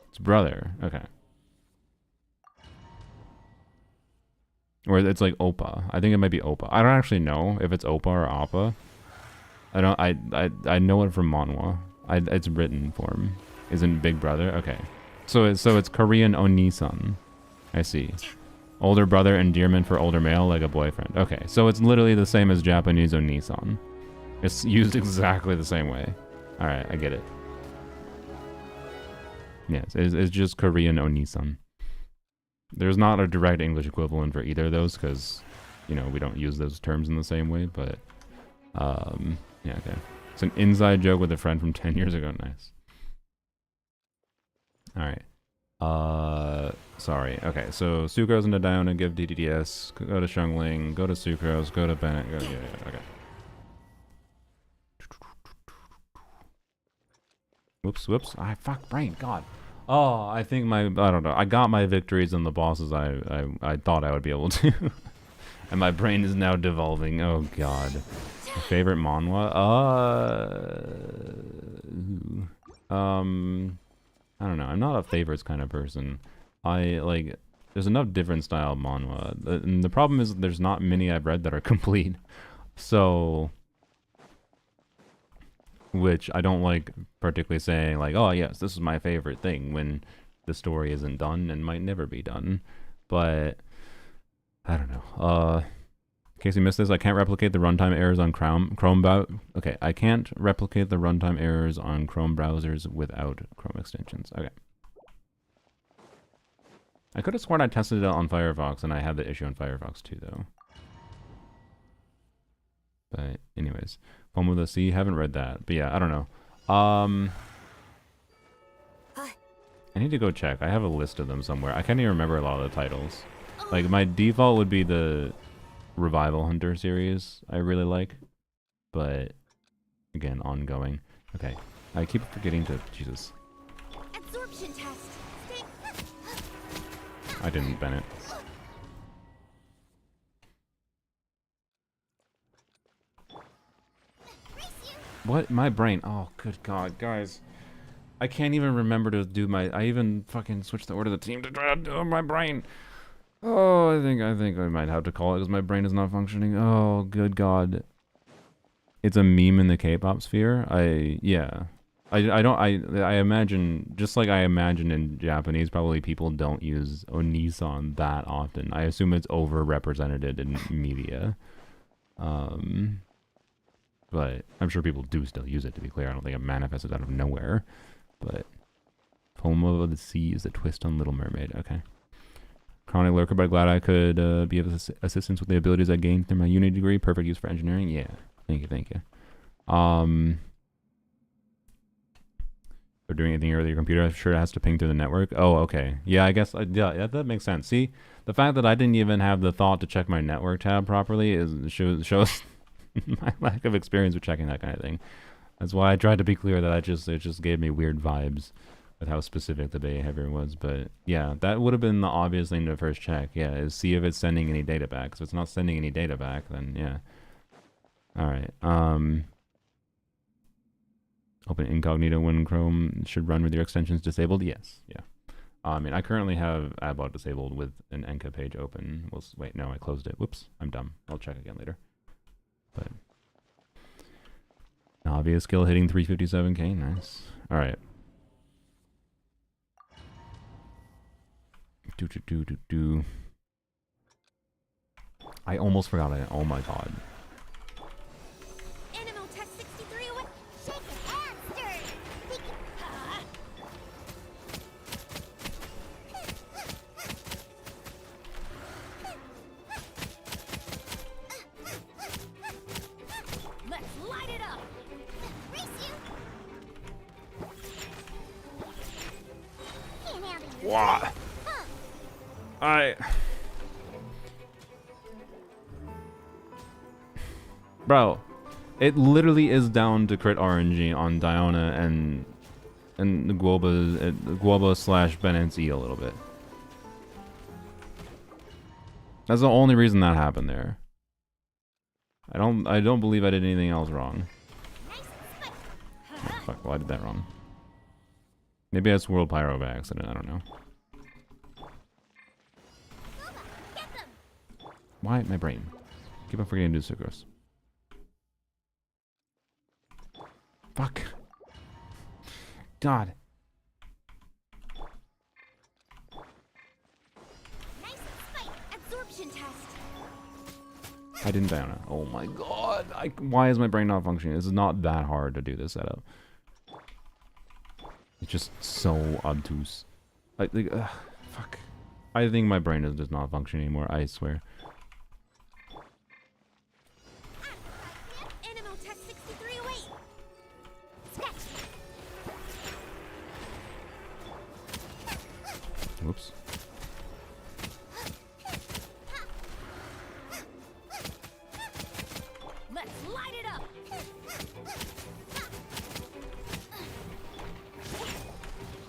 It's brother, okay. Or it's like Oppa. I think it might be Oppa. I don't actually know if it's Oppa or Appa. I know it from manhwa. It's written form. Isn't Big Brother? Okay. So it's Korean Onisan. I see. Older brother, endearment for older male, like a boyfriend. Okay, so it's literally the same as Japanese Onisan. It's used exactly the same way. Alright, I get it. Yes, it's just Korean Onisan. There's not a direct English equivalent for either of those, because, you know, we don't use those terms in the same way, but, yeah, okay. It's an inside joke with a friend from 10 years ago. Nice. Alright. Sorry. Okay, so Sucrose and Diona give DDDS, go to Xiangling, go to Sucrose, go to Bennett, go, yeah, okay. Whoops. Fuck, brain, God. Oh, I think I don't know. I got my victories on the bosses I thought I would be able to. And my brain is now devolving. Oh, God. My favorite manhwa? I don't know. I'm not a favorites kind of person. There's enough different style manhwa. And the problem is there's not many I've read that are complete. So, which I don't like particularly saying like, oh yes, this is my favorite thing when the story isn't done and might never be done. But, I don't know. In case you missed this, I can't replicate the runtime errors on Okay, I can't replicate the runtime errors on Chrome browsers without Chrome extensions. Okay. I could have sworn I tested it on Firefox, and I had the issue on Firefox too, though. But anyways, Poem of the Sea, haven't read that. But yeah, I don't know. I need to go check. I have a list of them somewhere. I can't even remember a lot of the titles. Like, my default would be the Revival Hunter series I really like, but again, ongoing. Okay, I keep forgetting to, Jesus. Absorption test. I didn't, Bennett. What? My brain. Oh, good God, guys. I can't even remember to do I even fucking switched the order of the team to try to do my brain. Oh, I think I might have to call it because my brain is not functioning. Oh, good God. It's a meme in the K-pop sphere. I imagine, just like I imagine in Japanese, probably people don't use Onisan that often. I assume it's overrepresented in media. But I'm sure people do still use it, to be clear. I don't think it manifested out of nowhere. But Poem of the Sea is a twist on Little Mermaid. Okay. Chronic Lurker, but glad I could be of assistance with the abilities I gained through my uni degree. Perfect use for engineering. Yeah. Thank you. Or doing anything with your computer, I'm sure it has to ping through the network. Oh, okay. Yeah, I guess, yeah, that makes sense. See, the fact that I didn't even have the thought to check my network tab properly shows my lack of experience with checking that kind of thing. That's why I tried to be clear that it just gave me weird vibes with how specific the behavior was. But yeah, that would have been the obvious thing to first check. Yeah, is see if it's sending any data back. So if it's not sending any data back, then yeah. All right. Open incognito when Chrome should run with your extensions disabled. Yes. Yeah. I mean, I currently have Adblock disabled with an Enka page open. Wait, no, I closed it. Whoops, I'm dumb. I'll check again later. But obvious skill hitting 357k, nice. All right. Do. I almost forgot it. Oh my god. Animal test 63 away. Shake it and stir it. We can... Let's light it up. Race you. Can't handle you. What? Bro, it literally is down to crit RNG on Diona and the Guoba slash Bennett's E a little bit. That's the only reason that happened there. I don't believe I did anything else wrong. Oh, fuck, well I did that wrong. Maybe I swirled Pyro by accident, I don't know. Why my brain? Keep on forgetting to do sucrose. Fuck. God. Nice spike. Absorption test. I didn't Diana. Oh my god. Why is my brain not functioning? This is not that hard to do this setup. It's just so obtuse. Fuck. I think my brain is just not functioning anymore, I swear. Animal test 63 away. Sketch. Whoops. Let's light it up.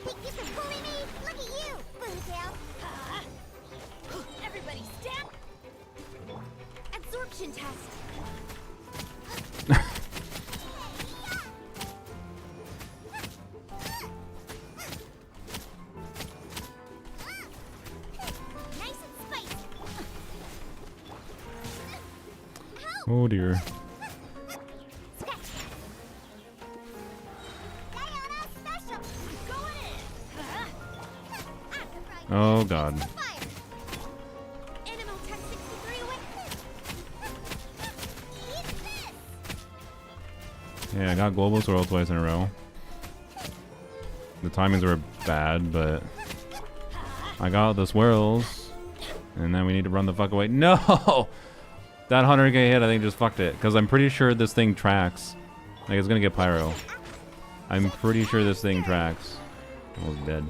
Think you can bully me? Look at you, Boozle. Everybody stand. Absorption test. Nice and spicy. Oh dear. Sketch. Diana special. Going in. Oh god. Fire. Animal test 63 away. Eat this. Yeah, I got global swirl twice in a row. The timings were bad, but I got the swirls. And then we need to run the fuck away. No! That 100k hit, I think, just fucked it. Because I'm pretty sure this thing tracks. Like, it's gonna get pyro. I'm pretty sure this thing tracks. Almost dead.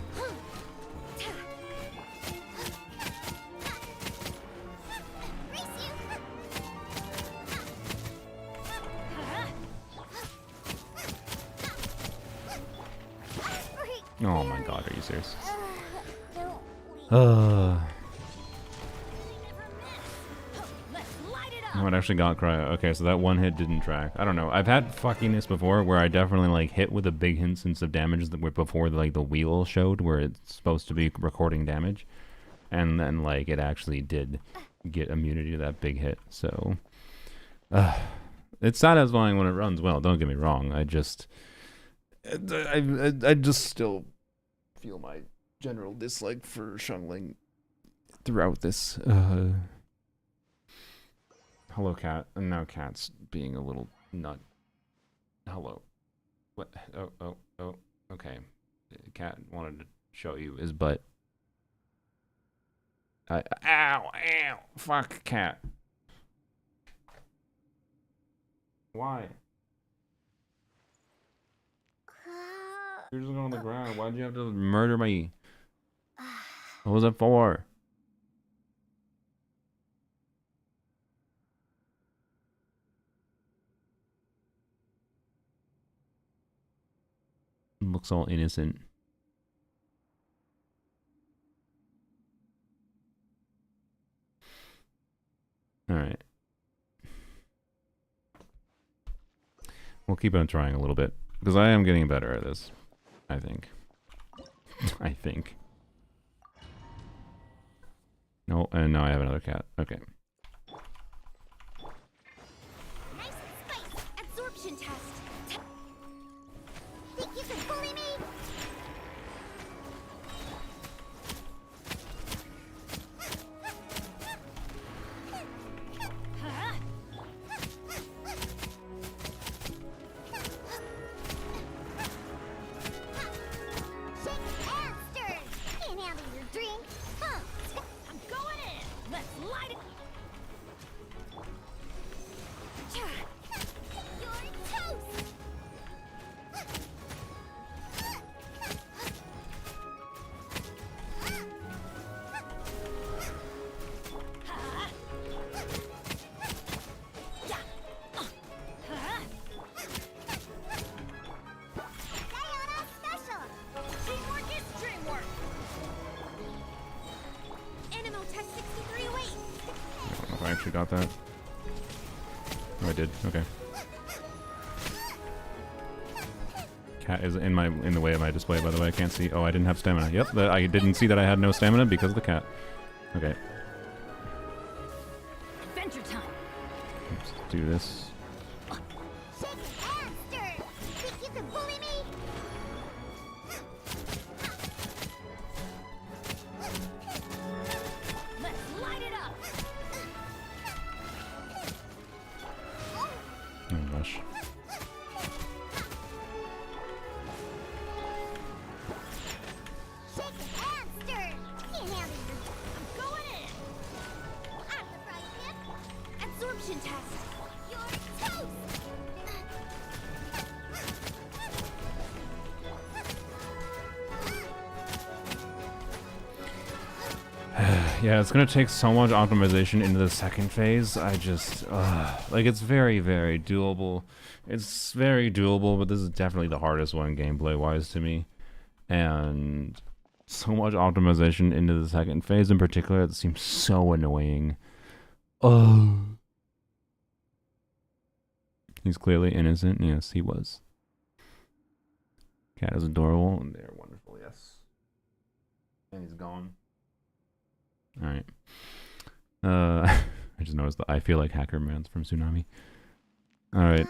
Oh my god, are you serious? Oh, it actually got cryo. Okay, so that one hit didn't track. I don't know. I've had fuckiness before where I definitely like hit with a big instance of damage that before like the wheel showed where it's supposed to be recording damage, and then like it actually did get immunity to that big hit. So it's satisfying when it runs well. Don't get me wrong. I just still feel my general dislike for Shungling throughout this. Hello, cat. And now cat's being a little nut. Hello. What? Oh. Okay. Cat wanted to show you his butt. Ow. Fuck, cat. Why? You're just on the ground. Why'd you have to murder me? What was it for? Looks all innocent. Alright. We'll keep on trying a little bit. Because I am getting better at this. I think. I think. No, and now I have another cat. Okay. Nice and spicy. Absorption test. Think you can bully me? Huh? Shake and stir. Can't handle your drink. Huh? I'm going in. Let's light it. You're toast. Sayonara special. Teamwork is dreamwork. Animal test 6308. I don't know if I actually got that. Oh, I did. Okay. Cat is in the way of my display, by the way. I can't see. Oh, I didn't have stamina. Yep, I didn't see that I had no stamina because of the cat. Okay. Adventure time. Let's do this. Shake and stir. Think you can bully me? Let's light it up. Oh gosh. Shake and stir. Can't handle your. I'm going in. Out of the frying pan. Absorption test. You're toast. Yeah, it's gonna take so much optimization into the second phase. I just, like, it's very, very doable. It's very doable, but this is definitely the hardest one gameplay-wise to me. And so much optimization into the second phase in particular, it seems so annoying. Oh. He's clearly innocent. Yes, he was. Cat is adorable, and they're wonderful, yes. And he's gone. Alright. I just noticed that I feel like Hacker Man's from Tsunami. Alright.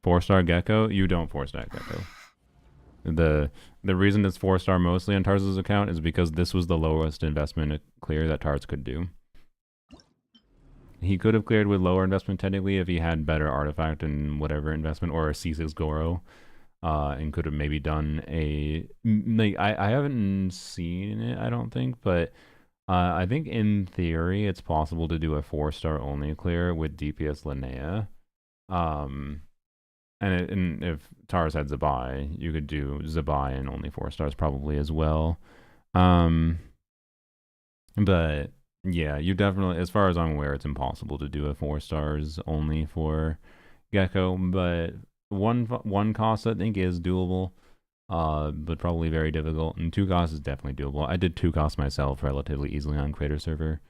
4-star Gecko? You don't 4-star Gecko. The reason it's 4-star mostly on Tarz's account is because this was the lowest investment clear that Tarz could do. He could have cleared with lower investment technically if he had better artifact and whatever investment, or a C6 Goro. And could have maybe done a, like, I haven't seen it, I don't think, but I think in theory it's possible to do a 4-star only clear with DPS Linnea. And if Tars had Zabai, you could do Zabai and only 4 stars probably as well. But yeah, you definitely, as far as I'm aware, it's impossible to do a 4 stars only for Gecko, but one cost I think is doable, but probably very difficult, and 2 costs is definitely doable. I did 2 costs myself relatively easily on Crater Server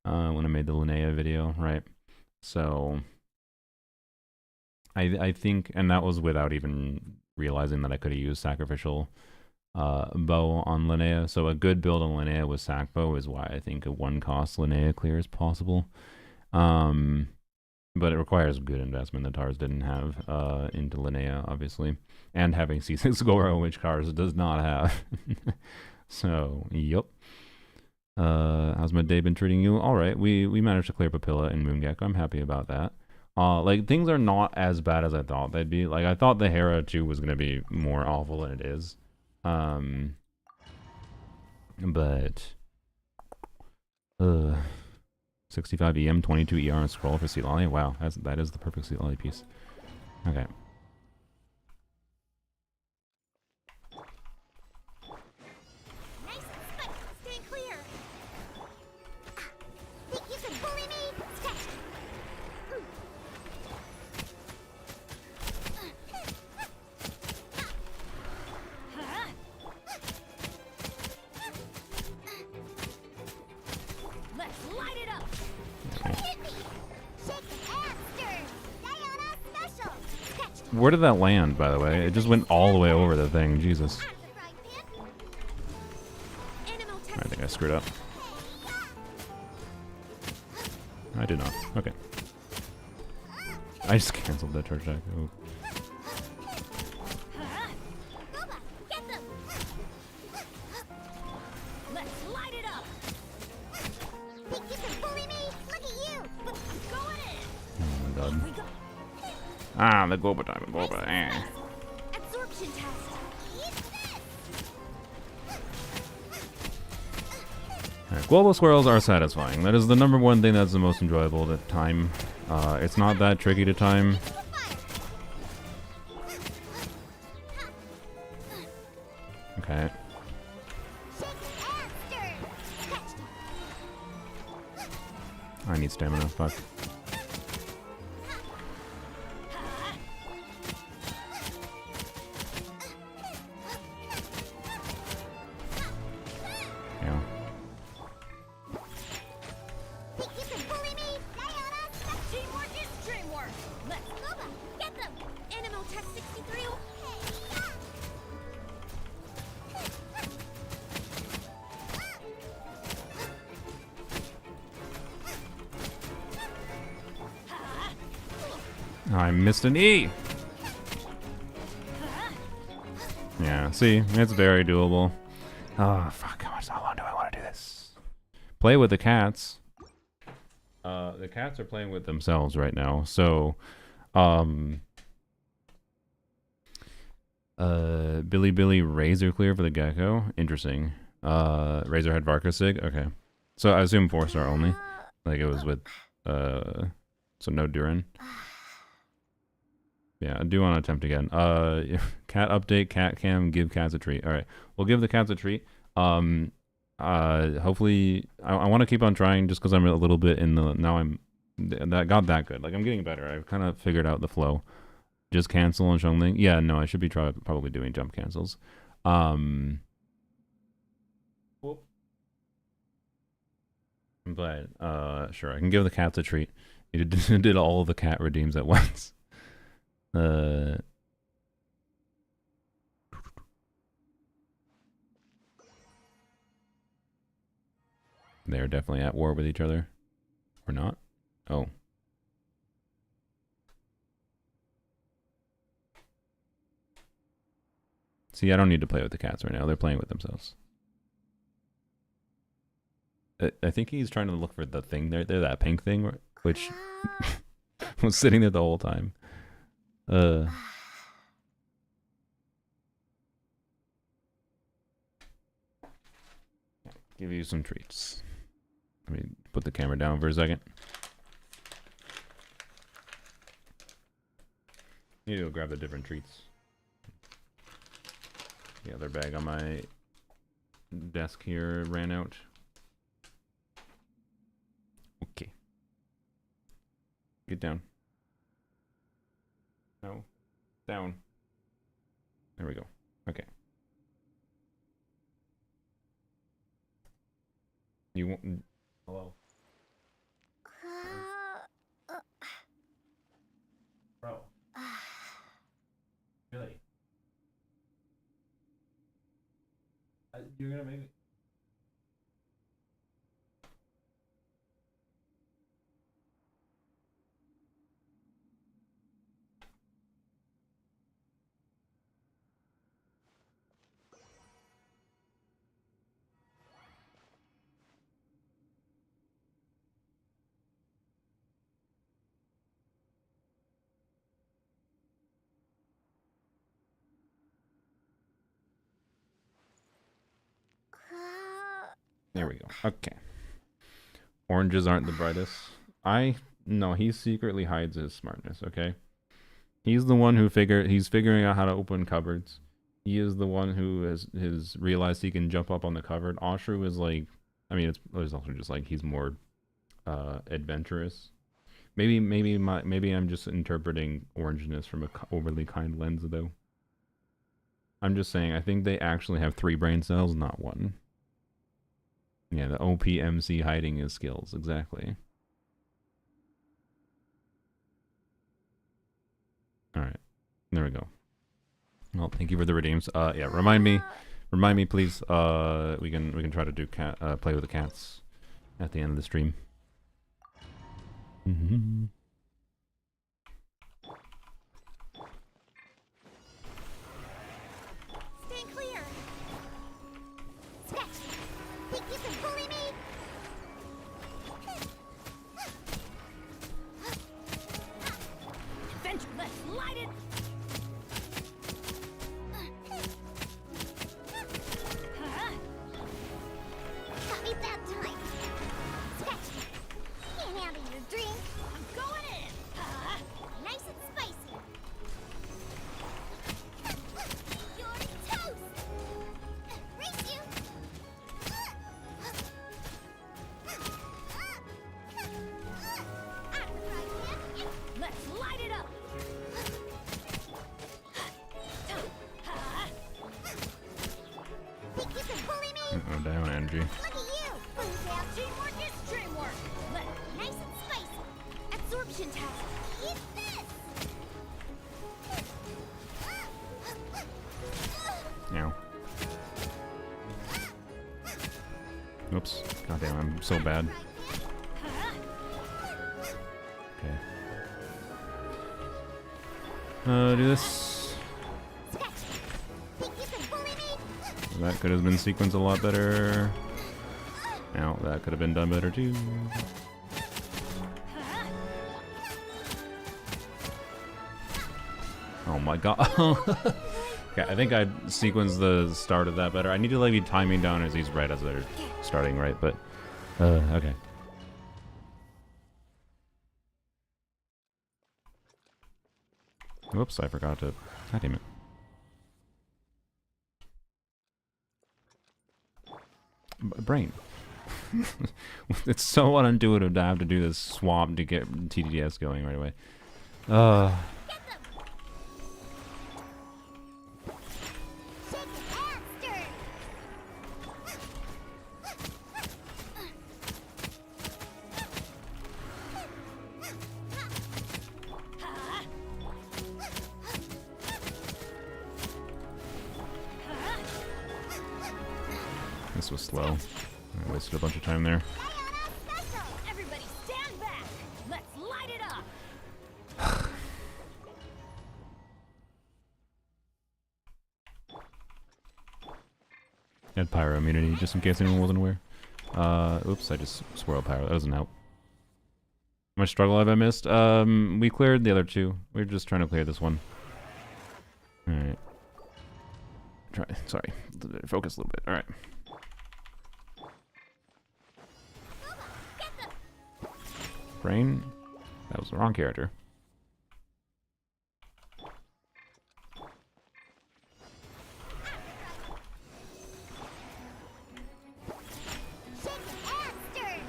when I made the Linnea video, right? So I think, and that was without even realizing that I could have used Sacrificial Bow on Linnea. So a good build on Linnea with Sac Bow is why I think a 1 cost Linnea clear is possible. But it requires good investment that Tars didn't have into Linnea, obviously. And having C6 Goro, which Tars does not have. So, yep. How's my day been treating you? Alright, we managed to clear Papilla and Moongecko. I'm happy about that. Like, things are not as bad as I thought they'd be. Like, I thought the Hera 2 was going to be more awful than it is. But 65 EM, 22 ER, and scroll for Sea Lolly. Wow, that is the perfect Sea Lolly piece. Okay. Nice and spicy. Stay clear. Think you can bully me? Sketch. Let's light it up. Hit me. Shake and stir. Sayonara special. Sketch. Where did that land, by the way? It just went all the way over the thing. Jesus. Out of the frying pan. Animal I think I screwed up. I did not. Okay. I just canceled that charge attack. Oh. Boba, get them! Let's light it up! Think you can bully me? Look at you! I'm going in! Oh my god. We go. Ah, the Goba time. Goba. Eh. Absorption test. Use this! Alright, global swirls are satisfying. That is the number one thing that's the most enjoyable to time. It's not that tricky to time. Okay. I need stamina. Fuck. Yeah. Think you can bully me? Lay on us? Teamwork is dreamwork. Let's Boba, get them. Animal test 63. I missed an E! Yeah, see? It's very doable. Oh, fuck. How long do I want to do this? Play with the cats. The cats are playing with themselves right now, so... Billy Razor Clear for the Gecko. Interesting. Razorhead Varkasig. Okay. So I assume 4-star only. Like it was with... So no Durin. Yeah, I do want to attempt again. Cat update, cat cam, give cats a treat. All right, we'll give the cats a treat. Hopefully, I want to keep on trying just because I'm a little bit in the, now that got that good. Like I'm getting better. I've kind of figured out the flow. Just cancel and Xiongling. Yeah, no, I should be probably doing jump cancels. But sure, I can give the cats a treat. You did all the cat redeems at once. They're definitely at war with each other. Or not? Oh. See, I don't need to play with the cats right now. They're playing with themselves. I think he's trying to look for the thing there. They're that pink thing, which was sitting there the whole time. Give you some treats. Let me put the camera down for a second. Need to go grab the different treats. The other bag on my desk here ran out. Okay. Get down. No. Down. There we go. Okay. You want... Hello? Bro. Really? You're gonna make me... There we go. Okay. Oranges aren't the brightest. No, he secretly hides his smartness, okay? He's the one who he's figuring out how to open cupboards. He is the one who has realized he can jump up on the cupboard. Oshru is like, I mean, it's also just like he's more adventurous. Maybe I'm just interpreting orangeness from a overly kind lens though. I'm just saying I think they actually have 3 brain cells, not 1. Yeah, the OPMC hiding his skills, exactly. Alright. There we go. Well, thank you for the redeems. Yeah, remind me please. We can try to do play with the cats at the end of the stream. Mm-hmm. Stand clear. Sketch. Think you can bully me? Adventure, let's light it. Got me that time. Sketch. Can't handle your drink. I'm going in. Nice and spicy. You're toast. Race you. Let's light it up. Think you can bully me? Oh, down energy. Look at you! Booze out. Teamwork is dreamwork. Nice and spicy. Absorption test. Eat this! Ow. Oops. Goddamn, I'm so bad. Okay. Do this. Think you can bully me? That could have been sequenced a lot better. Now that could have been done better too. Oh my god. Okay, I think I'd sequence the start of that better. I need to like be timing down as he's right as they're starting, right? But okay. Whoops, I forgot to. God damn it. Brain. It's so unintuitive to have to do this swap to get TDS going right away. Shake and stir. This was slow. I wasted a bunch of time there. Special. Everybody stand back. Let's light it up. Had pyro immunity, just in case anyone wasn't aware. Oops, I just swirled pyro. That doesn't help. How much struggle have I missed? We cleared the other two. We were just trying to clear this one. Alright. Sorry. Focus a little bit. Alright. Brain? That was the wrong character. Shake and stir.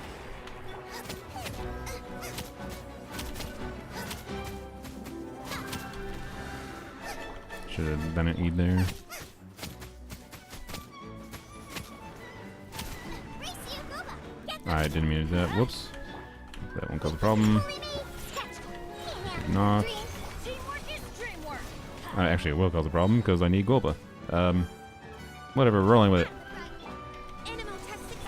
Should have been an E there. Race you, Booba. Get I didn't mean to do that. Whoops. That won't cause a problem. bully me. Sketch. Can't handle Not. your drink. Teamwork is dreamwork. Actually, it will cause a problem because I need Golba. Whatever, rolling with it. Animal testing.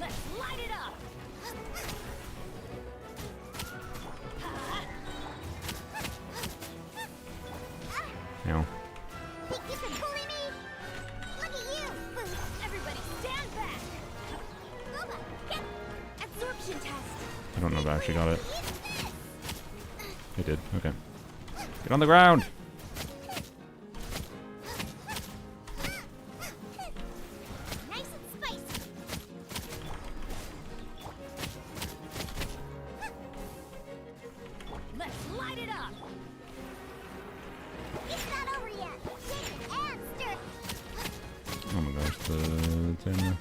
Let's light it up. You know. Think you can bully me? Look at you. Boost. Everybody stand back. Booba, get absorption test. I don't know if I actually got it. Eat this. It did. Okay. Get on the ground! Nice and spicy. Let's light it up. It's not over yet. Shake it and stir. Oh my gosh, the 10.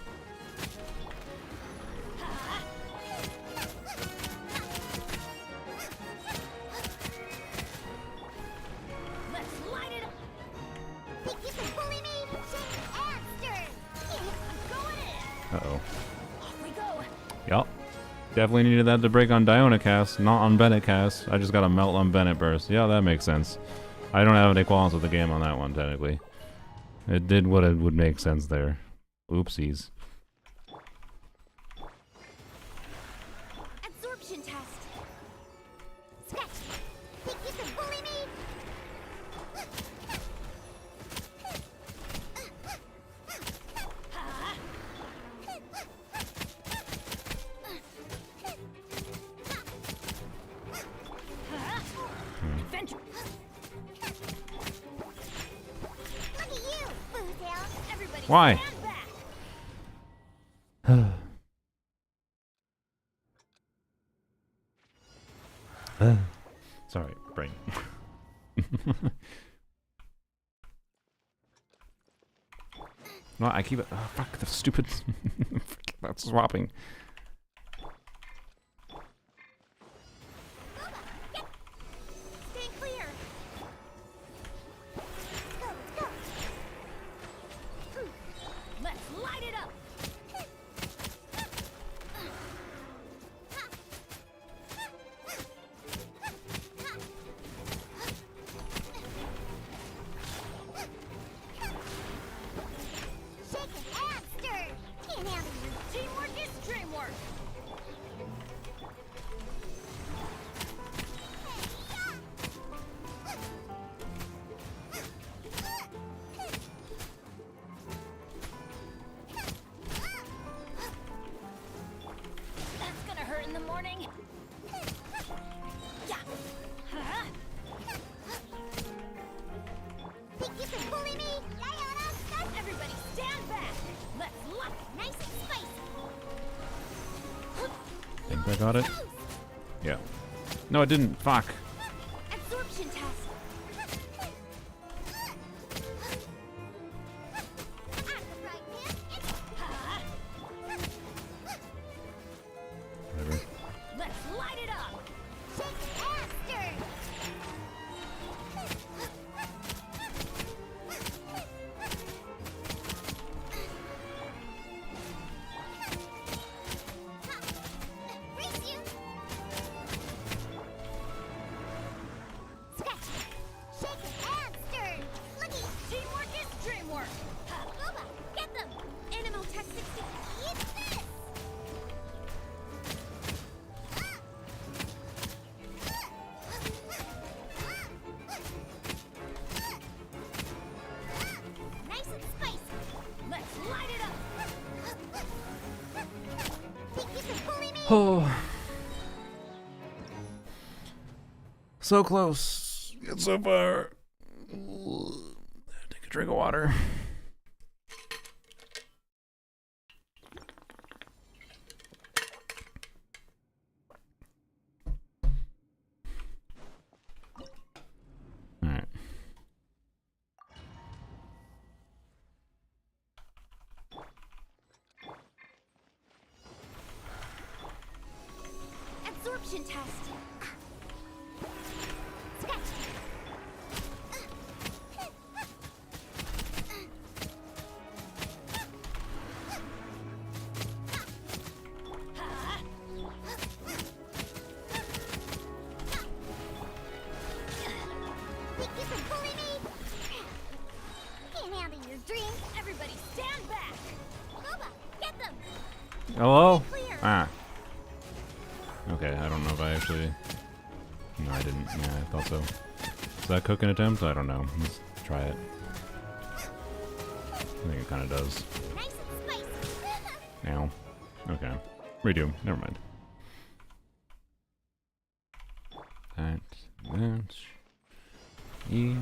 Let's light it up. Think you can bully me? Shake it and stir. I'm going in. Uh-oh. Off we go. Yup. Definitely needed that to break on Diona cast, not on Bennett cast. I just got a melt on Bennett burst. Yeah, that makes sense. I don't have any qualms with the game on that one, technically. It did what it would make sense there. Oopsies. Absorption test. Sketch. Think you can bully me? Adventure. Look at you, Bootail. Everybody Why? stand back. Sorry, brain. No, I keep it. Oh, fuck the stupid. That's swapping. Stay clear. Go, go. Let's light it up. Shaken and stirred. Can't handle you. Teamwork is dreamwork. That's gonna hurt in the morning. Yeah. Huh? Think you can bully me? Everybody stand back. Let's lock nice and spicy. Think I got it? Yeah. No, I didn't. Fuck. Absorption test. Whatever. Let's light it up. Shake and stir. Race you. Sketch. Shake and stir. Looky. Teamwork is dreamwork. Boba, get them. Animal Tech 60. Eat this. Nice and spicy. Let's light it up. Think you can bully me? Oh. So close. Yet so far. Take a drink of water. Alright. Absorption test. Sketch. Think you can bully me? Can't handle your dreams. Everybody stand back. Boba, get them. Hello? Clear. Ah. Okay, I don't know if I actually... No, I didn't. Yeah, I thought so. Is that cooking attempt? I don't know. Let's try it. I think it kind of does. Nice and spicy. Ow. Okay. Redo. Never mind. That's... E...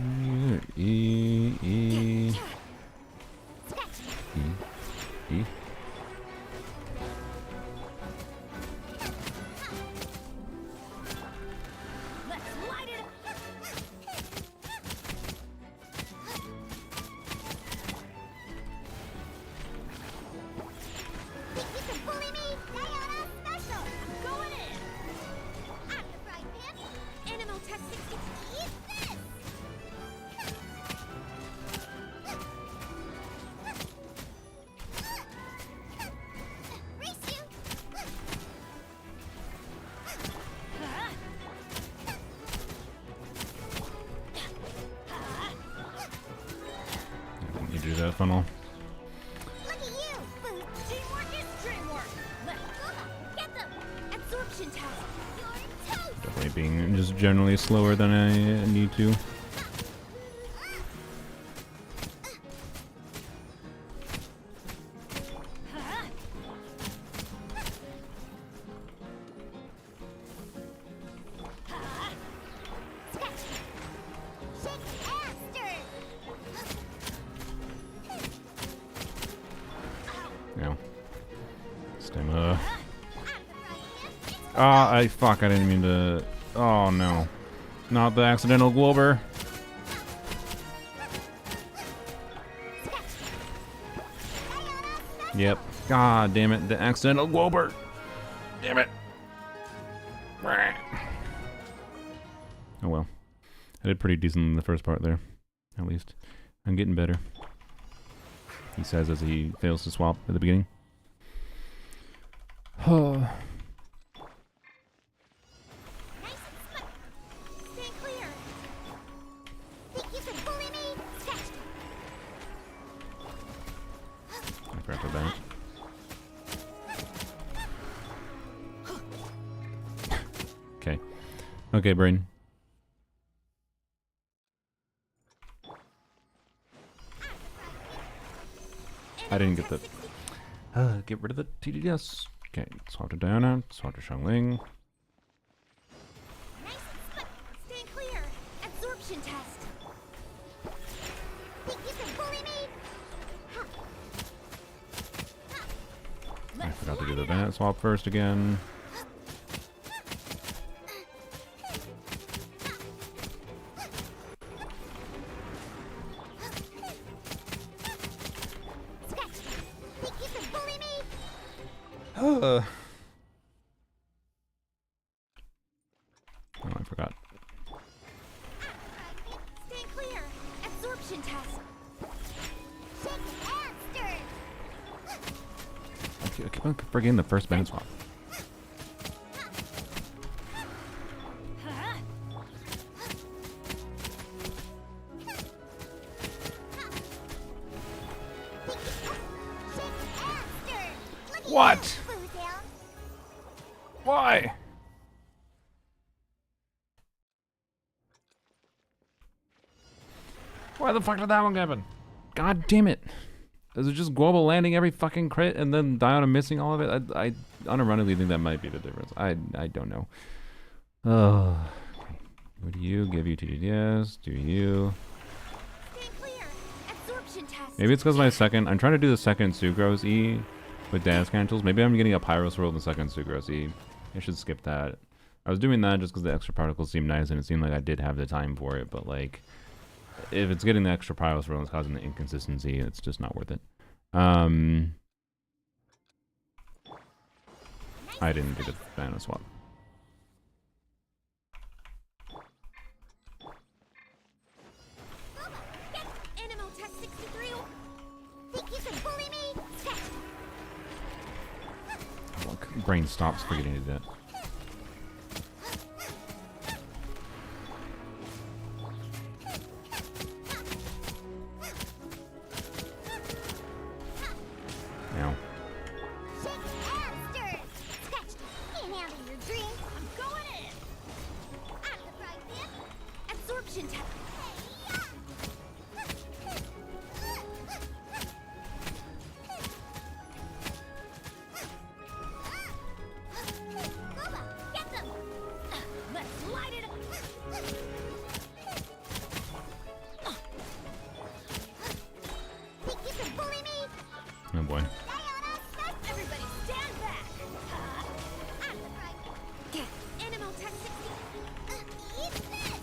Sketch. E... Let's light it up. Think you can bully me? Diana special. I'm going in. I'm the fried pan. Animal Test 60. Eat this. funnel. Look at you! Boost. Teamwork is dreamwork! Let's go! Get them! Absorption test! You're toast! Definitely being just generally slower than I need to. Yeah. Stamina. Ah, I didn't mean to. Oh no. Not the accidental Glober. Yep. God damn it. The accidental Glober. Damn it. Oh well. I did pretty decent in the first part there. At least. I'm getting better. He says as he fails to swap at the beginning. Oh. Stay clear. Think you can bully me? Sketch. I forgot to that. Okay. Okay, brain. I didn't get the... get rid of the TDS. Okay, swap to Diana, swap to Xiangling. Nice and split. Stay clear. Absorption test. Think you can bully me? I forgot to do the Bennett swap first again. Oh, I forgot. Stay clear. Absorption test. Shake and stir. I keep on forgetting the first Bennett swap. What? Why? Why the fuck did that one happen? God damn it. Is it just global landing every fucking crit and then Diana missing all of it? I unironically think that might be the difference. I don't know. Oh. What do you give you TDS? Do you? Stay clear. Absorption test. Maybe it's because my second... I'm trying to do the second Sucrose E with dance cancels. Maybe I'm getting a Pyros roll in the second Sucrose E. I should skip that. I was doing that just because the extra particles seemed nice and it seemed like I did have the time for it, but like, if it's getting the extra Pyros roll and it's causing the inconsistency, it's just not worth it. I didn't get a banana swap. Animal test 63. Think you can bully me? Sketch. Look, brain stops forgetting to do that. Now. Shake and stir. Sketch. Can't handle your dream. I'm going in. Out of the frying pan. Absorption test. Get them. Let's light it up. Think you can bully me? Oh boy. Everybody stand back! Out of the frying pan. Animal tech 60. Eat this!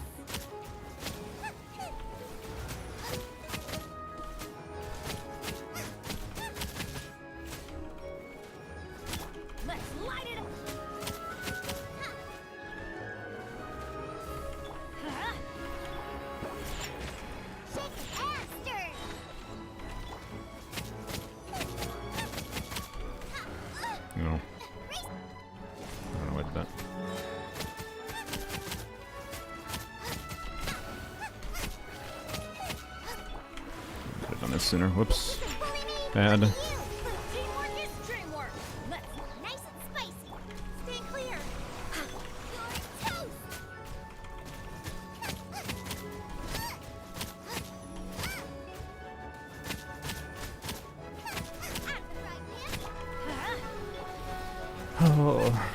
sooner. Whoops. Bully me. Bad. You. Teamwork is dreamwork. Let's nice and spicy. Stay clear. You're toast. Oh.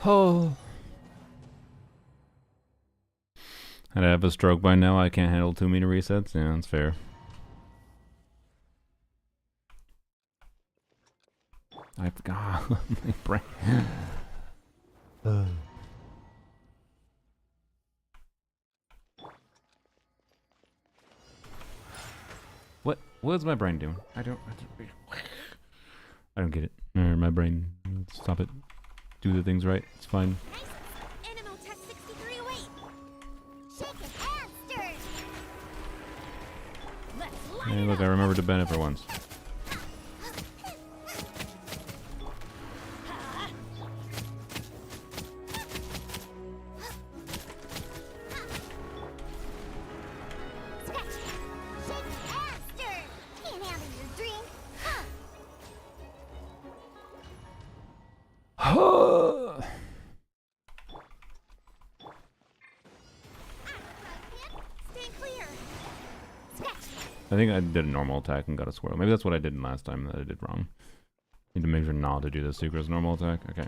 Oh. I'd have a stroke by now. I can't handle 2 meter resets. Yeah, that's fair. I forgot my brain. What's my brain doing? I don't get it. My brain. Stop it. Do the things right. It's fine. Animal test 6308. Shake it and stir. Let's light Hey, it look, up. I remembered to bend it for once. Scratch. Shake and stir. Can't handle your drink. Huh. Stay clear. Scratch. I think I did a normal attack and got a swirl. Maybe that's what I did last time that I did wrong. Need to make sure not to do the Sucrose normal attack. Okay.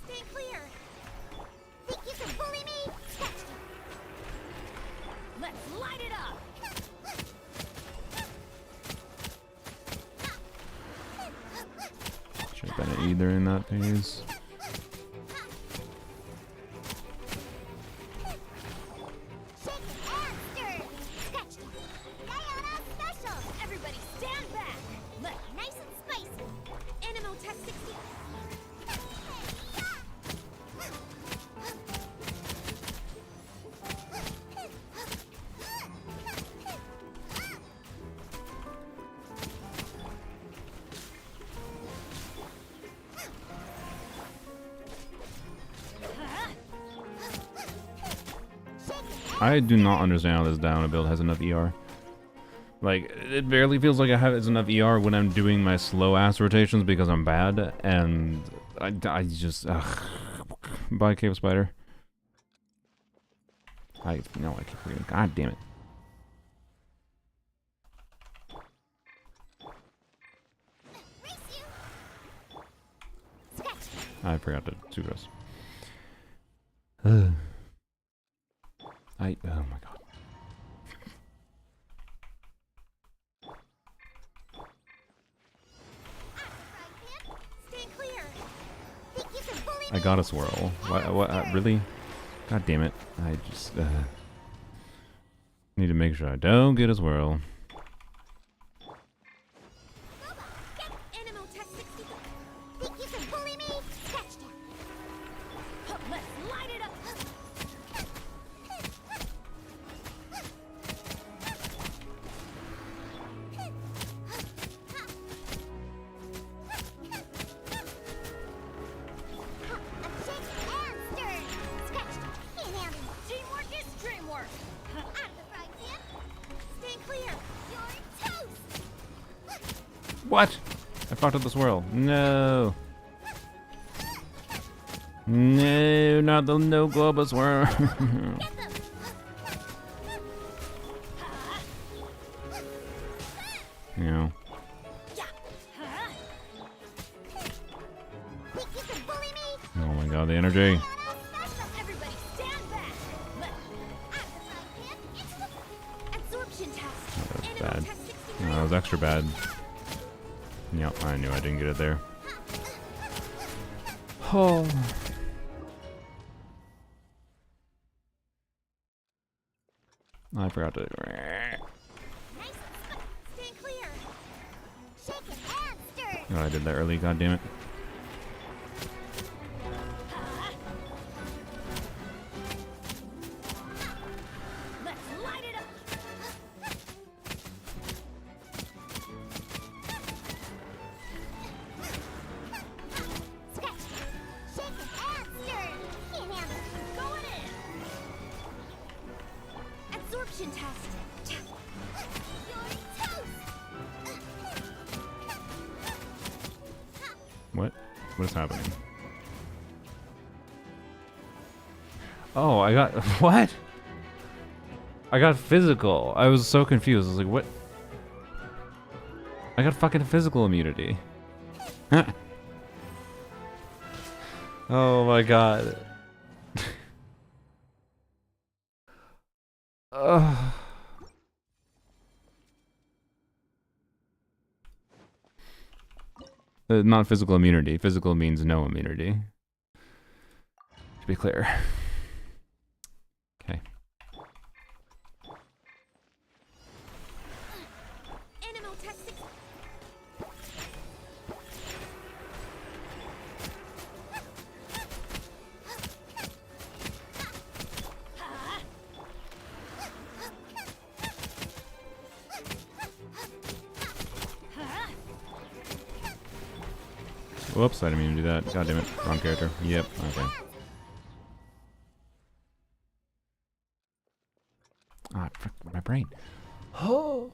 Stay clear. Think you can bully me? Scratch. Let's light it up. Should have been either in that phase. Shake it and stir. Scratch. Diana special. Everybody stand back. Look, nice and spicy. Animal test 60. I do not understand how this Diana build has enough ER. Like, it barely feels like I have enough ER when I'm doing my slow ass rotations because I'm bad, and I just, ugh. Bye, Cave Spider. I keep forgetting. God damn it. Race you. Scratch. I forgot to Sucrose. Oh my god. Stay clear. Think you can bully I got a swirl. What really? God damn it. I just, need to make sure I don't get a swirl. Animal test 60. Think you can bully me? Scratch down. Let's light it up. Shake and stir. Scratch. Can't handle it. Teamwork is dreamwork. Out of the frying pan. Stay clear. You're toast. What? I fucked up the swirl. No. No, not the no global swirl. Get them. Yeah. Yeah. Think you can bully me? Oh my god, the energy. Everybody stand back. Absorption test. That was Animal bad. test 60. No, that was extra bad. Yep, I knew I didn't get it there. Oh. I forgot to. Nice and stay clear. Shake it and stir. Oh, I did that early. God damn it. Let's light it up. Absorption test. You're toast. What? What is happening? Oh, I got what? I got physical. I was so confused. I was like, what? I got fucking physical immunity. Oh my god. Ugh. Not physical immunity. Physical means no immunity. To be clear. Okay. Animal testing. Whoops, I didn't mean to do that. God damn it. Wrong character. Yep, okay. Ah, frick, my brain. Oh.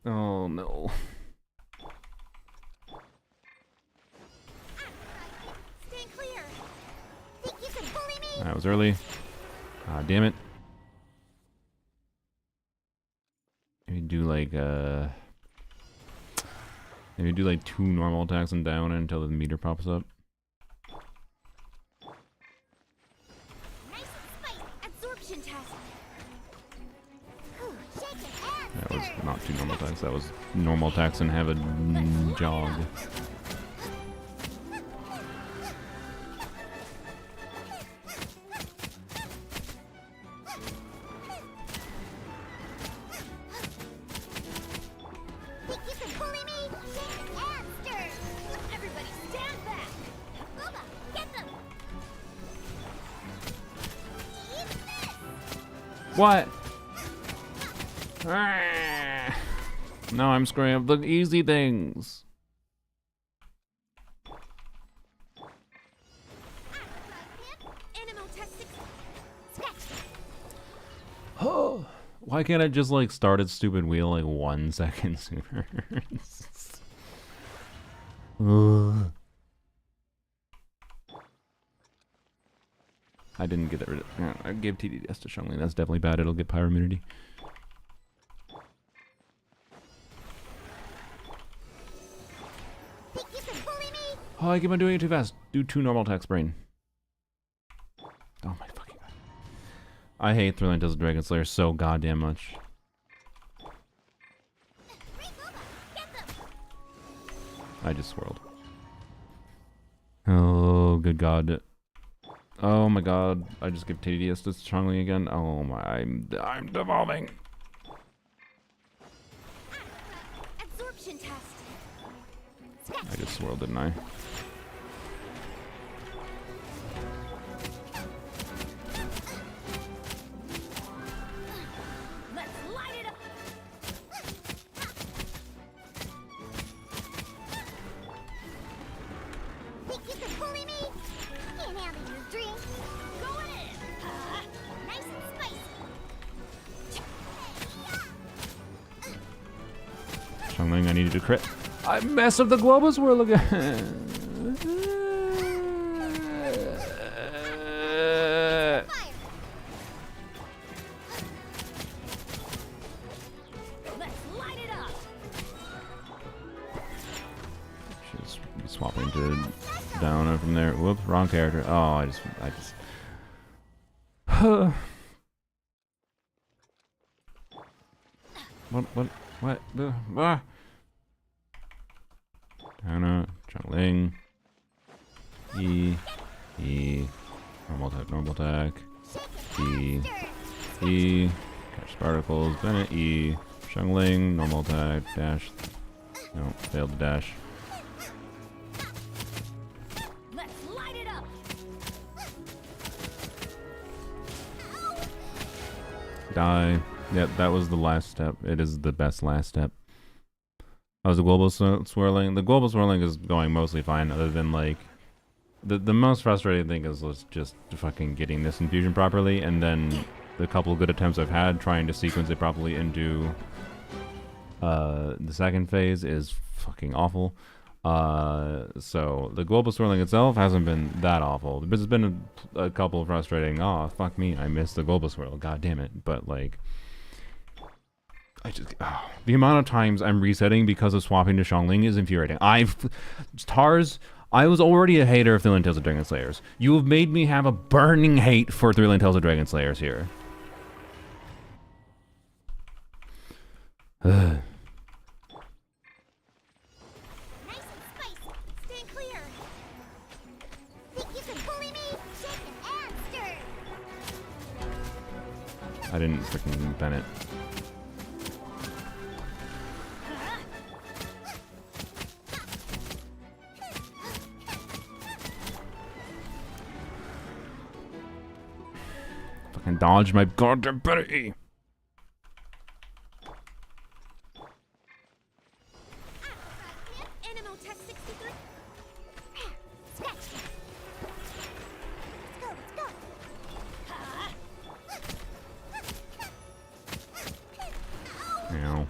Oh no. Stand clear. Think you can bully me? That was early. Ah, damn it. Maybe do like maybe do like 2 normal attacks and down until the meter pops up. Nice and spicy. Absorption test. Whew, shake your hands, That was sir. not 2 normal attacks. That was normal attacks and have a jog. Think you can bully me? Shake your hands, sir. Everybody stand back. Booba, get them. Eat this. What? Ah. Now I'm screwing up the easy things. Animal testing. Scratch. Oh. Why can't I just like start its stupid wheel like 1 second sooner? Ugh. I didn't get that rid of. Yeah, I gave TDS to Shungling. That's definitely bad. It'll get pyro immunity. Think you can bully me? Oh, I keep on doing it too fast. Do 2 normal attacks, brain. Oh my fucking god. I hate Thrilling Tales of Dragon Slayer so goddamn much. Free Booba, get them. I just swirled. Oh, good god. Oh my god. I just give TDS to Chongling again. Oh my, I'm devolving. Absorption test. Scratch. I just swirled, didn't I? Let's light it up. Think you can bully me? Can't handle your drink. Going in. Nice and spicy. Chongling, I needed to crit. I messed up the Globus Whirl again. Fire. Let's light it up. Just swapping to down from there. Whoops, wrong character. Oh, I just. What? Ah. Dana, Chongling. E. Normal attack. E. Catch particles. Bennett. E. Chongling, normal attack. Dash. No, failed to dash. Let's light it up. Die. Yep, that was the last step. It is the best last step. Oh, the global swirling. The global swirling is going mostly fine, other than like the most frustrating thing is just fucking getting this infusion properly, and then the couple of good attempts I've had trying to sequence it properly into the second phase is fucking awful. So the global swirling itself hasn't been that awful. There's been a couple of frustrating, oh fuck me, I missed the global swirl, god damn it. But like, the amount of times I'm resetting because of swapping to Xiangling is infuriating. Tars, I was already a hater of Thrilling Tales of Dragon Slayers. You have made me have a burning hate for Thrilling Tales of Dragon Slayers here. Nice and spicy. Stand clear. Think you can bully me? Shake and stir. I didn't freaking Bennett. Fucking dodge my goddamn ability. Animal test 63. Scratch. Let's go. Ow.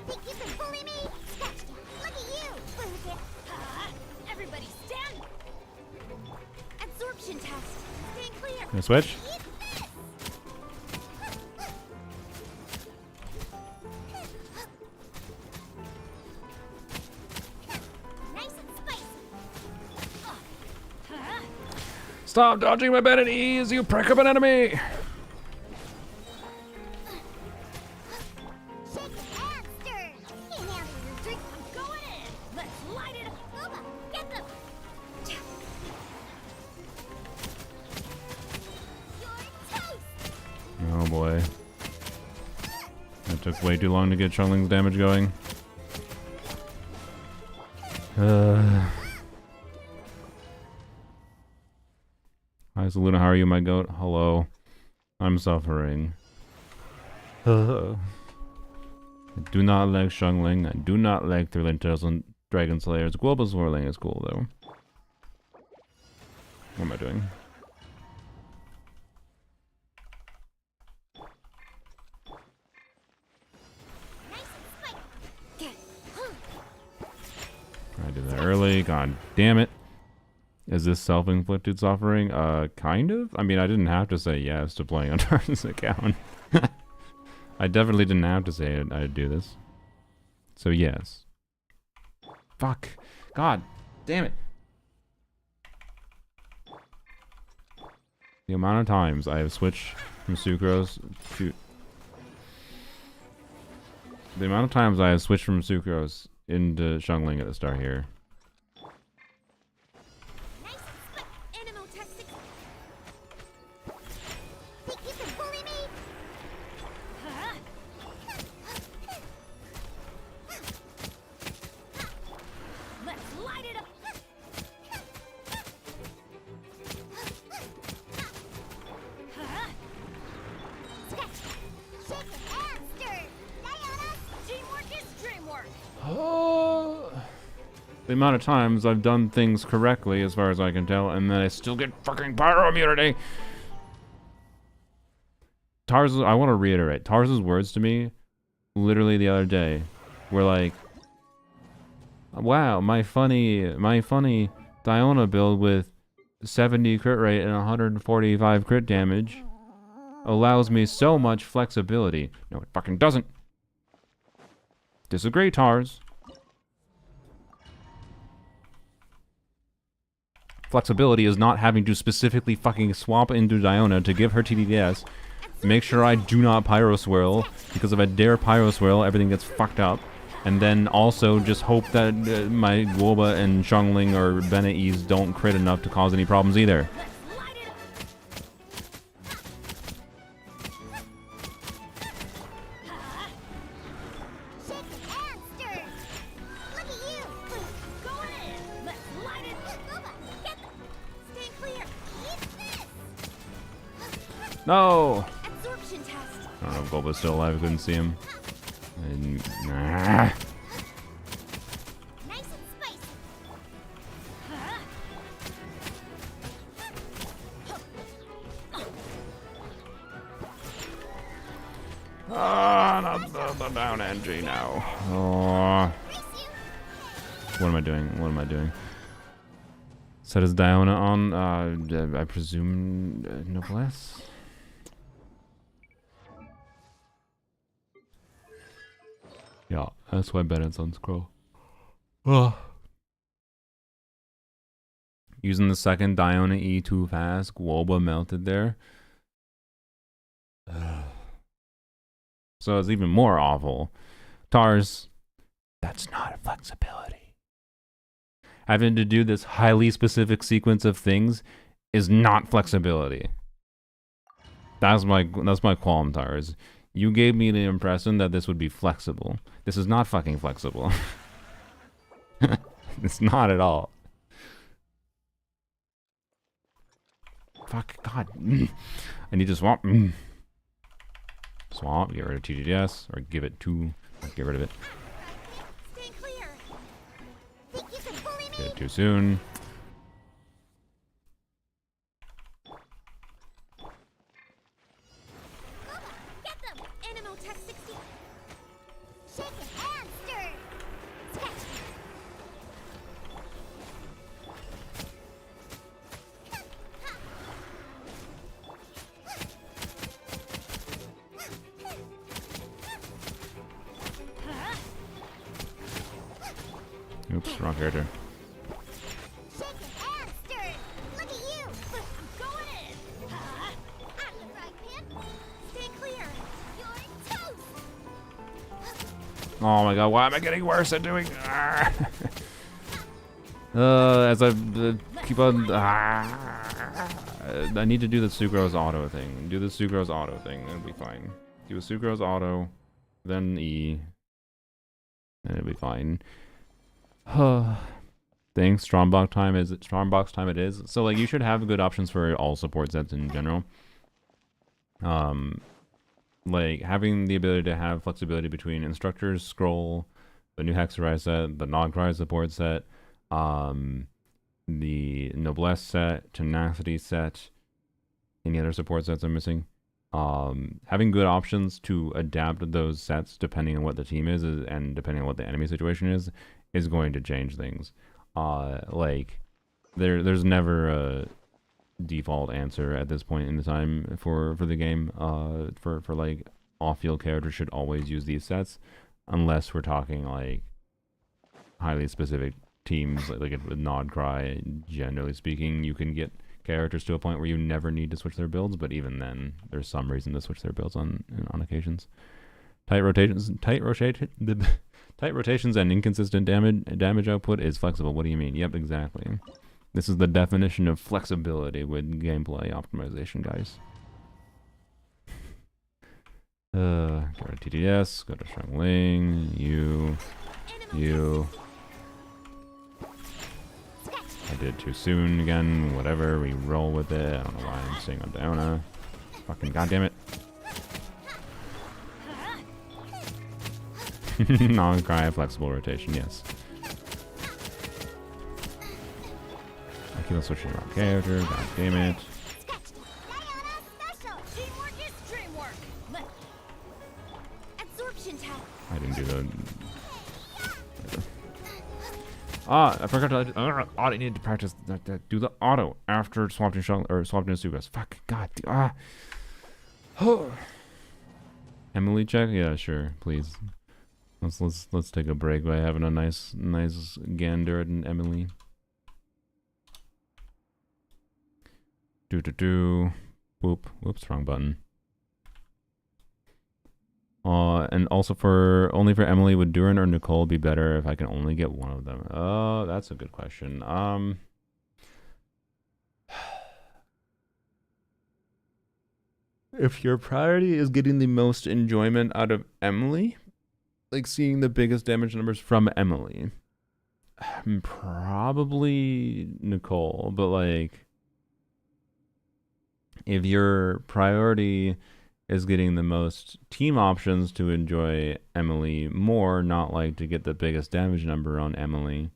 Think you can bully me? Scratch down. Look at you. Look at. Everybody stand. Absorption test. Stand clear. Gonna switch? Eat this. Nice and spicy. Stop dodging my abilities, you prick of an enemy! Shake and stir. Can't handle your drink. I'm going in. Let's light it up. Bubba, get them. You're toast. Oh boy. That took way too long to get Xiangling's damage going. Hi Saluna, how are you, my goat? Hello. I'm suffering. I do not like Xiangling. I do not like Thrilling Tales and Dragon Slayers. Global Swirling is cool though. What am I doing? Nice and spicy. I did that early. God damn it. Is this self-inflicted suffering? Kind of? I mean, I didn't have to say yes to playing on Tarzan's account. I definitely didn't have to say it. I'd do this. So yes. Fuck. God damn it. The amount of times I have switched from Sucrose to... The amount of times I have switched from Sucrose into Xiangling at the start here. Nice and spicy. Animal test 6. Think you can bully me? Let's light it up. Scratch. Shake and stir. Diana. Teamwork is dreamwork. The amount of times I've done things correctly, as far as I can tell, and then I still get fucking pyro immunity. I want to reiterate, Tarz's words to me, literally the other day, were like, "Wow, my funny Diona build with 70 crit rate and 145 crit damage allows me so much flexibility." No, it fucking doesn't. Disagree, Tars. Flexibility is not having to specifically fucking swap into Diona to give her TDDS. Make sure I do not Pyro Swirl, because if I dare Pyro Swirl, everything gets fucked up. And then also just hope that my Woba and Xiangling or Bennetees don't crit enough to cause any problems either. Let's light it up. Shake and stir. Look at you. Going in. Let's light it up. Bubba, get them. Stand clear. Eat this. No! Absorption test. I don't know if Bulba's still alive. I couldn't see him. And, nah. Nice and spicy. Not the down NG now. Oh. What am I doing? What am I doing? Set his Diona on, I presume, Noblesse? Yeah, that's why Bennett's on Scroll. Ugh. Using the second Diona E too fast, Woba melted there. So it's even more awful. Tars, that's not flexibility. Having to do this highly specific sequence of things is not flexibility. That's my qualm, Tars. You gave me the impression that this would be flexible. This is not fucking flexible. It's not at all. Fuck, God. I need to swamp. Swamp, get rid of TGS, or give it to, get rid of it. Stay clear. Think you can bully me? Get it too soon. Get them! Animal Tech 60. Shake it and stir. Sketch. Oops, wrong character. Shake it and stir. Look at you. I'm going in. Out of the frying pan. Stay clear. You're toast. Oh my god, why am I getting worse at doing... as I keep on... I need to do the Sucrose auto thing. Do the Sucrose auto thing, it'll be fine. Do a Sucrose auto, then E, and it'll be fine. Thanks, Strongbox time is Strongbox time it is. So like you should have good options for all support sets in general. Like having the ability to have flexibility between Instructors, Scroll, the new Hexarai set, the Non-Cry support set, the Noblesse set, Tenacity set, any other support sets I'm missing. Having good options to adapt those sets depending on what the team is and depending on what the enemy situation is going to change things. Like there's never a default answer at this point in the time for the game. For like off-field characters should always use these sets unless we're talking like highly specific teams like with Nod Cry. Generally speaking, you can get characters to a point where you never need to switch their builds, but even then there's some reason to switch their builds on occasions. Tight rotations and inconsistent damage output is flexible. What do you mean? Yep, exactly. This is the definition of flexibility with gameplay optimization, guys. Go to TTS, go to Strangling, you. I did too soon again, whatever, we roll with it. I don't know why I'm staying on Diona. Fucking goddammit. Non-cry flexible rotation, yes. I keep on switching around character, god damn it. Teamwork is dreamwork. Absorption test. I didn't do the... I forgot to... I needed to practice... do the auto after swapping Sugas. Fuck, god. Emily check? Yeah, sure, please. Let's take a break by having a nice gander at an Emily. Boop. Whoops, wrong button. And also only for Emily, would Duran or Nicole be better if I can only get one of them? Oh, that's a good question. If your priority is getting the most enjoyment out of Emily, like seeing the biggest damage numbers from Emily, probably Nicole, but like if your priority is getting the most team options to enjoy Emily more, not like to get the biggest damage number on Emily,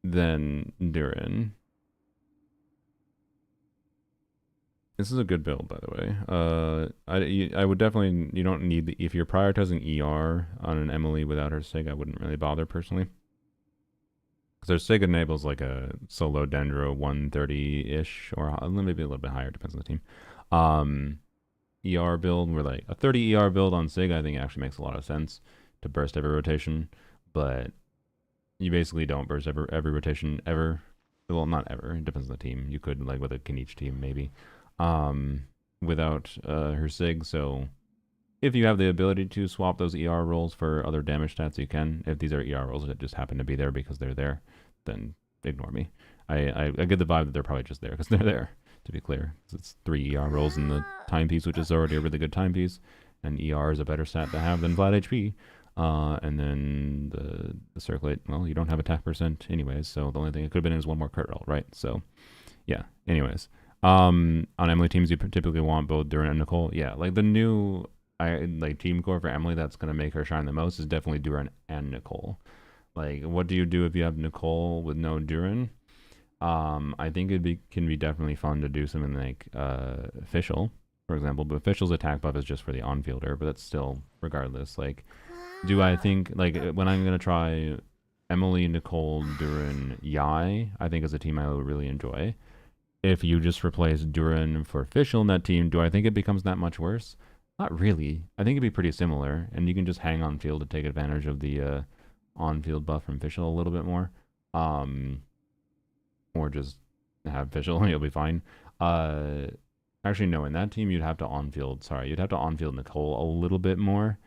then Durin. This is a good build, by the way. I would definitely, you don't need if you're prioritizing ER on an Emily without her Sig, I wouldn't really bother personally. Because her Sig enables like a solo Dendro 130-ish, or maybe a little bit higher, depends on the team. ER build, where like a 30 ER build on Sig, I think actually makes a lot of sense to burst every rotation, but you basically don't burst every rotation ever. Well, not ever. It depends on the team. You could, like with a Kenichi team, maybe. Without her Sig, so if you have the ability to swap those ER rolls for other damage stats, you can. If these are ER rolls that just happen to be there because they're there, then ignore me. I get the vibe that they're probably just there because they're there, to be clear. It's 3 ER rolls in the timepiece, which is already a really good timepiece, and ER is a better stat to have than flat HP. And then the circulate, well, you don't have attack percent anyways, so the only thing it could have been is one more crit roll, right? So, yeah, anyways. On Emily teams, you typically want both Durin and Nicole. Yeah, like the new like team core for Emily that's going to make her shine the most is definitely Durin and Nicole. Like, what do you do if you have Nicole with no Durin? I think can be definitely fun to do something like Official, for example, but Official's attack buff is just for the on-fielder, but that's still, regardless, like, do I think, like, when I'm going to try Emily, Nicole, Durin, Yai, I think as a team I would really enjoy. If you just replace Durin for Official in that team, do I think it becomes that much worse? Not really. I think it'd be pretty similar, and you can just hang on field to take advantage of the on-field buff from Official a little bit more. Or just have Official and you'll be fine. Actually, no, in that team you'd have to on-field Nicole a little bit more.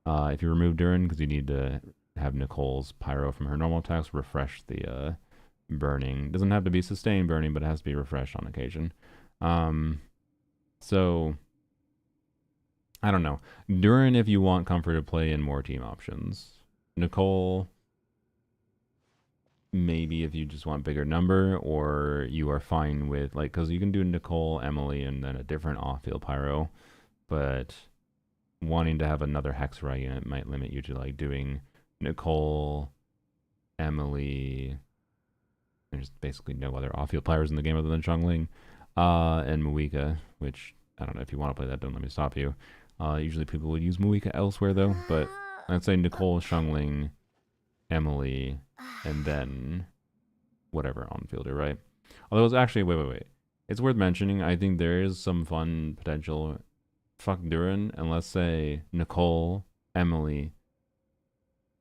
If you remove Durin, because you need to have Nicole's Pyro from her normal attacks refresh the burning. Doesn't have to be sustained burning, but it has to be refreshed on occasion. So I don't know. Durin, if you want comfort to play in more team options. Nicole, maybe if you just want bigger number, or you are fine with, like, because you can do Nicole, Emily, and then a different off-field Pyro, but wanting to have another Hexra unit might limit you to, like, doing Nicole, Emily. There's basically no other off-field Pyros in the game other than Chongling, and Muika, which, I don't know, if you want to play that, don't let me stop you. Usually people would use Muika elsewhere, though, but I'd say Nicole, Chongling, Emily, and then whatever on-fielder, right? Although it's actually, wait. It's worth mentioning, I think there is some fun potential. Fuck Durin, and let's say Nicole, Emily,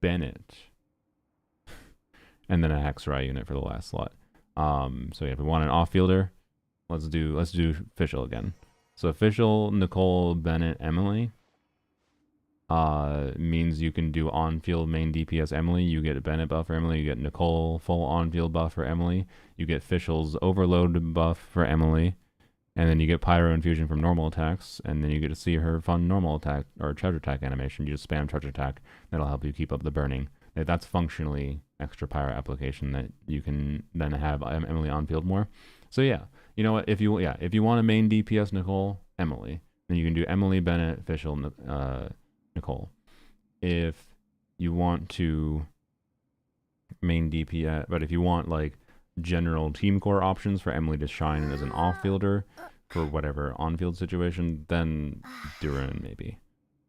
Bennett, and then a Hexrai unit for the last slot. So yeah, if we want an off-fielder, let's do Official again. So Official, Nicole, Bennett, Emily. Means you can do on-field main DPS Emily. You get a Bennett buff for Emily. You get Nicole full on-field buff for Emily. You get Official's overload buff for Emily. And then you get Pyro Infusion from normal attacks. And then you get to see her fun normal attack or charge attack animation. You just spam charge attack. That'll help you keep up the burning. That's functionally extra Pyro application that you can then have Emily on-field more. So yeah, you know what? If you want a main DPS Nicole, Emily. Then you can do Emily, Bennett, Official, Nicole. If you want to main DPS, but if you want like general team core options for Emily to shine as an off-fielder for whatever on-field situation, then Durin maybe.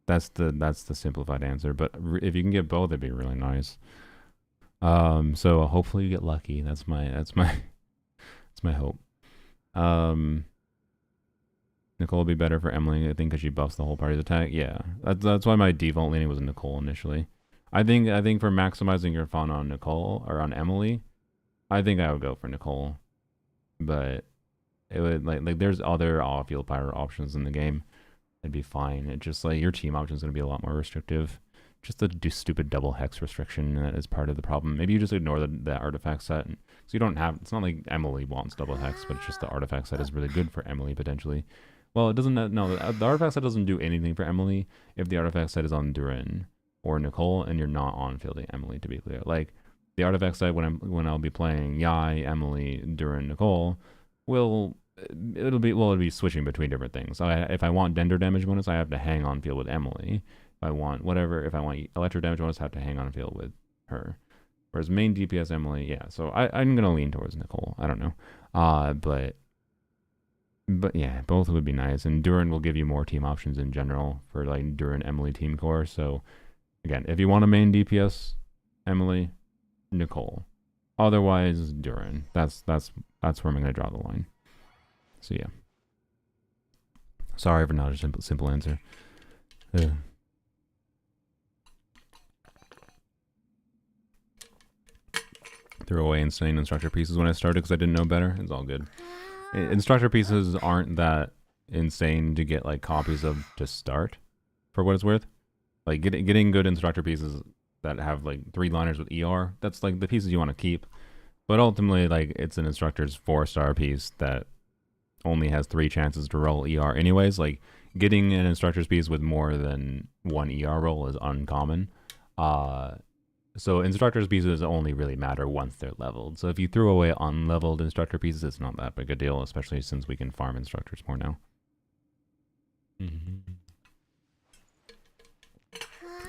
That's the simplified answer. But if you can get both, it'd be really nice. So hopefully you get lucky. That's my hope. Nicole will be better for Emily, I think, because she buffs the whole party's attack. Yeah, that's why my default leaning was Nicole initially. I think for maximizing your fun on Nicole or on Emily, I think I would go for Nicole. But it would like there's other off-field Pyro options in the game. It'd be fine. It's just like your team option is going to be a lot more restrictive. Just the stupid double hex restriction that is part of the problem. Maybe you just ignore the artifact set. So you don't have, it's not like Emily wants double hex, but it's just the artifact set is really good for Emily potentially. Well, it doesn't, no, the artifact set doesn't do anything for Emily if the artifact set is on Durin or Nicole and you're not on fielding Emily, to be clear. Like the artifact set when I'll be playing Yai, Emily, Durin, Nicole will it'll be switching between different things. So if I want Dender damage bonus, I have to hang on field with Emily. If I want electro damage bonus, I have to hang on field with her. Whereas main DPS Emily, yeah. So I'm gonna lean towards Nicole. I don't know, but yeah, both would be nice. And Durin will give you more team options in general for like Durin Emily team core. So again, if you want a main DPS Emily, Nicole. Otherwise, Durin. That's where I'm gonna draw the line. So yeah. Sorry for not a simple answer. Threw away insane instructor pieces when I started because I didn't know better. It's all good. Instructor pieces aren't that insane to get like copies of to start, for what it's worth. Like getting good instructor pieces that have like 3 liners with ER, that's like the pieces you want to keep. But ultimately, like, it's an instructor's 4-star piece that only has 3 chances to roll ER anyways. Like, getting an instructor's piece with more than 1 ER roll is uncommon. So instructor's pieces only really matter once they're leveled. So if you threw away unleveled instructor pieces, it's not that big a deal, especially since we can farm instructors more now.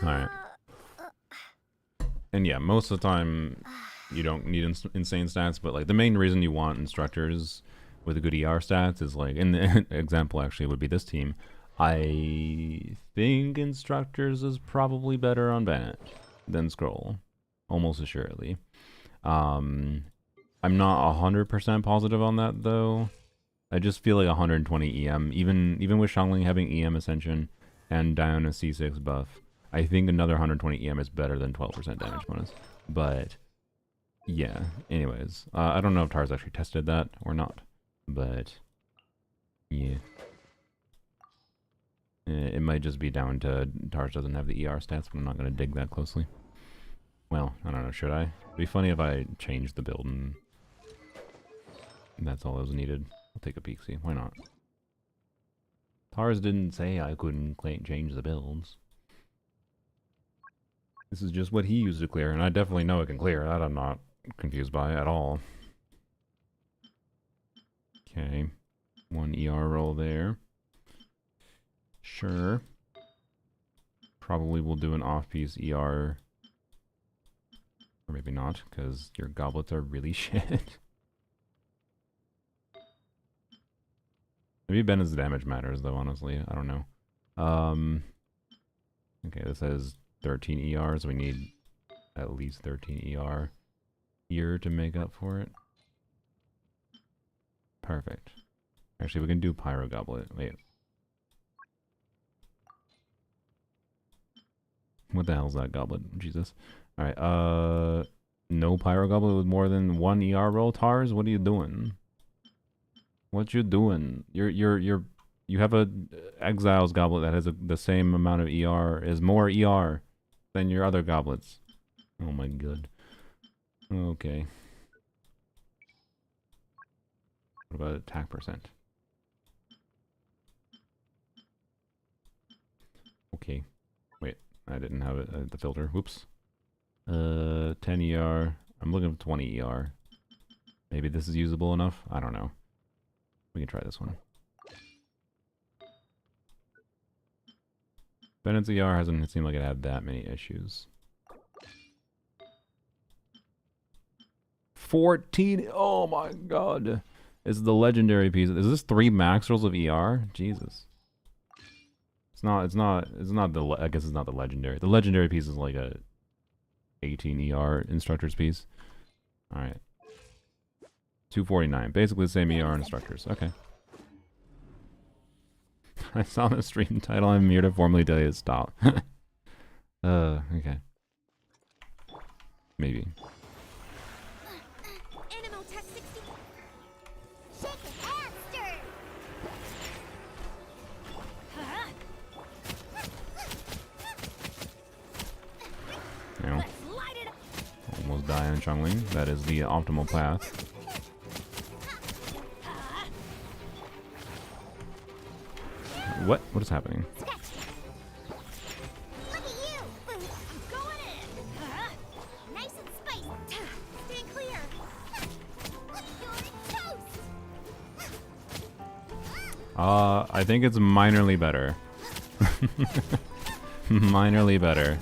Alright. And yeah, most of the time you don't need insane stats, but like the main reason you want instructors with a good ER stats is like, in the example actually would be this team. I think instructors is probably better on Bennett than Scroll, almost assuredly. I'm not 100% positive on that though. I just feel like 120 EM, even with Xiangling having EM Ascension and Diana C6 buff, I think another 120 EM is better than 12% damage bonus. But yeah, anyways, I don't know if Tars actually tested that or not, but yeah. It might just be down to Tars doesn't have the ER stats, but I'm not going to dig that closely. Well, I don't know, should I? It'd be funny if I changed the build and that's all that was needed. I'll take a peek, see, why not? Tars didn't say I couldn't change the builds. This is just what he used to clear, and I definitely know it can clear. That I'm not confused by at all. Okay. 1 ER roll there. Sure. Probably will do an off-piece ER. Or maybe not, because your goblets are really shit. Maybe Bennett's damage matters, though, honestly. I don't know. Okay, this has 13 ERs. We need at least 13 ER here to make up for it. Perfect. Actually, we can do Pyro Goblet. Wait. What the hell's that goblet? Jesus. Alright, no Pyro Goblet with more than 1 ER roll? Tars, what are you doing? What you doing? You have a Exiles Goblet that has the same amount of ER, is more ER than your other goblets. Oh my god. Okay. What about attack percent? Okay. Wait, I didn't have it, the filter. Whoops. 10 ER. I'm looking for 20 ER. Maybe this is usable enough? I don't know. We can try this one. Bennett's ER hasn't seemed like it had that many issues. 14! Oh my god! It's the legendary piece. Is this 3 max rolls of ER? Jesus. It's not the, I guess it's not the legendary. The legendary piece is like a 18 ER instructor's piece. Alright. 249. Basically the same ER instructors. Okay. I saw the stream title. I'm here to formally tell you to stop. Okay. Maybe. Animal Tech 60. Shake it, hamster. Now, Let's light it up. almost die on Xiangling. That is the optimal path. What? What is happening? Look at you. I'm going in. Nice and spicy. Stand clear. You're toast. I think it's minorly better. Minorly better.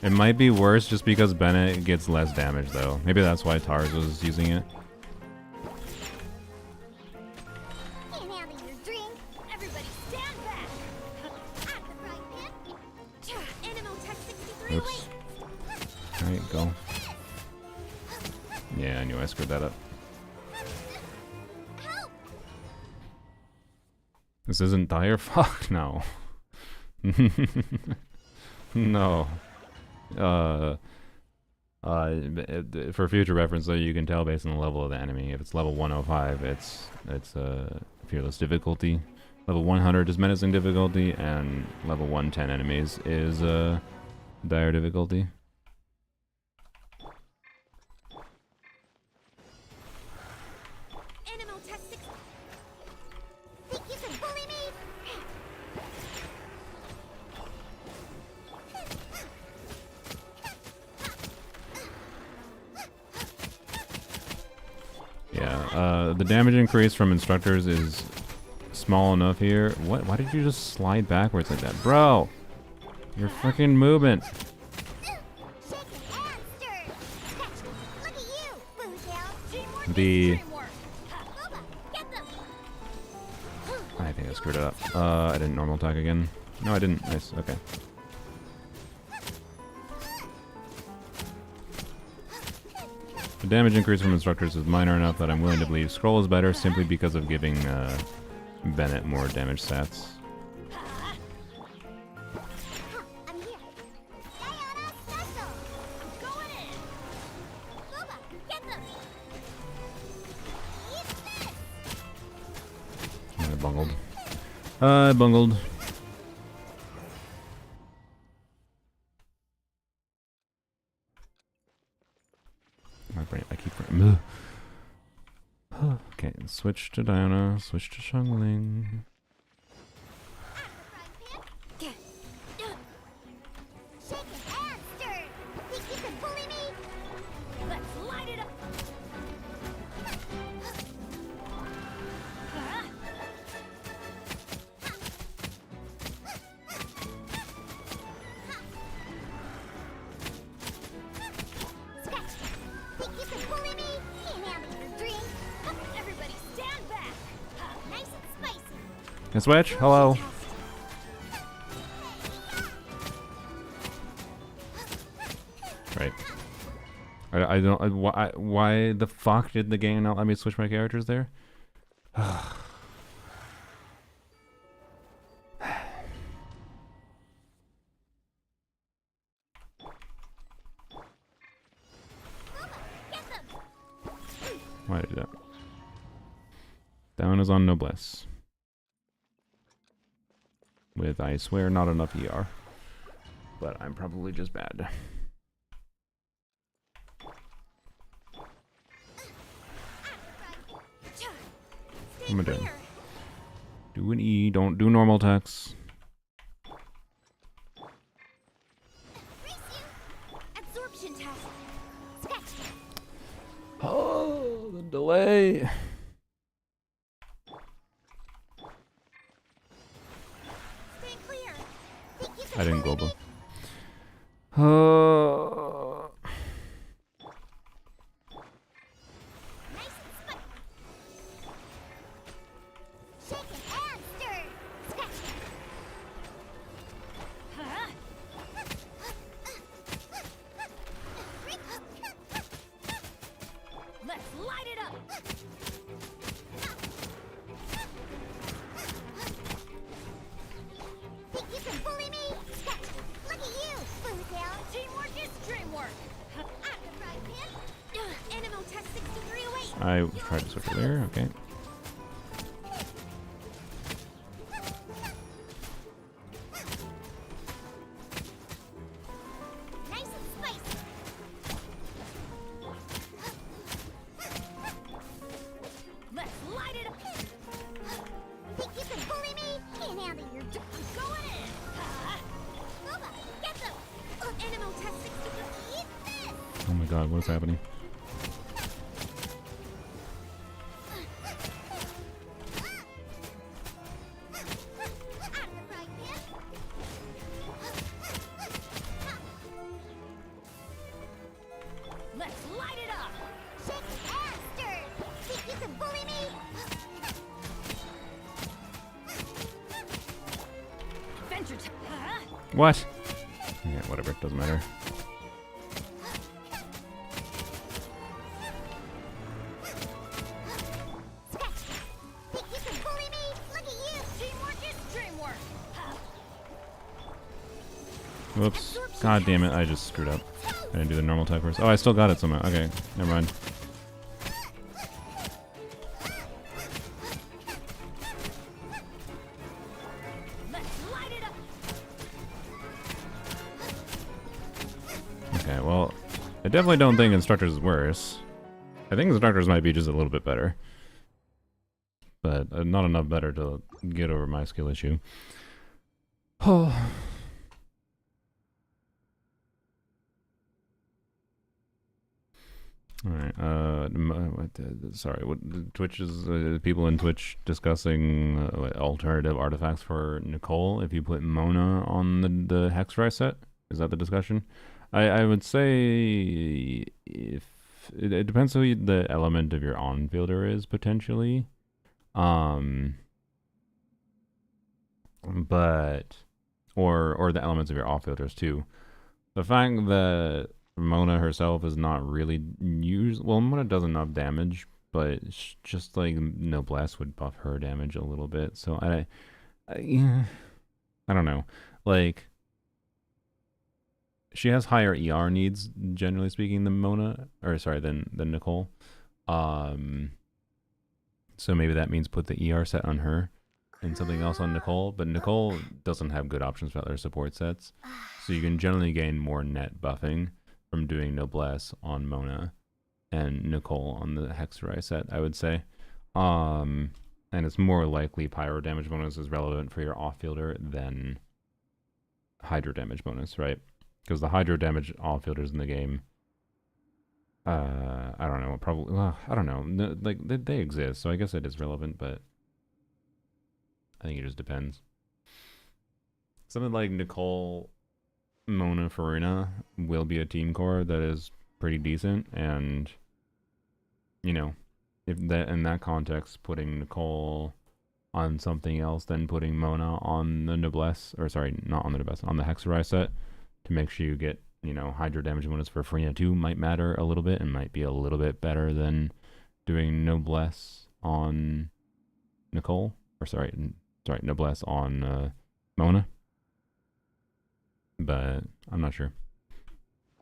It might be worse just because Bennett gets less damage though. Maybe that's why Tars was using it. Can't handle your drink. Everybody stand back. At the frying pan. Animal Tech 63 Oops. awaits. Alright, go. Yeah, I knew I screwed that up. Help! This isn't dire? Fuck no. No. For future reference though, you can tell based on the level of the enemy. If it's level 105, it's fearless difficulty. Level 100 is menacing difficulty, and level 110 enemies is dire difficulty. Animal Tech 6. Think you can bully me? Yeah, the damage increase from instructors is small enough here. What? Why did you just slide backwards like that? Bro! Your freaking movement! Shaken and stirred. Sketch. Look at you, Boozle. Teamwork The... is dreamwork. Booba, get them. I think I screwed it up. I didn't normal attack again. No, I didn't. Nice, okay. The damage increase from instructors is minor enough that I'm willing to believe Scroll is better simply because of giving Bennett more damage stats. I'm here. Diana special. I'm going in. Booba, get them. Eat this. I bungled. I bungled. My brain, I keep... Okay, switch to Diana, switch to Shungling. Shaken and stirred. Think you can bully me? Let's light it up. Sketch. Think you can bully me? Can't handle your drink. Everybody stand back. Nice and spicy. Can I switch? Hello. Right. I don't... why the fuck did the game not let me switch my characters there? Get them. Why did I do that? Down is on Noblesse. With, I swear, not enough ER. But I'm probably just bad. What am I doing? Do an E, don't do normal attacks. Race you. Absorption test. Sketch. Oh, the delay. Stay clear. Think you can I didn't bully global. me? Nice and spicy. Shaken and stirred. Sketch. Let's light it up. Think you can bully me? Sketch. Look at you, Boozle. Teamwork is dreamwork. At the frying pan. Animal Tech 63 awaits. I tried to switch earlier, okay. Nice and spicy. Let's light it up. Think you can bully me? Can't handle your going in. Booba, get them. Animal Tech 63. Eat this. Oh my god, what is happening? What? Yeah, whatever. Doesn't matter. Think you can bully me? Look at you! Teamwork is dreamwork! Whoops. God damn it, I just screwed up. I didn't do the normal attack first. Oh, I still got it somehow. Okay, never mind. Okay, well, I definitely don't think Instructors is worse. I think Instructors might be just a little bit better. But not enough better to get over my skill issue. Oh. Alright, sorry, what Twitch is, people in Twitch discussing alternative artifacts for Nicole if you put Mona on the Hexfry set? Is that the discussion? I would say if it depends who the element of your on-fielder is, potentially. But, or the elements of your off-fielders too. The fact that Mona herself is not really used. Well, Mona does enough damage, but it's just like Noblesse would buff her damage a little bit. So I don't know. Like, she has higher ER needs, generally speaking, than Mona, or sorry, than Nicole. So maybe that means put the ER set on her and something else on Nicole. But Nicole doesn't have good options for other support sets, so you can generally gain more net buffing from doing Noblesse on Mona and Nicole on the Hexerai set, I would say. And it's more likely pyro damage bonus is relevant for your off-fielder than hydro damage bonus, right? Because the hydro damage off-fielders in the game, I don't know, probably, well, I don't know, like, they exist, so I guess it is relevant, but I think it just depends. Something like Nicole, Mona, Farina will be a team core that is pretty decent, and you know, if that in that context, putting Nicole on something else than putting Mona on the Noblesse, or sorry, not on the Noblesse, on the Hexerai set, to make sure you get, you know, hydro damage bonus for Farina too, might matter a little bit and might be a little bit better than doing Noblesse on Nicole, or sorry, Noblesse on Mona. But I'm not sure.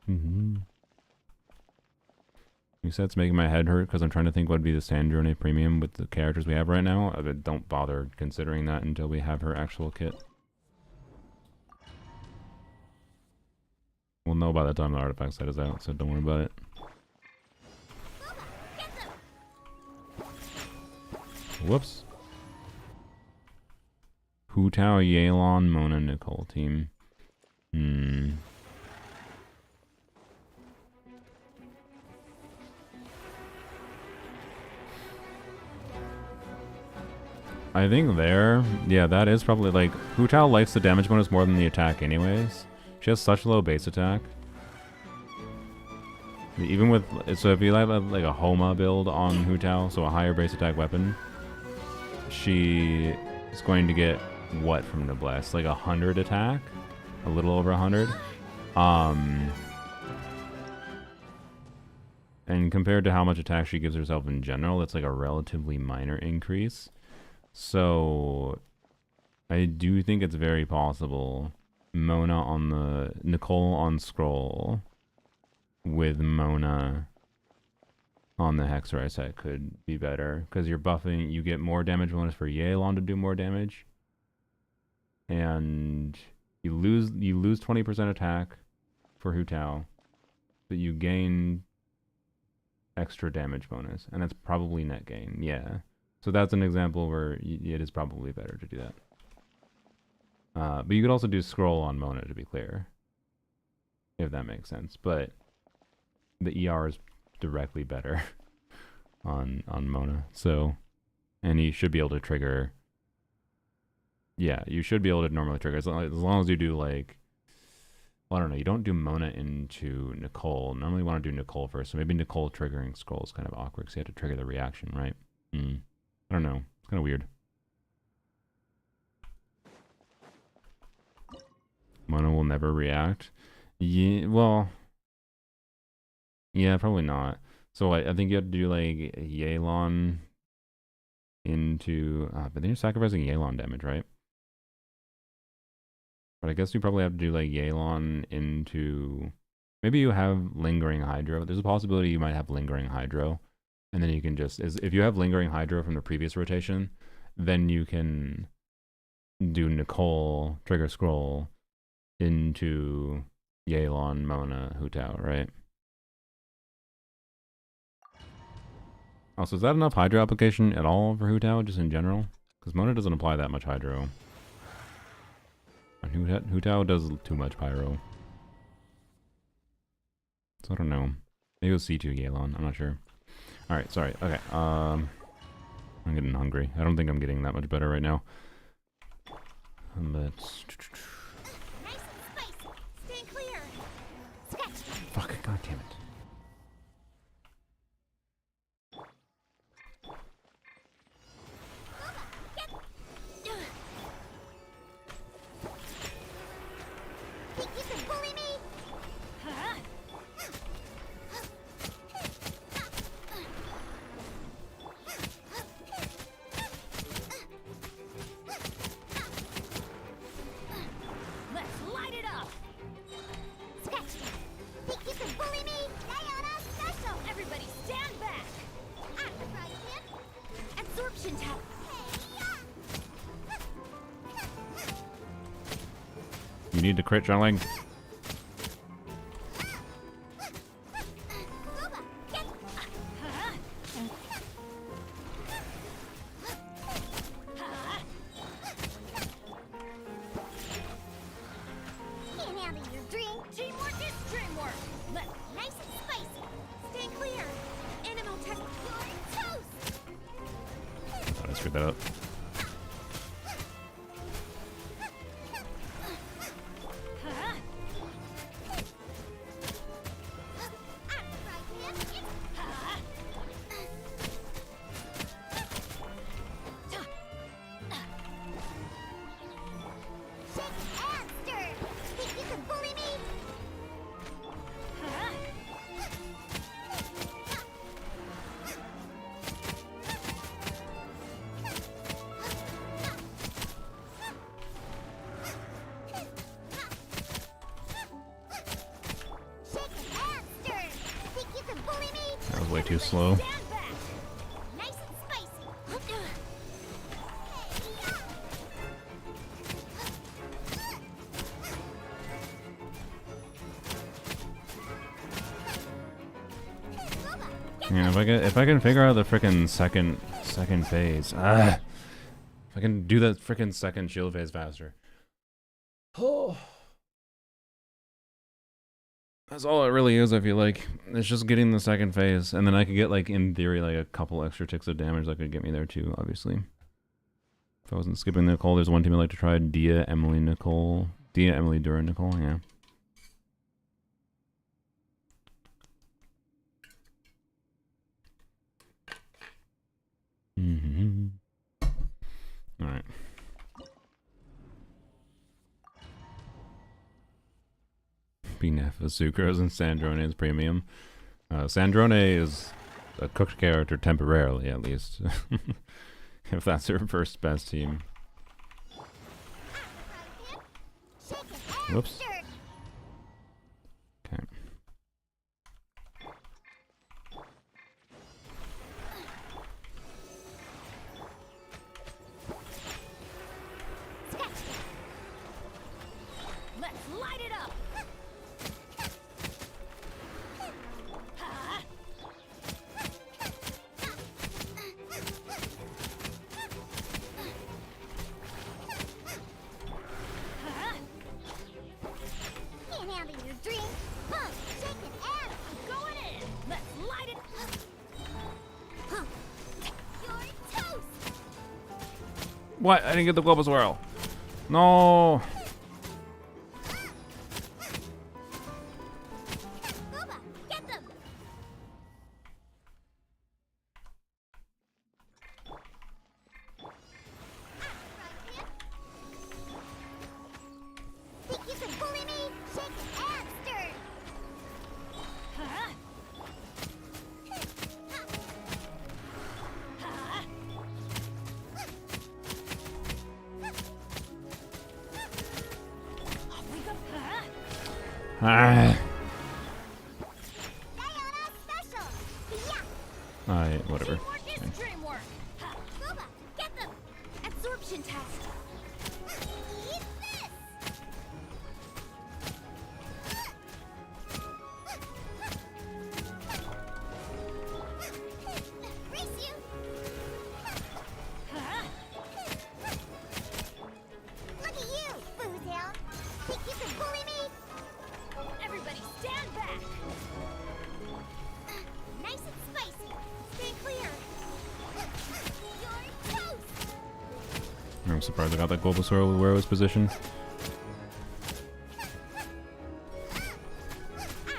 You said it's making my head hurt because I'm trying to think what would be the Sandrone premium with the characters we have right now. But don't bother considering that until we have her actual kit. We'll know by the time the artifact set is out, so don't worry about it. Whoops. Hu Tao, Yelan, Mona, Nicole team. I think yeah, that is probably like, Hu Tao likes the damage bonus more than the attack anyways. She has such low base attack. Even with, so if you have like a Homa build on Hu Tao, so a higher base attack weapon, she is going to get what from Noblesse? Like 100 attack? A little over 100. And compared to how much attack she gives herself in general, that's like a relatively minor increase. So I do think it's very possible Mona on the Nicole on scroll with Mona on the Hexerai set could be better, because you're buffing, you get more damage bonus for Yelan to do more damage, and you lose 20% attack for Hu Tao, but you gain extra damage bonus, and that's probably net gain. Yeah, so that's an example where it is probably better to do that. But you could also do scroll on Mona, to be clear, if that makes sense. But the ER is directly better on Mona. So, and you should be able to trigger. Yeah, you should be able to normally trigger as long as you do like, well, I don't know. You don't do Mona into Nicole. Normally, you want to do Nicole first. So maybe Nicole triggering scroll is kind of awkward because you have to trigger the reaction, right? I don't know. It's kind of weird. Mona never react. Yeah, well, yeah, probably not. So I think you have to do like Yelan into, but then you're sacrificing Yelan damage, right? But I guess you probably have to do like Yelan into, maybe you have Lingering Hydro. There's a possibility you might have Lingering Hydro. And then you can just, if you have Lingering Hydro from the previous rotation, then you can do Nicole, Trigger Scroll into Yelan, Mona, Hu Tao, right? Also, is that enough Hydro application at all for Hu Tao, just in general? Because Mona doesn't apply that much Hydro. And Hu Tao does too much Pyro. So I don't know. Maybe it was C2 Yelan, I'm not sure. Alright, sorry. Okay, I'm getting hungry. I don't think I'm getting that much better right now. Let's... Nice and spicy. Stand clear. Sketch. Fuck, god damn it. Think you can bully me? Huh? Let's light it up. Sketch. Think you can bully me? Diana special. Everybody stand back. Octopi hit. Absorption tap. You need to crit, Jarling. Can't handle your drink. Teamwork is dreamwork. Let's nice and spicy. Stand clear. Animal test. You're toast. I screwed that up. That was way too slow. Nice and spicy. Yeah, if I can figure out the frickin' second phase. If I can do that frickin' second shield phase faster. Oh. That's all it really is, I feel like. It's just getting the second phase. And then I could get, like, in theory, like a couple extra ticks of damage that could get me there too, obviously. If I wasn't skipping Nicole, there's one team I'd like to try. Dia, Emily, Nicole. Dia, Emily, Dura, Nicole, yeah. Alright. BNF is Sucrose and Sandrone is premium. Sandrone is a cooked character temporarily, at least. If that's her first best team. Whoops. Okay. Let's light it up. Can't handle your drink. Pump, shake it, and I'm going in. Let's light it. Huh. You're toast. What? I didn't get the global swirl. No. Booba, get them. Think you can bully me? Ah. Diana special. Yeah. Alright, whatever. Teamwork is Okay. dreamwork. Booba, get them. Absorption test. Eat this. Race you. Look at you, Boozehound. Think you can bully me? Everybody stand back. Nice and spicy. Stay clear. You're toast. I'm surprised I got that Bulbasaur where it was positioned. Out of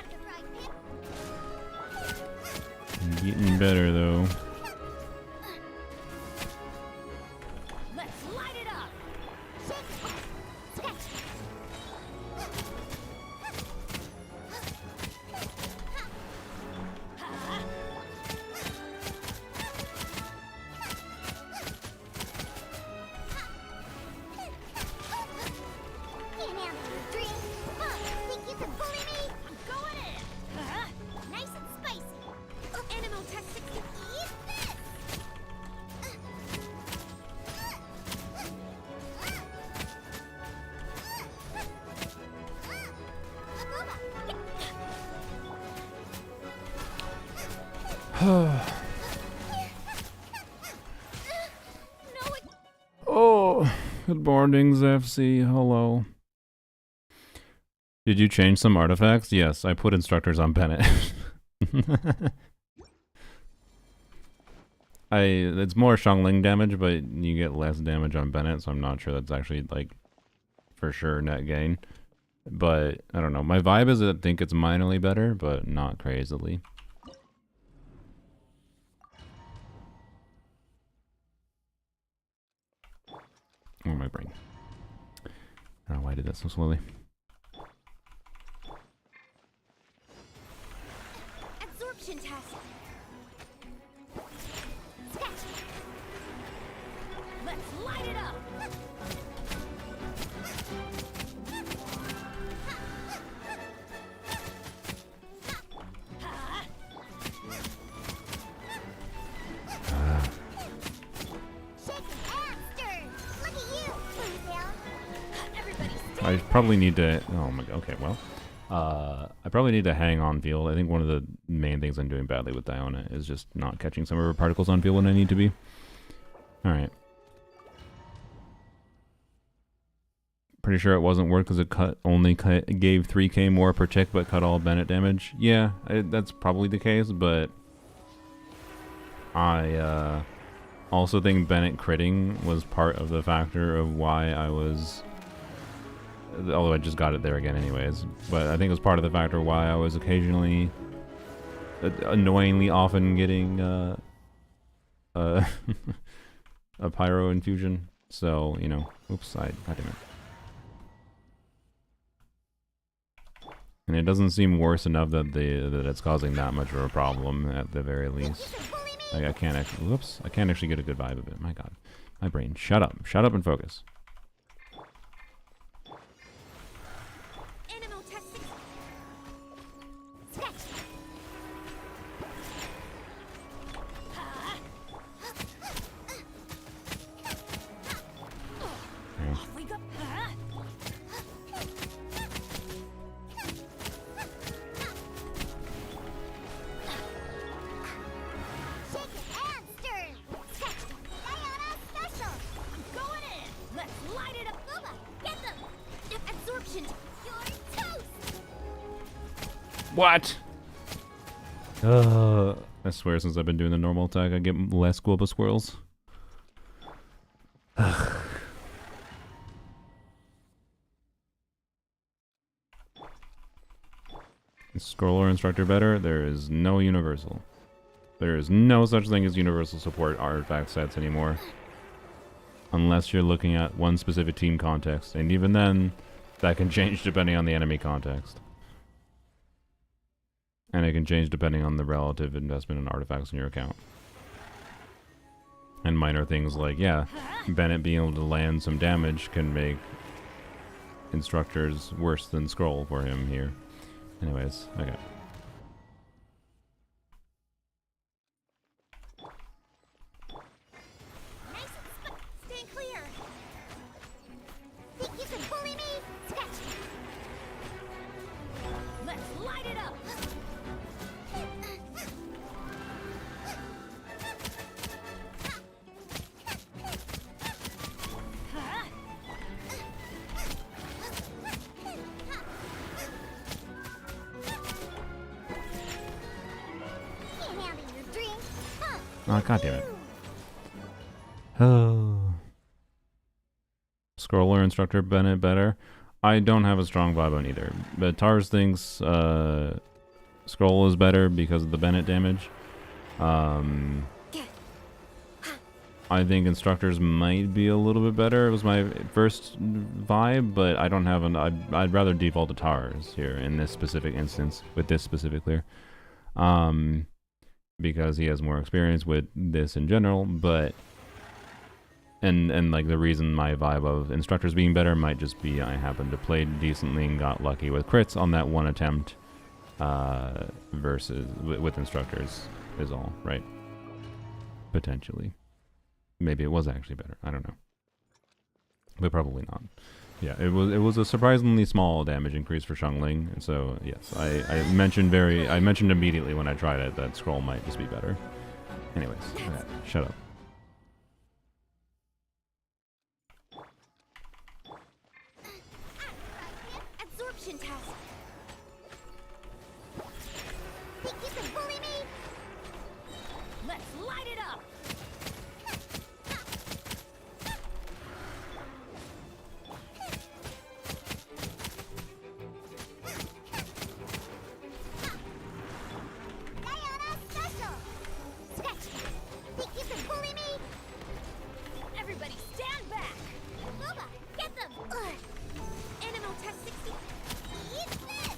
the frying pan. Getting better though. Let's light it up. Shake it. Sketch. Can't handle your dream. Think you can bully me? I'm going in. Nice and spicy. Animal tactics to eat this. No, it Oh, good morning, FC. Hello. Did you change some artifacts? Yes, I put instructors on Bennett. It's more Xiangling damage, but you get less damage on Bennett, so I'm not sure that's actually, like, for sure net gain. But, I don't know. My vibe is I think it's minorly better, but not crazily. Oh, my brain. I don't know why I did that so slowly. absorption test. Sketch. Let's light it up. I probably need to. Oh my god. Okay, well, I probably need to hang on field. I think one of the main things I'm doing badly with Diona is just not catching some of her particles on field when I need to be. All right. Pretty sure it wasn't worth because it gave 3k more per tick, but cut all Bennett damage. Yeah, that's probably the case, but I also think Bennett critting was part of the factor of why I was. Although I just got it there again anyways. But I think it was part of the factor why I was occasionally, annoyingly often getting a pyro infusion. So, you know, oops, God damn it. And it doesn't seem worse enough that that it's causing that much of a problem at the very least. Like I can't actually, whoops, I can't actually get a good vibe of it. My god. My brain, shut up and focus. What? I swear since I've been doing the normal attack, I get less Gwilba squirrels. Is Scroller Instructor better? There is no universal. There is no such thing as universal support artifact sets anymore. Unless you're looking at one specific team context. And even then, that can change depending on the enemy context. And it can change depending on the relative investment in artifacts in your account. And minor things like, yeah, Bennett being able to land some damage can make instructors worse than Scroll for him here. Anyways, okay. Nice and stand clear. Think you can bully me? Sketch. Let's light it up. Can't handle your drink. Huh. Oh, god damn it. Oh. Scroller instructor Bennett better. I don't have a strong vibe on either. But Tars thinks Scroll is better because of the Bennett damage. I think instructors might be a little bit better. It was my first vibe, but I don't have an. I'd rather default to Tars here in this specific instance with this specific clear, because he has more experience with this in general. But and like the reason my vibe of instructors being better might just be I happened to play decently and got lucky with crits on that one attempt, versus with instructors is all right. Potentially. Maybe it was actually better. I don't know. But probably not. Yeah, it was a surprisingly small damage increase for Xiangling. And so yes, I mentioned immediately when I tried it that Scroll might just be better. Anyways, okay, shut up. Absorption test. Think you can bully me? Let's light it up. Diana special. Sketch. Think you can bully me? Everybody stand back. Boba, get them. Animal test 60. Eat this.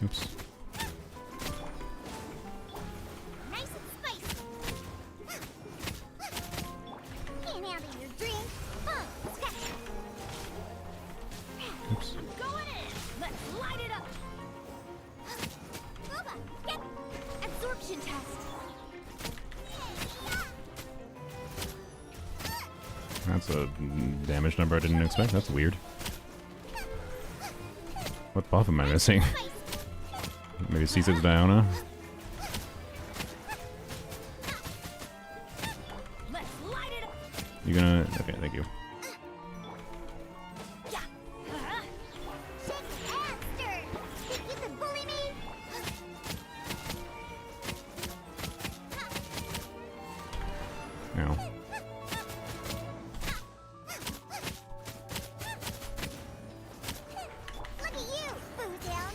Oops. Nice and spicy. Can't handle your drink. Sketch. Oops. Going in. Let's light it up. Boba, get absorption test. That's a damage number I didn't expect. That's weird. What buff am I missing? Maybe C6 Diana? Let's light it up. You gonna... Okay, thank you. Yeah. Shake and stir. Think you can bully me? Ow. Look at you, boo down.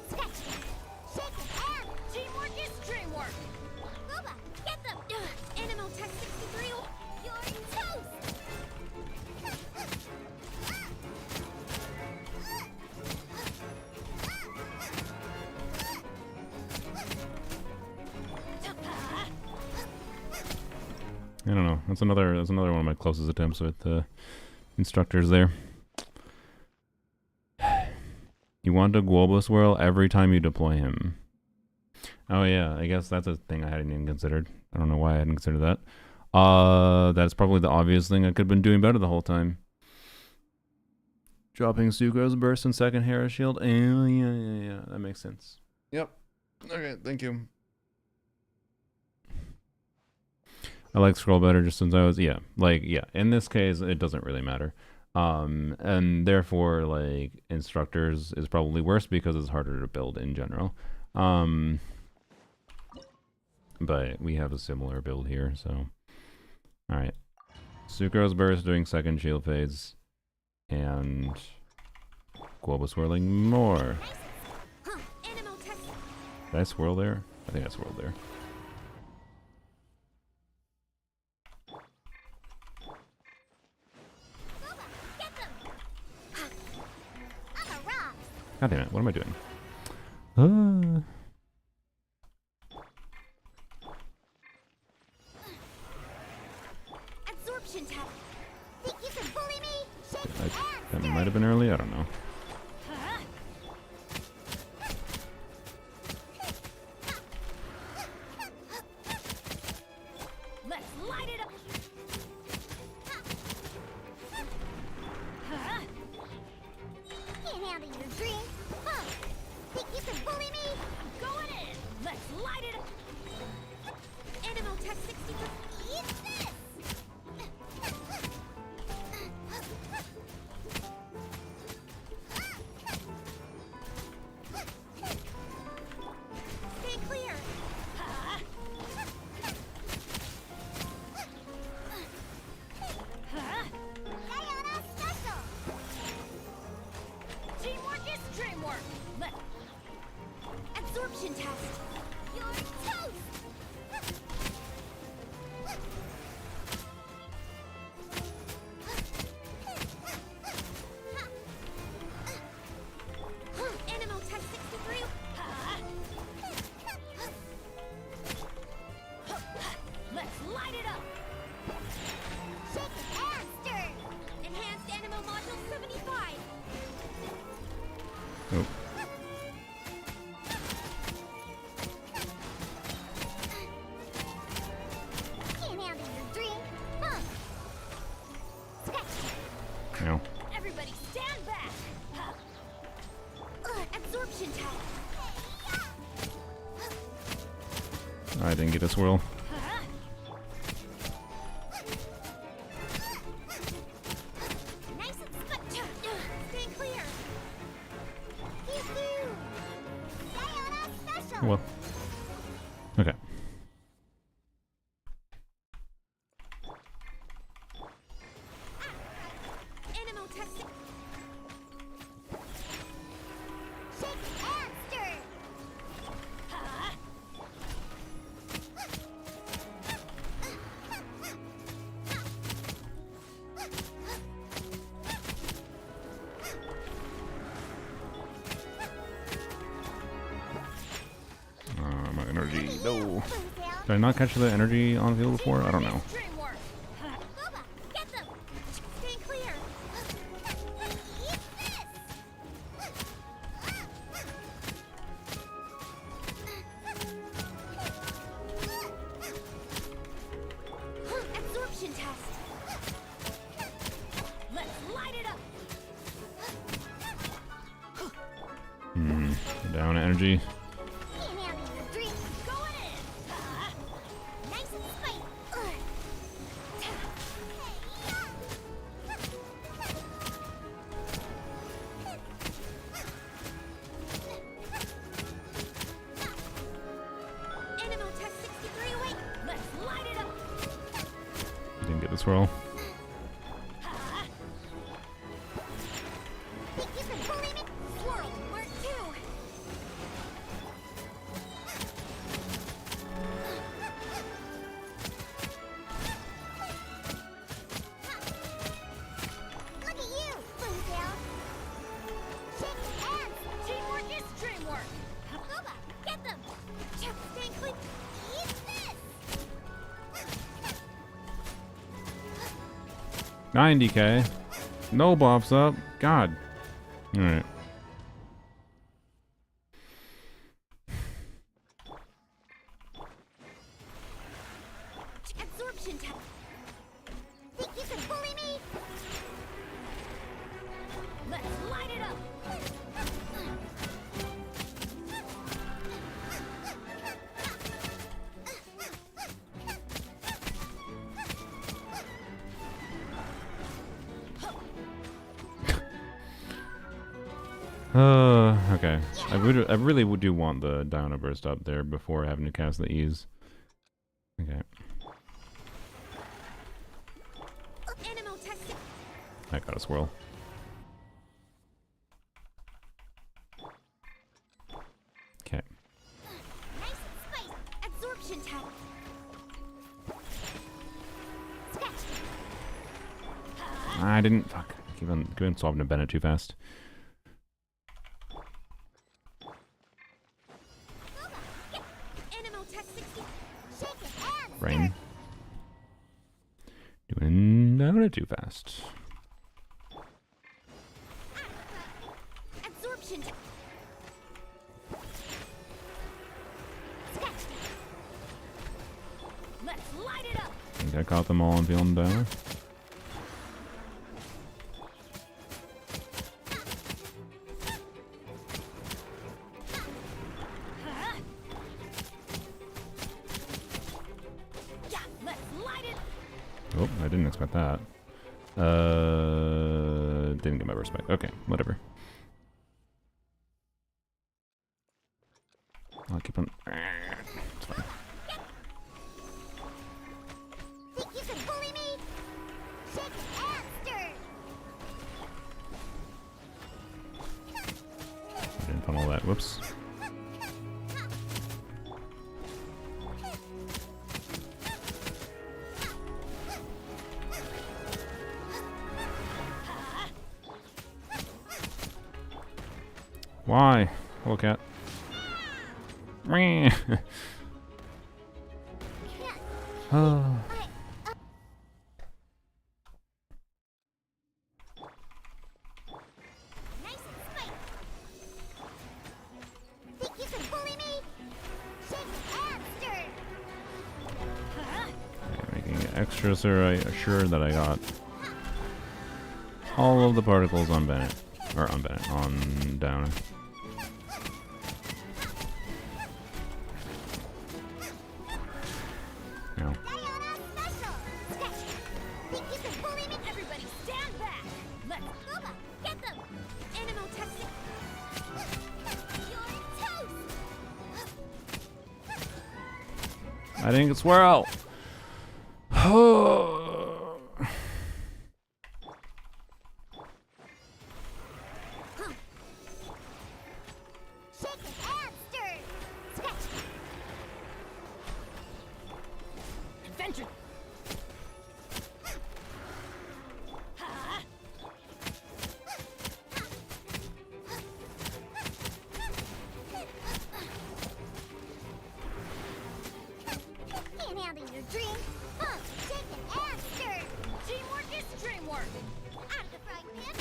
Sketch. Shake it and teamwork is dreamwork. Boba, get them. Animal test 63. You're toast. I don't know. That's another one of my closest attempts with instructors there. You want to global swirl every time you deploy him. Oh yeah, I guess that's a thing I hadn't even considered. I don't know why I hadn't considered that. That's probably the obvious thing I could have been doing better the whole time. Dropping Sucrose burst and second Hera shield. Yeah, that makes sense. Yep. Okay, thank you. I like Scroll better just since I was, in this case, it doesn't really matter. And therefore, like, instructors is probably worse because it's harder to build in general. But we have a similar build here, so. Alright. Sucrose burst doing second shield phase. And global swirling more. Did I swirl there? I think I swirled there. God damn it, what am I doing? Absorption tap. Think you can bully me? Shake I, and that stir. might have been early. I don't know. Let's light it up. Can't handle your drink. Huh. Think you can bully me? Going in. Let's light it up. Animal Tech 63. Eat this. Stay clear. Diana special. Teamwork is dreamwork. Let absorption test. You're toast. Animal test 63. Let's light it up. Shake it and stir. Enhanced animal module 75. Oh, Can't handle your drink. Huh. Sketch. no. Everybody stand back. Absorption test. I didn't get a swirl. Nice and stay clear. Pew-pew. Diana special. Well. Okay. Animal testing. Shake and stir. My energy. No. Did I not catch the energy on the field before? I don't know. Dreamwork. Boba, get them. Stay clear. Eat this. Absorption test. Let's light it up. Down energy. Can't handle your drink. Going in. Nice and spicy. Animal test 63 away. Let's light it up. Didn't get the swirl. Think you can bully me? Swirl, mark 2. Look at you, Boomtail. Shake hands. Teamwork is dreamwork. Boba, get them. Stay clean. Eat this. 90k. No buffs up. God. Alright. Absorption test. Think you can bully me? Let's light it up. Okay. I really do want the Diana burst up there before having to cast the E's. Okay. Animal testing. I got a swirl. Okay. Nice and spicy. Absorption test. Sketch. I didn't. Fuck. Keep on swapping to Bennett too fast. Animal test 60. Shake it and Rain. Doing I went too fast. Absorption. Sketch. Let's light it up. I think I caught them all. I'm feeling better. Yeah, let's light it. Oh, I didn't expect that. Didn't get my respect. Okay, whatever. I'll keep on. It's fine. Think you can bully me? Shake and stir. I didn't funnel that. Whoops. Why? Hello, cat. Meh. Oh. Nice and spiked. Think you can bully me? Shake and stir. Making extra sure that I got all of the particles on Bennett. Or on Bennett, on Downer. No. Diana special. Sketch. Think you can bully me? Everybody stand back. Let's Boba, get them. Animal testing. You're toast. I didn't get swirl. Shake it and stir. Sketch. Adventure. Can't handle your dream. Shake it and stir. Teamwork is dreamwork. Out of the frying pan.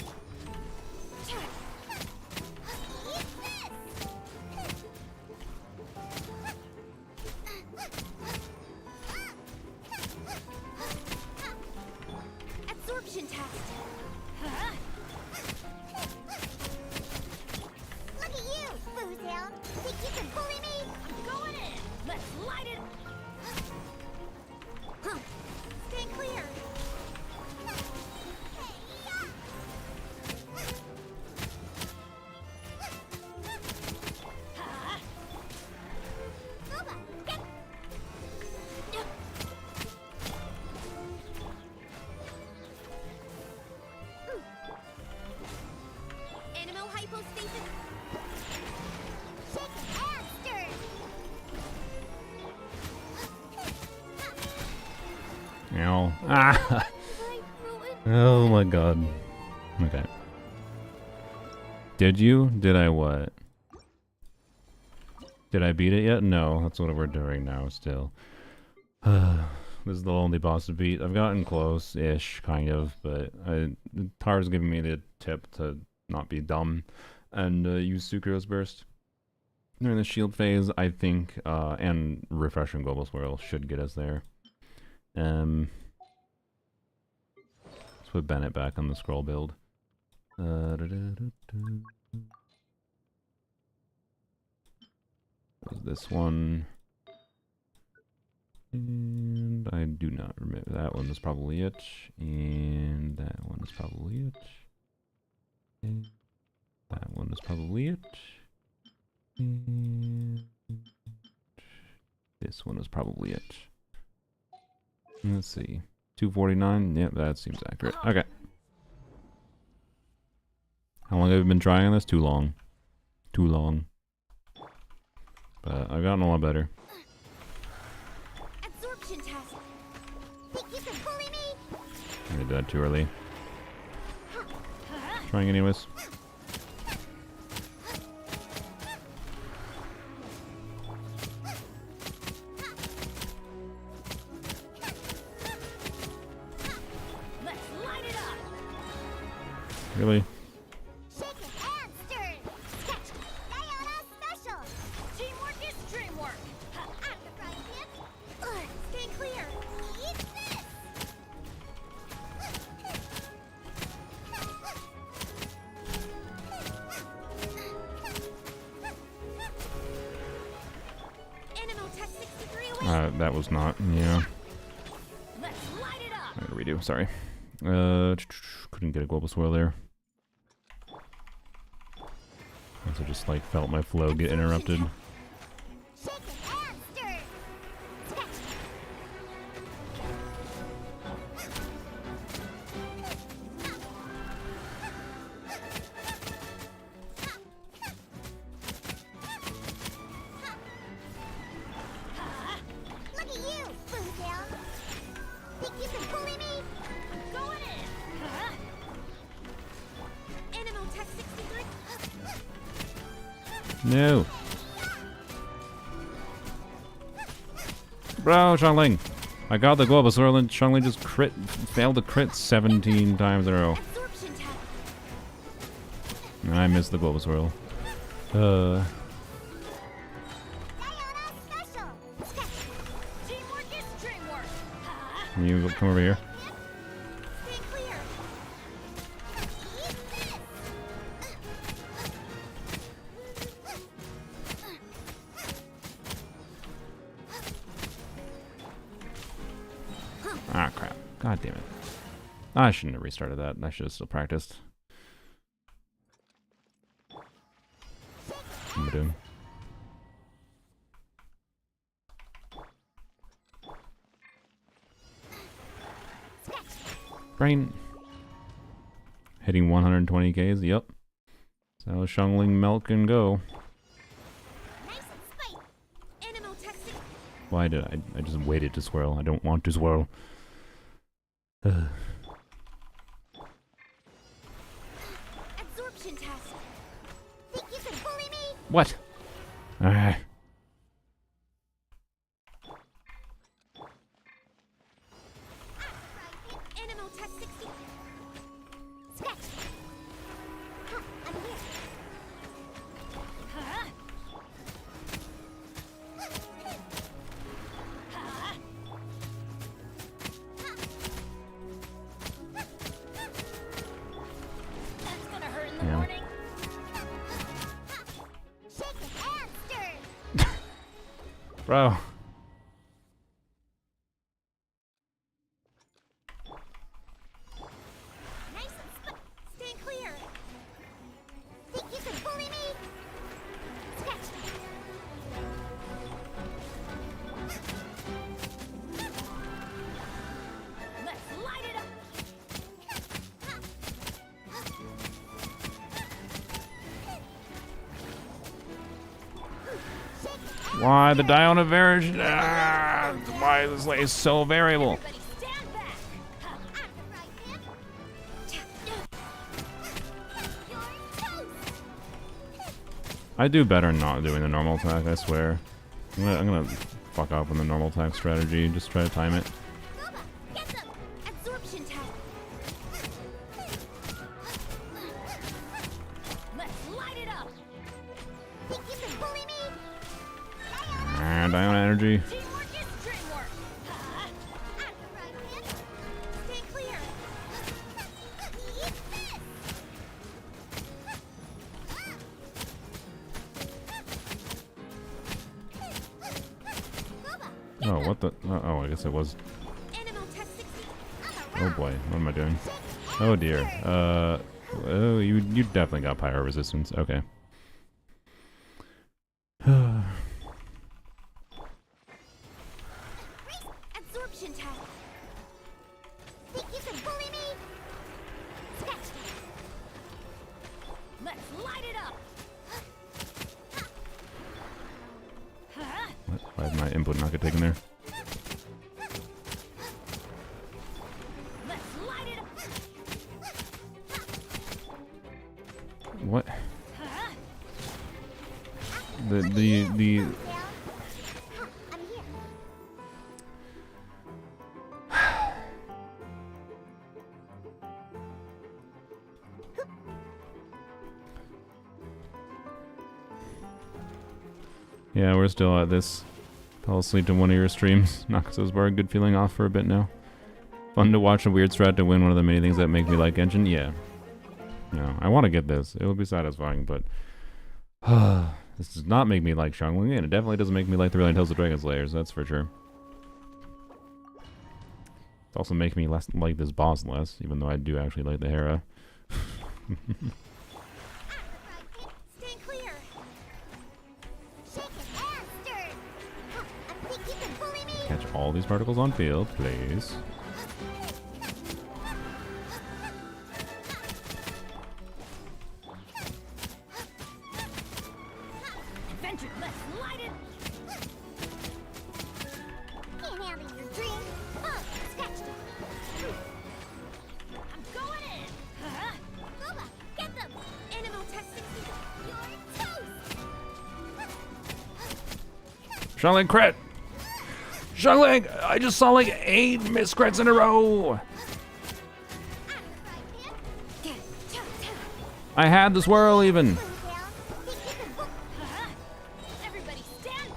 Eat this. Absorption test. Look at you, booze hound. Think you can bully me? I'm going in. Let's light it. Huh. Stay clear. Boba, get. Animal hypostasis. Shake and stir. Ow. Ah. I ruined. Oh my god. Okay. Did you? Did I what? Did I beat it yet? No, that's what we're doing now still. This is the only boss to beat. I've gotten close-ish, kind of, but Tar's giving me the tip to not be dumb and use Sucrose Burst during the shield phase, I think, and Refreshing Global Swirl should get us there. Let's put Bennett back on the scroll build. Was this one? And I do not remember. That one is probably it. And that one is probably it. And that one is probably it. And this one is probably it. Let's see. 249. Yep, that seems accurate. Okay. How long have you been trying this? Too long. Too long. But I've gotten a lot better. Absorption test. Think you can bully me? I did that too early. Trying anyways. Let's Really? Shaken and stirred. Sketch. Diana special. Teamwork is dreamwork. Out of the frying pan. Stay clear. Eat this. Animal test 63 away. That was not. Yeah. Let's light it up. I gotta redo. Sorry. Couldn't get a global swirl there. Also just like felt my flow get interrupted. Shaken and stirred. Sketch. Look at you, Boom Down. Think you can bully me? I'm going in. Animal test 63. No. Bro, Xiangling. I got the global swirl and Xiangling just failed to crit 17 times in a row. Absorption test. And I missed the global swirl. Diana special. Sketch. Teamwork is dreamwork. Can you come over here? Stay clear. Eat this. Ah, crap. God damn it. I shouldn't have restarted that. I should have still practiced. What am I doing? Brain. Hitting 120 Ks, yep. So Xiangling Melt can go. Nice and spicy. Animal testing. Why did I just waited to swirl. I don't want to swirl. Absorption test. Think you can bully me? What? Ah. Animal test 60. Sketch. I'm here. That's gonna hurt in the Yeah. morning. Shaken and stirred. Bro. Nice and stay clear. Think you can bully me? Sketch. Let's light it up. Why the Diona variation? Ah, why is this place so variable? Everybody stand back. Out of the frying pan. You're toast. I do better not doing the normal attack, I swear. I'm gonna fuck off on the normal attack strategy, just try to time it. Boba, get them. Absorption test. Let's light it up. Think you can bully me? Ah, Diona energy. Teamwork is dreamwork. Out of the frying pan. Stay clear. Eat this. Boba, get Oh, them. what the? Oh, I guess it was. Animal test 60. Oh boy, what am I doing? Oh dear. Oh, you definitely got pyro resistance. Okay. Absorption test. Think you can bully me? Sketch. Let's light it up. What? Why did my input not get taken there? Let's light it up. What? The I'm here. Yeah, we're still at this. Fell asleep to one of your streams. Nakaso's bar, good feeling off for a bit now. Fun to watch a weird strat to win one of the many things that make me like Genshin. Yeah. No, I want to get this. It will be satisfying, but this does not make me like Xiangling, and it definitely doesn't make me like the Brilliant Tales of Dragon Slayers, that's for sure. It's also making me less like this boss less, even though I do actually like the Hera. Stand clear. Shake it and stir. Huh, I think you can bully me. Catch all these particles on field, please. Adventure, let's light it. Can't handle your dream. Oh, scratched it. I'm going in. Boba, get them. Animal test 60. You're toast. Xiangling crit! Xiangling! I just saw like 8 miss crits in a row! I had the swirl even! Everybody stand.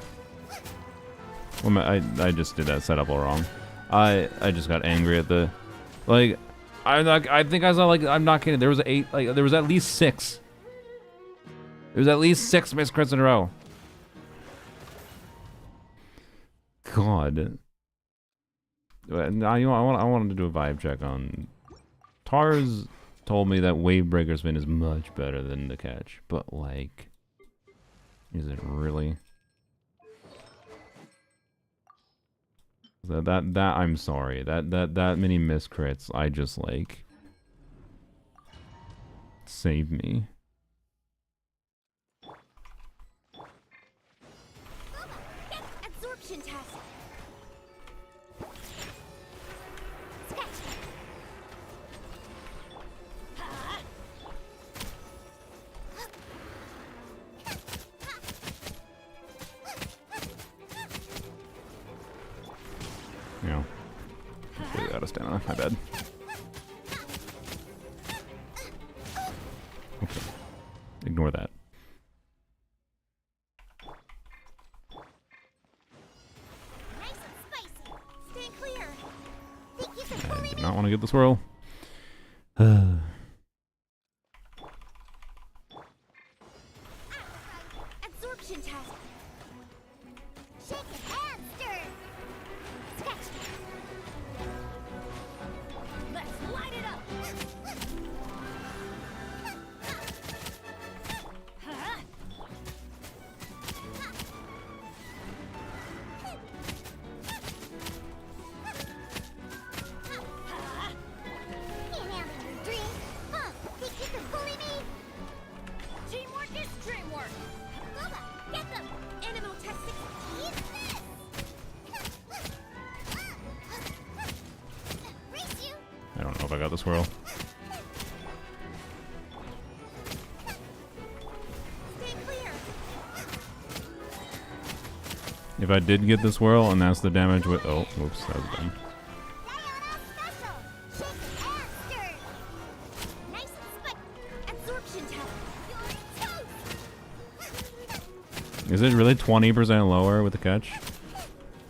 Well, I just did that setup all wrong. I just got angry at the, like, I think I saw like, I'm not kidding, there was 8, like, there was at least 6. There was at least 6 miss crits in a row. God. Now, you know, I wanted to do a vibe check on... Tars told me that Wavebreaker spin is much better than the catch, but like... Is it really? That I'm sorry. That many miss crits, I just like... Save me. Absorption test. Yeah. Really out of stamina. My bad. Okay. Ignore that. Nice and spicy. Stand clear. Think you can I bully did me? not want to get the swirl. Absorption test. Shake it and stir. Scratch. Let's light it up. Can't handle your dream. Huh? Think you can bully me? Teamwork is dreamwork. Boba, get them. Animal test 6. Eat this. Race you. I don't know if I got the swirl. Stand clear. If I did get the swirl and that's the damage with... Oh, whoops, that was dumb. Diana special. Shake and stir. Nice and spicy. Absorption test. You're toast. Is it really 20% lower with the catch?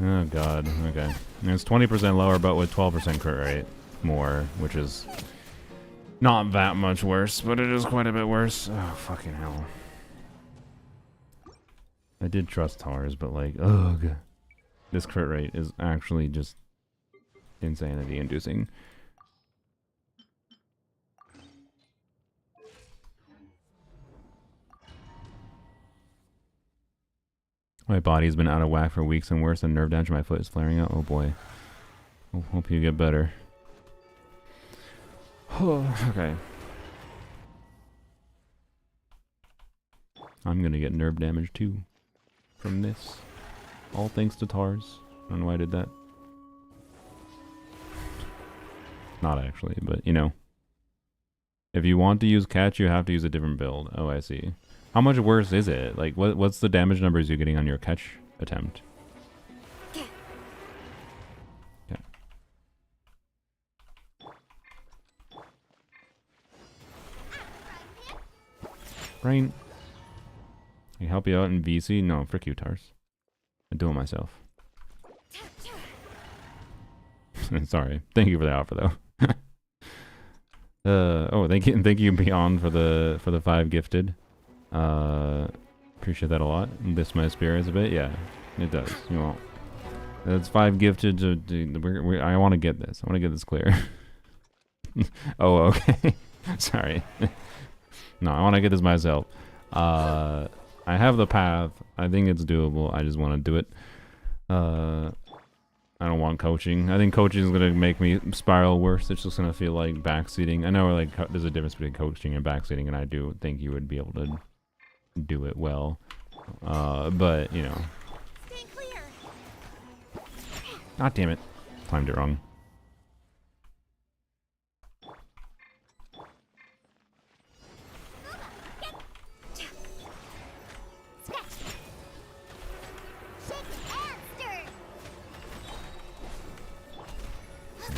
Oh god, okay. And it's 20% lower but with 12% crit rate more, which is not that much worse, but it is quite a bit worse. Oh, fucking hell. I did trust Tars, but like, ugh. This crit rate is actually just insanity inducing. My body's been out of whack for weeks and worse than nerve damage. My foot is flaring out. Oh boy. I'll hope you get better. Okay. I'm gonna get nerve damage too. From this. All thanks to Tars. I don't know why I did that. Not actually, but you know. If you want to use catch, you have to use a different build. Oh, I see. How much worse is it? Like, what's the damage numbers you're getting on your catch attempt? Yeah. Brain. Can I help you out in VC? No, frick you, Tars. I do it myself. Sorry. Thank you for the offer, though. Oh, thank you, Beyond, for the 5 gifted. Appreciate that a lot. Lifts my spirits a bit. Yeah, it does. You know, that's 5 gifted. I want to get this. I want to get this clear. Oh, okay. Sorry. No, I want to get this myself. I have the path. I think it's doable. I just want to do it. I don't want coaching. I think coaching is gonna make me spiral worse. It's just gonna feel like backseating. I know like there's a difference between coaching and backseating, and I do think you would be able to do it well. But you know. Stay clear. God damn it! Timed it wrong.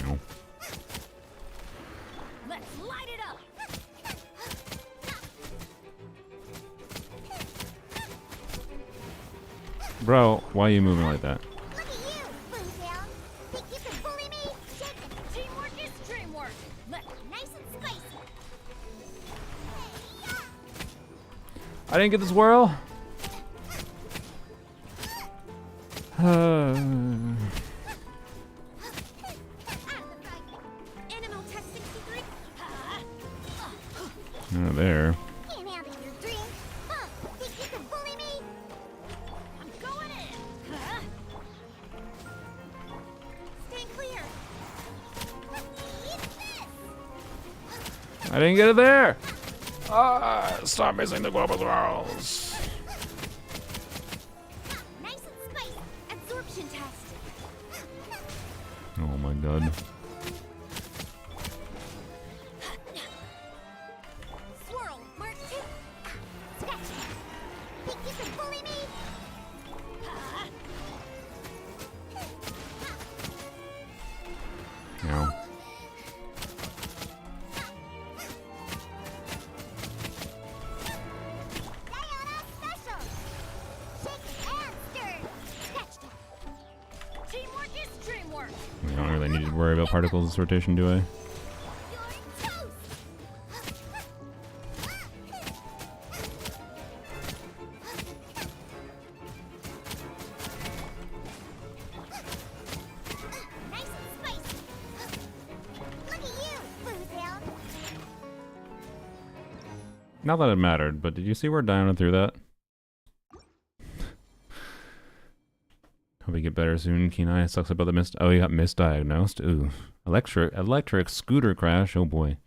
No. Let's light it up. Bro, why are you moving like that? Look at you, Boomtown. Think you can bully me? Shake it. Teamwork is dreamwork. Let's nice and spicy. Hey, I didn't get this whirl. Animal test 63. Oh, there. Can't handle your drink. Huh? Think you can bully me? I'm going in. Stay clear. Eat this. I didn't get it there. Stop missing the global swirls. Nice and spicy. Absorption test. Oh my god. Swirl. Mark 2. Sketch. Think you can bully me? No. Diana special. Shake and stir. Sketch. Teamwork is dreamwork. I don't really need to worry about particles sortation, do I? You're toast. Nice and spicy. Look at you, Boomtown. Not that it mattered, but did you see where Diana threw that? Hope you get better soon, Kenai. Sucks about the Oh, you got misdiagnosed? Ooh. Electric scooter crash? Oh boy.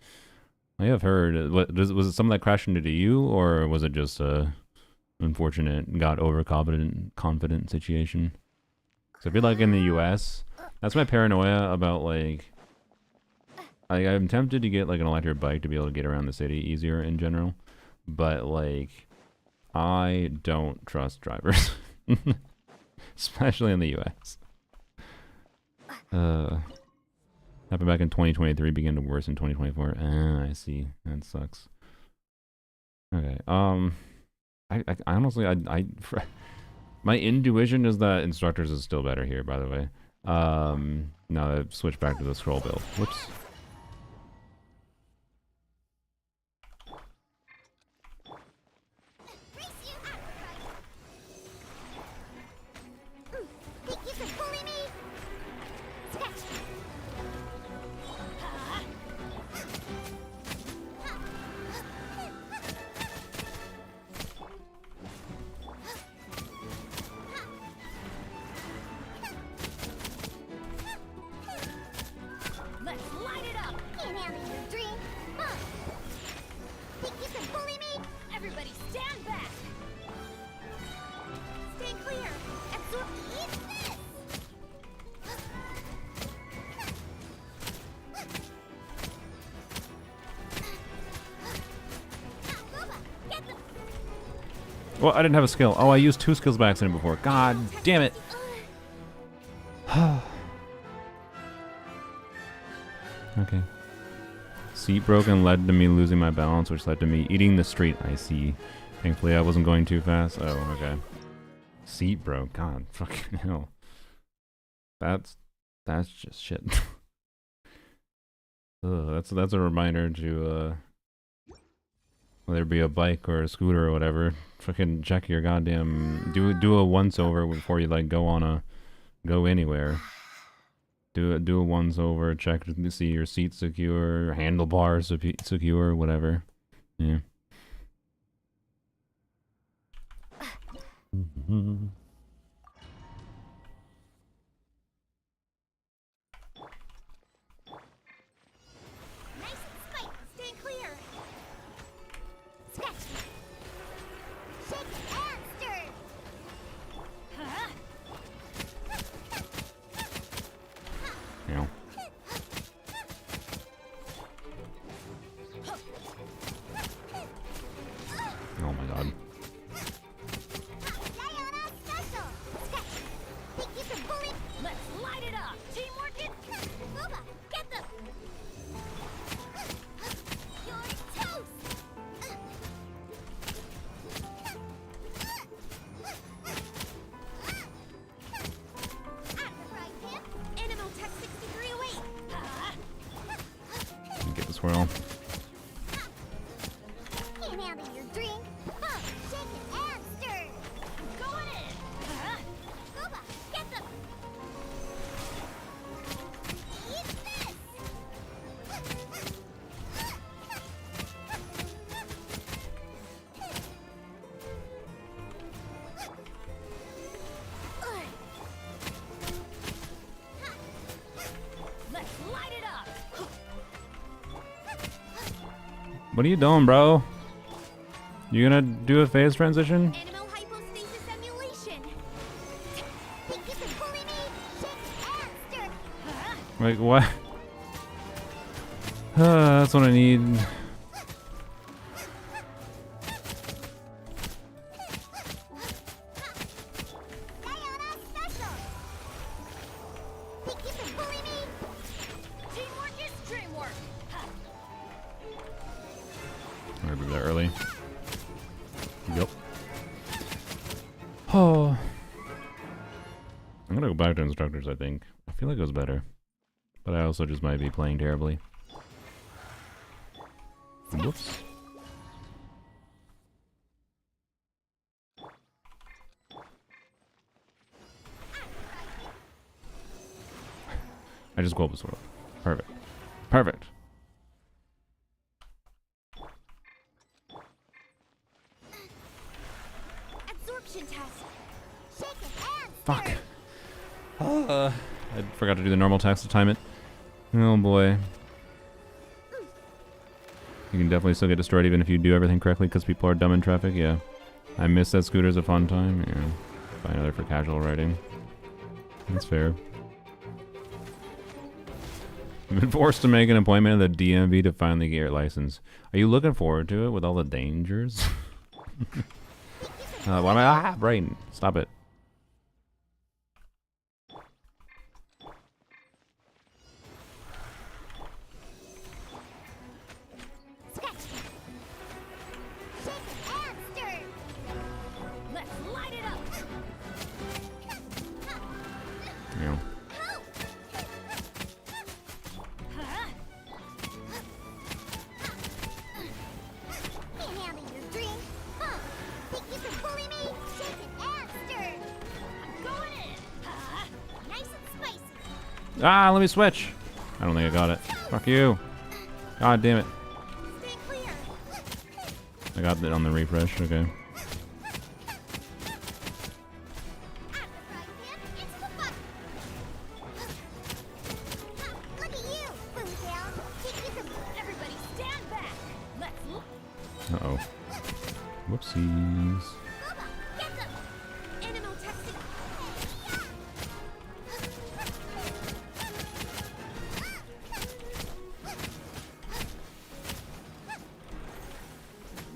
I have heard. Was it something that crashed into you, or was it just a unfortunate, got confident situation? So I feel like in the US, that's my paranoia about like I'm tempted to get like an electric bike to be able to get around the city easier in general, but like I don't trust drivers, especially in the US. Happened back in 2023, began to worsen in 2024. I see. That sucks. Okay. I honestly, my intuition is that instructors is still better here, by the way. Now I've switched back to the scroll build. Whoops. Race you out, right? Think you can bully me? Sketch. Let's light it up. Can't handle your dream. Huh? Think you can bully me? Everybody stand back. Stay clear. Absorb. Eat this. Boba, get them. Well, I didn't have a skill. Oh, I used 2 skills by accident before. God damn it. Okay. Seat broken led to me losing my balance, which led to me eating the street. I see. Thankfully, I wasn't going too fast. Oh, okay. Seat broke. God, fucking hell. That's just shit. Ugh, that's a reminder to whether it be a bike or a scooter or whatever, fucking check your goddamn do a once over before you like go anywhere. Do a once over, check to see your seat secure, handlebars secure, whatever. Yeah. Nice and spike. Stand clear. Sketch. Shake and stir. Huh? Yeah. Oh my god. Diana special. Sketch. Think you can bully? Let's light it up. Teamwork is. Booba, get them. You're toast. At the right hand. Animal Tech 6308. Get the swirl. Can't handle your drink. Huh, shake it and stir. Going in. Booba, get them. Eat this. Let's light it up. What are you doing, bro? You gonna do a phase transition? Animal hypostasis emulation. Think you can bully me? Shake and stir. Like what? That's what I need. Diana special. Think you can bully me? Teamwork is dreamwork. I'm gonna be there early. Yep. Oh. I'm gonna go back to instructors, I think. I feel like it was better. But I also just might be playing terribly. Whoops. I just go up this world. Perfect. Perfect. Absorption test. Shake it and Fuck. stir. I forgot to do the normal tax to time it. Oh boy. You can definitely still get destroyed even if you do everything correctly because people are dumb in traffic, yeah. I miss that scooter's a fun time, yeah. Buy another for casual riding. That's fair. I've been forced to make an appointment at the DMV to finally get your license. Are you looking forward to it with all the dangers? Why am I brain? Stop it. Sketch. Shake it and stir. Let's light it up. Yeah. Can't handle your drink. Huh. Think you can bully me? Shake it and stir. I'm going in. Nice and spicy. Ah, let me switch. I don't think I got it. Fuck you. God damn it. Stay clear. I got it on the refresh, okay. At the right hand, it's the button. Look at you, boom down. Think you can. Everybody stand back. Let's look. Uh-oh. Whoopsies. Booba, get them. Animal testing.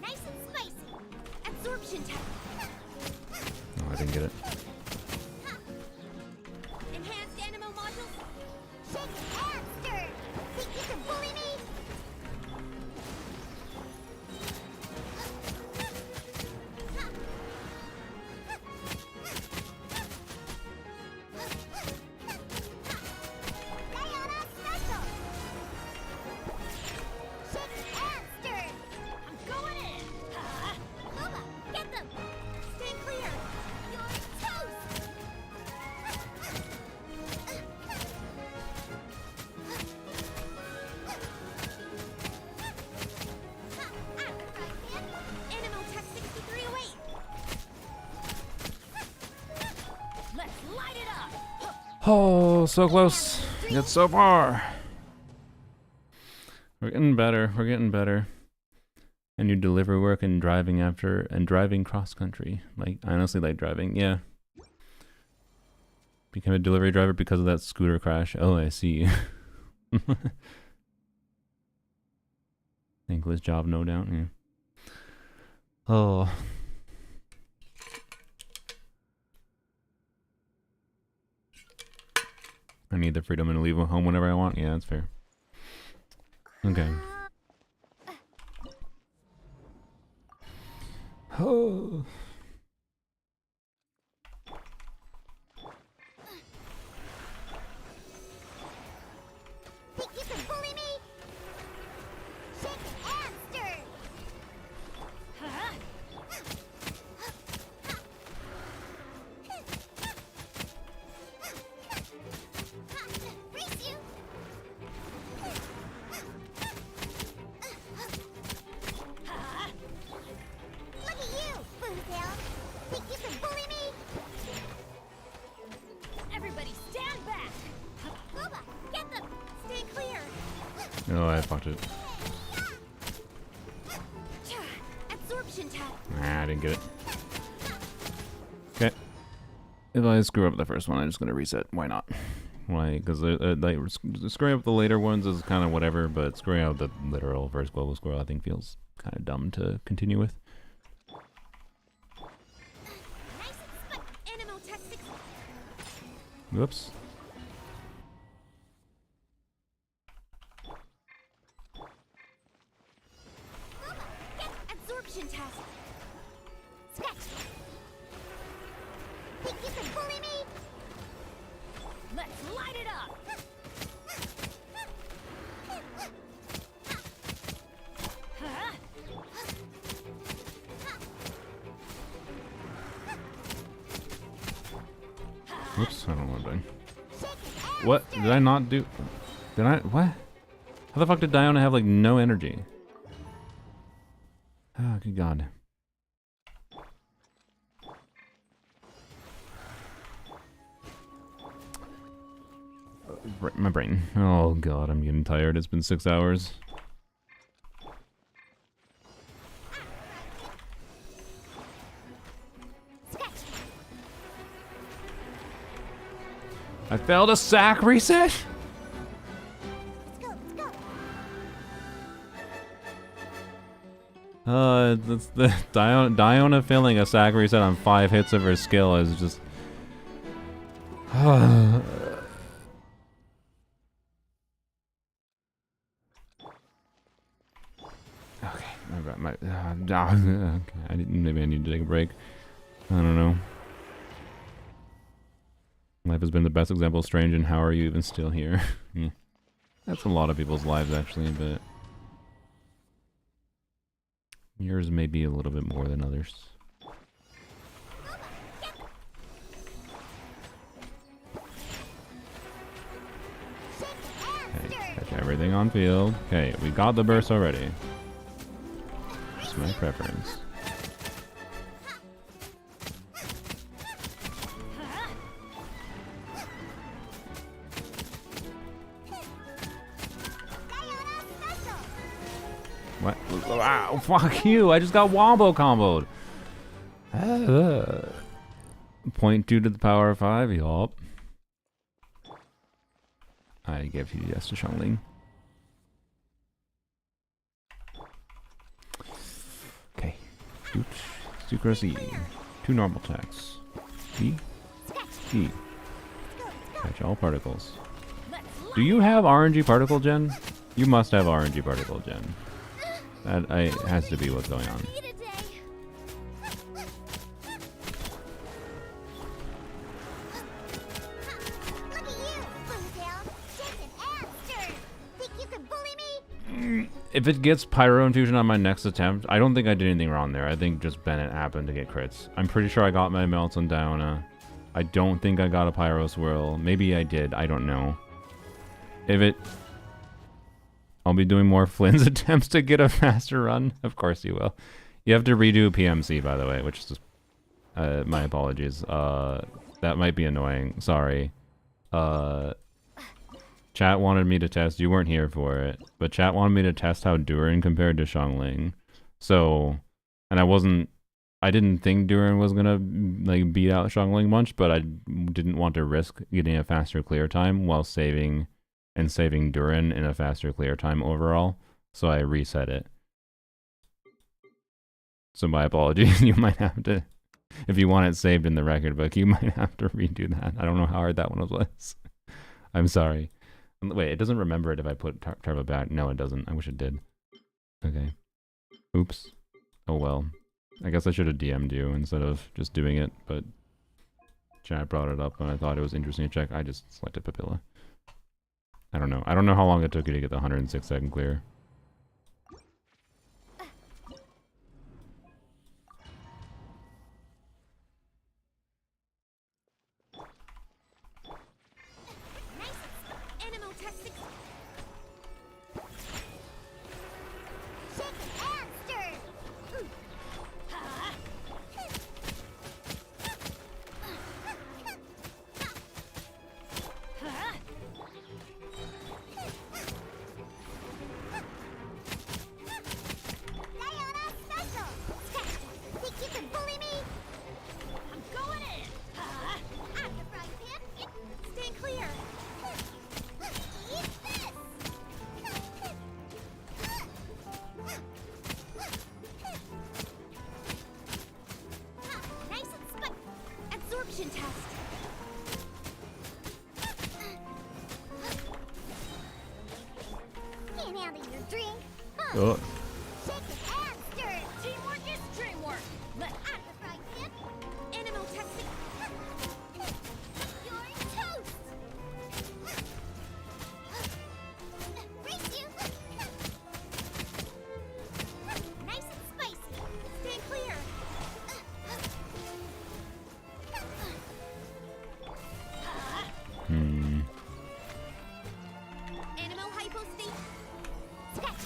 Nice and spicy. Absorption test. Oh, I didn't get it. Enhanced animal modules. Shake it and stir. Think you can bully me? Oh, so close. Yet so far. We're getting better. We're getting better. And your delivery work and driving driving cross country. Like, I honestly like driving. Yeah. Became a delivery driver because of that scooter crash. Oh, I see. Thankless job, no doubt. Yeah. Oh. I need the freedom to leave home whenever I want. Yeah, that's fair. Okay. Oh. Think you can bully me? Shake and stir. Race you. Look at you, Boozle. Think you can bully me? Everybody stand back. Booba, get them. Stay clear. Oh, I fucked it. Absorption tap. Nah, I didn't get it. Okay. If I screw up the first one, I'm just gonna reset. Why not? Why? Because like screwing up the later ones is kind of whatever, but screwing out the literal first global squirrel, I think feels kind of dumb to continue with. Nice and Animal test 6. Whoops. Get absorption test. Sketch. Think you can bully me? Let's light it up. Whoops, I don't know what I'm doing. What? Did I not do? Did I? What? How the fuck did Diona have like no energy? Oh, good god. My brain. Oh god, I'm getting tired. It's been 6 hours. I failed a sack reset? Let's go, let's go. That's the Diona failing a sack reset on 5 hits of her skill is just. Okay, okay, maybe I need to take a break. I don't know. Life has been the best example of strange, and how are you even still here? Yeah. That's a lot of people's lives, actually, but yours may be a little bit more than others. Okay, catch everything on field. Okay, we got the burst already. Just my preference. What? Wow, fuck you. I just got wombo comboed. 0.2 to the power of 5, yup. I give you yes to Shangling. Okay. Shoot. Sucrose E. 2 normal attacks. E. E. Catch all particles. Do you have RNG particle gen? You must have RNG particle gen. That has to be what's going on. If it gets Pyro Infusion on my next attempt, I don't think I did anything wrong there. I think just Bennett happened to get crits. I'm pretty sure I got my melts on Diona. I don't think I got a Pyro Swirl. Maybe I did. I don't know. If it... I'll be doing more Flynn's attempts to get a faster run. Of course you will. You have to redo PMC, by the way, which is just... my apologies. That might be annoying. Sorry. Chat wanted me to test. You weren't here for it, but chat wanted me to test how Durin compared to Xiangling. So, and I didn't think Durin was gonna like beat out Xiangling much, but I didn't want to risk getting a faster clear time while saving Durin in a faster clear time overall. So I reset it. So my apologies. You might have to, if you want it saved in the record book, you might have to redo that. I don't know how hard that one was. I'm sorry. Wait, it doesn't remember it if I put Turbo back. No, it doesn't. I wish it did. Okay. Oops. Oh well. I guess I should have DM'd you instead of just doing it, but chat brought it up and I thought it was interesting to check. I just selected Pella. I don't know. I don't know how long it took you to get the 106-second clear. Animal test 6. Shake and stir. Diana special. Think you can bully me? I'm going in. At the frying pan. Stand clear. Eat this. Nice and spicy. Absorption test. Can't handle your drink. Huh? Oh. Shake it and stir it. Teamwork is dreamwork. Let out the frying pan. Animal testing. You're toast. Race you. Nice and spicy. Stand clear. Hmm. Animal hypostate. Sketch.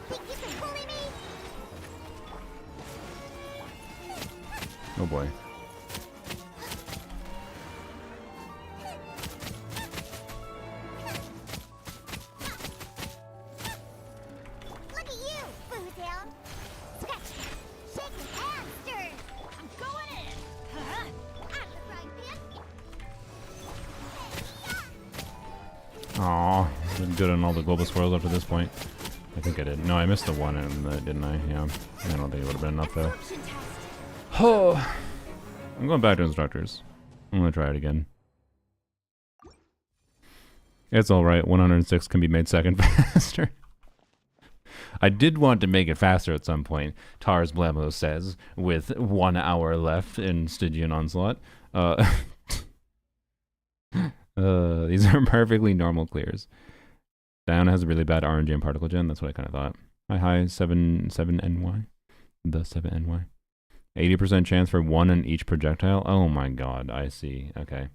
Think you can bully me? Oh boy. Look at you, Boo Down. Sketch. Shake it and stir it. I'm going in. At the frying pan. Aw, been good on all the global swirls up to this point. I think I did. No, I missed the one, didn't I? Yeah. I don't think it would have been enough though. Absorption test. Oh, I'm going back to instructors. I'm gonna try it again. It's alright, 106 can be made second faster. I did want to make it faster at some point, Tars Blamo says, with 1 hour left in Stygian Onslaught. These are perfectly normal clears. Diana has a really bad RNG and particle gen, that's what I kind of thought. Hi, 7NY. The 7NY. 80% chance for 1 in each projectile? Oh my god, I see. Okay.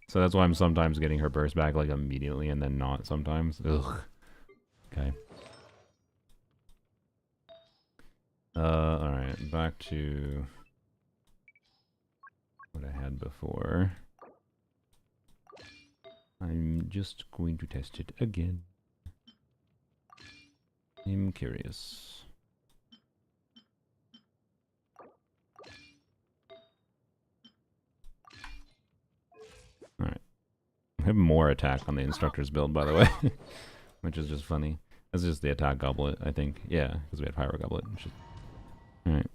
So that's why I'm sometimes getting her burst back like immediately and then not sometimes. Ugh. Okay. Alright, back to what I had before. I'm just going to test it again. I'm curious. Alright. I have more attack on the instructor's build, by the way. Which is just funny. That's just the attack goblet, I think. Yeah, because we had pyro goblet. Alright.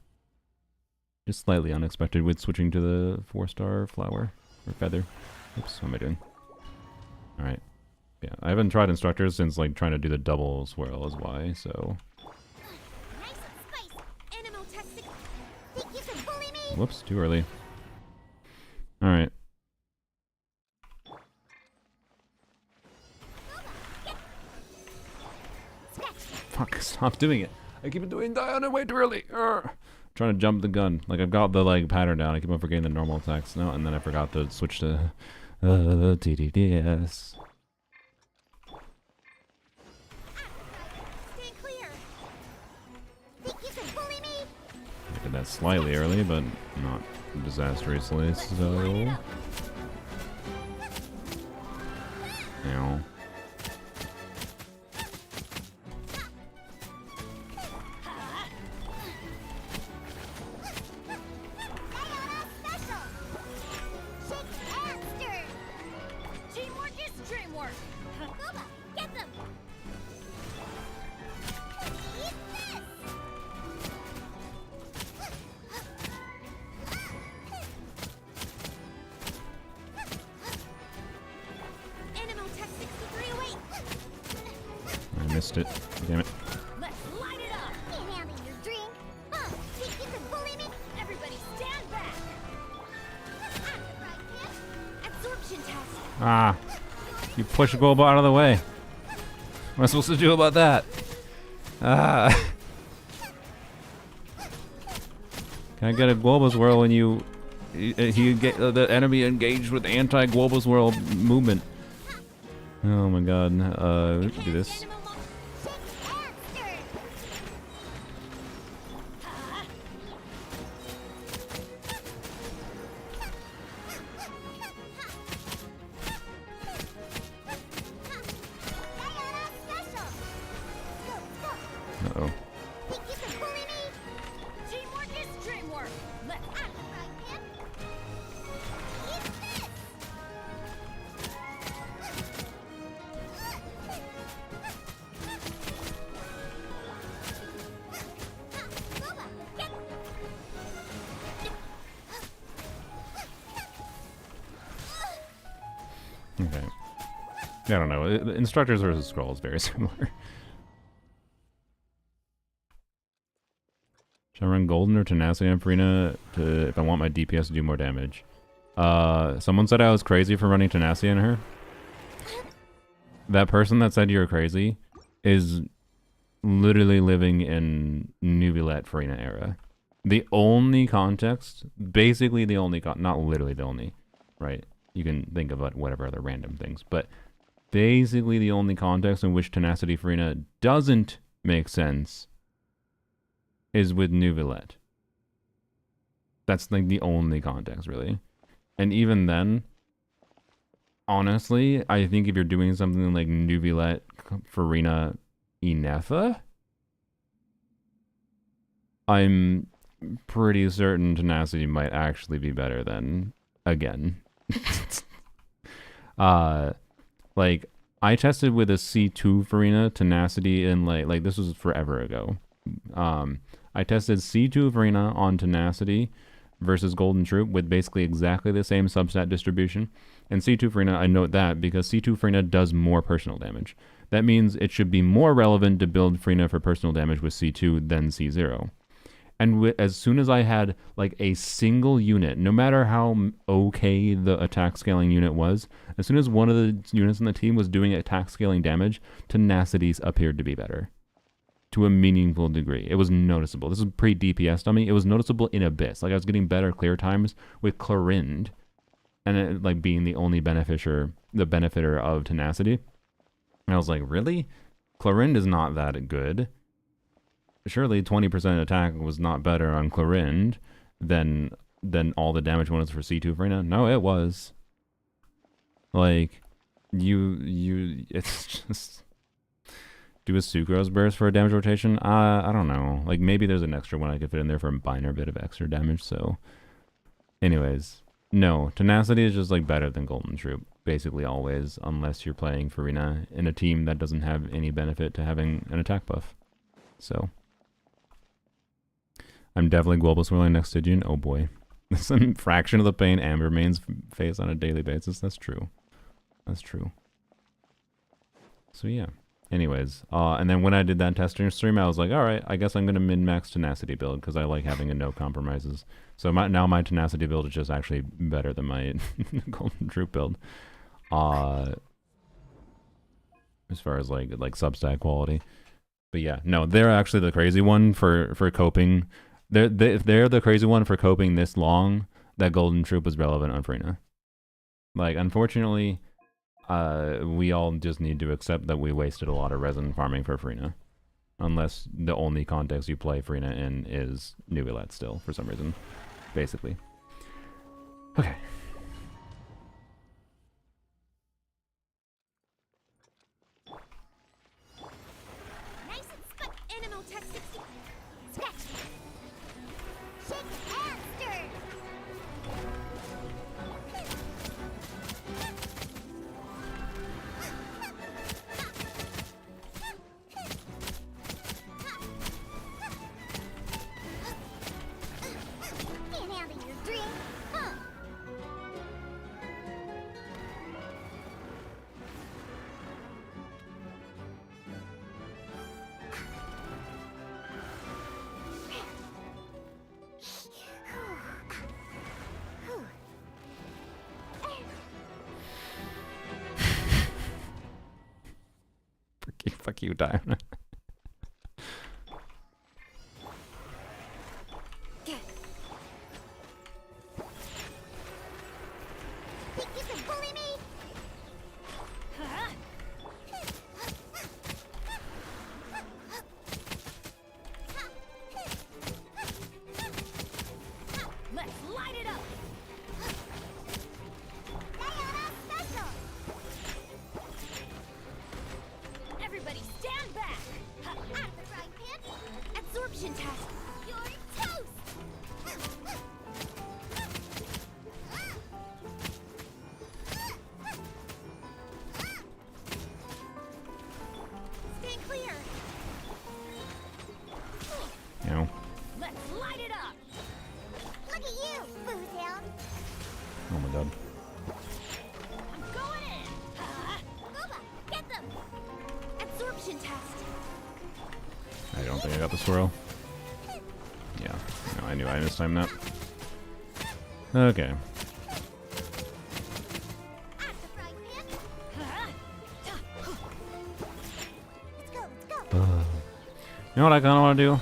Just slightly unexpected with switching to the 4-star flower. Or feather. Oops, what am I doing? Alright. Yeah, I haven't tried instructors since like trying to do the double swirl is why, so. Nice and spicy. Animal testing. Think you can bully me? Whoops, too early. Alright. Fuck, stop doing it. I keep doing Diana way too early. Trying to jump the gun. Like I've got the like pattern down. I keep on forgetting the normal attacks. No, and then I forgot to switch to TDDS. Stand clear. Think you can bully me? I did that slightly early, but not disastrously so. Missed it. Damn it. Let's light it up. Can't handle your drink. Huh? Think you can bully me? Everybody stand back. Absorption test. Ah. You push Golbo out of the way. What am I supposed to do about that? Ah. Can I get a Globus Whirl when he get the enemy engaged with anti-Globus Whirl movement? Oh my god. We can do this. Uh-oh. Think you can bully me? Teamwork is dreamwork. Let's act right, man. Eat this. Boba, get. Okay. I don't know. Instructors versus Scroll is very similar. Should I run Golden or Tenacity on Farina if I want my DPS to do more damage? Someone said I was crazy for running Tenacity on her. That person that said you were crazy is literally living in Nubilet Farina era. The only context, basically the only, not literally the only, right? You can think about whatever other random things, but basically the only context in which Tenacity Farina doesn't make sense is with Nubilet. That's like the only context, really. And even then, honestly, I think if you're doing something like Nubilet Farina Inefa, I'm pretty certain Tenacity might actually be better than, again. Like, I tested with a C2 Farina Tenacity in like this was forever ago. I tested C2 Farina on Tenacity versus Golden Troop with basically exactly the same substat distribution. And C2 Farina, I note that because C2 Farina does more personal damage. That means it should be more relevant to build Farina for personal damage with C2 than C0. And as soon as I had like a single unit, no matter how okay the attack scaling unit was, as soon as one of the units in the team was doing attack scaling damage, Tenacities appeared to be better. To a meaningful degree. It was noticeable. This is pre-DPS dummy. It was noticeable in Abyss. Like I was getting better clear times with Clorind, and it, like being the only benefitter of Tenacity. And I was like, really? Clorind is not that good. Surely 20% attack was not better on Clorind than all the damage bonus for C2 Farina. No, it was. Like, it's just... Do a Sucrose burst for a damage rotation? I don't know. Like, maybe there's an extra one I could fit in there for a minor bit of extra damage, so... Anyways, no. Tenacity is just, like, better than Golden Troop. Basically always, unless you're playing Farina in a team that doesn't have any benefit to having an attack buff. So... I'm definitely global swirling next Stygian. Oh boy. Some fraction of the pain Amber mains face on a daily basis. That's true. That's true. So yeah. Anyways, and then when I did that testing stream, I was like, all right, I guess I'm going to min-max Tenacity build because I like having a no compromises. So now my Tenacity build is just actually better than my Golden Troop build. As far as like substat quality. But yeah, no, they're actually the crazy one for coping. They're the crazy one for coping this long that Golden Troop was relevant on Farina. Like, unfortunately... we all just need to accept that we wasted a lot of resin farming for Farina. Unless the only context you play Farina in is Nubilet still, for some reason. Basically. Okay. Nice and spot. Animal test 60. Scratch. Shake and stir. Can't handle your drink, huh? Fuck you, time. Think you can bully me? Let's light it up. Diana special. Everybody stand back. Out of the frying pan. Absorption test. You're toast. Stay clear. You know. Let's light it up. Look at you, Bootown. Oh my god. I'm going in. Boba, get them. Absorption test. I don't think I got the swirl. Yeah, no, I knew I mistimed that. Okay. Out of the frying pan. Let's go, let's go. You know what I kind of want to do?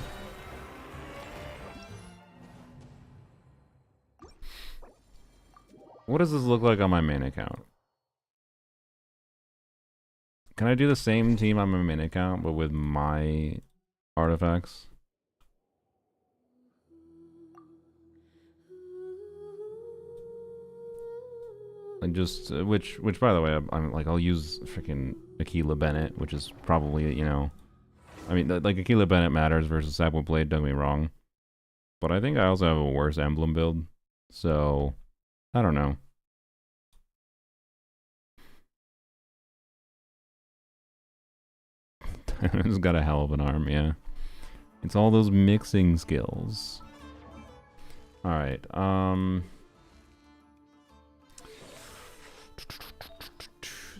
What does this look like on my main account? Can I do the same team on my main account, but with my artifacts? Like just, which by the way, I'm like, I'll use freaking Aquila Bennett, which is probably, you know, I mean, like Aquila Bennett matters versus Sapwood Blade, don't get me wrong. But I think I also have a worse emblem build, so I don't know. It's got a hell of an arm, yeah. It's all those mixing skills. Alright,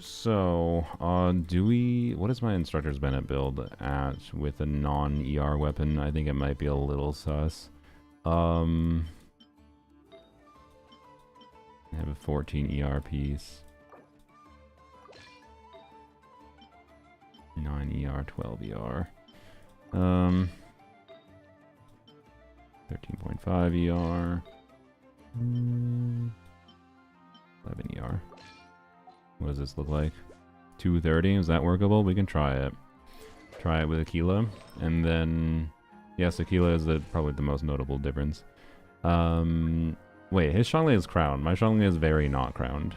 so, do we... What is my Instructor's Bennett build at with a non-ER weapon? I think it might be a little sus. I have a 14 ER piece. 9 ER, 12 ER. 13.5 ER. 11 ER. What does this look like? 230, is that workable? We can try it. Try it with Aquila. And then... Yes, Aquila is probably the most notable difference. Wait, his Shangli is crowned. My Shangli is very not crowned.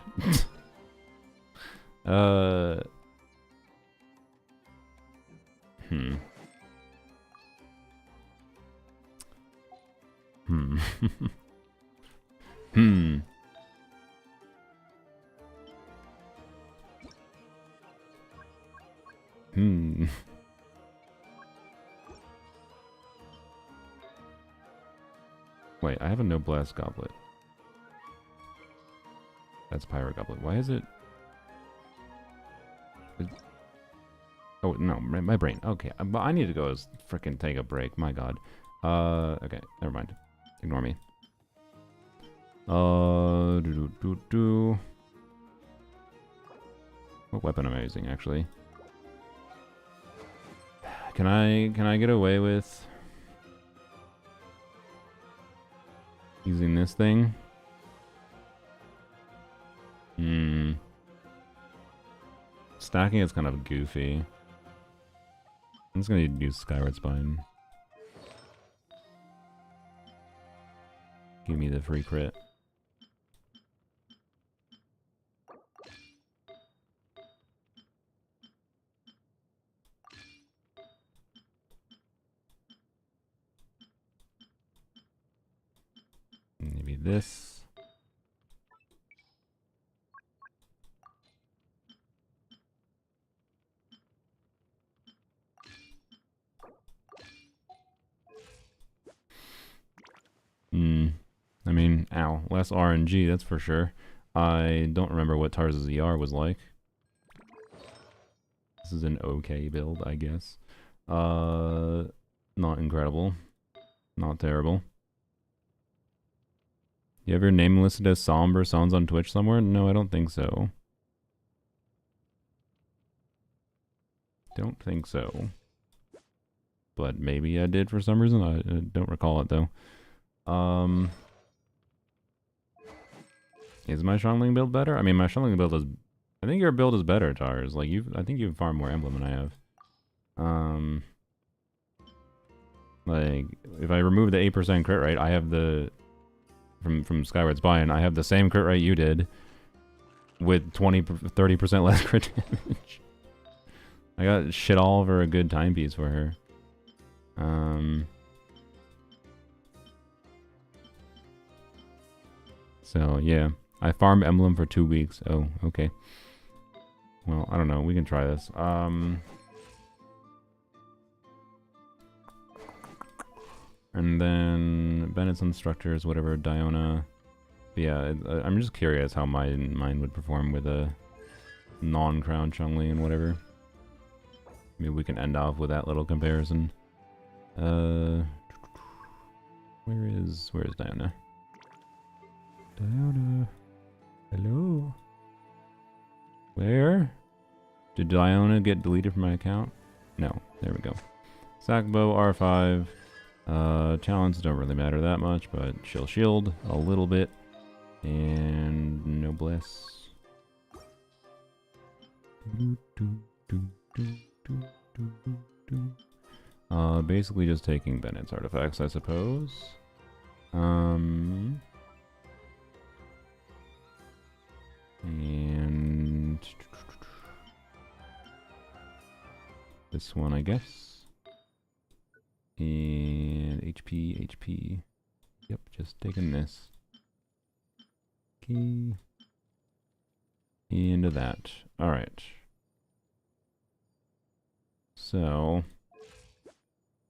Hmm. Hmm. Hmm. Hmm. Wait, I have a Noblesse Goblet. That's Pyro Goblet. Why is it... Oh, no, my brain. Okay, but I need to go frickin' take a break. My god. Okay, never mind. Ignore me. What weapon am I using, actually? Can I get away with using this thing? Stacking is kind of goofy. I'm just gonna use Skyward Spine. Give me the free crit. Maybe this. I mean, ow, less RNG, that's for sure. I don't remember what Tarz's ER was like. This is an okay build, I guess. Not incredible. Not terrible. You have your name listed as Somber Sons on Twitch somewhere? No, I don't think so. don't think so. But maybe I did for some reason. I don't recall it though. Is my Xiangling build better? I mean, my Xiangling build is... I think your build is better, Tars. Like, I think you have far more emblem than I have. Like, if I remove the 8% crit rate, I have the... From Skyward Spine, I have the same crit rate you did with 30% less crit damage. I got shit all over a good timepiece for her. So, yeah. I farmed emblem for 2 weeks. Oh, okay. Well, I don't know. We can try this. And then Bennett's instructors, whatever, Diona. But yeah, I'm just curious how mine would perform with a non-crown Chun-Li and whatever. Maybe we can end off with that little comparison. Where is Diona? Diona. Hello? Where? Did Diona get deleted from my account? No. There we go. Sackbow, R5. Talents don't really matter that much, but she'll shield a little bit. And Noblesse. Basically just taking Bennett's artifacts, I suppose. And this one, I guess. And HP. Yep, just taking this. Key. Into that. Alright. So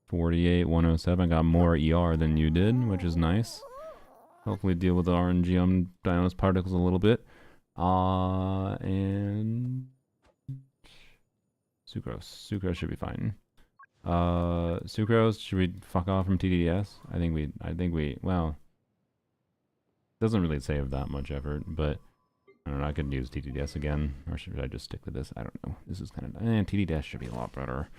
48, 107. Got more ER than you did, which is nice. Hopefully deal with the RNG on Dino's particles a little bit. And Sucrose. Sucrose should be fine. Sucrose, should we fuck off from TDDS? I think we, well, doesn't really save that much effort, but I don't know, I could use TDDS again, or should I just stick to this? I don't know. This is kind of, TDDS should be a lot better,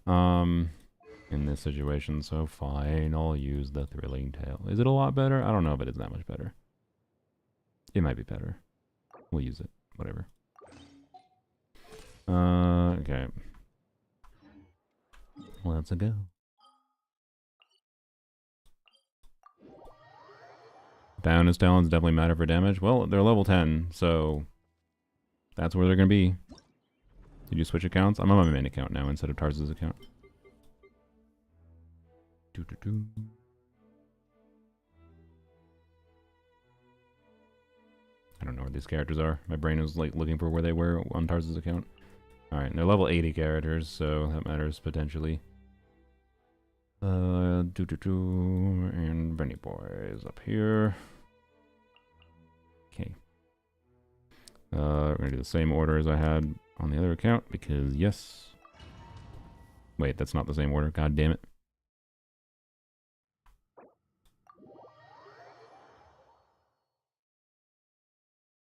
in this situation, so fine, I'll use the Thrilling Tale. Is it a lot better? I don't know if it is that much better. It might be better. We'll use it, whatever. Okay. Let's go. Diona's talents definitely matter for damage. Well, they're level 10, so that's where they're gonna be. Did you switch accounts? I'm on my main account now instead of Tarz's account. I don't know where these characters are. My brain is like looking for where they were on Tarz's account. Alright, they're level 80 characters, so that matters potentially. And Benny Boy is up here. Okay. We're gonna do the same order as I had on the other account, because yes. Wait, that's not the same order. God damn it.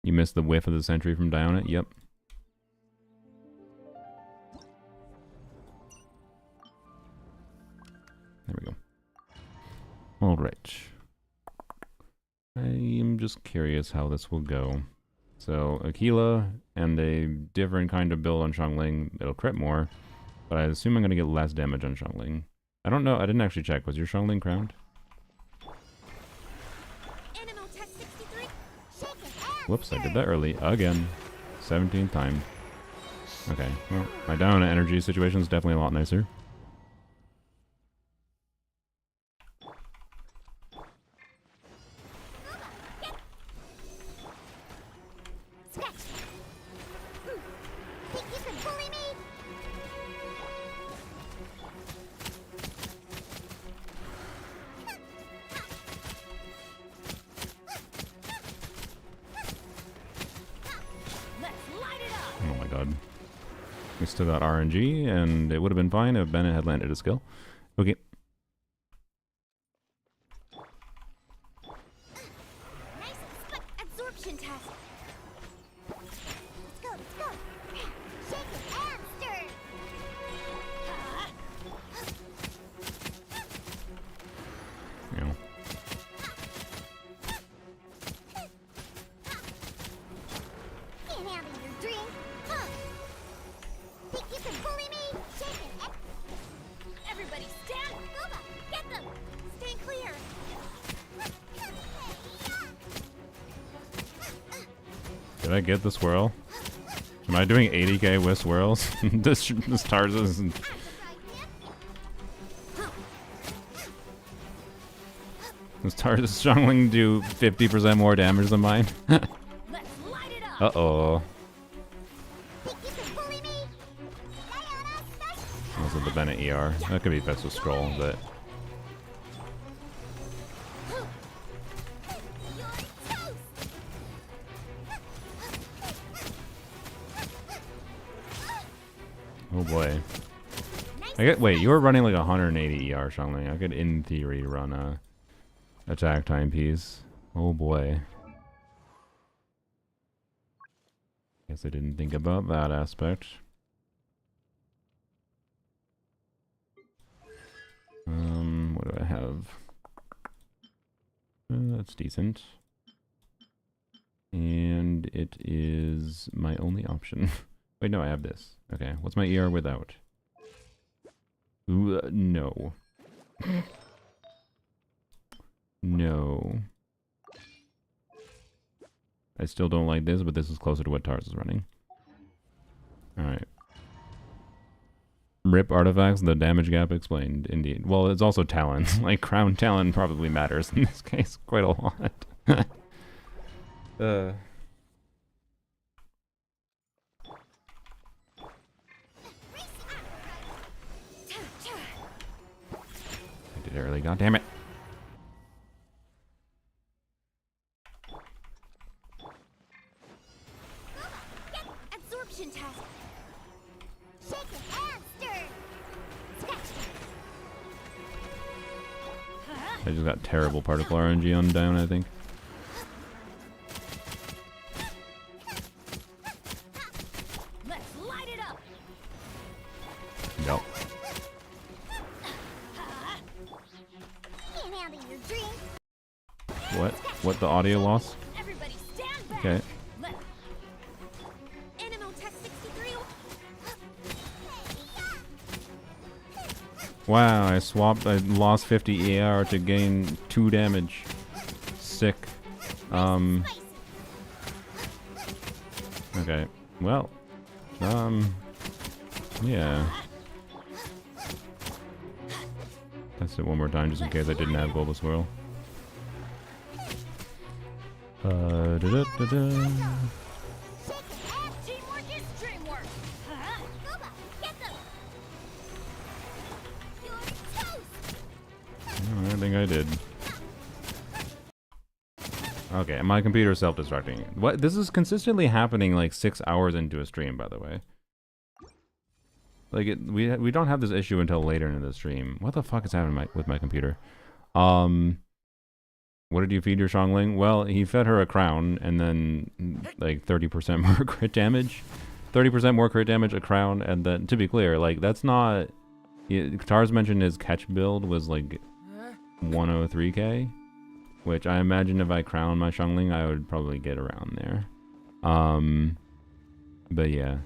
You missed the whiff of the sentry from Diona? Yep. There we go. Alright. I am just curious how this will go. So, Aquila and a different kind of build on Xiangling. It'll crit more, but I assume I'm going to get less damage on Xiangling. I don't know. I didn't actually check. Was your Xiangling crowned? Whoops, I did that early. Again. 17th time. Okay, well, my down energy situation is definitely a lot nicer. We still got RNG, and it would have been fine if Bennett had landed a skill. Okay. Nice absorption test. Let's go. Shake it and stir. Did I get the swirl? Am I doing 80k with swirls? this Tarza isn't... Does Tarza's Strongling do 50% more damage than mine? Let's light it up. Uh-oh. Think you can bully me? Diana, special. Also the Bennett ER. That could be best with Scroll, but... You're toast. Oh boy. Wait, you were running like 180 ER Strongling. I could, in theory, run a attack timepiece. Oh boy. Guess I didn't think about that aspect. What do I have? That's decent. And it is my only option. Wait, no, I have this. Okay, what's my ER without? Ooh, no. No. I still don't like this, but this is closer to what Tars is running. Alright. Rip artifacts, the damage gap explained, indeed. Well, it's also talents. Like, crown talent probably matters in this case quite a lot. I did it early, god damn it. Absorption task. Shake it and stir. I just got terrible particle RNG on down, I think. Let's light it up. Nope. Can't handle your drink. What? What, the audio loss? Everybody stand back. Okay. Let Animal test 63. Wow, I lost 50 AR to gain 2 damage. Sick. Okay. Well. Yeah. Test it one more time just in case I didn't have Global Swirl. Da-da-da-da. Teamwork is dreamwork. Boba, get them. You're toast. Oh, I think I did. Okay, my computer is self-destructing. What? This is consistently happening like 6 hours into a stream, by the way. Like, we don't have this issue until later in the stream. What the fuck is happening with my computer? What did you feed your Strongling? Well, he fed her a crown, and then, like, 30% more crit damage. 30% more crit damage, a crown, and then, to be clear, like, that's not... Tars mentioned his catch build was, like, 103k, which I imagine if I crown my Strongling, I would probably get around there. But yeah.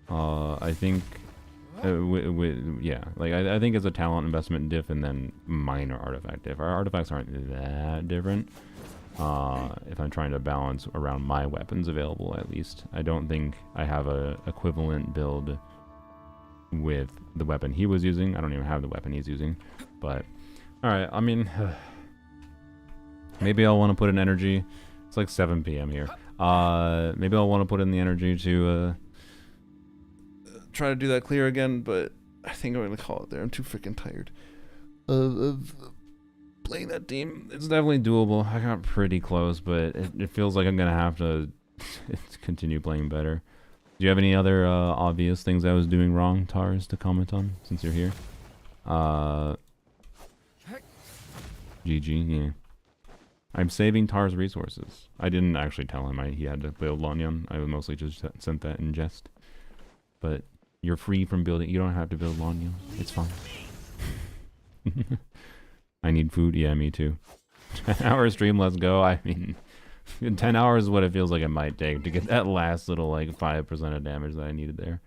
I think... yeah, like I think it's a talent investment diff and then minor artifact diff. Our artifacts aren't that different. If I'm trying to balance around my weapons available, at least. I don't think I have a equivalent build with the weapon he was using. I don't even have the weapon he's using. But, alright, I mean, maybe I'll want to put in energy. It's like 7 p.m. here. Maybe I'll want to put in the energy to, try to do that clear again, but I think I'm going to call it there. I'm too freaking tired of playing that team. It's definitely doable. I got pretty close, but it feels like I'm going to have to continue playing better. Do you have any other obvious things I was doing wrong, Tars, to comment on, since you're here? GG, yeah. I'm saving Tar's resources. I didn't actually tell him he had to build Lanyan. I mostly just sent that in jest. But you're free from building. You don't have to build Lanyan. It's fine. I need food. Yeah, me too. 10-hour stream, let's go. I mean, 10 hours is what it feels like it might take to get that last little, like, 5% of damage that I needed there.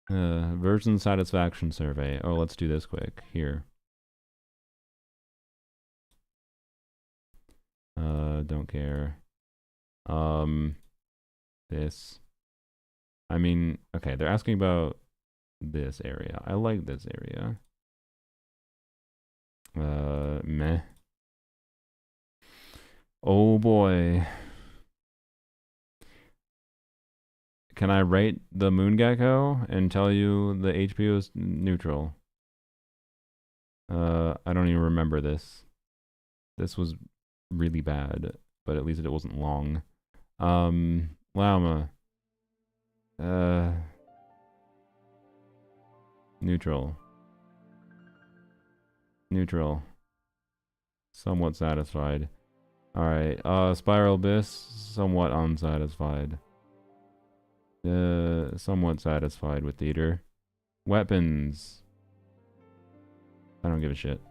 Version satisfaction survey. Oh, let's do this quick. Here. Don't care. this. I mean, okay, they're asking about this area. I like this area. Meh. Oh boy. Can I rate the moon gecko and tell you the HP was neutral? I don't even remember this. This was really bad, but at least it wasn't long. Llama. Neutral. Neutral. Somewhat satisfied. Alright, Spiral Abyss, somewhat unsatisfied. Somewhat satisfied with theater. Weapons. I don't give a shit.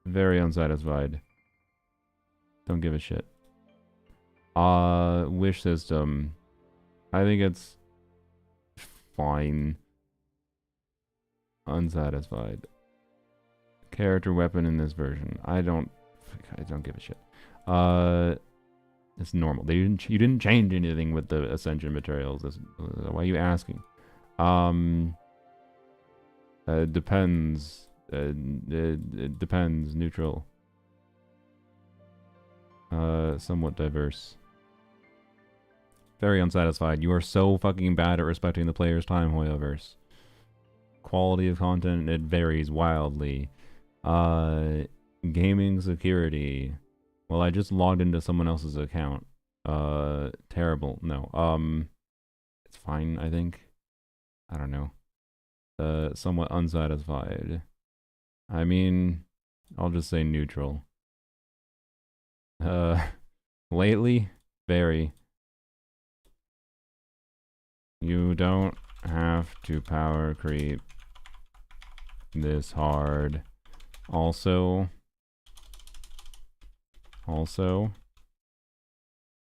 Very unsatisfied. Don't give a shit. Wish system. I think it's fine. Unsatisfied. Character weapon in this version. I don't give a shit. It's normal. You didn't change anything with the Ascension materials. Why are you asking? Depends. It depends. Neutral. Somewhat diverse. Very unsatisfied. You are so fucking bad at respecting the player's time, Hoyoverse. Quality of content, it varies wildly. Gaming security. Well, I just logged into someone else's account. Terrible. No. It's fine, I think. I don't know. Somewhat unsatisfied. I mean, I'll just say neutral. Lately, very. You don't have to power creep this hard. Also,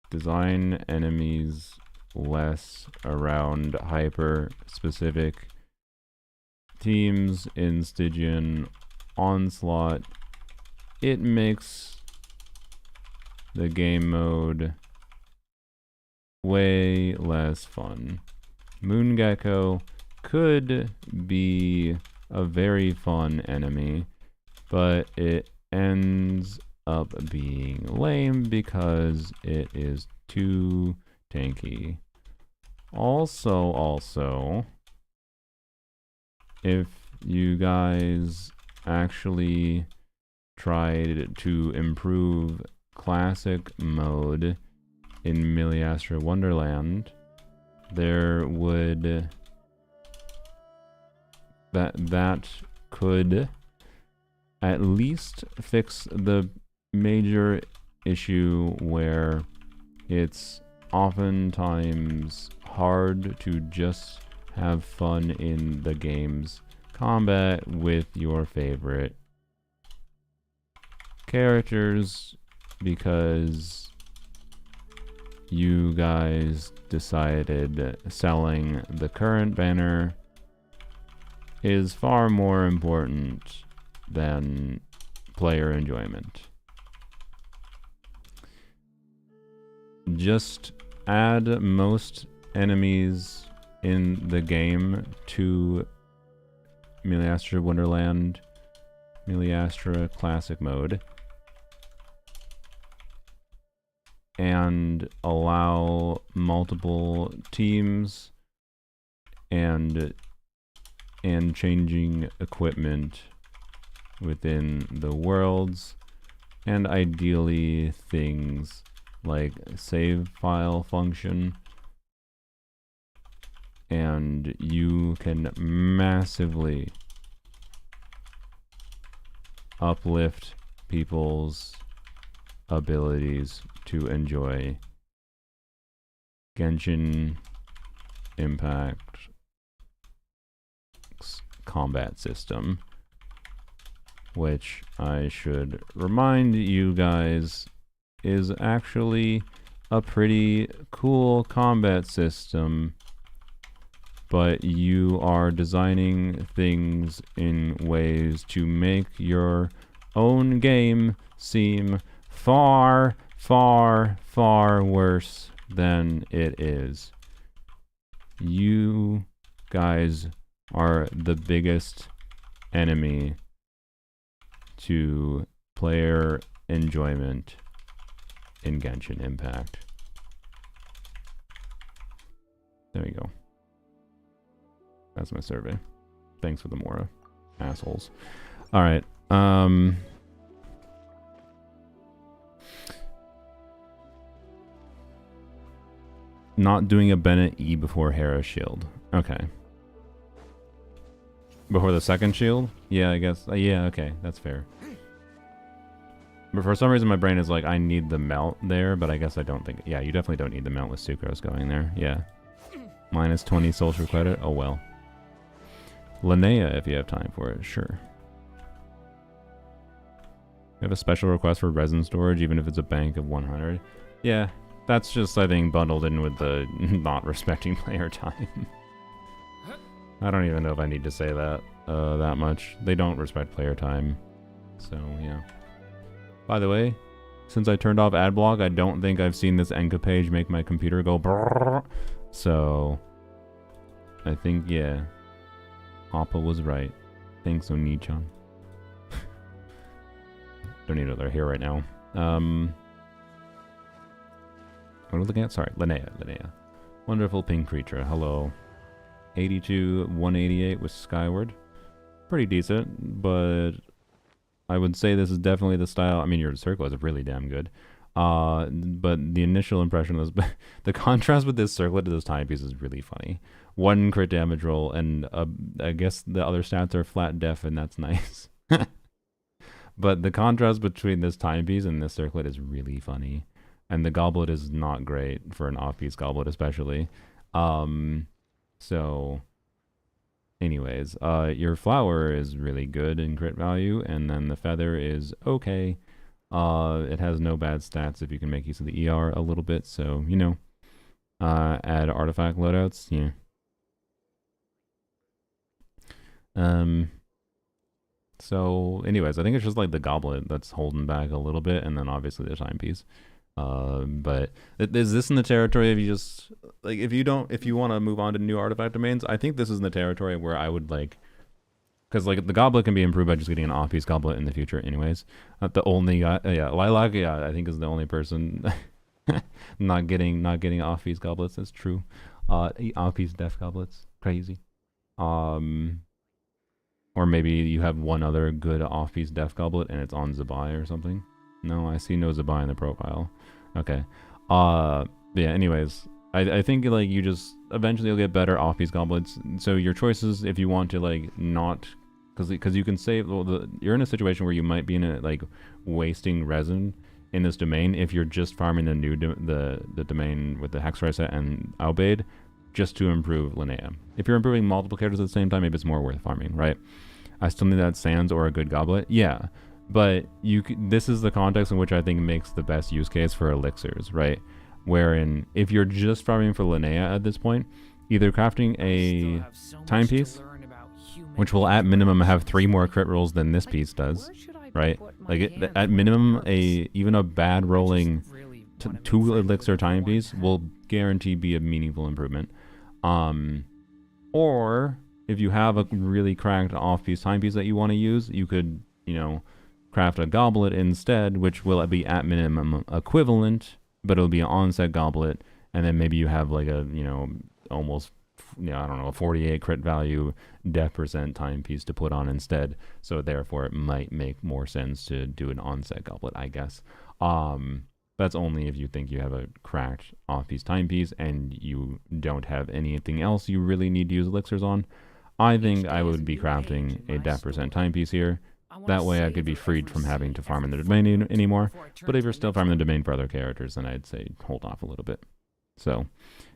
design enemies less around hyper-specific teams in Stygian Onslaught. It makes the game mode way less fun. Moon Gecko could be a very fun enemy, but it ends up being lame because it is too tanky. Also, if you guys actually tried to improve classic mode in Miliastra Wonderland, there would that could at least fix the major issue where it's oftentimes hard to just have fun in the game's combat with your favorite characters because you guys decided selling the current banner is far more important than player enjoyment. Just add most enemies in the game to Miliastra Wonderland, Miliastra Classic Mode, and allow multiple teams and changing equipment within the worlds, and ideally things like save file function, and you can massively uplift people's abilities to enjoy Genshin Impact combat system, which I should remind you guys is actually a pretty cool combat system, but you are designing things in ways to make your own game seem far far, far worse than it is. You guys are the biggest enemy to player enjoyment in Genshin Impact. There you go. That's my survey. Thanks for the Mora, assholes. All right. Not doing a Bennett E before Hera's shield. Okay. Before the second shield? Yeah, I guess. Yeah, okay. That's fair. But for some reason my brain is like, I need the melt there, but I guess I don't think... Yeah, you definitely don't need the melt with Sucrose going there. Yeah. Minus 20 social credit? Oh well. Linnea, if you have time for it. Sure. You have a special request for resin storage, even if it's a bank of 100? Yeah. That's just, I think, bundled in with the not respecting player time. I don't even know if I need to say that that much. They don't respect player time. So, yeah. By the way, since I turned off adblock, I don't think I've seen this Enka page make my computer go brrrr. So, I think, yeah. Appa was right. Thanks, Oni-chan. Don't need it. Here right now. What are we looking at? Sorry, Linnea. Wonderful pink creature. Hello. 82, 188 with Skyward. Pretty decent, but I would say this is definitely the style. I mean, your circle is really damn good. But the initial impression was the contrast with this circlet to this timepiece is really funny. 1 crit damage roll, and I guess the other stats are flat def, and that's nice. But the contrast between this timepiece and this circlet is really funny. And the goblet is not great for an off-piece goblet, especially. So, anyways, your flower is really good in crit value, and then the feather is okay. It has no bad stats if you can make use of the ER a little bit, so, you know. Add artifact loadouts, yeah. So, anyways, I think it's just like the goblet that's holding back a little bit, and then obviously the timepiece. But is this in the territory of you just like if you want to move on to new artifact domains? I think this is in the territory where I would like, because like the goblet can be improved by just getting an off-piece goblet in the future, anyways. The only yeah, Lilac, yeah, I think is the only person not getting off-piece goblets. That's true. Off-piece def goblets, crazy. Or maybe you have one other good off-piece def goblet and it's on Zabai or something. No, I see no Zabai in the profile. Okay. Yeah, anyways, I think like you just eventually you'll get better off-piece goblets. So your choices, if you want to like not, because you can save, well, you're in a situation where you might be in a like wasting resin in this domain if you're just farming the new the domain with the Hexfire set and Albade just to improve Linnea. If you're improving multiple characters at the same time, maybe it's more worth farming, right? I still need that Sands or a good goblet. Yeah. But this is the context in which I think makes the best use case for elixirs, right? Wherein, if you're just farming for Linnea at this point, either crafting a timepiece, which will at minimum have 3 more crit rolls than this piece does, right? Like at minimum, even a bad rolling 2 elixir timepiece will guarantee be a meaningful improvement. Or if you have a really cracked off-piece timepiece that you want to use, you could, you know, craft a goblet instead, which will be at minimum equivalent, but it'll be an onset goblet, and then maybe you have like a, you know, almost, you know, I don't know, a 48 crit value def percent timepiece to put on instead. So therefore it might make more sense to do an onset goblet, I guess. That's only if you think you have a cracked off-piece timepiece and you don't have anything else you really need to use elixirs on. I think I would be crafting a def percent timepiece here. That way I could be freed from having to farm in the domain anymore. But if you're still farming the domain for other characters, then I'd say hold off a little bit. So,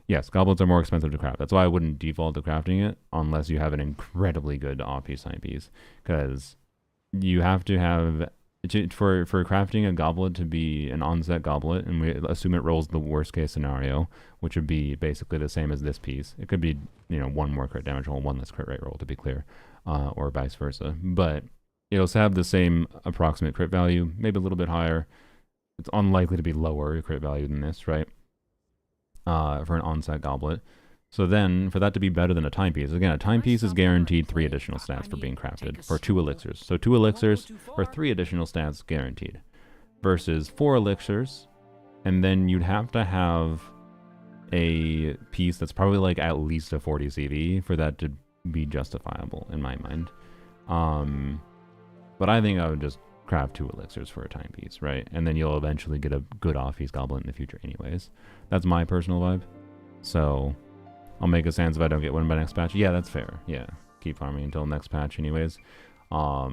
yes, goblets are more expensive to craft. That's why I wouldn't default to crafting it unless you have an incredibly good off-piece timepiece. Because you have to have... For crafting a goblet to be an onset goblet, and we assume it rolls the worst case scenario, which would be basically the same as this piece. It could be, you know, 1 more crit damage roll, 1 less crit rate roll, to be clear, or vice versa. But it'll have the same approximate crit value, maybe a little bit higher. it's unlikely to be lower crit value than this, right? For an onset goblet. So then, for that to be better than a timepiece, again, a timepiece is guaranteed 3 additional stats for being crafted, for 2 elixirs. So 2 elixirs or 3 additional stats guaranteed. Versus 4 elixirs, and then you'd have to have a piece that's probably like at least a 40 CV for that to be justifiable, in my mind. But I think I would just craft 2 elixirs for a timepiece, right? And then you'll eventually get a good off-piece goblet in the future anyways. That's my personal vibe. So I'll make a sans if I don't get one by next patch. Yeah, that's fair. Yeah, keep farming until next patch anyways. So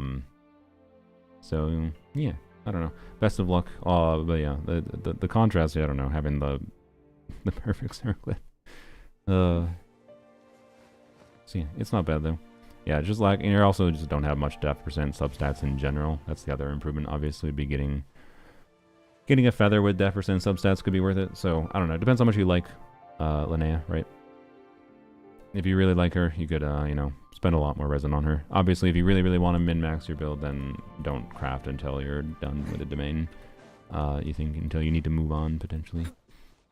yeah, I don't know. Best of luck. But yeah, the contrast, I don't know, having the perfect circlet. So yeah, it's not bad though. Yeah, just like, and you also just don't have much def percent substats in general. That's the other improvement. Obviously, would be getting a feather with def percent substats could be worth it. So I don't know. It depends how much you like Linnea, right? If you really like her, you could you know, spend a lot more resin on her. Obviously, if you really want to min-max your build, then don't craft until you're done with the domain. You think until you need to move on potentially,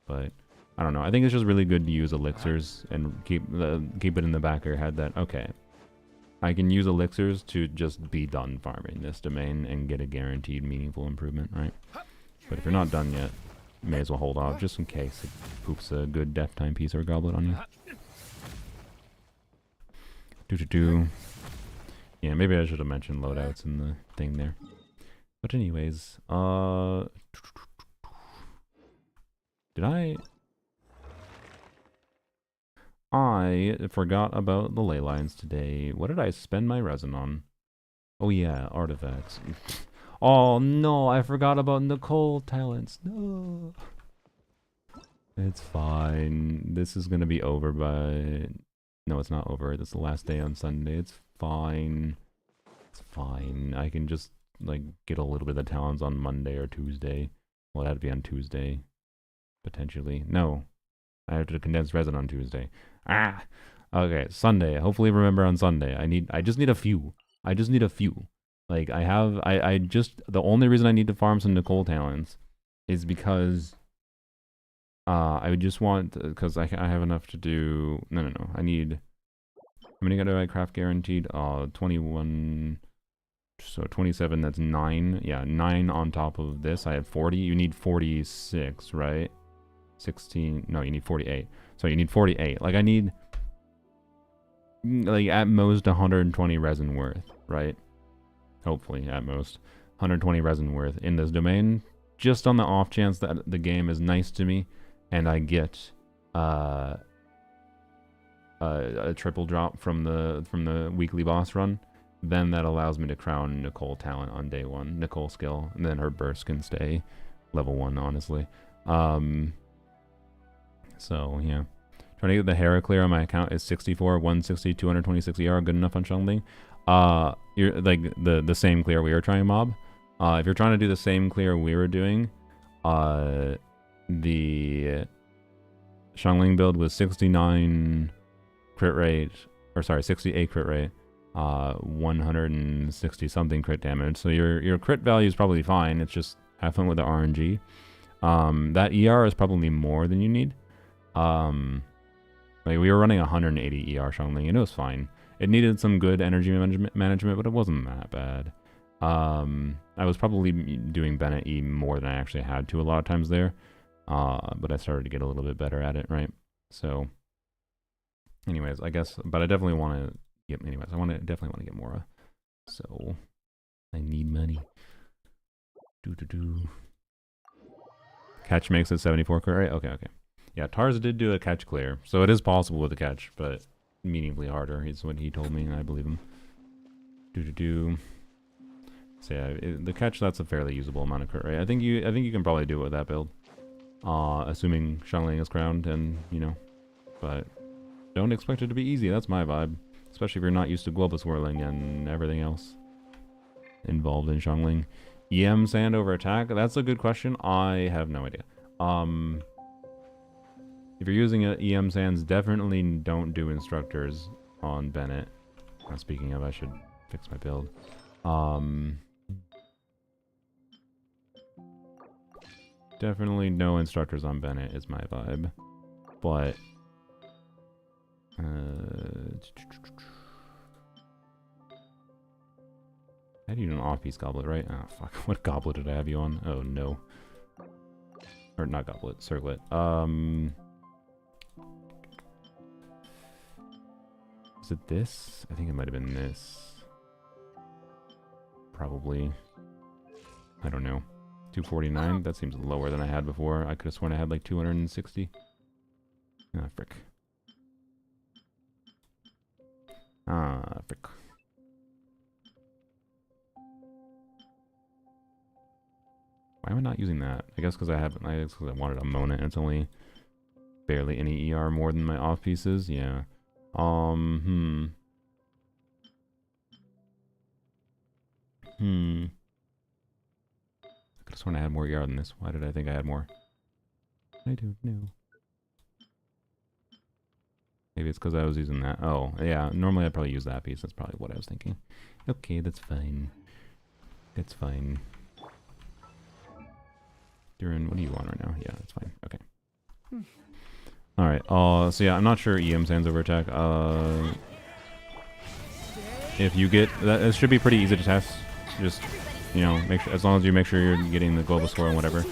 but I don't know. I think it's just really good to use elixirs and keep it in the back of your head that, okay, I can use elixirs to just be done farming this domain and get a guaranteed meaningful improvement, right? But if you're not done yet, you may as well hold off just in case it poops a good def timepiece or goblet on you. Yeah, maybe I should have mentioned loadouts in the thing there. But anyways, did I forgot about the ley lines today. What did I spend my resin on? Oh yeah, artifacts. Oh no, I forgot about Nicole talents. No. It's fine. This is gonna be over by... No, it's not over. It's the last day on Sunday. It's fine. It's fine. I can just, like, get a little bit of talents on Monday or Tuesday. Well, it had to be on Tuesday. Potentially. No. I have to condense resin on Tuesday. Ah! Okay, Sunday. Hopefully remember on Sunday. I just need a few. I just need a few. Like, the only reason I need to farm some Nicole talents is because I would just want, because I have enough to do, no. I need, how many do I craft guaranteed? 21, so 27, that's 9. Yeah, 9 on top of this. I have 40. You need 46, right? 16, no, you need 48. So you need 48. Like, I need, like, at most 120 resin worth, right? Hopefully, at most 120 resin worth in this domain, just on the off chance that the game is nice to me and I get a triple drop from the weekly boss run. Then that allows me to crown Nicole talent on day 1, Nicole skill, and then her burst can stay level 1, honestly. So yeah, trying to get the Hera clear on my account is 64, 160, 226 ER, good enough on Xiangling. You're like the same clear we were trying mob. If you're trying to do the same clear we were doing, the Xiangling build was 69 crit rate, or sorry, 68 crit rate, 160 something crit damage. So your crit value is probably fine. It's just have fun with the RNG. That ER is probably more than you need. Like we were running 180 ER Xiangling and it was fine. It needed some good energy management, but it wasn't that bad. I was probably doing Bennett E more than I actually had to a lot of times there. But I started to get a little bit better at it, right? So, anyways, I guess, but I definitely want to get, anyways, definitely want to get Mora. So, I need money. Catch makes it 74 clear, right? Okay. Yeah, Tarz did do a catch clear, so it is possible with a catch, but meaningfully harder is what he told me, and I believe him. So yeah, the catch, that's a fairly usable amount of crit, right? I think you can probably do it with that build. Assuming Xiangling is crowned, and, you know, but don't expect it to be easy, that's my vibe. Especially if you're not used to global swirling and everything else involved in Xiangling. EM sand over attack? That's a good question. I have no idea. If you're using EM sands, definitely don't do instructors on Bennett. Speaking of, I should fix my build. Definitely no instructors on Bennett is my vibe. But... I had you an off-piece goblet, right? Oh, fuck. What goblet did I have you on? Oh, no. Or not goblet, circlet. Is it this? I think it might have been this. Probably. I don't know. 249? That seems lower than I had before. I could have sworn I had like 260. Ah, frick. Ah, frick. Why am I not using that? I guess because I haven't. I guess because I wanted a Mona and it's only barely any ER more than my off pieces. Yeah. I could have sworn I had more ER than this. Why did I think I had more? I don't know. Maybe it's because I was using that. Oh, yeah. Normally I'd probably use that piece. That's probably what I was thinking. Okay, that's fine. That's fine. Durin, what do you want right now? Yeah, that's fine. Okay. Alright, so yeah, I'm not sure EM Sands over attack. If you get... that, it should be pretty easy to test. Just, you know, make sure, as long as you make sure you're getting the global score and whatever.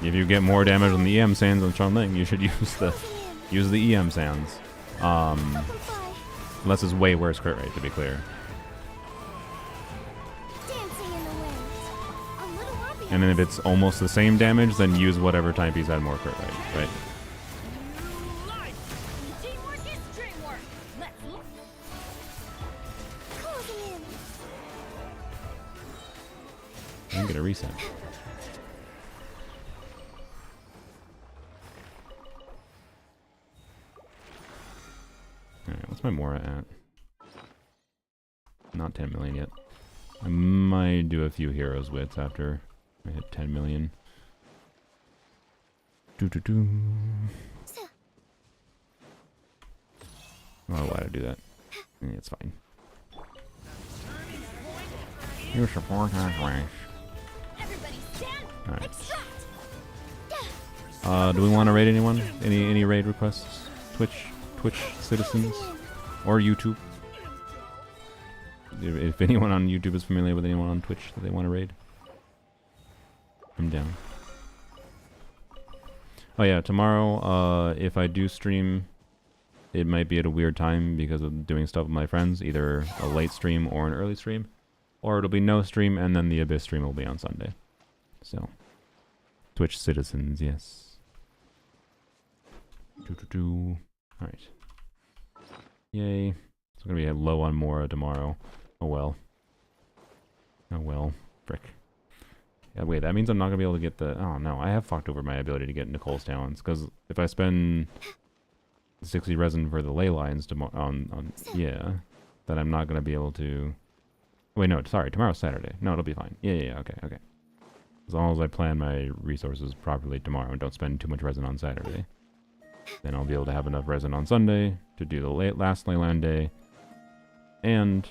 If you get more damage on the EM Sands on Strong Ling, you should use the EM Sands. Unless it's way worse crit rate, to be clear. And then if it's almost the same damage, then use whatever timepiece had more crit rate, right? Teamwork is dreamwork. Let's I'm gonna reset. Alright, what's my Mora at? Not 10 million yet. I might do a few heroes wits after I hit 10 million. Doo-doo-doo. Oh, why'd I do that? It's fine. You support our race. everybody stand. Alright. Do we want to raid anyone? Any raid requests? Twitch citizens? Or YouTube? If anyone on YouTube is familiar with anyone on Twitch that they want to raid, I'm down. Oh yeah, tomorrow, if I do stream, it might be at a weird time because of doing stuff with my friends, either a late stream or an early stream, or it'll be no stream and then the Abyss stream will be on Sunday. So, Twitch citizens, yes. Alright. Yay. It's gonna be low on Mora tomorrow. Oh well. Oh well. Frick. Yeah, wait, that means I'm not gonna be able to get the... Oh no, I have fucked over my ability to get Nicole's talents, because if I spend 60 resin for the ley lines tomorrow yeah, then I'm not gonna be able to... Wait, no, sorry, tomorrow's Saturday. No, it'll be fine. Yeah, okay. As long as I plan my resources properly tomorrow and don't spend too much resin on Saturday, then I'll be able to have enough resin on Sunday to do the last Leyland day, and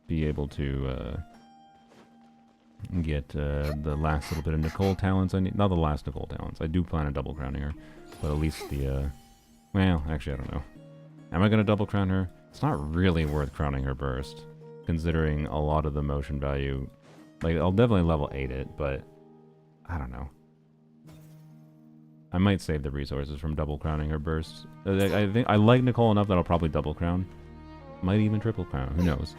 be able to get the last little bit of Nicole talents I need. Not the last Nicole talents. I do plan on double crowning her, but at least the well, actually I don't know. Am I gonna double crown her? It's not really worth crowning her burst, considering a lot of the motion value. Like, I'll definitely level 8 it, but I don't know. I might save the resources from double crowning her burst. I think I like Nicole enough that I'll probably double crown. Might even triple crown. Who knows?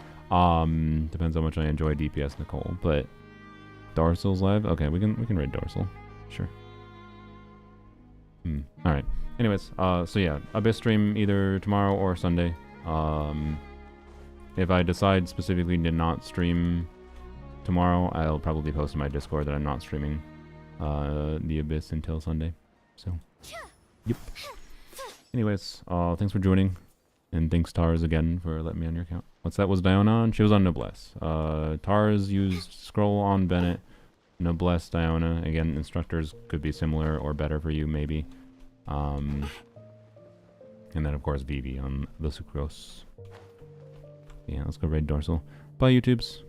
Depends how much I enjoy DPS Nicole. But Darcel's live. Okay, we can raid Darcel. Sure. All right. Anyways, so yeah, Abyss stream either tomorrow or Sunday. If I decide specifically to not stream tomorrow, I'll probably post in my Discord that I'm not streaming the Abyss until Sunday. So, yep. Anyways, thanks for joining, and thanks Tars again for letting me on your account. What's that? Was Diona on? She was on Noblesse. Tars used Scroll on Bennett, Noblesse Diona. Again, instructors could be similar or better for you, maybe. And then of course Vivi on the Sucrose. Yeah, let's go raid Dorsal. Bye, YouTubes.